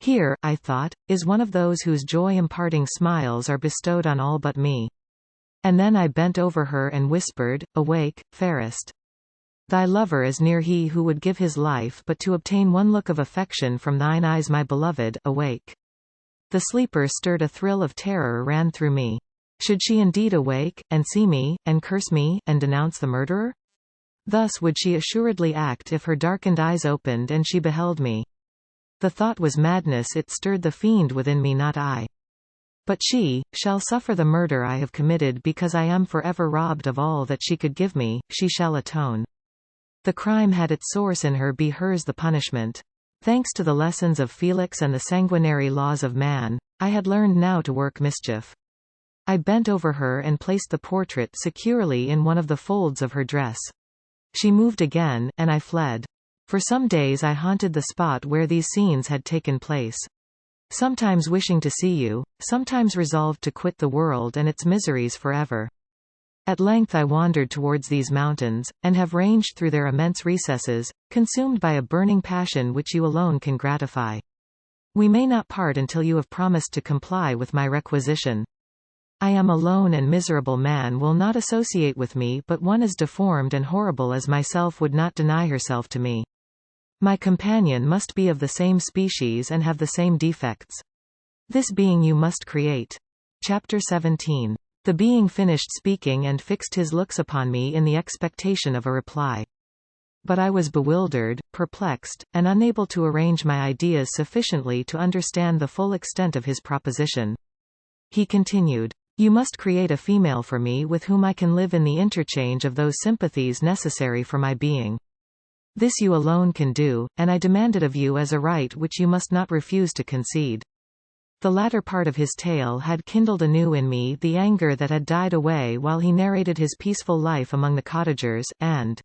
Here, I thought, is one of those whose joy-imparting smiles are bestowed on all but me. And then I bent over her and whispered, "Awake, fairest. Thy lover is near, he who would give his life but to obtain one look of affection from thine eyes, my beloved, awake." The sleeper stirred. A thrill of terror ran through me. Should she indeed awake, and see me, and curse me, and denounce the murderer? Thus would she assuredly act if her darkened eyes opened and she beheld me. The thought was madness. It stirred the fiend within me, not I. But she shall suffer the murder I have committed, because I am forever robbed of all that she could give me. She shall atone. The crime had its source in her, be hers the punishment. Thanks to the lessons of Felix and the sanguinary laws of man, I had learned now to work mischief. I bent over her and placed the portrait securely in one of the folds of her dress. She moved again, and I fled. For some days I haunted the spot where these scenes had taken place. Sometimes wishing to see you, sometimes resolved to quit the world and its miseries forever. At length I wandered towards these mountains, and have ranged through their immense recesses, consumed by a burning passion which you alone can gratify. We may not part until you have promised to comply with my requisition. I am a lone and miserable man. Will not associate with me, but one as deformed and horrible as myself would not deny herself to me. My companion must be of the same species and have the same defects. This being you must create. Chapter 17. The being finished speaking and fixed his looks upon me in the expectation of a reply. But I was bewildered, perplexed, and unable to arrange my ideas sufficiently to understand the full extent of his proposition. He continued, "You must create a female for me with whom I can live in the interchange of those sympathies necessary for my being. This you alone can do, and I demand it of you as a right which you must not refuse to concede." The latter part of his tale had kindled anew in me the anger that had died away while he narrated his peaceful life among the cottagers, and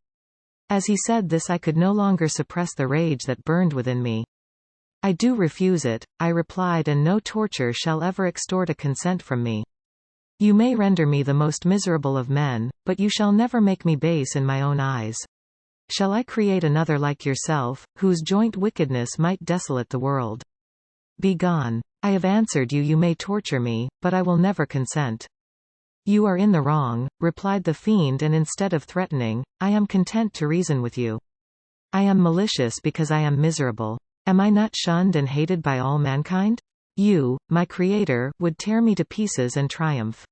as he said this I could no longer suppress the rage that burned within me. "I do refuse it," I replied, "and no torture shall ever extort a consent from me. You may render me the most miserable of men, but you shall never make me base in my own eyes. Shall I create another like yourself, whose joint wickedness might desolate the world? Begone. I have answered you. You may torture me, but I will never consent." "You are in the wrong," replied the fiend, "and instead of threatening, I am content to reason with you. I am malicious because I am miserable. Am I not shunned and hated by all mankind? You, my creator, would tear me to pieces and triumph.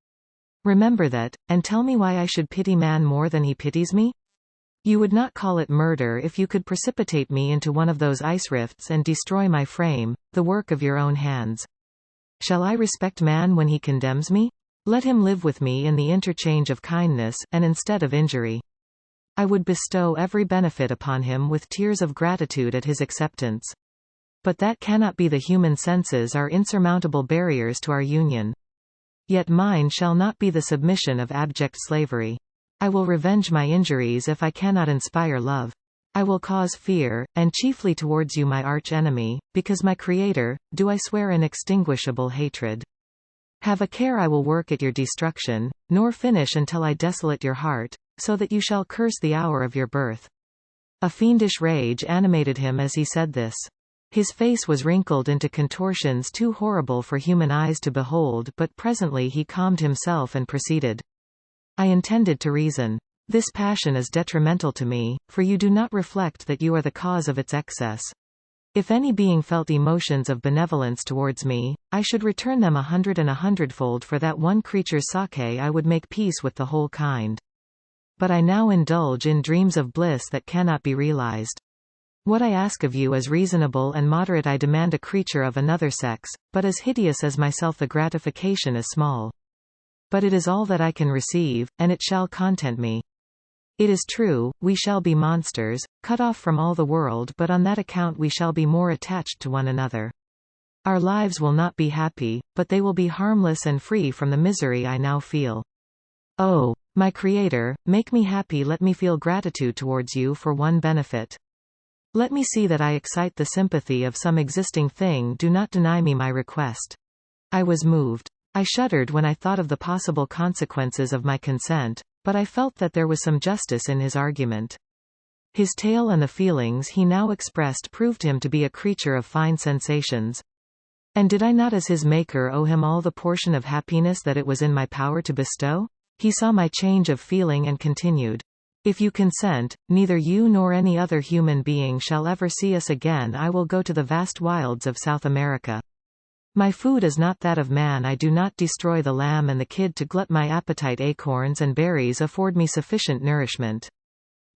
Remember that, and tell me why I should pity man more than he pities me? You would not call it murder if you could precipitate me into one of those ice rifts and destroy my frame, the work of your own hands. Shall I respect man when he condemns me? Let him live with me in the interchange of kindness, and instead of injury. I would bestow every benefit upon him with tears of gratitude at his acceptance. But that cannot be. The human senses are insurmountable barriers to our union. Yet mine shall not be the submission of abject slavery. I will revenge my injuries if I cannot inspire love. I will cause fear, and chiefly towards you, my arch-enemy, because my Creator, do I swear inextinguishable hatred. Have a care. I will work at your destruction, nor finish until I desolate your heart, so that you shall curse the hour of your birth." A fiendish rage animated him as he said this. His face was wrinkled into contortions too horrible for human eyes to behold, but presently he calmed himself and proceeded. "I intended to reason. This passion is detrimental to me, for you do not reflect that you are the cause of its excess. If any being felt emotions of benevolence towards me, I should return them 100 and 100-fold. For that one creature's sake I would make peace with the whole kind. but I now indulge in dreams of bliss that cannot be realized. What I ask of you is reasonable and moderate. I demand a creature of another sex, but as hideous as myself. The gratification is small. But it is all that I can receive, and it shall content me. It is true, we shall be monsters, cut off from all the world, but on that account we shall be more attached to one another. Our lives will not be happy, but they will be harmless and free from the misery I now feel. Oh, my Creator, make me happy. Let me feel gratitude towards you for one benefit. Let me see that I excite the sympathy of some existing thing. Do not deny me my request. I was moved. I shuddered when I thought of the possible consequences of my consent, but I felt that there was some justice in his argument. His tale and the feelings he now expressed proved him to be a creature of fine sensations. And did I not as his maker owe him all the portion of happiness that it was in my power to bestow? He saw my change of feeling and continued, "If you consent, neither you nor any other human being shall ever see us again. I will go to the vast wilds of South America. My food is not that of man. I do not destroy the lamb and the kid to glut my appetite. Acorns and berries afford me sufficient nourishment.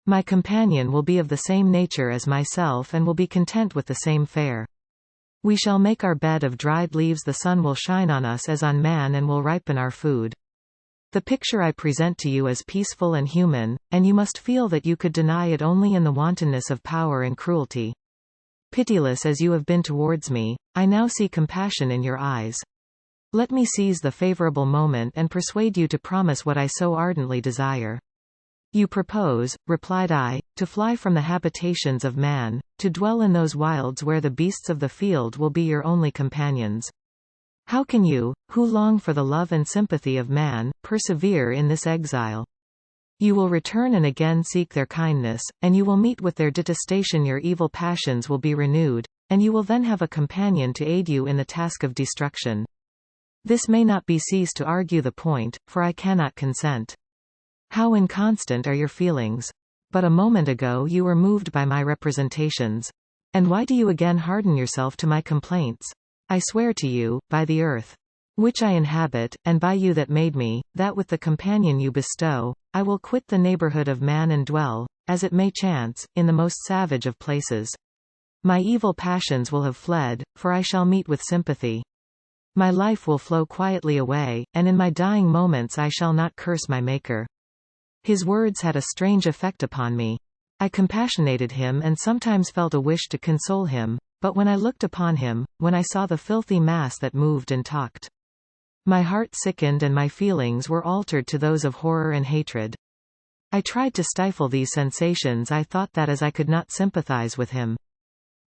My companion will be of the same nature as myself and will be content with the same fare. We shall make our bed of dried leaves. The sun will shine on us as on man and will ripen our food. The picture I present to you is peaceful and human, and you must feel that you could deny it only in the wantonness of power and cruelty. Pitiless as you have been towards me, I now see compassion in your eyes. Let me seize the favorable moment and persuade you to promise what I so ardently desire." "You propose," replied I, "to fly from the habitations of man, to dwell in those wilds where the beasts of the field will be your only companions. How can you, who long for the love and sympathy of man, persevere in this exile? You will return and again seek their kindness, and you will meet with their detestation. Your evil passions will be renewed, and you will then have a companion to aid you in the task of destruction. This may not be cease to argue the point, for I cannot consent. How inconstant are your feelings! But a moment ago you were moved by my representations. And why do you again harden yourself to my complaints? I swear to you, by the earth, which I inhabit, and by you that made me, that with the companion you bestow, I will quit the neighborhood of man and dwell, as it may chance, in the most savage of places. My evil passions will have fled, for I shall meet with sympathy. My life will flow quietly away, and in my dying moments I shall not curse my Maker." His words had a strange effect upon me. I compassionated him and sometimes felt a wish to console him, but when I looked upon him, when I saw the filthy mass that moved and talked, my heart sickened and my feelings were altered to those of horror and hatred. I tried to stifle these sensations. I thought that as I could not sympathize with him,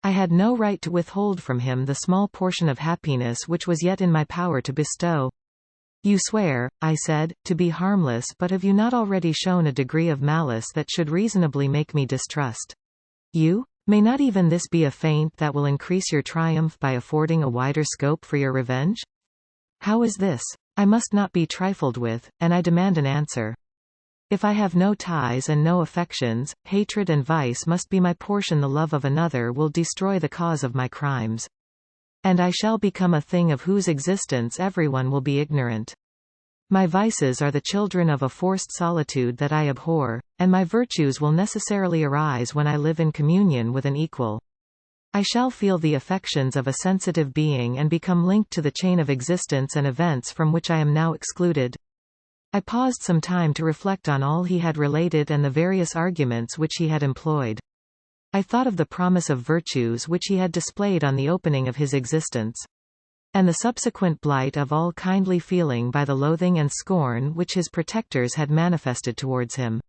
I had no right to withhold from him the small portion of happiness which was yet in my power to bestow. "You swear," I said, "to be harmless, but have you not already shown a degree of malice that should reasonably make me distrust you? May not even this be a feint that will increase your triumph by affording a wider scope for your revenge? How is this? I must not be trifled with, and I demand an answer. If I have no ties and no affections, hatred and vice must be my portion. The love of another will destroy the cause of my crimes. And I shall become a thing of whose existence everyone will be ignorant. My vices are the children of a forced solitude that I abhor, and my virtues will necessarily arise when I live in communion with an equal. I shall feel the affections of a sensitive being and become linked to the chain of existence and events from which I am now excluded." I paused some time to reflect on all he had related and the various arguments which he had employed. I thought of the promise of virtues which he had displayed on the opening of his existence, and the subsequent blight of all kindly feeling by the loathing and scorn which his protectors had manifested towards him.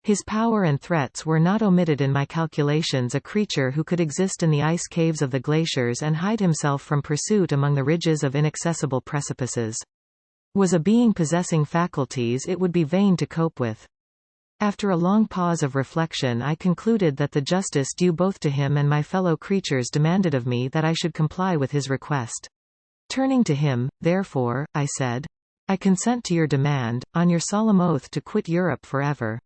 His power and threats were not omitted in my calculations. A creature who could exist in the ice caves of the glaciers and hide himself from pursuit among the ridges of inaccessible precipices was a being possessing faculties it would be vain to cope with. After a long pause of reflection, I concluded that the justice due both to him and my fellow creatures demanded of me that I should comply with his request. Turning to him, therefore, I said, "I consent to your demand, on your solemn oath to quit Europe forever,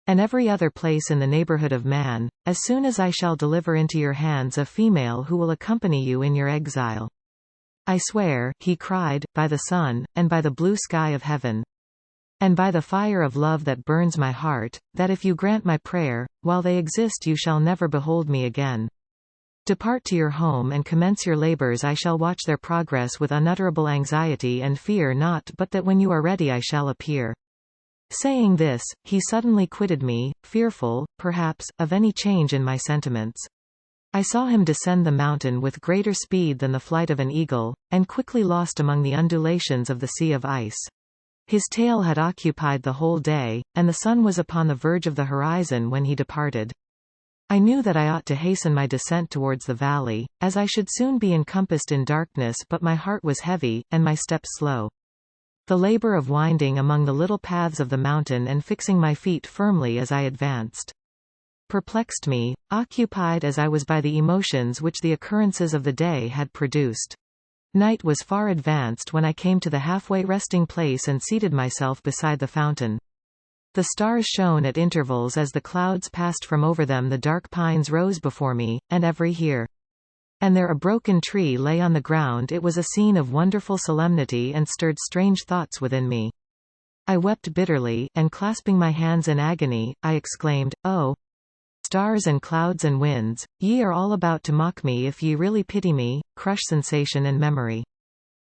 and every other place in the neighborhood of man, as soon as I shall deliver into your hands a female who will accompany you in your exile." "I swear," he cried, "by the sun, and by the blue sky of heaven, And by the fire of love that burns my heart, that if you grant my prayer, while they exist you shall never behold me again. Depart to your home and commence your labors. I shall watch their progress with unutterable anxiety, and fear not but that when you are ready I shall appear." Saying this, he suddenly quitted me, fearful, perhaps, of any change in my sentiments. I saw him descend the mountain with greater speed than the flight of an eagle, and quickly lost among the undulations of the sea of ice. His tale had occupied the whole day, and the sun was upon the verge of the horizon when he departed. I knew that I ought to hasten my descent towards the valley, as I should soon be encompassed in darkness, but my heart was heavy, and my steps slow. The labor of winding among the little paths of the mountain and fixing my feet firmly as I advanced perplexed me, occupied as I was by the emotions which the occurrences of the day had produced. Night was far advanced when I came to the halfway resting place and seated myself beside the fountain. The stars shone at intervals as the clouds passed from over them. The dark pines rose before me, and every here and there a broken tree lay on the ground. It was a scene of wonderful solemnity and stirred strange thoughts within me. I wept bitterly, and clasping my hands in agony, I exclaimed, "Oh, stars and clouds and winds, ye are all about to mock me. If ye really pity me, crush sensation and memory.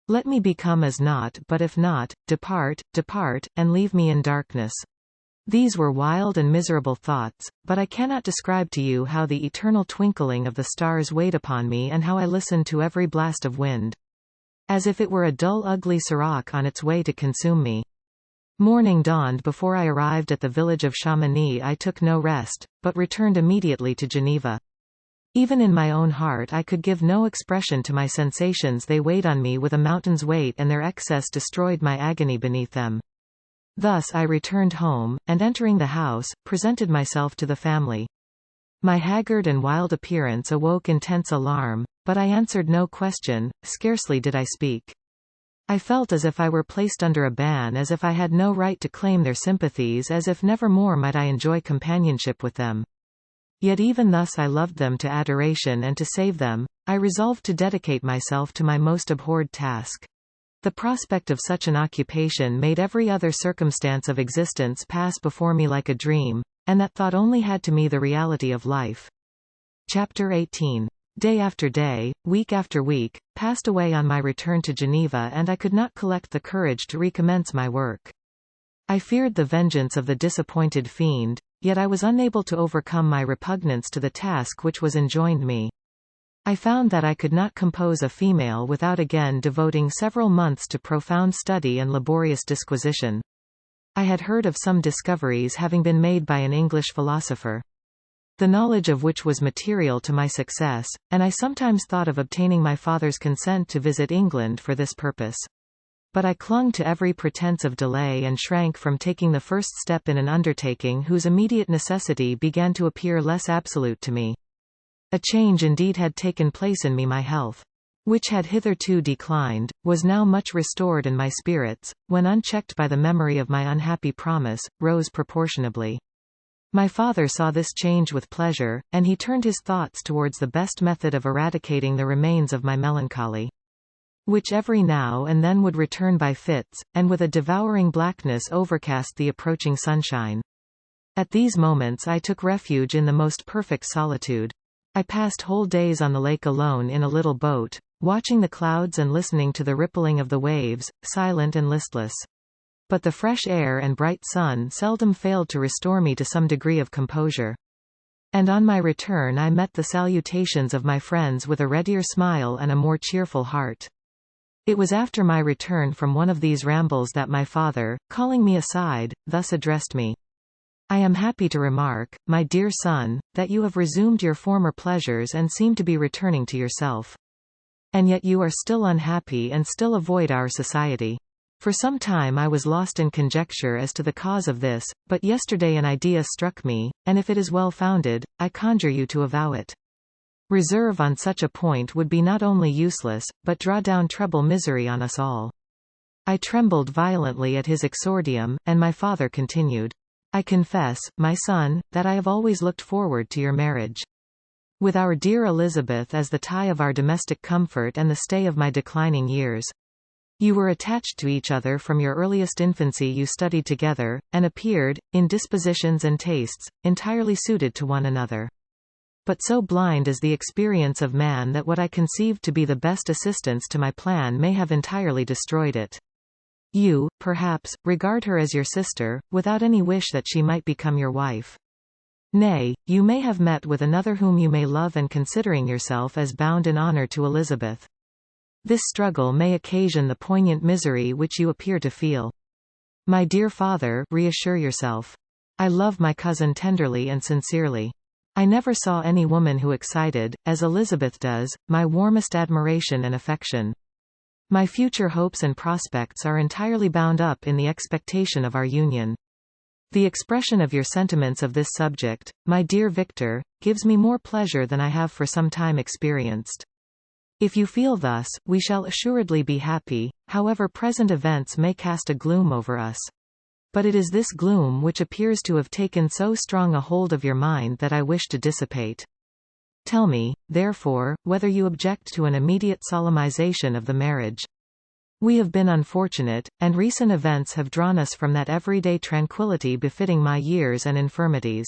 Let me become as naught, but if not, depart, depart, and leave me in darkness." These were wild and miserable thoughts, but I cannot describe to you how the eternal twinkling of the stars weighed upon me and how I listened to every blast of wind, as if it were a dull ugly sirach on its way to consume me. Morning dawned before I arrived at the village of Chamonix. I took no rest, but returned immediately to Geneva. Even in my own heart I could give no expression to my sensations. They weighed on me with a mountain's weight, and their excess destroyed my agony beneath them. Thus I returned home, and entering the house, presented myself to the family. My haggard and wild appearance awoke intense alarm, but I answered no question, scarcely did I speak. I felt as if I were placed under a ban, as if I had no right to claim their sympathies, as if never more might I enjoy companionship with them. Yet even thus I loved them to adoration, and to save them, I resolved to dedicate myself to my most abhorred task. The prospect of such an occupation made every other circumstance of existence pass before me like a dream, and that thought only had to me the reality of life. Chapter 18. Day after day, week after week, passed away on my return to Geneva, and I could not collect the courage to recommence my work. I feared the vengeance of the disappointed fiend, yet I was unable to overcome my repugnance to the task which was enjoined me. I found that I could not compose a female without again devoting several months to profound study and laborious disquisition. I had heard of some discoveries having been made by an English philosopher, the knowledge of which was material to my success, and I sometimes thought of obtaining my father's consent to visit England for this purpose. But I clung to every pretense of delay and shrank from taking the first step in an undertaking whose immediate necessity began to appear less absolute to me. A change indeed had taken place in me. My health, which had hitherto declined, was now much restored, and my spirits, when unchecked by the memory of my unhappy promise, rose proportionably. My father saw this change with pleasure, and he turned his thoughts towards the best method of eradicating the remains of my melancholy, which every now and then would return by fits, and with a devouring blackness overcast the approaching sunshine. At these moments I took refuge in the most perfect solitude. I passed whole days on the lake alone in a little boat, watching the clouds and listening to the rippling of the waves, silent and listless. But the fresh air and bright sun seldom failed to restore me to some degree of composure. And on my return I met the salutations of my friends with a readier smile and a more cheerful heart. It was after my return from one of these rambles that my father, calling me aside, thus addressed me. "I am happy to remark, my dear son, that you have resumed your former pleasures and seem to be returning to yourself. And yet you are still unhappy and still avoid our society. For some time I was lost in conjecture as to the cause of this, but yesterday an idea struck me, and if it is well founded, I conjure you to avow it. Reserve on such a point would be not only useless, but draw down treble misery on us all." I trembled violently at his exordium, and my father continued, "I confess, my son, that I have always looked forward to your marriage with our dear Elizabeth as the tie of our domestic comfort and the stay of my declining years. You were attached to each other from your earliest infancy. You studied together, and appeared, in dispositions and tastes, entirely suited to one another. But so blind is the experience of man that what I conceived to be the best assistance to my plan may have entirely destroyed it. You, perhaps, regard her as your sister, without any wish that she might become your wife. Nay, you may have met with another whom you may love, and considering yourself as bound in honor to Elizabeth. This struggle may occasion the poignant misery which you appear to feel. My dear father, reassure yourself. I love my cousin tenderly and sincerely. I never saw any woman who excited, as Elizabeth does, my warmest admiration and affection. My future hopes and prospects are entirely bound up in the expectation of our union. The expression of your sentiments of this subject, my dear Victor, gives me more pleasure than I have for some time experienced. If you feel thus, we shall assuredly be happy, however present events may cast a gloom over us. But it is this gloom which appears to have taken so strong a hold of your mind that I wish to dissipate. Tell me, therefore, whether you object to an immediate solemnization of the marriage. We have been unfortunate, and recent events have drawn us from that everyday tranquillity befitting my years and infirmities.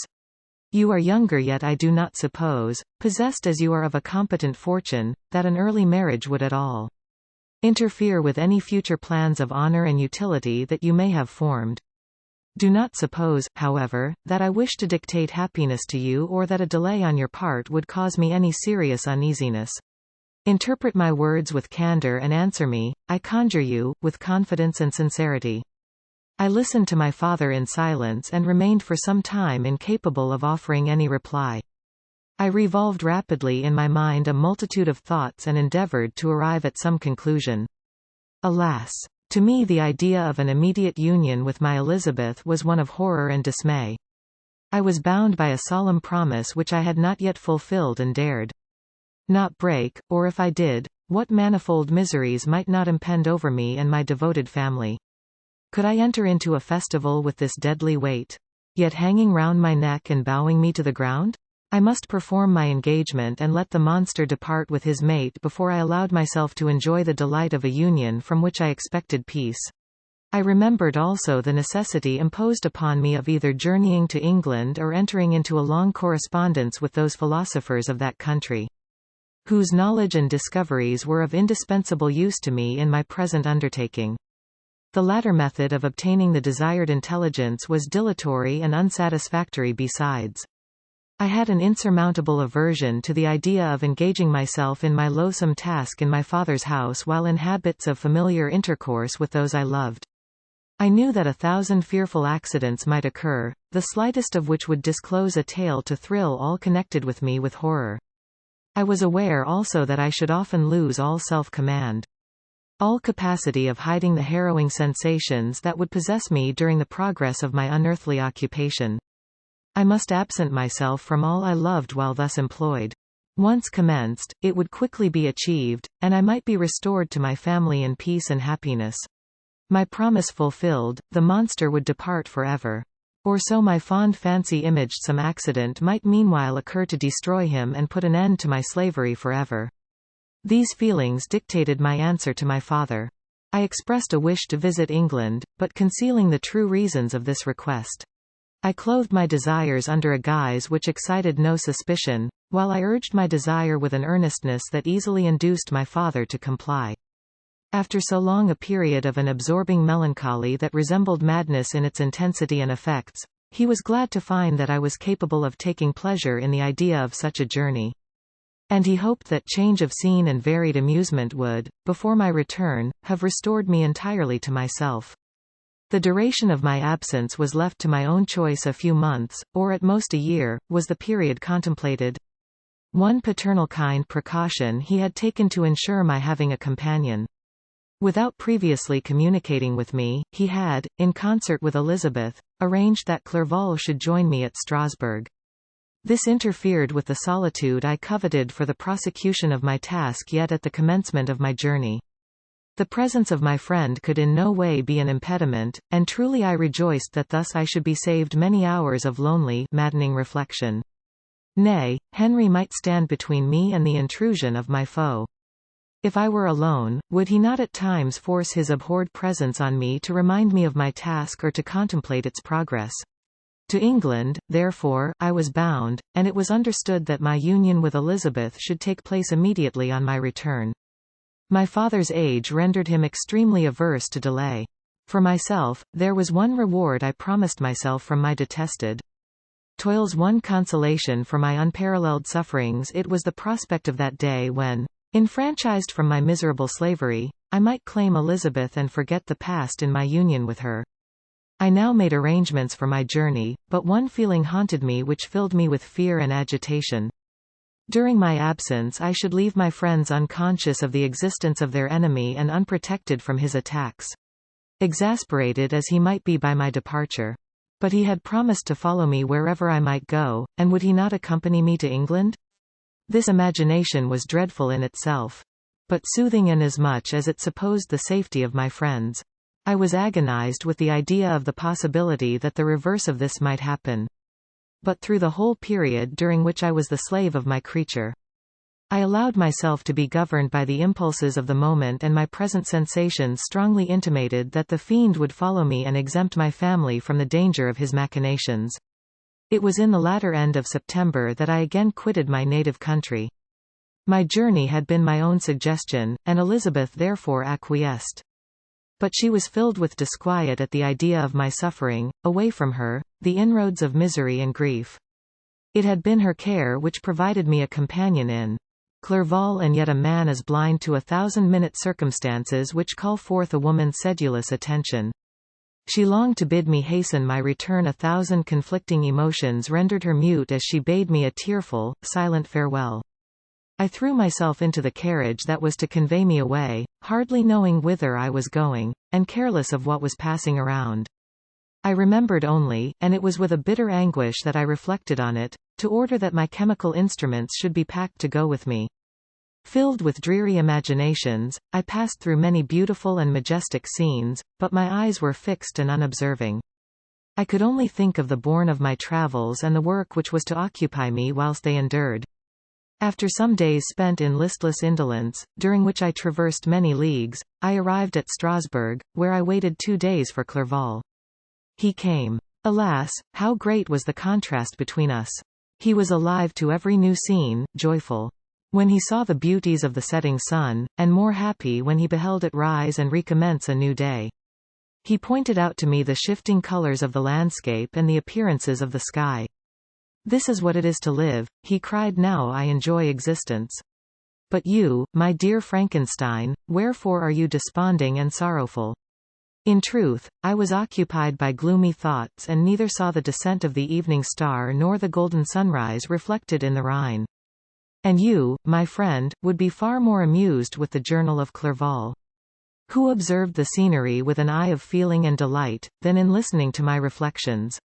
You are younger, yet I do not suppose, possessed as you are of a competent fortune, that an early marriage would at all interfere with any future plans of honor and utility that you may have formed. Do not suppose, however, that I wish to dictate happiness to you, or that a delay on your part would cause me any serious uneasiness. Interpret my words with candor and answer me, I conjure you, with confidence and sincerity. I listened to my father in silence and remained for some time incapable of offering any reply. I revolved rapidly in my mind a multitude of thoughts and endeavored to arrive at some conclusion. Alas! To me the idea of an immediate union with my Elizabeth was one of horror and dismay. I was bound by a solemn promise which I had not yet fulfilled and dared not break, or if I did, what manifold miseries might not impend over me and my devoted family. Could I enter into a festival with this deadly weight yet hanging round my neck and bowing me to the ground? I must perform my engagement and let the monster depart with his mate before I allowed myself to enjoy the delight of a union from which I expected peace. I remembered also the necessity imposed upon me of either journeying to England or entering into a long correspondence with those philosophers of that country, whose knowledge and discoveries were of indispensable use to me in my present undertaking. The latter method of obtaining the desired intelligence was dilatory and unsatisfactory besides. I had an insurmountable aversion to the idea of engaging myself in my loathsome task in my father's house while in habits of familiar intercourse with those I loved. I knew that 1,000 fearful accidents might occur, the slightest of which would disclose a tale to thrill all connected with me with horror. I was aware also that I should often lose all self-command, all capacity of hiding the harrowing sensations that would possess me during the progress of my unearthly occupation. I must absent myself from all I loved while thus employed. Once commenced, it would quickly be achieved, and I might be restored to my family in peace and happiness. My promise fulfilled, the monster would depart forever. Or so my fond fancy imaged some accident might meanwhile occur to destroy him and put an end to my slavery forever. These feelings dictated my answer to my father. I expressed a wish to visit England, but concealing the true reasons of this request. I clothed my desires under a guise which excited no suspicion, while I urged my desire with an earnestness that easily induced my father to comply. After so long a period of an absorbing melancholy that resembled madness in its intensity and effects, he was glad to find that I was capable of taking pleasure in the idea of such a journey. And he hoped that change of scene and varied amusement would, before my return, have restored me entirely to myself. The duration of my absence was left to my own choice. A few months, or at most a year, was the period contemplated. One paternal kind precaution he had taken to ensure my having a companion. Without previously communicating with me, he had, in concert with Elizabeth, arranged that Clerval should join me at Strasbourg. This interfered with the solitude I coveted for the prosecution of my task yet at the commencement of my journey. The presence of my friend could in no way be an impediment, and truly I rejoiced that thus I should be saved many hours of lonely, maddening reflection. Nay, Henry might stand between me and the intrusion of my foe. If I were alone, would he not at times force his abhorred presence on me to remind me of my task or to contemplate its progress? To England, therefore, I was bound, and it was understood that my union with Elizabeth should take place immediately on my return. My father's age rendered him extremely averse to delay. For myself, there was one reward I promised myself from my detested toils, one consolation for my unparalleled sufferings. It was the prospect of that day when, enfranchised from my miserable slavery, I might claim Elizabeth and forget the past in my union with her. I now made arrangements for my journey, but one feeling haunted me which filled me with fear and agitation. During my absence I should leave my friends unconscious of the existence of their enemy and unprotected from his attacks. Exasperated as he might be by my departure. But he had promised to follow me wherever I might go, and would he not accompany me to England? This imagination was dreadful in itself, but soothing inasmuch as it supposed the safety of my friends. I was agonized with the idea of the possibility that the reverse of this might happen. But through the whole period during which I was the slave of my creature, I allowed myself to be governed by the impulses of the moment, and my present sensations strongly intimated that the fiend would follow me and exempt my family from the danger of his machinations. It was in the latter end of September that I again quitted my native country. My journey had been my own suggestion, and Elizabeth therefore acquiesced. But she was filled with disquiet at the idea of my suffering, away from her, the inroads of misery and grief. It had been her care which provided me a companion in Clerval, and yet a man is blind to 1,000-minute circumstances which call forth a woman's sedulous attention. She longed to bid me hasten my return. 1,000 conflicting emotions rendered her mute as she bade me a tearful, silent farewell. I threw myself into the carriage that was to convey me away, hardly knowing whither I was going, and careless of what was passing around. I remembered only, and it was with a bitter anguish that I reflected on it, to order that my chemical instruments should be packed to go with me. Filled with dreary imaginations, I passed through many beautiful and majestic scenes, but my eyes were fixed and unobserving. I could only think of the bourne of my travels and the work which was to occupy me whilst they endured. After some days spent in listless indolence, during which I traversed many leagues, I arrived at Strasbourg, where I waited 2 days for Clerval. He came. Alas, how great was the contrast between us! He was alive to every new scene, joyful when he saw the beauties of the setting sun, and more happy when he beheld it rise and recommence a new day. He pointed out to me the shifting colors of the landscape and the appearances of the sky. "This is what it is to live," he cried, "now I enjoy existence. But you, my dear Frankenstein, wherefore are you desponding and sorrowful?" In truth, I was occupied by gloomy thoughts and neither saw the descent of the evening star nor the golden sunrise reflected in the Rhine. And you, my friend, would be far more amused with the Journal of Clerval, who observed the scenery with an eye of feeling and delight, than in listening to my reflections.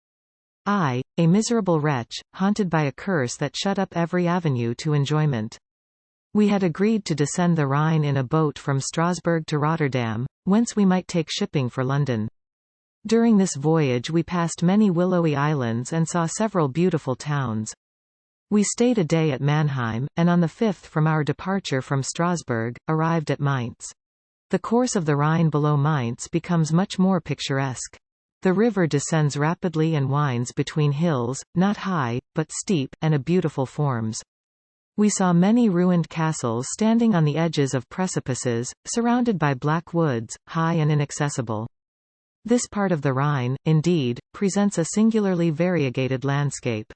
I, a miserable wretch, haunted by a curse that shut up every avenue to enjoyment. We had agreed to descend the Rhine in a boat from Strasbourg to Rotterdam, whence we might take shipping for London. During this voyage we passed many willowy islands and saw several beautiful towns. We stayed a day at Mannheim, and on the 5th from our departure from Strasbourg, arrived at Mainz. The course of the Rhine below Mainz becomes much more picturesque. The river descends rapidly and winds between hills, not high, but steep, and of beautiful forms. We saw many ruined castles standing on the edges of precipices, surrounded by black woods, high and inaccessible. This part of the Rhine, indeed, presents a singularly variegated landscape.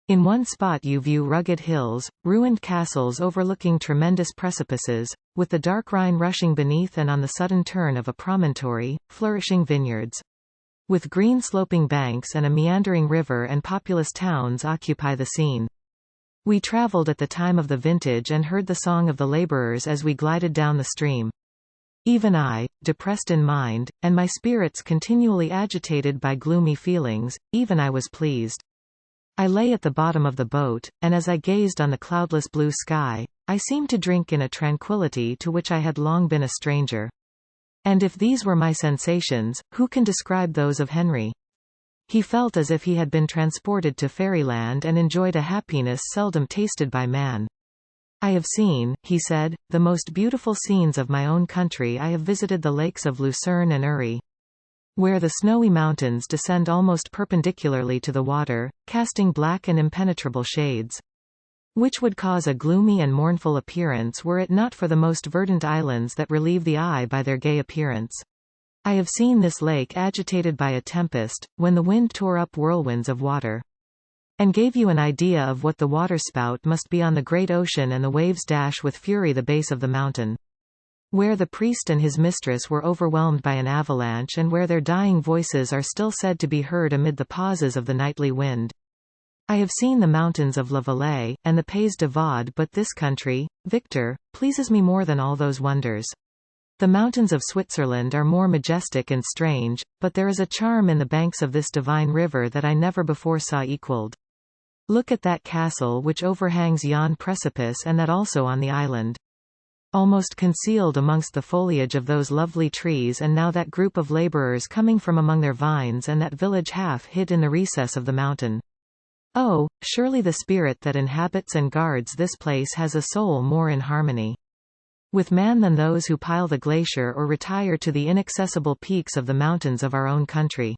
In one spot you view rugged hills, ruined castles overlooking tremendous precipices, with the dark Rhine rushing beneath, and on the sudden turn of a promontory, flourishing vineyards. With green sloping banks and a meandering river and populous towns occupy the scene. We travelled at the time of the vintage and heard the song of the labourers as we glided down the stream. Even I, depressed in mind, and my spirits continually agitated by gloomy feelings, even I was pleased. I lay at the bottom of the boat, and as I gazed on the cloudless blue sky, I seemed to drink in a tranquillity to which I had long been a stranger. And if these were my sensations, who can describe those of Henry? He felt as if he had been transported to fairyland and enjoyed a happiness seldom tasted by man. I have seen, he said, the most beautiful scenes of my own country. I have visited the lakes of Lucerne and Uri, where the snowy mountains descend almost perpendicularly to the water, casting black and impenetrable shades, which would cause a gloomy and mournful appearance were it not for the most verdant islands that relieve the eye by their gay appearance. I have seen this lake agitated by a tempest, when the wind tore up whirlwinds of water, and gave you an idea of what the waterspout must be on the great ocean, and the waves dash with fury the base of the mountain, where the priest and his mistress were overwhelmed by an avalanche, and where their dying voices are still said to be heard amid the pauses of the nightly wind. I have seen the mountains of La Vallée, and the Pays de Vaud, but this country, Victor, pleases me more than all those wonders. The mountains of Switzerland are more majestic and strange, but there is a charm in the banks of this divine river that I never before saw equalled. Look at that castle which overhangs yon precipice, and that also on the island, almost concealed amongst the foliage of those lovely trees, and now that group of labourers coming from among their vines, and that village half hid in the recess of the mountain. Oh, surely the spirit that inhabits and guards this place has a soul more in harmony with man than those who pile the glacier or retire to the inaccessible peaks of the mountains of our own country.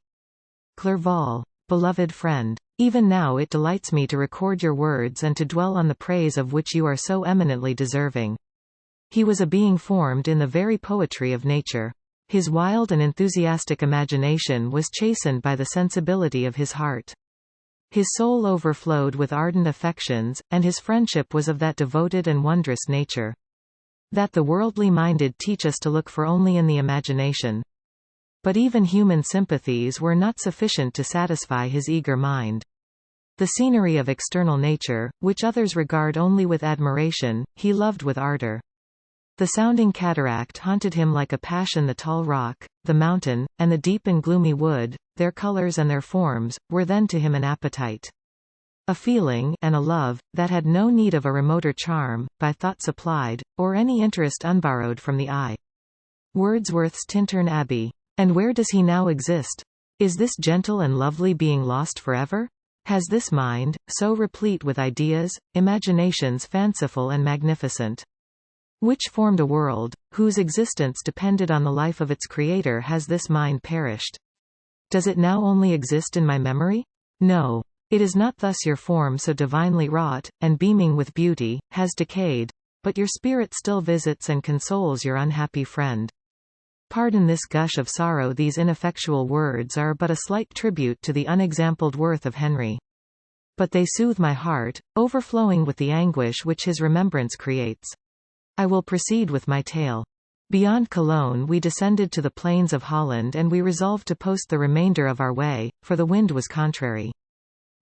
Clerval. Beloved friend. Even now it delights me to record your words and to dwell on the praise of which you are so eminently deserving. He was a being formed in the very poetry of nature. His wild and enthusiastic imagination was chastened by the sensibility of his heart. His soul overflowed with ardent affections, and his friendship was of that devoted and wondrous nature that the worldly minded teach us to look for only in the imagination. But even human sympathies were not sufficient to satisfy his eager mind. The scenery of external nature, which others regard only with admiration, he loved with ardor. The sounding cataract haunted him like a passion. The tall rock, the mountain, and the deep and gloomy wood, their colors and their forms, were then to him an appetite, a feeling, and a love, that had no need of a remoter charm, by thought supplied, or any interest unborrowed from the eye. Wordsworth's Tintern Abbey. And where does he now exist? Is this gentle and lovely being lost forever? Has this mind, so replete with ideas, imaginations fanciful and magnificent, which formed a world, whose existence depended on the life of its creator, has this mind perished? Does it now only exist in my memory? No. It is not thus. Your form, so divinely wrought, and beaming with beauty, has decayed, but your spirit still visits and consoles your unhappy friend. Pardon this gush of sorrow. These ineffectual words are but a slight tribute to the unexampled worth of Henry. But they soothe my heart, overflowing with the anguish which his remembrance creates. I will proceed with my tale. Beyond Cologne we descended to the plains of Holland, and we resolved to post the remainder of our way, for the wind was contrary,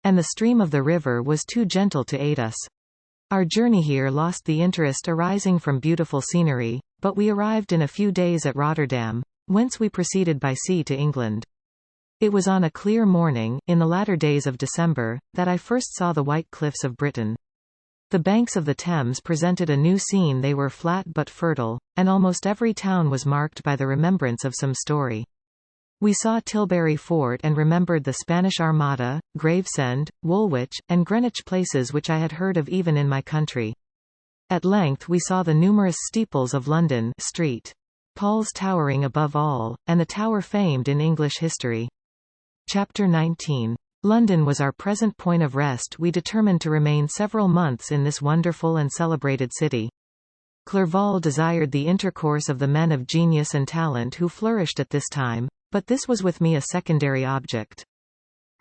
and the stream of the river was too gentle to aid us. Our journey here lost the interest arising from beautiful scenery, but we arrived in a few days at Rotterdam, whence we proceeded by sea to England. It was on a clear morning, in the latter days of December, that I first saw the white cliffs of Britain. The banks of the Thames presented a new scene. They were flat but fertile, and almost every town was marked by the remembrance of some story. We saw Tilbury Fort and remembered the Spanish Armada, Gravesend, Woolwich, and Greenwich, places which I had heard of even in my country. At length we saw the numerous steeples of London Street, Paul's towering above all, and the tower famed in English history. Chapter 19. London was our present point of rest. We determined to remain several months in this wonderful and celebrated city. Clerval desired the intercourse of the men of genius and talent who flourished at this time, but this was with me a secondary object.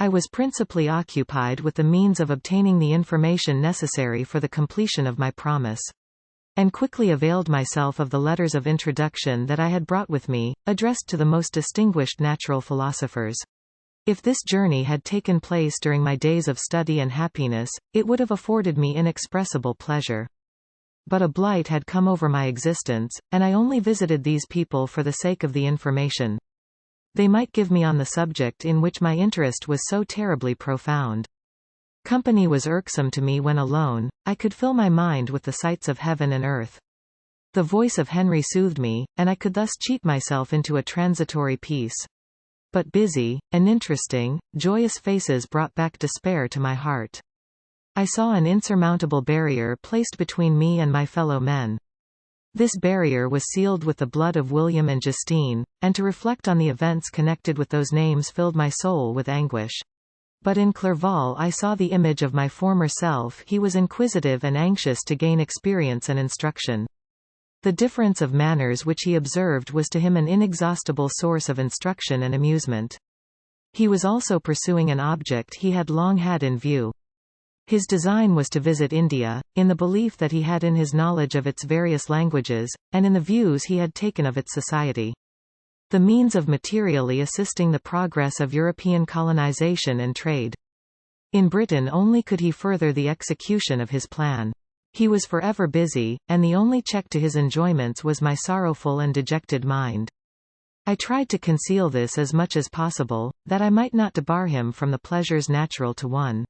I was principally occupied with the means of obtaining the information necessary for the completion of my promise, and quickly availed myself of the letters of introduction that I had brought with me, addressed to the most distinguished natural philosophers. If this journey had taken place during my days of study and happiness, it would have afforded me inexpressible pleasure. But a blight had come over my existence, and I only visited these people for the sake of the information they might give me on the subject in which my interest was so terribly profound. Company was irksome to me when alone. I could fill my mind with the sights of heaven and earth. The voice of Henry soothed me, and I could thus cheat myself into a transitory peace. But busy, and interesting, joyous faces brought back despair to my heart. I saw an insurmountable barrier placed between me and my fellow men. This barrier was sealed with the blood of William and Justine, and to reflect on the events connected with those names filled my soul with anguish. But in Clerval I saw the image of my former self. He was inquisitive and anxious to gain experience and instruction. The difference of manners which he observed was to him an inexhaustible source of instruction and amusement. He was also pursuing an object he had long had in view. His design was to visit India, in the belief that he had in his knowledge of its various languages, and in the views he had taken of its society, the means of materially assisting the progress of European colonization and trade. In Britain only could he further the execution of his plan. He was forever busy, and the only check to his enjoyments was my sorrowful and dejected mind. I tried to conceal this as much as possible, that I might not debar him from the pleasures natural to one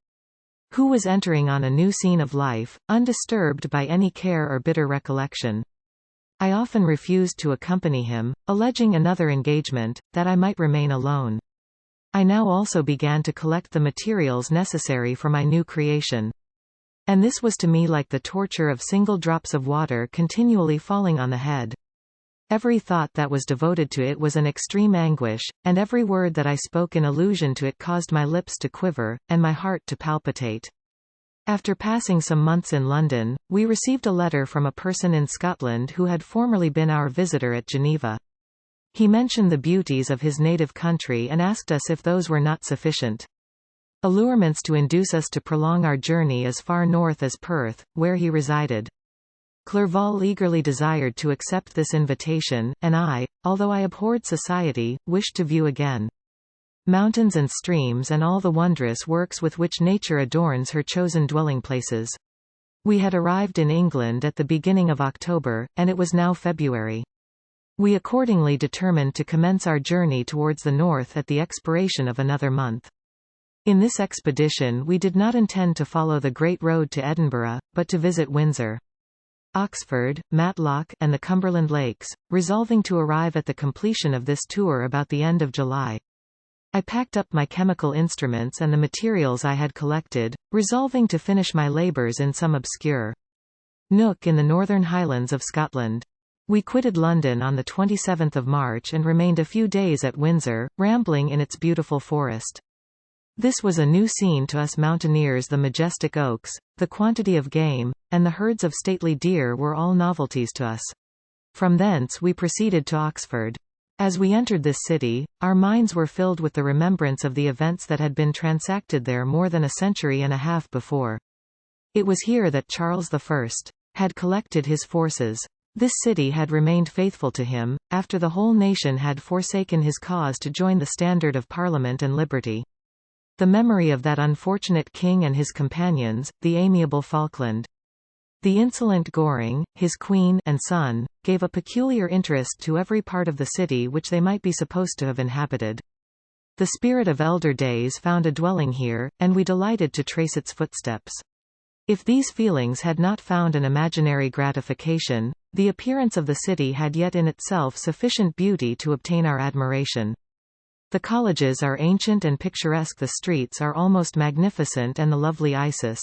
who was entering on a new scene of life, undisturbed by any care or bitter recollection. I often refused to accompany him, alleging another engagement, that I might remain alone. I now also began to collect the materials necessary for my new creation. And this was to me like the torture of single drops of water continually falling on the head. Every thought that was devoted to it was an extreme anguish, and every word that I spoke in allusion to it caused my lips to quiver, and my heart to palpitate. After passing some months in London, we received a letter from a person in Scotland who had formerly been our visitor at Geneva. He mentioned the beauties of his native country and asked us if those were not sufficient allurements to induce us to prolong our journey as far north as Perth, where he resided. Clerval eagerly desired to accept this invitation, and I, although I abhorred society, wished to view again mountains and streams and all the wondrous works with which nature adorns her chosen dwelling places. We had arrived in England at the beginning of October, and it was now February. We accordingly determined to commence our journey towards the north at the expiration of another month. In this expedition we did not intend to follow the Great Road to Edinburgh, but to visit Windsor, Oxford, Matlock, and the Cumberland Lakes, resolving to arrive at the completion of this tour about the end of July. I packed up my chemical instruments and the materials I had collected, resolving to finish my labours in some obscure nook in the northern Highlands of Scotland. We quitted London on the 27th of March and remained a few days at Windsor, rambling in its beautiful forest. This was a new scene to us mountaineers. The majestic oaks, the quantity of game, and the herds of stately deer were all novelties to us. From thence we proceeded to Oxford. As we entered this city, our minds were filled with the remembrance of the events that had been transacted there more than a century and a half before. It was here that Charles I had collected his forces. This city had remained faithful to him, after the whole nation had forsaken his cause to join the standard of Parliament and liberty. The memory of that unfortunate king and his companions, the amiable Falkland, the insolent Goring, his queen and son, gave a peculiar interest to every part of the city which they might be supposed to have inhabited. The spirit of elder days found a dwelling here, and we delighted to trace its footsteps. If these feelings had not found an imaginary gratification, the appearance of the city had yet in itself sufficient beauty to obtain our admiration. The colleges are ancient and picturesque, the streets are almost magnificent, and the lovely Isis,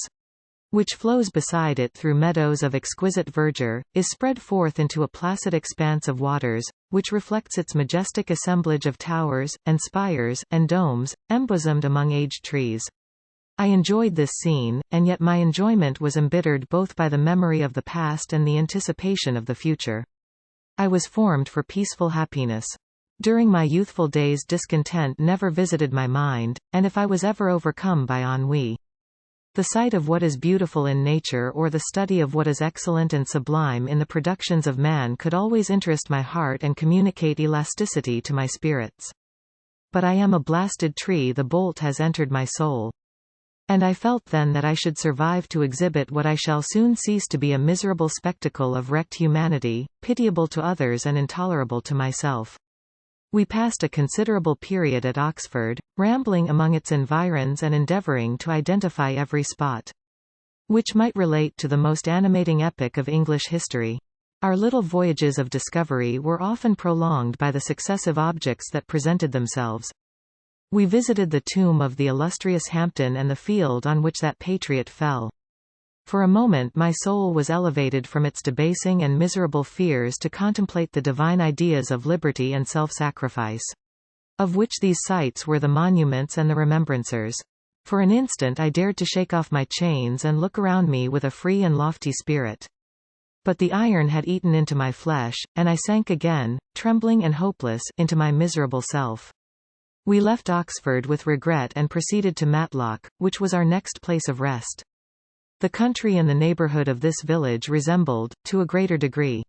which flows beside it through meadows of exquisite verdure, is spread forth into a placid expanse of waters, which reflects its majestic assemblage of towers, and spires, and domes, embosomed among aged trees. I enjoyed this scene, and yet my enjoyment was embittered both by the memory of the past and the anticipation of the future. I was formed for peaceful happiness. During my youthful days discontent never visited my mind, and if I was ever overcome by ennui, the sight of what is beautiful in nature or the study of what is excellent and sublime in the productions of man could always interest my heart and communicate elasticity to my spirits. But I am a blasted tree, the bolt has entered my soul. And I felt then that I should survive to exhibit what I shall soon cease to be, a miserable spectacle of wrecked humanity, pitiable to others and intolerable to myself. We passed a considerable period at Oxford, rambling among its environs and endeavouring to identify every spot which might relate to the most animating epoch of English history. Our little voyages of discovery were often prolonged by the successive objects that presented themselves. We visited the tomb of the illustrious Hampden and the field on which that patriot fell. For a moment my soul was elevated from its debasing and miserable fears to contemplate the divine ideas of liberty and self-sacrifice. Of which these sites were the monuments and the remembrancers. For an instant I dared to shake off my chains and look around me with a free and lofty spirit. But the iron had eaten into my flesh, and I sank again, trembling and hopeless, into my miserable self. We left Oxford with regret and proceeded to Matlock, which was our next place of rest. The country and the neighbourhood of this village resembled, to a greater degree,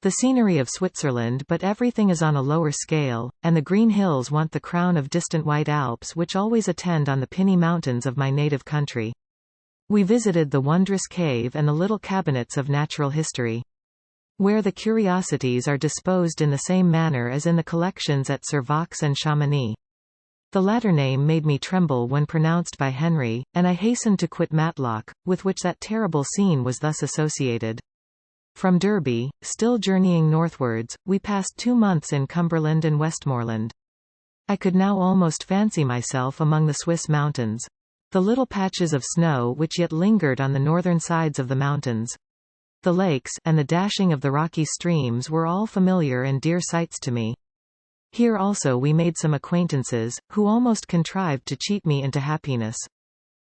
the scenery of Switzerland, but everything is on a lower scale, and the green hills want the crown of distant white Alps which always attend on the pinny mountains of my native country. We visited the wondrous cave and the little cabinets of natural history, where the curiosities are disposed in the same manner as in the collections at Servox and Chamonix. The latter name made me tremble when pronounced by Henry, and I hastened to quit Matlock, with which that terrible scene was thus associated. From Derby, still journeying northwards, we passed 2 months in Cumberland and Westmoreland. I could now almost fancy myself among the Swiss mountains. The little patches of snow which yet lingered on the northern sides of the mountains, the lakes, and the dashing of the rocky streams were all familiar and dear sights to me. Here also we made some acquaintances, who almost contrived to cheat me into happiness.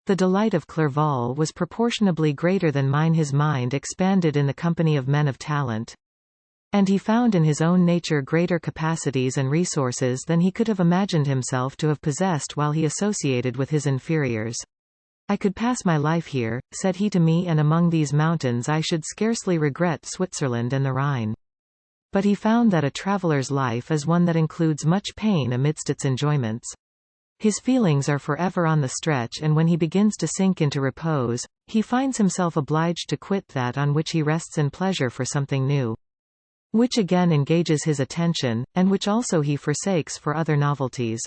The delight of Clerval was proportionably greater than mine. His mind expanded in the company of men of talent. And he found in his own nature greater capacities and resources than he could have imagined himself to have possessed while he associated with his inferiors. I could pass my life here, said he to me, and among these mountains I should scarcely regret Switzerland and the Rhine. But he found that a traveller's life is one that includes much pain amidst its enjoyments. His feelings are forever on the stretch, and when he begins to sink into repose, he finds himself obliged to quit that on which he rests in pleasure for something new, which again engages his attention, and which also he forsakes for other novelties.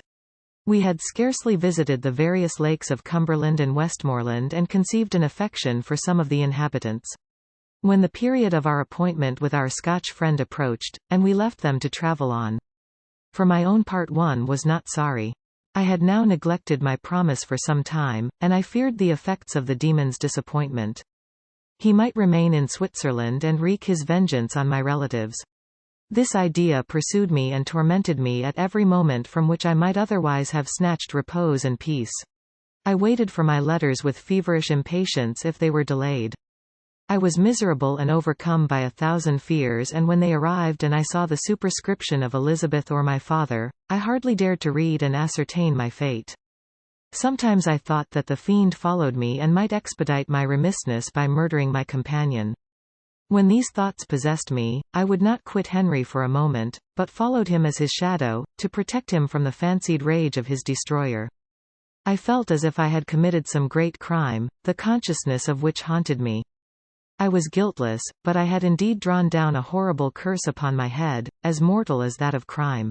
We had scarcely visited the various lakes of Cumberland and Westmoreland and conceived an affection for some of the inhabitants. When the period of our appointment with our Scotch friend approached, and we left them to travel on, for my own part one was not sorry. I had now neglected my promise for some time, and I feared the effects of the demon's disappointment. He might remain in Switzerland and wreak his vengeance on my relatives. This idea pursued me and tormented me at every moment from which I might otherwise have snatched repose and peace. I waited for my letters with feverish impatience if they were delayed. I was miserable and overcome by 1,000 fears, and when they arrived and I saw the superscription of Elizabeth or my father, I hardly dared to read and ascertain my fate. Sometimes I thought that the fiend followed me and might expedite my remissness by murdering my companion. When these thoughts possessed me, I would not quit Henry for a moment, but followed him as his shadow, to protect him from the fancied rage of his destroyer. I felt as if I had committed some great crime, the consciousness of which haunted me. I was guiltless, but I had indeed drawn down a horrible curse upon my head, as mortal as that of crime.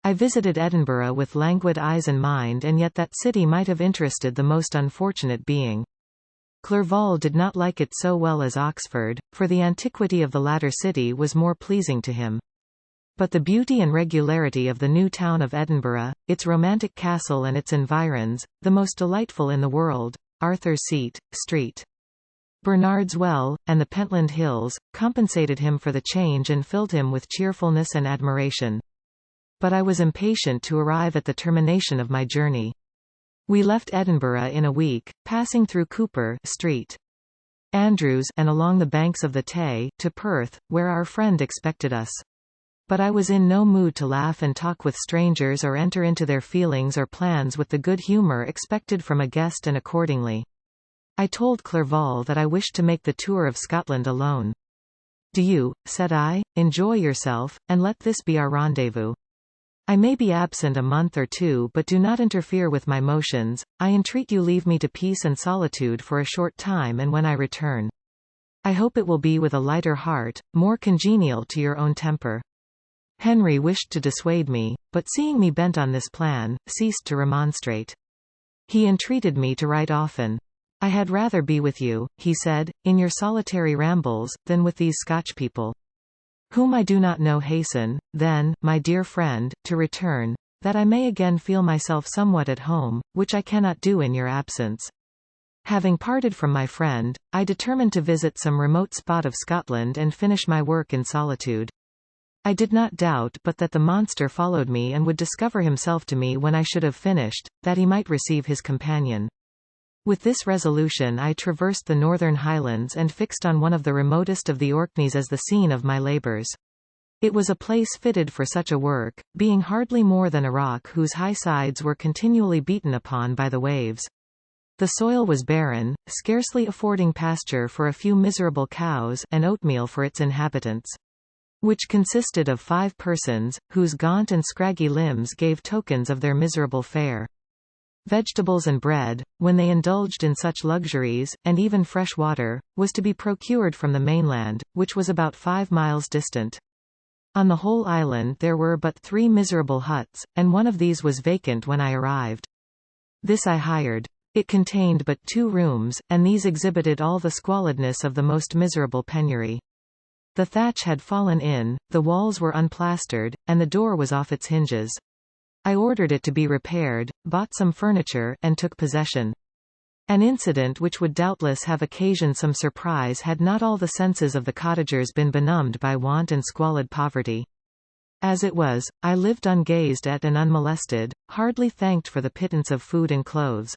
I visited Edinburgh with languid eyes and mind, and yet that city might have interested the most unfortunate being. Clerval did not like it so well as Oxford, for the antiquity of the latter city was more pleasing to him. But the beauty and regularity of the new town of Edinburgh, its romantic castle and its environs, the most delightful in the world, Arthur's Seat, Street, Bernard's Well, and the Pentland Hills, compensated him for the change and filled him with cheerfulness and admiration. But I was impatient to arrive at the termination of my journey. We left Edinburgh in a week, passing through Cooper Street, Andrews, and along the banks of the Tay, to Perth, where our friend expected us. But I was in no mood to laugh and talk with strangers or enter into their feelings or plans with the good humour expected from a guest, and accordingly I told Clerval that I wished to make the tour of Scotland alone. "Do you," said I, "enjoy yourself, and let this be our rendezvous. I may be absent a month or 2, but do not interfere with my motions. I entreat you leave me to peace and solitude for a short time, and when I return, I hope it will be with a lighter heart, more congenial to your own temper." Henry wished to dissuade me, but seeing me bent on this plan, ceased to remonstrate. He entreated me to write often. "I had rather be with you," he said, "in your solitary rambles, than with these Scotch people, whom I do not know. Hasten, then, my dear friend, to return. that I may again feel myself somewhat at home, which I cannot do in your absence. Having parted from my friend, I determined to visit some remote spot of Scotland and finish my work in solitude. I did not doubt but that the monster followed me and would discover himself to me when I should have finished, that he might receive his companion. With this resolution I traversed the northern highlands and fixed on one of the remotest of the Orkneys as the scene of my labours. It was a place fitted for such a work, being hardly more than a rock whose high sides were continually beaten upon by the waves. The soil was barren, scarcely affording pasture for a few miserable cows and oatmeal for its inhabitants, which consisted of 5 persons, whose gaunt and scraggy limbs gave tokens of their miserable fare. Vegetables and bread, when they indulged in such luxuries, and even fresh water, was to be procured from the mainland, which was about 5 miles distant. On the whole island there were but 3 miserable huts, and one of these was vacant when I arrived. This I hired. It contained but 2 rooms, and these exhibited all the squalidness of the most miserable penury. The thatch had fallen in, the walls were unplastered, and the door was off its hinges. I ordered it to be repaired, bought some furniture, and took possession. An incident which would doubtless have occasioned some surprise had not all the senses of the cottagers been benumbed by want and squalid poverty. As it was, I lived ungazed at and unmolested, hardly thanked for the pittance of food and clothes,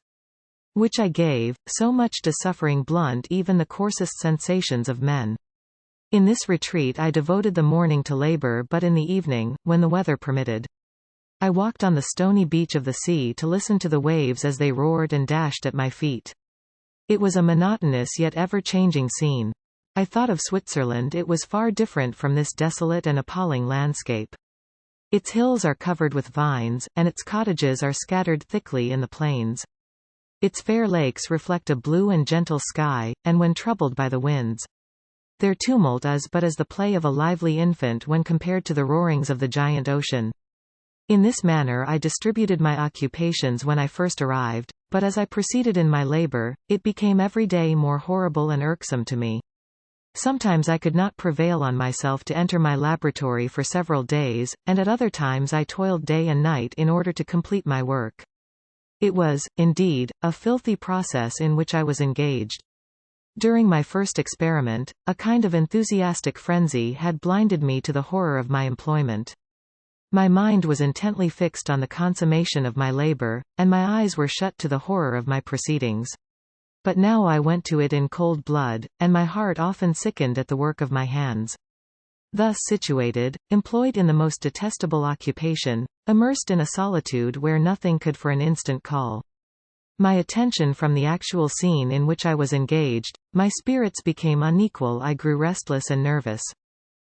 which I gave, so much does suffering blunt even the coarsest sensations of men. In this retreat I devoted the morning to labor, but in the evening, when the weather permitted, I walked on the stony beach of the sea to listen to the waves as they roared and dashed at my feet. It was a monotonous yet ever-changing scene. I thought of Switzerland. It was far different from this desolate and appalling landscape. Its hills are covered with vines, and its cottages are scattered thickly in the plains. Its fair lakes reflect a blue and gentle sky, and when troubled by the winds, their tumult is but as the play of a lively infant when compared to the roarings of the giant ocean. In this manner I distributed my occupations when I first arrived, but as I proceeded in my labor, it became every day more horrible and irksome to me. Sometimes I could not prevail on myself to enter my laboratory for several days, and at other times I toiled day and night in order to complete my work. It was, indeed, a filthy process in which I was engaged. During my first experiment, a kind of enthusiastic frenzy had blinded me to the horror of my employment. My mind was intently fixed on the consummation of my labor, and my eyes were shut to the horror of my proceedings. But now I went to it in cold blood, and my heart often sickened at the work of my hands. Thus situated, employed in the most detestable occupation, immersed in a solitude where nothing could for an instant call my attention from the actual scene in which I was engaged, my spirits became unequal. I grew restless and nervous.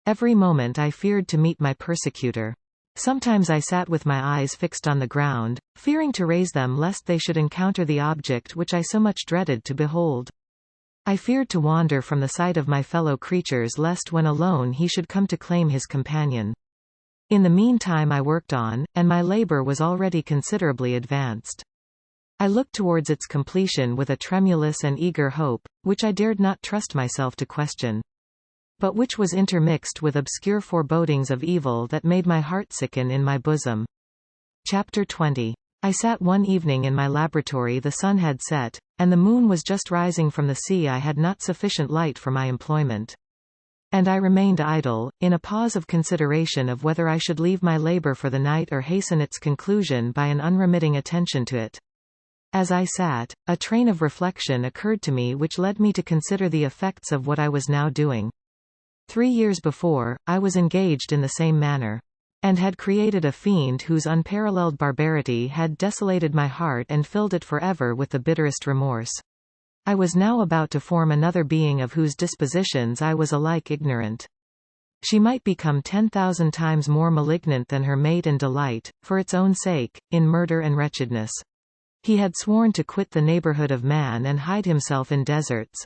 Every moment I feared to meet my persecutor. Sometimes I sat with my eyes fixed on the ground, fearing to raise them lest they should encounter the object which I so much dreaded to behold. I feared to wander from the sight of my fellow creatures lest when alone he should come to claim his companion. In the meantime I worked on, and my labor was already considerably advanced. I looked towards its completion with a tremulous and eager hope, which I dared not trust myself to question, but which was intermixed with obscure forebodings of evil that made my heart sicken in my bosom. Chapter 20. I sat one evening in my laboratory. The sun had set, and the moon was just rising from the sea. I had not sufficient light for my employment, and I remained idle, in a pause of consideration of whether I should leave my labor for the night or hasten its conclusion by an unremitting attention to it. As I sat, a train of reflection occurred to me which led me to consider the effects of what I was now doing. 3 years before, I was engaged in the same manner, and had created a fiend whose unparalleled barbarity had desolated my heart and filled it forever with the bitterest remorse. I was now about to form another being of whose dispositions I was alike ignorant. She might become 10,000 times more malignant than her mate and delight, for its own sake, in murder and wretchedness. He had sworn to quit the neighborhood of man and hide himself in deserts.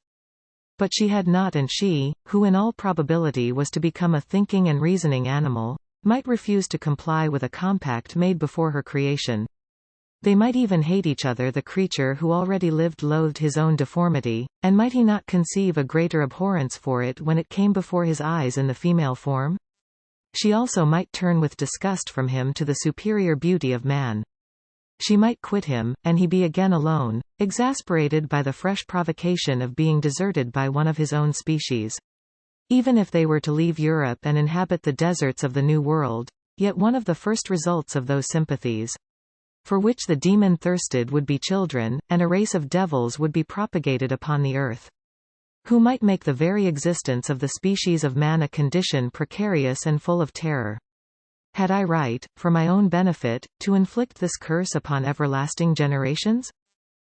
But she had not, and she, who in all probability was to become a thinking and reasoning animal, might refuse to comply with a compact made before her creation. They might even hate each other. The creature who already lived loathed his own deformity, and might he not conceive a greater abhorrence for it when it came before his eyes in the female form? She also might turn with disgust from him to the superior beauty of man. She might quit him, and he be again alone, exasperated by the fresh provocation of being deserted by one of his own species. Even if they were to leave Europe and inhabit the deserts of the New World, yet one of the first results of those sympathies, for which the demon thirsted, would be children, and a race of devils would be propagated upon the earth, who might make the very existence of the species of man a condition precarious and full of terror. Had I right, for my own benefit, to inflict this curse upon everlasting generations?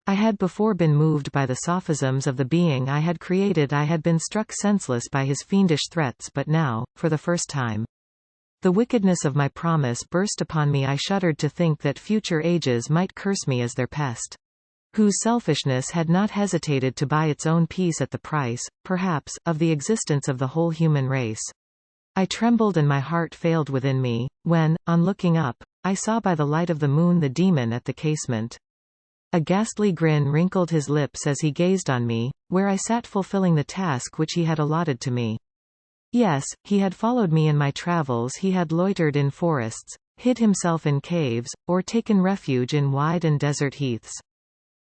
I had before been moved by the sophisms of the being I had created. I had been struck senseless by his fiendish threats, but now, for the first time, the wickedness of my promise burst upon me. I shuddered to think that future ages might curse me as their pest, whose selfishness had not hesitated to buy its own peace at the price, perhaps, of the existence of the whole human race. I trembled and my heart failed within me, when, on looking up, I saw by the light of the moon the demon at the casement. A ghastly grin wrinkled his lips as he gazed on me, where I sat fulfilling the task which he had allotted to me. Yes, he had followed me in my travels. He had loitered in forests, hid himself in caves, or taken refuge in wide and desert heaths.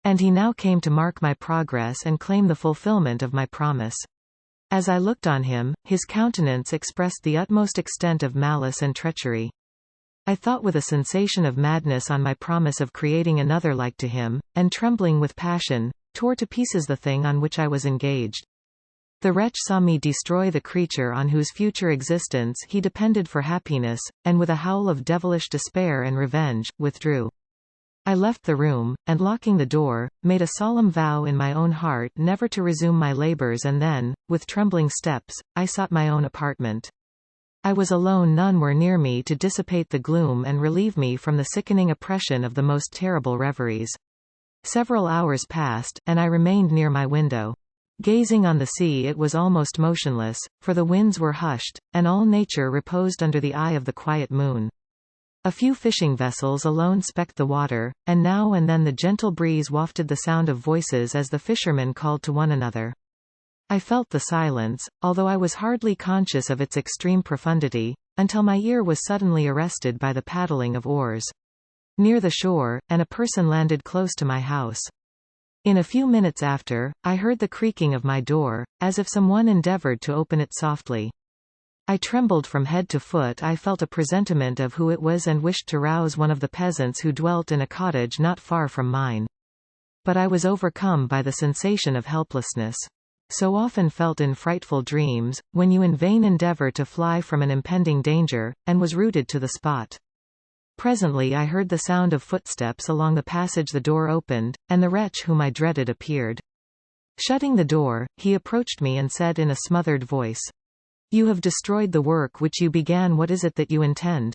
And he now came to mark my progress and claim the fulfillment of my promise. As I looked on him, his countenance expressed the utmost extent of malice and treachery. I thought with a sensation of madness on my promise of creating another like to him, and trembling with passion, tore to pieces the thing on which I was engaged. The wretch saw me destroy the creature on whose future existence he depended for happiness, and with a howl of devilish despair and revenge, withdrew. I left the room, and locking the door, made a solemn vow in my own heart never to resume my labors, and then, with trembling steps, I sought my own apartment. I was alone. None were near me to dissipate the gloom and relieve me from the sickening oppression of the most terrible reveries. Several hours passed, and I remained near my window. Gazing on the sea, it was almost motionless, for the winds were hushed, and all nature reposed under the eye of the quiet moon. A few fishing vessels alone specked the water, and now and then the gentle breeze wafted the sound of voices as the fishermen called to one another. I felt the silence, although I was hardly conscious of its extreme profundity, until my ear was suddenly arrested by the paddling of oars near the shore, and a person landed close to my house. In a few minutes after, I heard the creaking of my door, as if someone endeavored to open it softly. I trembled from head to foot. I felt a presentiment of who it was and wished to rouse one of the peasants who dwelt in a cottage not far from mine. But I was overcome by the sensation of helplessness, so often felt in frightful dreams, when you in vain endeavor to fly from an impending danger, and was rooted to the spot. Presently I heard the sound of footsteps along the passage. The door opened, and the wretch whom I dreaded appeared. Shutting the door, he approached me and said in a smothered voice, "You have destroyed the work which you began. What is it that you intend?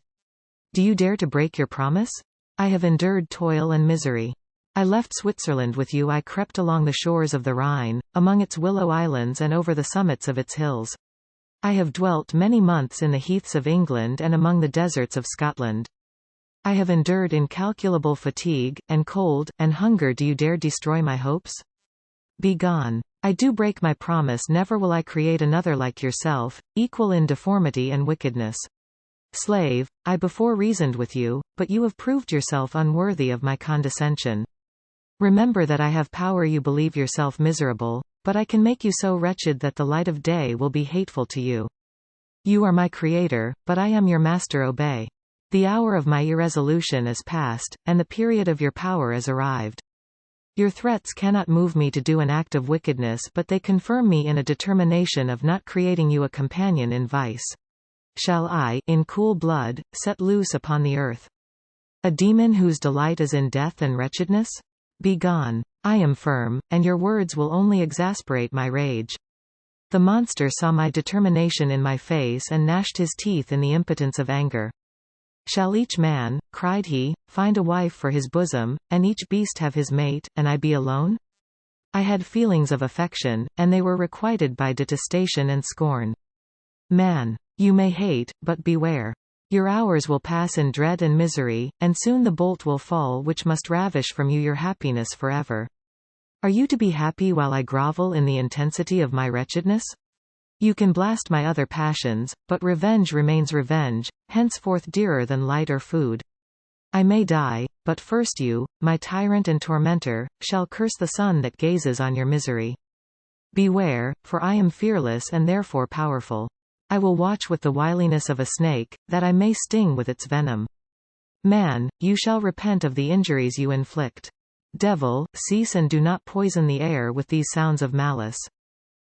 Do you dare to break your promise? I have endured toil and misery. I left Switzerland with you. I crept along the shores of the Rhine, among its willow islands and over the summits of its hills. I have dwelt many months in the heaths of England and among the deserts of Scotland. I have endured incalculable fatigue, and cold, and hunger. Do you dare destroy my hopes? Begone. I do break my promise. Never will I create another like yourself, equal in deformity and wickedness. Slave, I before reasoned with you, but you have proved yourself unworthy of my condescension. Remember that I have power. You believe yourself miserable, but I can make you so wretched that the light of day will be hateful to you. You are my creator, but I am your master. Obey. The hour of my irresolution is past, and the period of your power is arrived. Your threats cannot move me to do an act of wickedness, but they confirm me in a determination of not creating you a companion in vice. Shall I, in cool blood, set loose upon the earth a demon whose delight is in death and wretchedness? Begone. I am firm, and your words will only exasperate my rage." The monster saw my determination in my face and gnashed his teeth in the impotence of anger. "Shall each man," cried he, "find a wife for his bosom, and each beast have his mate, and I be alone?" I had feelings of affection, and they were requited by detestation and scorn. Man, you may hate, but beware. Your hours will pass in dread and misery, and soon the bolt will fall which must ravish from you your happiness forever. Are you to be happy while I grovel in the intensity of my wretchedness? You can blast my other passions, but revenge remains revenge, henceforth dearer than light or food. I may die, but first you, my tyrant and tormentor, shall curse the sun that gazes on your misery. Beware, for I am fearless and therefore powerful. I will watch with the wiliness of a snake, that I may sting with its venom. Man, you shall repent of the injuries you inflict. Devil, cease and do not poison the air with these sounds of malice.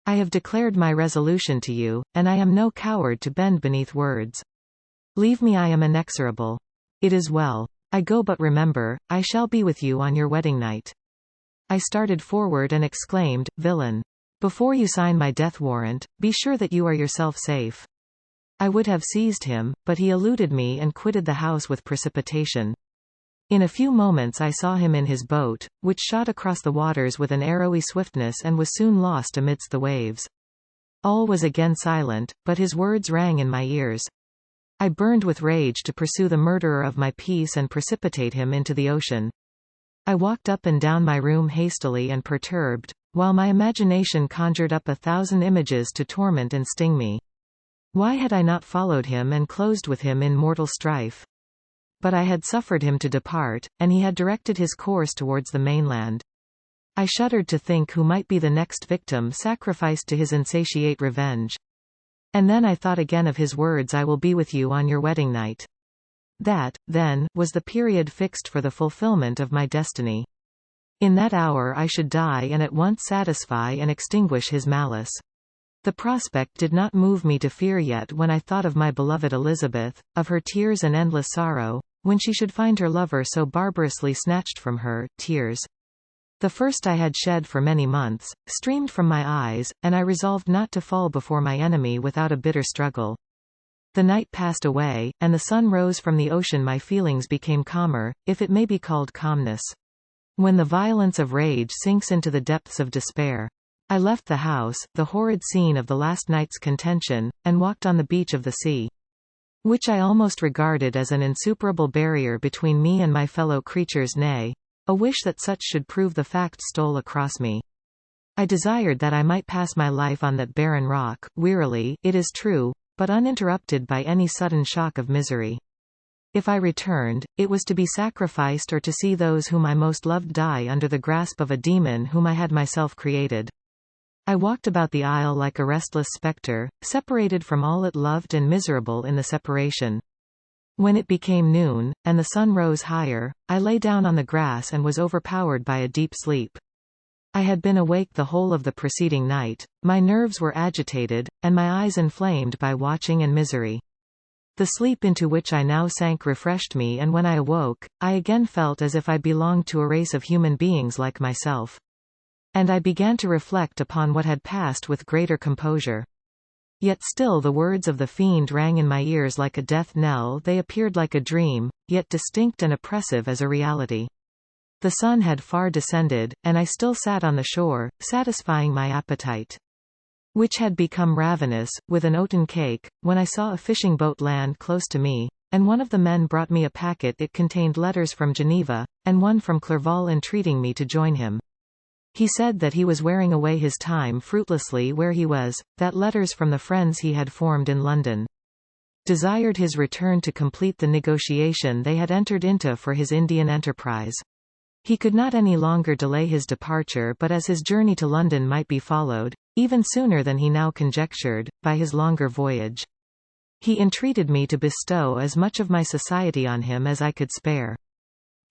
I have declared my resolution to you, and I am no coward to bend beneath words. Leave me, I am inexorable. It is well. I go, but remember, I shall be with you on your wedding night. I started forward and exclaimed, Villain! Before you sign my death warrant, be sure that you are yourself safe. I would have seized him, but he eluded me and quitted the house with precipitation. In a few moments I saw him in his boat, which shot across the waters with an arrowy swiftness and was soon lost amidst the waves. All was again silent, but his words rang in my ears. I burned with rage to pursue the murderer of my peace and precipitate him into the ocean. I walked up and down my room hastily and perturbed, while my imagination conjured up 1,000 images to torment and sting me. Why had I not followed him and closed with him in mortal strife? But I had suffered him to depart, and he had directed his course towards the mainland. I shuddered to think who might be the next victim sacrificed to his insatiate revenge. And then I thought again of his words, I will be with you on your wedding night. That, then, was the period fixed for the fulfillment of my destiny. In that hour I should die and at once satisfy and extinguish his malice. The prospect did not move me to fear yet when I thought of my beloved Elizabeth, of her tears and endless sorrow, when she should find her lover so barbarously snatched from her, tears. The first I had shed for many months, streamed from my eyes, and I resolved not to fall before my enemy without a bitter struggle. The night passed away, and the sun rose from the ocean. My feelings became calmer, if it may be called calmness. When the violence of rage sinks into the depths of despair. I left the house, the horrid scene of the last night's contention, and walked on the beach of the sea, which I almost regarded as an insuperable barrier between me and my fellow creatures. Nay, a wish that such should prove the fact stole across me. I desired that I might pass my life on that barren rock, wearily, it is true, but uninterrupted by any sudden shock of misery. If I returned, it was to be sacrificed or to see those whom I most loved die under the grasp of a demon whom I had myself created. I walked about the isle like a restless spectre, separated from all it loved and miserable in the separation. When it became noon, and the sun rose higher, I lay down on the grass and was overpowered by a deep sleep. I had been awake the whole of the preceding night, my nerves were agitated, and my eyes inflamed by watching and misery. The sleep into which I now sank refreshed me, and when I awoke, I again felt as if I belonged to a race of human beings like myself. And I began to reflect upon what had passed with greater composure. Yet still the words of the fiend rang in my ears like a death knell. They appeared like a dream, yet distinct and oppressive as a reality. The sun had far descended, and I still sat on the shore, satisfying my appetite, which had become ravenous, with an oaten cake, when I saw a fishing boat land close to me, and one of the men brought me a packet. It contained letters from Geneva, and one from Clerval entreating me to join him. He said that he was wearing away his time fruitlessly where he was, that letters from the friends he had formed in London desired his return to complete the negotiation they had entered into for his Indian enterprise. He could not any longer delay his departure, but as his journey to London might be followed, even sooner than he now conjectured, by his longer voyage, he entreated me to bestow as much of my society on him as I could spare.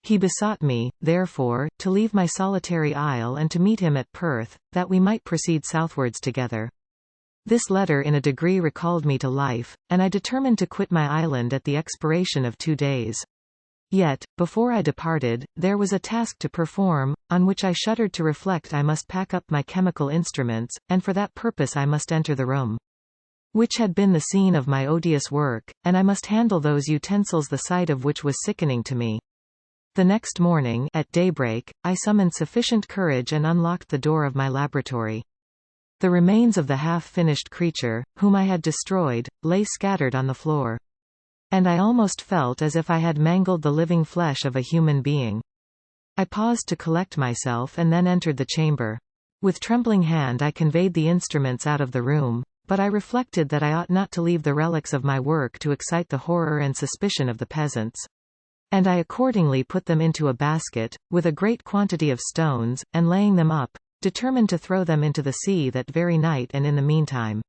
He besought me, therefore, to leave my solitary isle and to meet him at Perth, that we might proceed southwards together. This letter in a degree recalled me to life, and I determined to quit my island at the expiration of 2 days. Yet, before I departed, there was a task to perform, on which I shuddered to reflect. I must pack up my chemical instruments, and for that purpose I must enter the room which had been the scene of my odious work, and I must handle those utensils the sight of which was sickening to me. The next morning, at daybreak, I summoned sufficient courage and unlocked the door of my laboratory. The remains of the half-finished creature, whom I had destroyed, lay scattered on the floor. And I almost felt as if I had mangled the living flesh of a human being. I paused to collect myself and then entered the chamber. With trembling hand I conveyed the instruments out of the room, but I reflected that I ought not to leave the relics of my work to excite the horror and suspicion of the peasants. And I accordingly put them into a basket, with a great quantity of stones, and laying them up, determined to throw them into the sea that very night, and in the meantime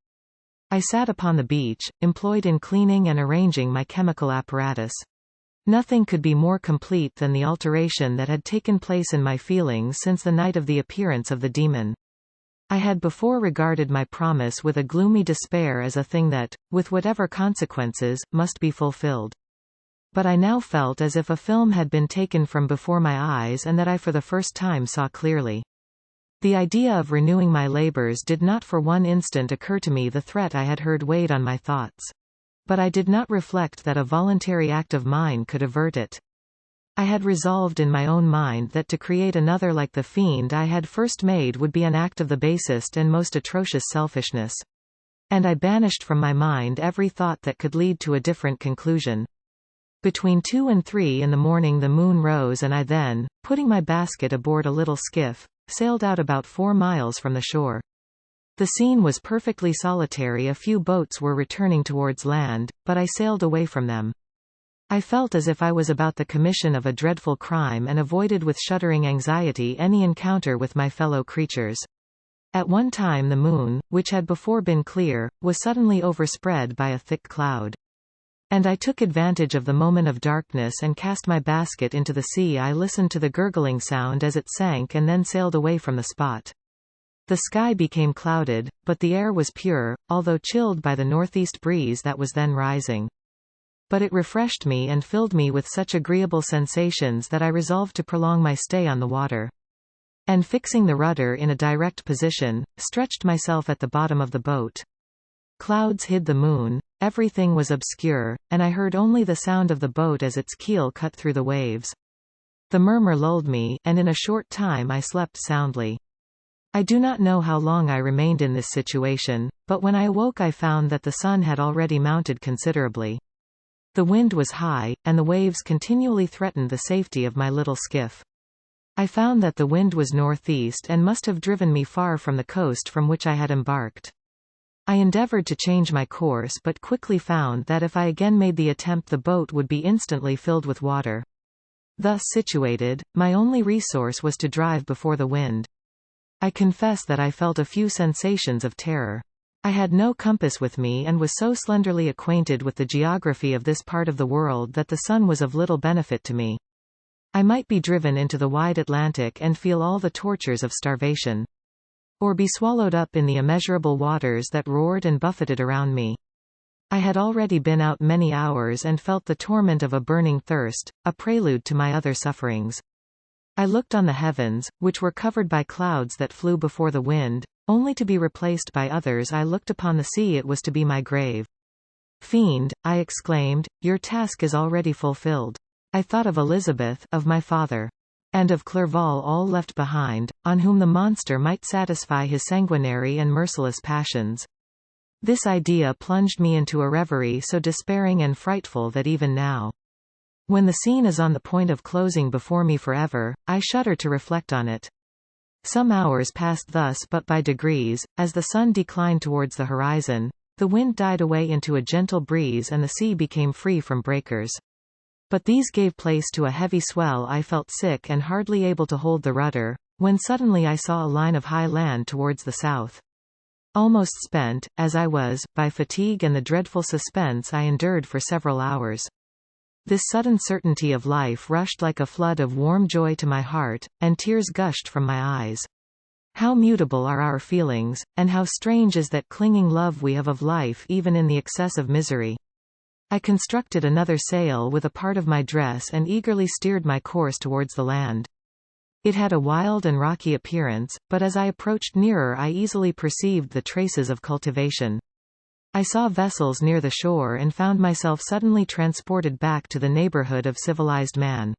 I sat upon the beach, employed in cleaning and arranging my chemical apparatus. Nothing could be more complete than the alteration that had taken place in my feelings since the night of the appearance of the demon. I had before regarded my promise with a gloomy despair as a thing that, with whatever consequences, must be fulfilled. But I now felt as if a film had been taken from before my eyes and that I for the first time saw clearly. The idea of renewing my labors did not for one instant occur to me. The threat I had heard weighed on my thoughts. But I did not reflect that a voluntary act of mine could avert it. I had resolved in my own mind that to create another like the fiend I had first made would be an act of the basest and most atrocious selfishness. And I banished from my mind every thought that could lead to a different conclusion. Between 2 and 3 in the morning the moon rose, and I then, putting my basket aboard a little skiff, sailed out about 4 miles from the shore. The scene was perfectly solitary. A few boats were returning towards land, but I sailed away from them. I felt as if I was about the commission of a dreadful crime and avoided with shuddering anxiety any encounter with my fellow creatures. At one time the moon, which had before been clear, was suddenly overspread by a thick cloud. And I took advantage of the moment of darkness and cast my basket into the sea. I listened to the gurgling sound as it sank and then sailed away from the spot. The sky became clouded, but the air was pure, although chilled by the northeast breeze that was then rising. But it refreshed me and filled me with such agreeable sensations that I resolved to prolong my stay on the water. And fixing the rudder in a direct position, stretched myself at the bottom of the boat. Clouds hid the moon, everything was obscure, and I heard only the sound of the boat as its keel cut through the waves. The murmur lulled me, and in a short time I slept soundly. I do not know how long I remained in this situation, but when I awoke I found that the sun had already mounted considerably. The wind was high, and the waves continually threatened the safety of my little skiff. I found that the wind was northeast and must have driven me far from the coast from which I had embarked. I endeavored to change my course but quickly found that if I again made the attempt the boat would be instantly filled with water. Thus situated, my only resource was to drive before the wind. I confess that I felt a few sensations of terror. I had no compass with me and was so slenderly acquainted with the geography of this part of the world that the sun was of little benefit to me. I might be driven into the wide Atlantic and feel all the tortures of starvation. Or be swallowed up in the immeasurable waters that roared and buffeted around me. I had already been out many hours and felt the torment of a burning thirst, a prelude to my other sufferings. I looked on the heavens, which were covered by clouds that flew before the wind, only to be replaced by others. I looked upon the sea, it was to be my grave. Fiend, I exclaimed, your task is already fulfilled. I thought of Elizabeth, of my father, and of Clerval, all left behind, on whom the monster might satisfy his sanguinary and merciless passions. This idea plunged me into a reverie so despairing and frightful that even now, when the scene is on the point of closing before me forever, I shudder to reflect on it. Some hours passed thus, but by degrees, as the sun declined towards the horizon, the wind died away into a gentle breeze and the sea became free from breakers. But these gave place to a heavy swell. I felt sick and hardly able to hold the rudder, when suddenly I saw a line of high land towards the south. Almost spent, as I was, by fatigue and the dreadful suspense I endured for several hours, this sudden certainty of life rushed like a flood of warm joy to my heart, and tears gushed from my eyes. How mutable are our feelings, and how strange is that clinging love we have of life even in the excess of misery. I constructed another sail with a part of my dress and eagerly steered my course towards the land. It had a wild and rocky appearance, but as I approached nearer I easily perceived the traces of cultivation. I saw vessels near the shore and found myself suddenly transported back to the neighborhood of civilized man.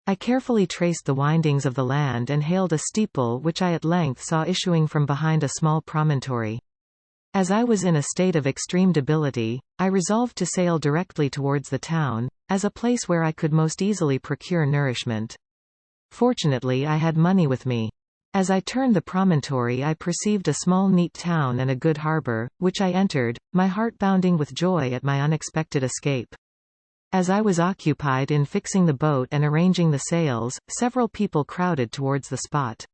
I carefully traced the windings of the land and hailed a steeple which I at length saw issuing from behind a small promontory. As I was in a state of extreme debility, I resolved to sail directly towards the town, as a place where I could most easily procure nourishment. Fortunately I had money with me. As I turned the promontory I perceived a small neat town and a good harbour, which I entered, my heart bounding with joy at my unexpected escape. As I was occupied in fixing the boat and arranging the sails, several people crowded towards the spot.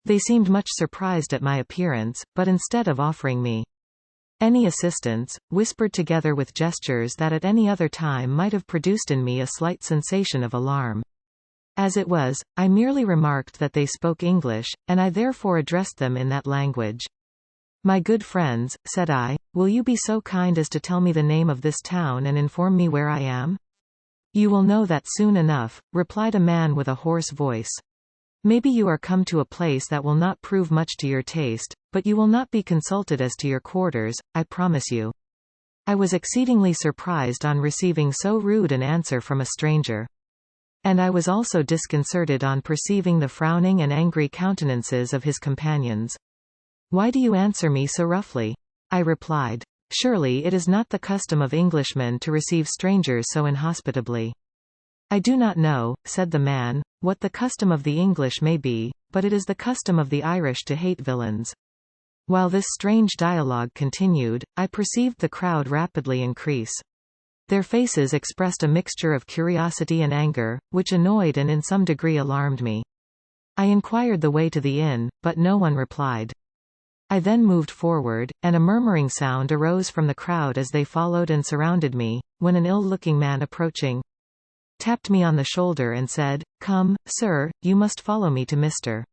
They seemed much surprised at my appearance, but instead of offering me any assistance, whispered together with gestures that at any other time might have produced in me a slight sensation of alarm. As it was, I merely remarked that they spoke English, and I therefore addressed them in that language. "My good friends," said I, "will you be so kind as to tell me the name of this town and inform me where I am?" "You will know that soon enough," replied a man with a hoarse voice. "Maybe you are come to a place that will not prove much to your taste, but you will not be consulted as to your quarters, I promise you." I was exceedingly surprised on receiving so rude an answer from a stranger. And I was also disconcerted on perceiving the frowning and angry countenances of his companions. "Why do you answer me so roughly?" I replied. "Surely it is not the custom of Englishmen to receive strangers so inhospitably." "I do not know," said the man, "what the custom of the English may be, but it is the custom of the Irish to hate villains." While this strange dialogue continued, I perceived the crowd rapidly increase. Their faces expressed a mixture of curiosity and anger, which annoyed and in some degree alarmed me. I inquired the way to the inn, but no one replied. I then moved forward, and a murmuring sound arose from the crowd as they followed and surrounded me, when an ill-looking man approaching tapped me on the shoulder and said, "Come, sir, you must follow me to Mr.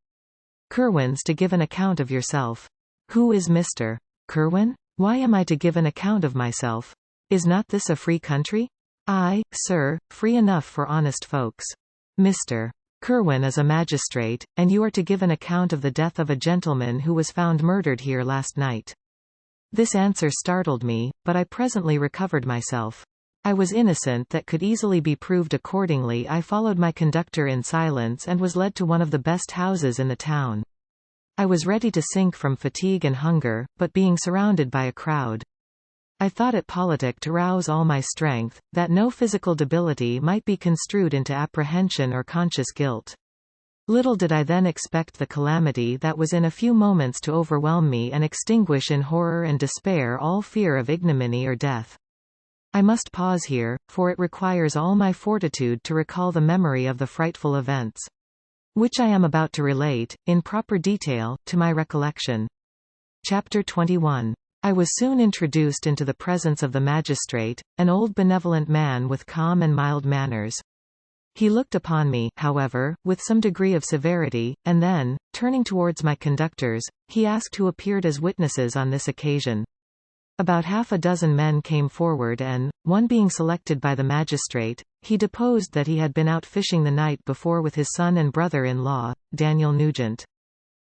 Kerwin's to give an account of yourself." "Who is Mr. Kerwin? Why am I to give an account of myself? Is not this a free country?" "Aye, sir, free enough for honest folks. Mr. Kerwin is a magistrate, and you are to give an account of the death of a gentleman who was found murdered here last night." This answer startled me, but I presently recovered myself. I was innocent that could easily be proved. Accordingly I followed my conductor in silence and was led to one of the best houses in the town. I was ready to sink from fatigue and hunger, but being surrounded by a crowd, I thought it politic to rouse all my strength, that no physical debility might be construed into apprehension or conscious guilt. Little did I then expect the calamity that was in a few moments to overwhelm me and extinguish in horror and despair all fear of ignominy or death. I must pause here, for it requires all my fortitude to recall the memory of the frightful events, which I am about to relate, in proper detail, to my recollection. Chapter 21. I was soon introduced into the presence of the magistrate, an old benevolent man with calm and mild manners. He looked upon me, however, with some degree of severity, and then, turning towards my conductors, he asked who appeared as witnesses on this occasion. About half a dozen men came forward and, one being selected by the magistrate, he deposed that he had been out fishing the night before with his son and brother-in-law, Daniel Nugent.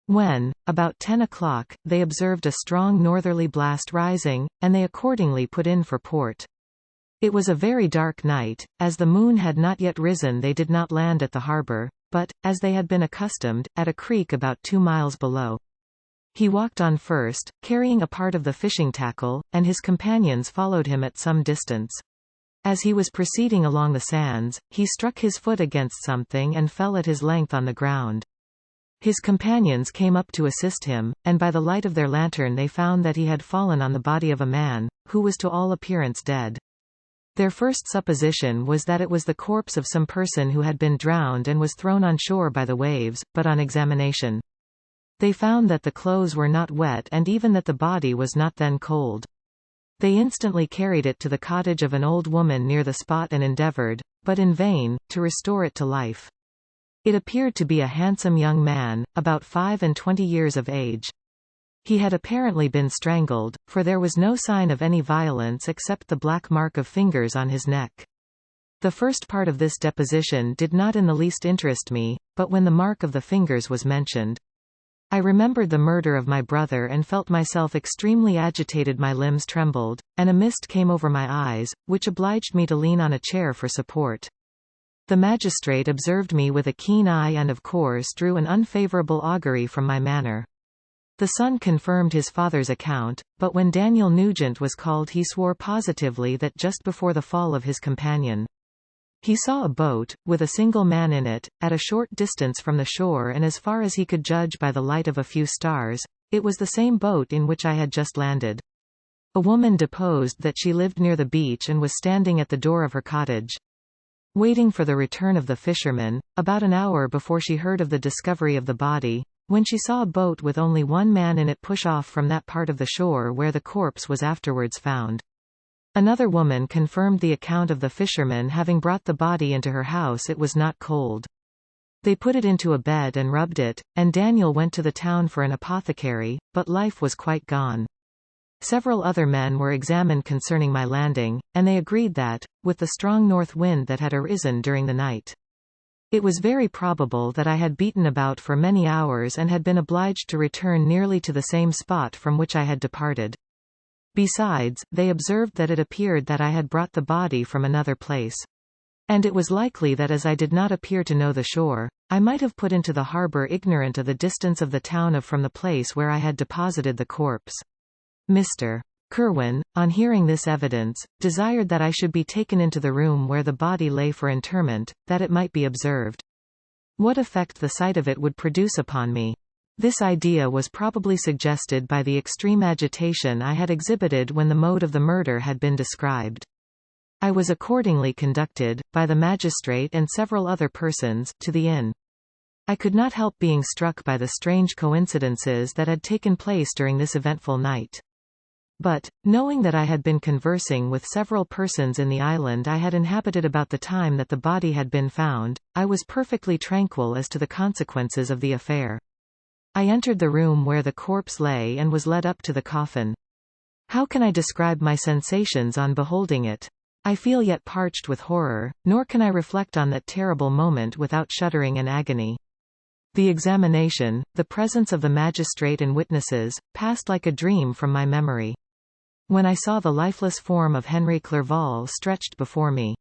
When, about 10 o'clock, they observed a strong northerly blast rising, and they accordingly put in for port. It was a very dark night, as the moon had not yet risen. They did not land at the harbour, but, as they had been accustomed, at a creek about 2 miles below. He walked on first, carrying a part of the fishing tackle, and his companions followed him at some distance. As he was proceeding along the sands, he struck his foot against something and fell at his length on the ground. His companions came up to assist him, and by the light of their lantern they found that he had fallen on the body of a man, who was to all appearance dead. Their first supposition was that it was the corpse of some person who had been drowned and was thrown on shore by the waves, but on examination, they found that the clothes were not wet and even that the body was not then cold. They instantly carried it to the cottage of an old woman near the spot and endeavored, but in vain, to restore it to life. It appeared to be a handsome young man, about 25 years of age. He had apparently been strangled, for there was no sign of any violence except the black mark of fingers on his neck. The first part of this deposition did not in the least interest me, but when the mark of the fingers was mentioned, I remembered the murder of my brother and felt myself extremely agitated. My limbs trembled, and a mist came over my eyes, which obliged me to lean on a chair for support. The magistrate observed me with a keen eye and of course drew an unfavourable augury from my manner. The son confirmed his father's account, but when Daniel Nugent was called he swore positively that just before the fall of his companion, He saw a boat, with a single man in it, at a short distance from the shore, and as far as he could judge by the light of a few stars, it was the same boat in which I had just landed. A woman deposed that she lived near the beach and was standing at the door of her cottage, waiting for the return of the fisherman, about an hour before she heard of the discovery of the body, when she saw a boat with only one man in it push off from that part of the shore where the corpse was afterwards found. Another woman confirmed the account of the fisherman having brought the body into her house. It was not cold. They put it into a bed and rubbed it, and Daniel went to the town for an apothecary, but life was quite gone. Several other men were examined concerning my landing, and they agreed that, with the strong north wind that had arisen during the night, it was very probable that I had beaten about for many hours and had been obliged to return nearly to the same spot from which I had departed. Besides, they observed that it appeared that I had brought the body from another place. And it was likely that as I did not appear to know the shore, I might have put into the harbour ignorant of the distance of the town from the place where I had deposited the corpse. Mr. Kirwan, on hearing this evidence, desired that I should be taken into the room where the body lay for interment, that it might be observed what effect the sight of it would produce upon me. This idea was probably suggested by the extreme agitation I had exhibited when the mode of the murder had been described. I was accordingly conducted, by the magistrate and several other persons, to the inn. I could not help being struck by the strange coincidences that had taken place during this eventful night. But, knowing that I had been conversing with several persons in the island I had inhabited about the time that the body had been found, I was perfectly tranquil as to the consequences of the affair. I entered the room where the corpse lay and was led up to the coffin. How can I describe my sensations on beholding it? I feel yet parched with horror, nor can I reflect on that terrible moment without shuddering and agony. The examination, the presence of the magistrate and witnesses, passed like a dream from my memory. When I saw the lifeless form of Henry Clerval stretched before me,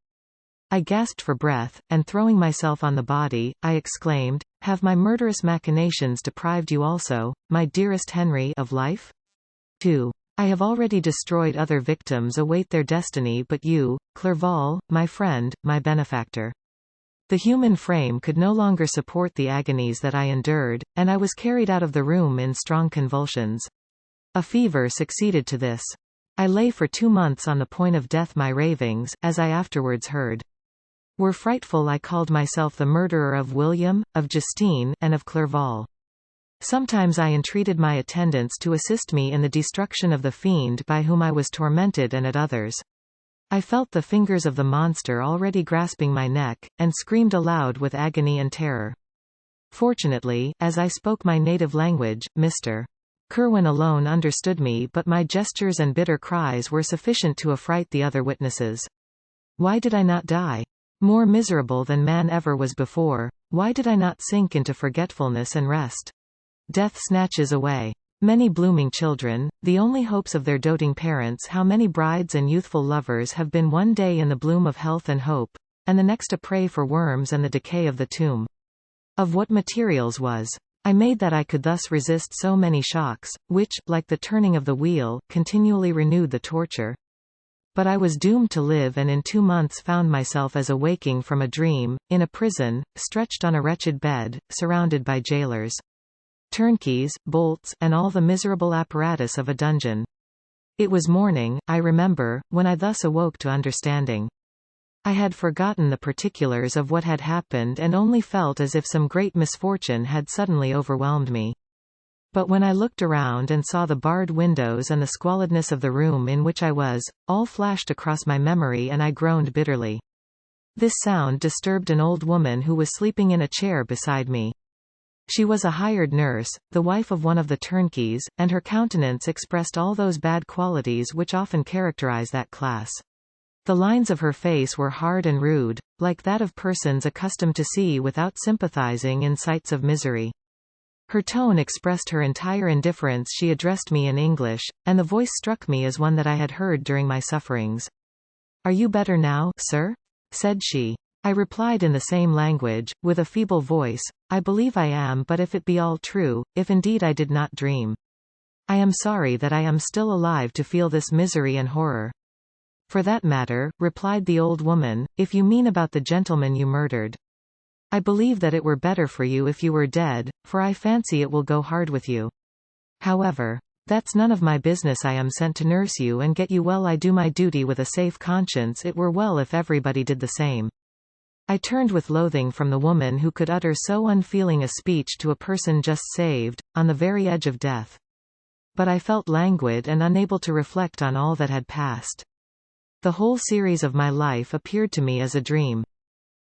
I gasped for breath, and throwing myself on the body, I exclaimed, "Have my murderous machinations deprived you also, my dearest Henry, of life? 2. I have already destroyed other victims await their destiny, but you, Clerval, my friend, my benefactor." The human frame could no longer support the agonies that I endured, and I was carried out of the room in strong convulsions. A fever succeeded to this. I lay for 2 months on the point of death. My ravings, as I afterwards heard, were frightful. I called myself the murderer of William, of Justine, and of Clerval. Sometimes I entreated my attendants to assist me in the destruction of the fiend by whom I was tormented, and at others, I felt the fingers of the monster already grasping my neck, and screamed aloud with agony and terror. Fortunately, as I spoke my native language, Mr. Kirwan alone understood me, but my gestures and bitter cries were sufficient to affright the other witnesses. Why did I not die? More miserable than man ever was before, why did I not sink into forgetfulness and rest? Death snatches away many blooming children, the only hopes of their doting parents. How many brides and youthful lovers have been one day in the bloom of health and hope, and the next a prey for worms and the decay of the tomb? Of what materials was I made that I could thus resist so many shocks, which, like the turning of the wheel, continually renewed the torture? But I was doomed to live, and in 2 months found myself as awaking from a dream, in a prison, stretched on a wretched bed, surrounded by jailers, turnkeys, bolts, and all the miserable apparatus of a dungeon. It was morning, I remember, when I thus awoke to understanding. I had forgotten the particulars of what had happened and only felt as if some great misfortune had suddenly overwhelmed me. But when I looked around and saw the barred windows and the squalidness of the room in which I was, all flashed across my memory and I groaned bitterly. This sound disturbed an old woman who was sleeping in a chair beside me. She was a hired nurse, the wife of one of the turnkeys, and her countenance expressed all those bad qualities which often characterize that class. The lines of her face were hard and rude, like that of persons accustomed to see without sympathizing in sights of misery. Her tone expressed her entire indifference. She addressed me in English, and the voice struck me as one that I had heard during my sufferings. "Are you better now, sir?" said she. I replied in the same language, with a feeble voice, "I believe I am, but if it be all true, if indeed I did not dream, I am sorry that I am still alive to feel this misery and horror." For that matter, replied the old woman, if you mean about the gentleman you murdered. I believe that it were better for you if you were dead, for I fancy it will go hard with you. However, that's none of my business. I am sent to nurse you and get you well. I do my duty with a safe conscience. It were well if everybody did the same. I turned with loathing from the woman who could utter so unfeeling a speech to a person just saved, on the very edge of death. But I felt languid and unable to reflect on all that had passed. The whole series of my life appeared to me as a dream.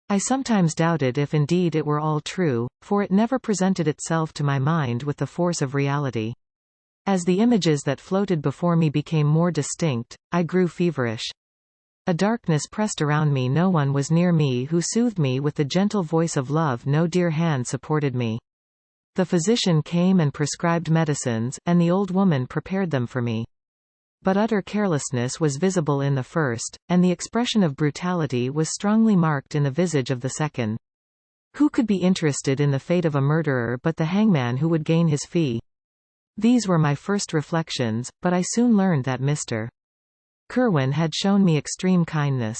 I sometimes doubted if indeed it were all true, for it never presented itself to my mind with the force of reality. As the images that floated before me became more distinct, I grew feverish. A darkness pressed around me. No one was near me who soothed me with the gentle voice of love. No dear hand supported me. The physician came and prescribed medicines, and the old woman prepared them for me. But utter carelessness was visible in the first, and the expression of brutality was strongly marked in the visage of the second. Who could be interested in the fate of a murderer but the hangman who would gain his fee? These were my first reflections, but I soon learned that Mr. Kirwan had shown me extreme kindness.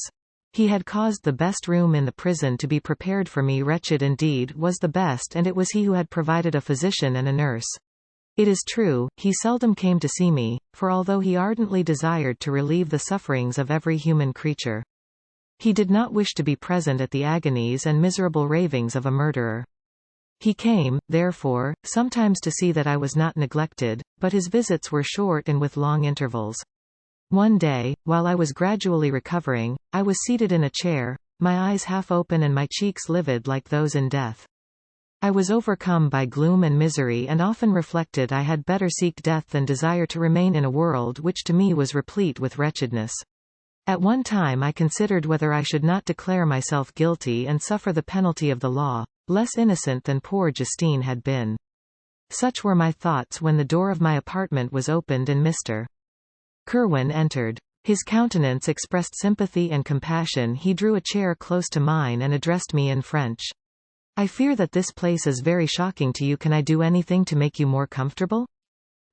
He had caused the best room in the prison to be prepared for me. Wretched indeed was the best, and it was he who had provided a physician and a nurse. It is true, he seldom came to see me, for although he ardently desired to relieve the sufferings of every human creature, he did not wish to be present at the agonies and miserable ravings of a murderer. He came, therefore, sometimes to see that I was not neglected, but his visits were short and with long intervals. One day, while I was gradually recovering, I was seated in a chair, my eyes half open and my cheeks livid like those in death. I was overcome by gloom and misery and often reflected I had better seek death than desire to remain in a world which to me was replete with wretchedness. At one time I considered whether I should not declare myself guilty and suffer the penalty of the law, less innocent than poor Justine had been. Such were my thoughts when the door of my apartment was opened and Mr. Kirwan entered. His countenance expressed sympathy and compassion. He drew a chair close to mine and addressed me in French. I fear that this place is very shocking to you. Can I do anything to make you more comfortable?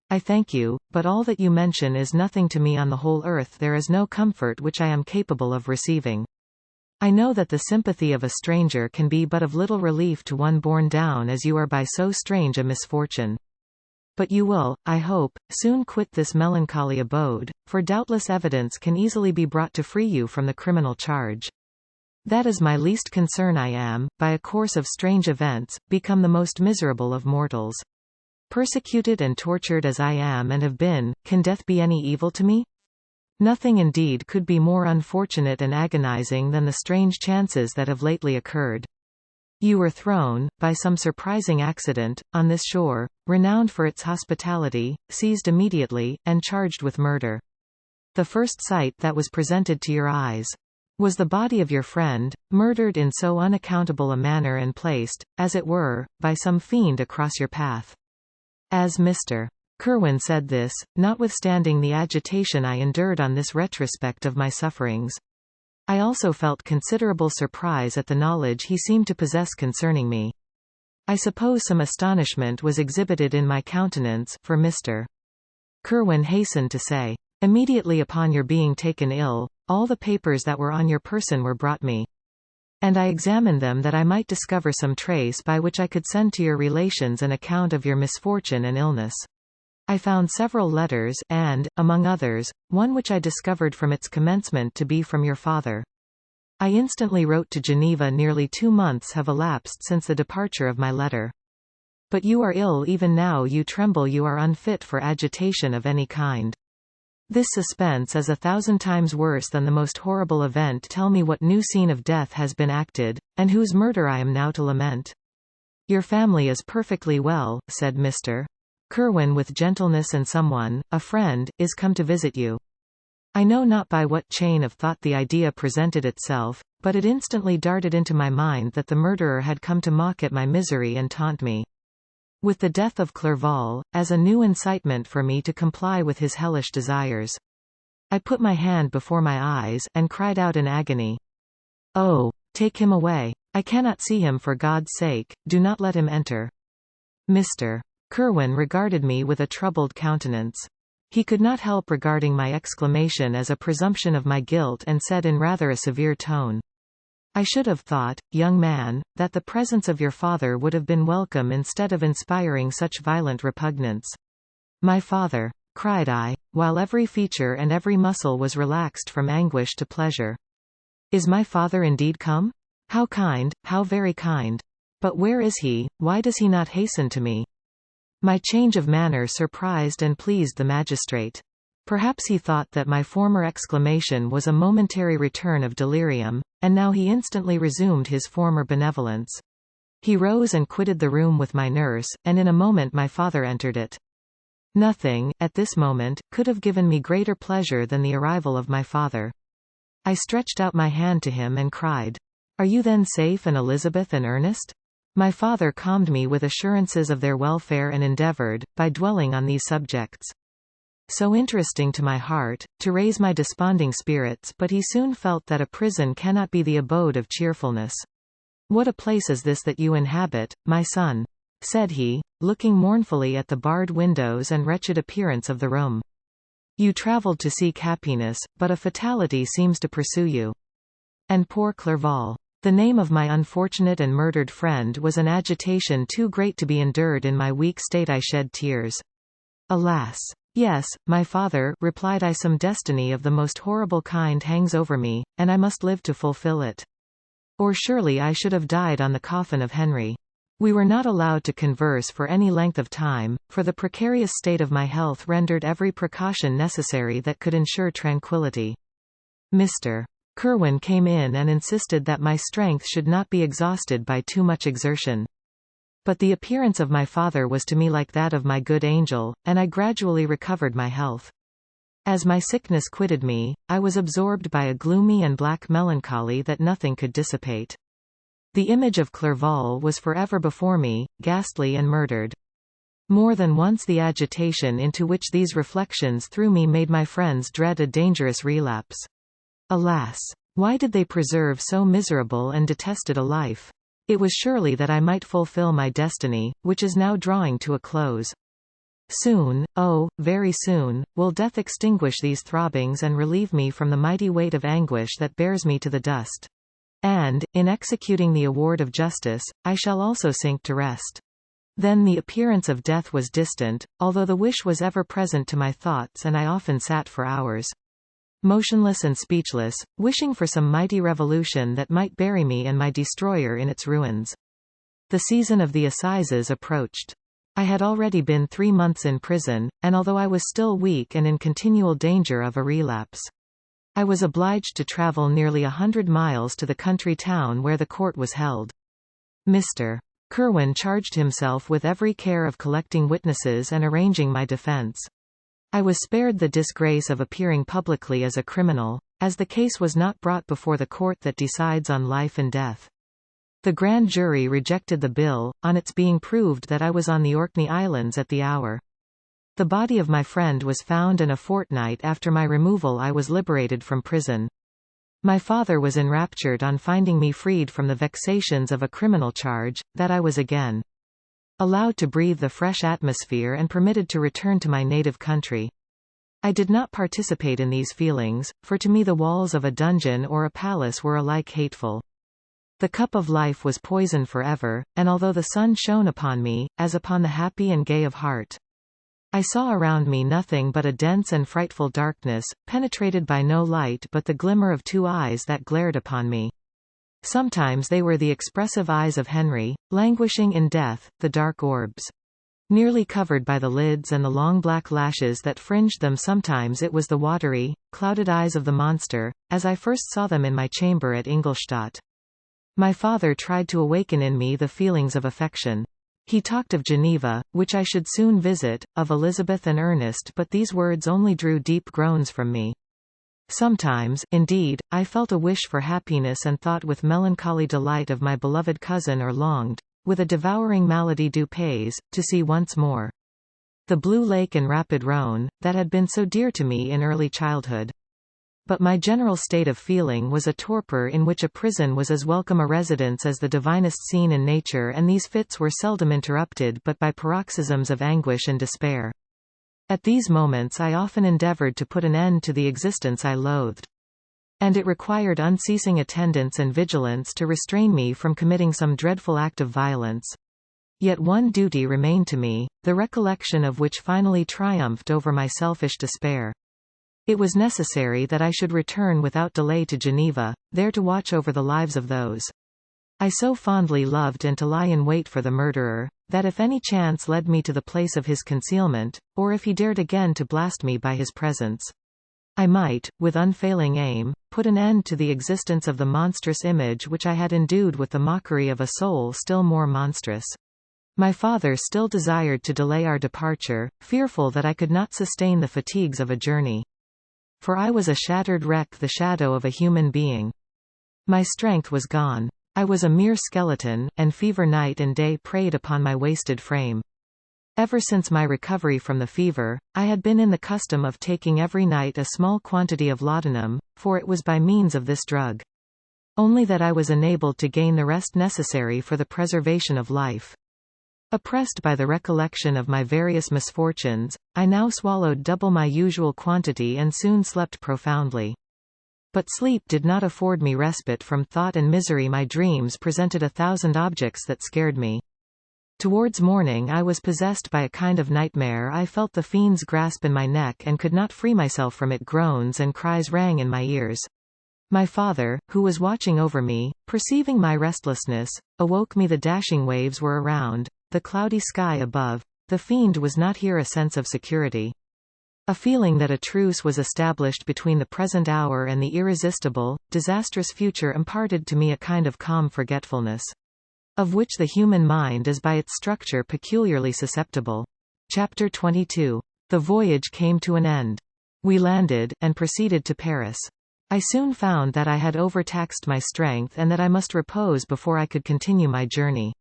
I thank you, but all that you mention is nothing to me. On the whole earth there is no comfort which I am capable of receiving. I know that the sympathy of a stranger can be but of little relief to one borne down as you are by so strange a misfortune. But you will, I hope, soon quit this melancholy abode, for doubtless evidence can easily be brought to free you from the criminal charge. That is my least concern. I am, by a course of strange events, become the most miserable of mortals. Persecuted and tortured as I am and have been, can death be any evil to me? Nothing indeed could be more unfortunate and agonizing than the strange chances that have lately occurred. You were thrown, by some surprising accident, on this shore, renowned for its hospitality, seized immediately, and charged with murder. The first sight that was presented to your eyes was the body of your friend, murdered in so unaccountable a manner and placed, as it were, by some fiend across your path. As Mr. Kirwan said this, notwithstanding the agitation I endured on this retrospect of my sufferings, I also felt considerable surprise at the knowledge he seemed to possess concerning me. I suppose some astonishment was exhibited in my countenance, for Mr. Kirwan hastened to say, "Immediately upon your being taken ill, all the papers that were on your person were brought me. And I examined them that I might discover some trace by which I could send to your relations an account of your misfortune and illness. I found several letters, and, among others, one which I discovered from its commencement to be from your father. I instantly wrote to Geneva. Nearly 2 months have elapsed since the departure of my letter. But you are ill even now. You tremble. You are unfit for agitation of any kind. This suspense is 1,000 times worse than the most horrible event. Tell me what new scene of death has been acted, and whose murder I am now to lament." "Your family is perfectly well," said Mr. Kirwan with gentleness, "and someone, a friend, is come to visit you." I know not by what chain of thought the idea presented itself, but it instantly darted into my mind that the murderer had come to mock at my misery and taunt me with the death of Clerval, as a new incitement for me to comply with his hellish desires. I put my hand before my eyes, and cried out in agony, "Oh, take him away! I cannot see him. For God's sake, do not let him enter." Mr. Kirwan regarded me with a troubled countenance. He could not help regarding my exclamation as a presumption of my guilt and said in rather a severe tone, "I should have thought, young man, that the presence of your father would have been welcome instead of inspiring such violent repugnance." "My father!" cried I, while every feature and every muscle was relaxed from anguish to pleasure. "Is my father indeed come? How kind, how very kind! But where is he? Why does he not hasten to me?" My change of manner surprised and pleased the magistrate. Perhaps he thought that my former exclamation was a momentary return of delirium, and now he instantly resumed his former benevolence. He rose and quitted the room with my nurse, and in a moment my father entered it. Nothing, at this moment, could have given me greater pleasure than the arrival of my father. I stretched out my hand to him and cried, "Are you then safe and Elizabeth and Ernest?" My father calmed me with assurances of their welfare and endeavored, by dwelling on these subjects, so interesting to my heart, to raise my desponding spirits, but he soon felt that a prison cannot be the abode of cheerfulness. "What a place is this that you inhabit, my son?" said he, looking mournfully at the barred windows and wretched appearance of the room. "You travelled to seek happiness, but a fatality seems to pursue you. And poor Clerval." The name of my unfortunate and murdered friend was an agitation too great to be endured. In my weak state I shed tears. "Alas! Yes, my father," replied I, "some destiny of the most horrible kind hangs over me, and I must live to fulfill it. Or surely I should have died on the coffin of Henry." We were not allowed to converse for any length of time, for the precarious state of my health rendered every precaution necessary that could ensure tranquillity. Mr. Kerwin came in and insisted that my strength should not be exhausted by too much exertion. But the appearance of my father was to me like that of my good angel, and I gradually recovered my health. As my sickness quitted me, I was absorbed by a gloomy and black melancholy that nothing could dissipate. The image of Clerval was forever before me, ghastly and murdered. More than once the agitation into which these reflections threw me made my friends dread a dangerous relapse. Alas! Why did they preserve so miserable and detested a life? It was surely that I might fulfill my destiny, which is now drawing to a close. Soon, oh, very soon, will death extinguish these throbbings and relieve me from the mighty weight of anguish that bears me to the dust. And, in executing the award of justice, I shall also sink to rest. Then the appearance of death was distant, although the wish was ever present to my thoughts, and I often sat for hours, motionless and speechless, wishing for some mighty revolution that might bury me and my destroyer in its ruins. The season of the assizes approached. I had already been 3 months in prison, and although I was still weak and in continual danger of a relapse, I was obliged to travel nearly 100 miles to the country town where the court was held. Mr. Kerwin charged himself with every care of collecting witnesses and arranging my defense. I was spared the disgrace of appearing publicly as a criminal, as the case was not brought before the court that decides on life and death. The grand jury rejected the bill, on its being proved that I was on the Orkney Islands at the hour. The body of my friend was found, and a fortnight after my removal I was liberated from prison. My father was enraptured on finding me freed from the vexations of a criminal charge, that I was again allowed to breathe the fresh atmosphere and permitted to return to my native country. I did not participate in these feelings, for to me the walls of a dungeon or a palace were alike hateful. The cup of life was poisoned forever, and although the sun shone upon me, as upon the happy and gay of heart, I saw around me nothing but a dense and frightful darkness, penetrated by no light but the glimmer of 2 eyes that glared upon me. Sometimes they were the expressive eyes of Henry, languishing in death, the dark orbs nearly covered by the lids and the long black lashes that fringed them. Sometimes it was the watery, clouded eyes of the monster, as I first saw them in my chamber at Ingolstadt. My father tried to awaken in me the feelings of affection. He talked of Geneva, which I should soon visit, of Elizabeth and Ernest, but these words only drew deep groans from me. Sometimes, indeed, I felt a wish for happiness and thought with melancholy delight of my beloved cousin, or longed, with a devouring malady du pays, to see once more the blue lake and rapid Rhone, that had been so dear to me in early childhood. But my general state of feeling was a torpor in which a prison was as welcome a residence as the divinest scene in nature, and these fits were seldom interrupted but by paroxysms of anguish and despair. At these moments I often endeavored to put an end to the existence I loathed. And it required unceasing attendance and vigilance to restrain me from committing some dreadful act of violence. Yet one duty remained to me, the recollection of which finally triumphed over my selfish despair. It was necessary that I should return without delay to Geneva, there to watch over the lives of those I so fondly loved and to lie in wait for the murderer, that if any chance led me to the place of his concealment, or if he dared again to blast me by his presence, I might, with unfailing aim, put an end to the existence of the monstrous image which I had endued with the mockery of a soul still more monstrous. My father still desired to delay our departure, fearful that I could not sustain the fatigues of a journey. For I was a shattered wreck, the shadow of a human being. My strength was gone. I was a mere skeleton, and fever night and day preyed upon my wasted frame. Ever since my recovery from the fever, I had been in the custom of taking every night a small quantity of laudanum, for it was by means of this drug only that I was enabled to gain the rest necessary for the preservation of life. Oppressed by the recollection of my various misfortunes, I now swallowed double my usual quantity and soon slept profoundly. But sleep did not afford me respite from thought and misery. My dreams presented 1,000 objects that scared me. Towards morning I was possessed by a kind of nightmare. I felt the fiend's grasp in my neck and could not free myself from it. Groans and cries rang in my ears. My father, who was watching over me, perceiving my restlessness, awoke me. The dashing waves were around, the cloudy sky above. The fiend was not here. A sense of security. A feeling that a truce was established between the present hour and the irresistible, disastrous future imparted to me a kind of calm forgetfulness, of which the human mind is by its structure peculiarly susceptible. Chapter 22. The voyage came to an end. We landed, and proceeded to Paris. I soon found that I had overtaxed my strength and that I must repose before I could continue my journey.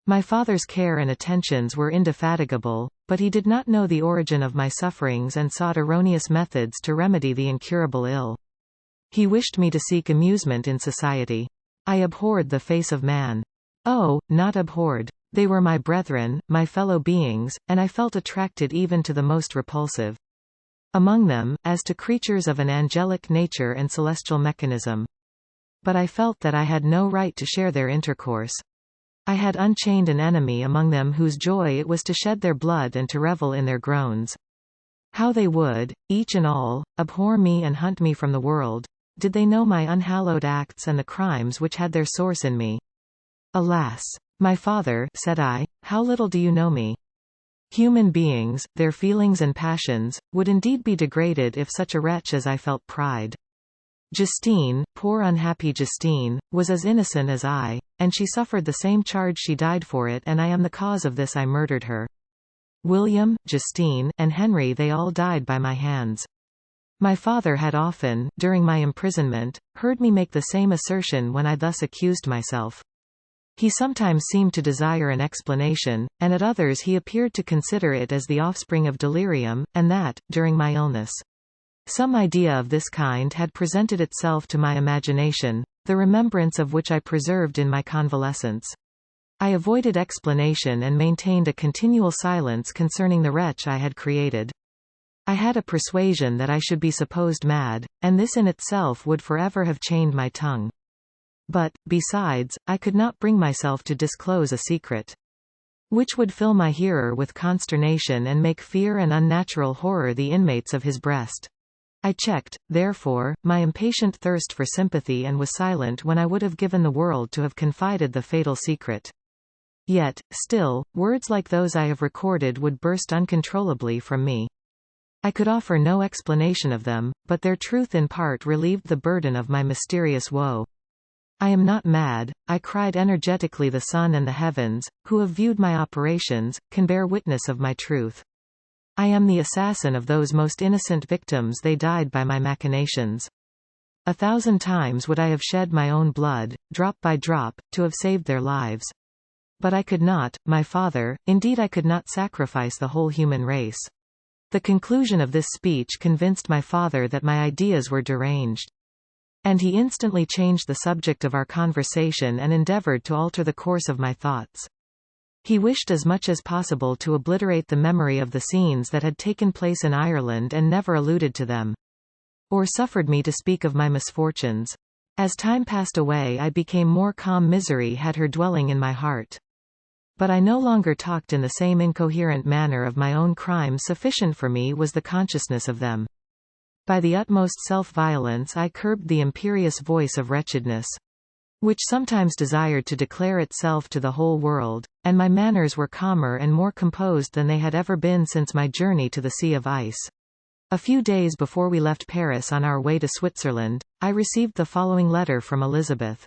My father's care and attentions were indefatigable, but he did not know the origin of my sufferings and sought erroneous methods to remedy the incurable ill. He wished me to seek amusement in society. I abhorred the face of man. Oh, not abhorred. They were my brethren, my fellow beings, and I felt attracted even to the most repulsive among them, as to creatures of an angelic nature and celestial mechanism. But I felt that I had no right to share their intercourse. I had unchained an enemy among them whose joy it was to shed their blood and to revel in their groans. How they would, each and all, abhor me and hunt me from the world, did they know my unhallowed acts and the crimes which had their source in me. Alas! My father, said I, how little do you know me? Human beings, their feelings and passions, would indeed be degraded if such a wretch as I felt pride. Justine, poor unhappy Justine, was as innocent as I, and she suffered the same charge. She died for it, and I am the cause of this. I murdered her. William, Justine, and Henry, they all died by my hands. My father had often, during my imprisonment, heard me make the same assertion when I thus accused myself. He sometimes seemed to desire an explanation, and at others he appeared to consider it as the offspring of delirium, and that, during my illness, some idea of this kind had presented itself to my imagination, the remembrance of which I preserved in my convalescence. I avoided explanation and maintained a continual silence concerning the wretch I had created. I had a persuasion that I should be supposed mad, and this in itself would forever have chained my tongue. But, besides, I could not bring myself to disclose a secret which would fill my hearer with consternation and make fear and unnatural horror the inmates of his breast. I checked, therefore, my impatient thirst for sympathy and was silent when I would have given the world to have confided the fatal secret. Yet, still, words like those I have recorded would burst uncontrollably from me. I could offer no explanation of them, but their truth in part relieved the burden of my mysterious woe. I am not mad, I cried energetically. The sun and the heavens, who have viewed my operations, can bear witness of my truth. I am the assassin of those most innocent victims. They died by my machinations. 1,000 times would I have shed my own blood, drop by drop, to have saved their lives. But I could not, my father, indeed I could not sacrifice the whole human race. The conclusion of this speech convinced my father that my ideas were deranged. And he instantly changed the subject of our conversation and endeavored to alter the course of my thoughts. He wished as much as possible to obliterate the memory of the scenes that had taken place in Ireland and never alluded to them, or suffered me to speak of my misfortunes. As time passed away, I became more calm. Misery had her dwelling in my heart. But I no longer talked in the same incoherent manner of my own crimes. Sufficient for me was the consciousness of them. By the utmost self-violence I curbed the imperious voice of wretchedness, which sometimes desired to declare itself to the whole world, and my manners were calmer and more composed than they had ever been since my journey to the Sea of Ice. A few days before we left Paris on our way to Switzerland, I received the following letter from Elizabeth.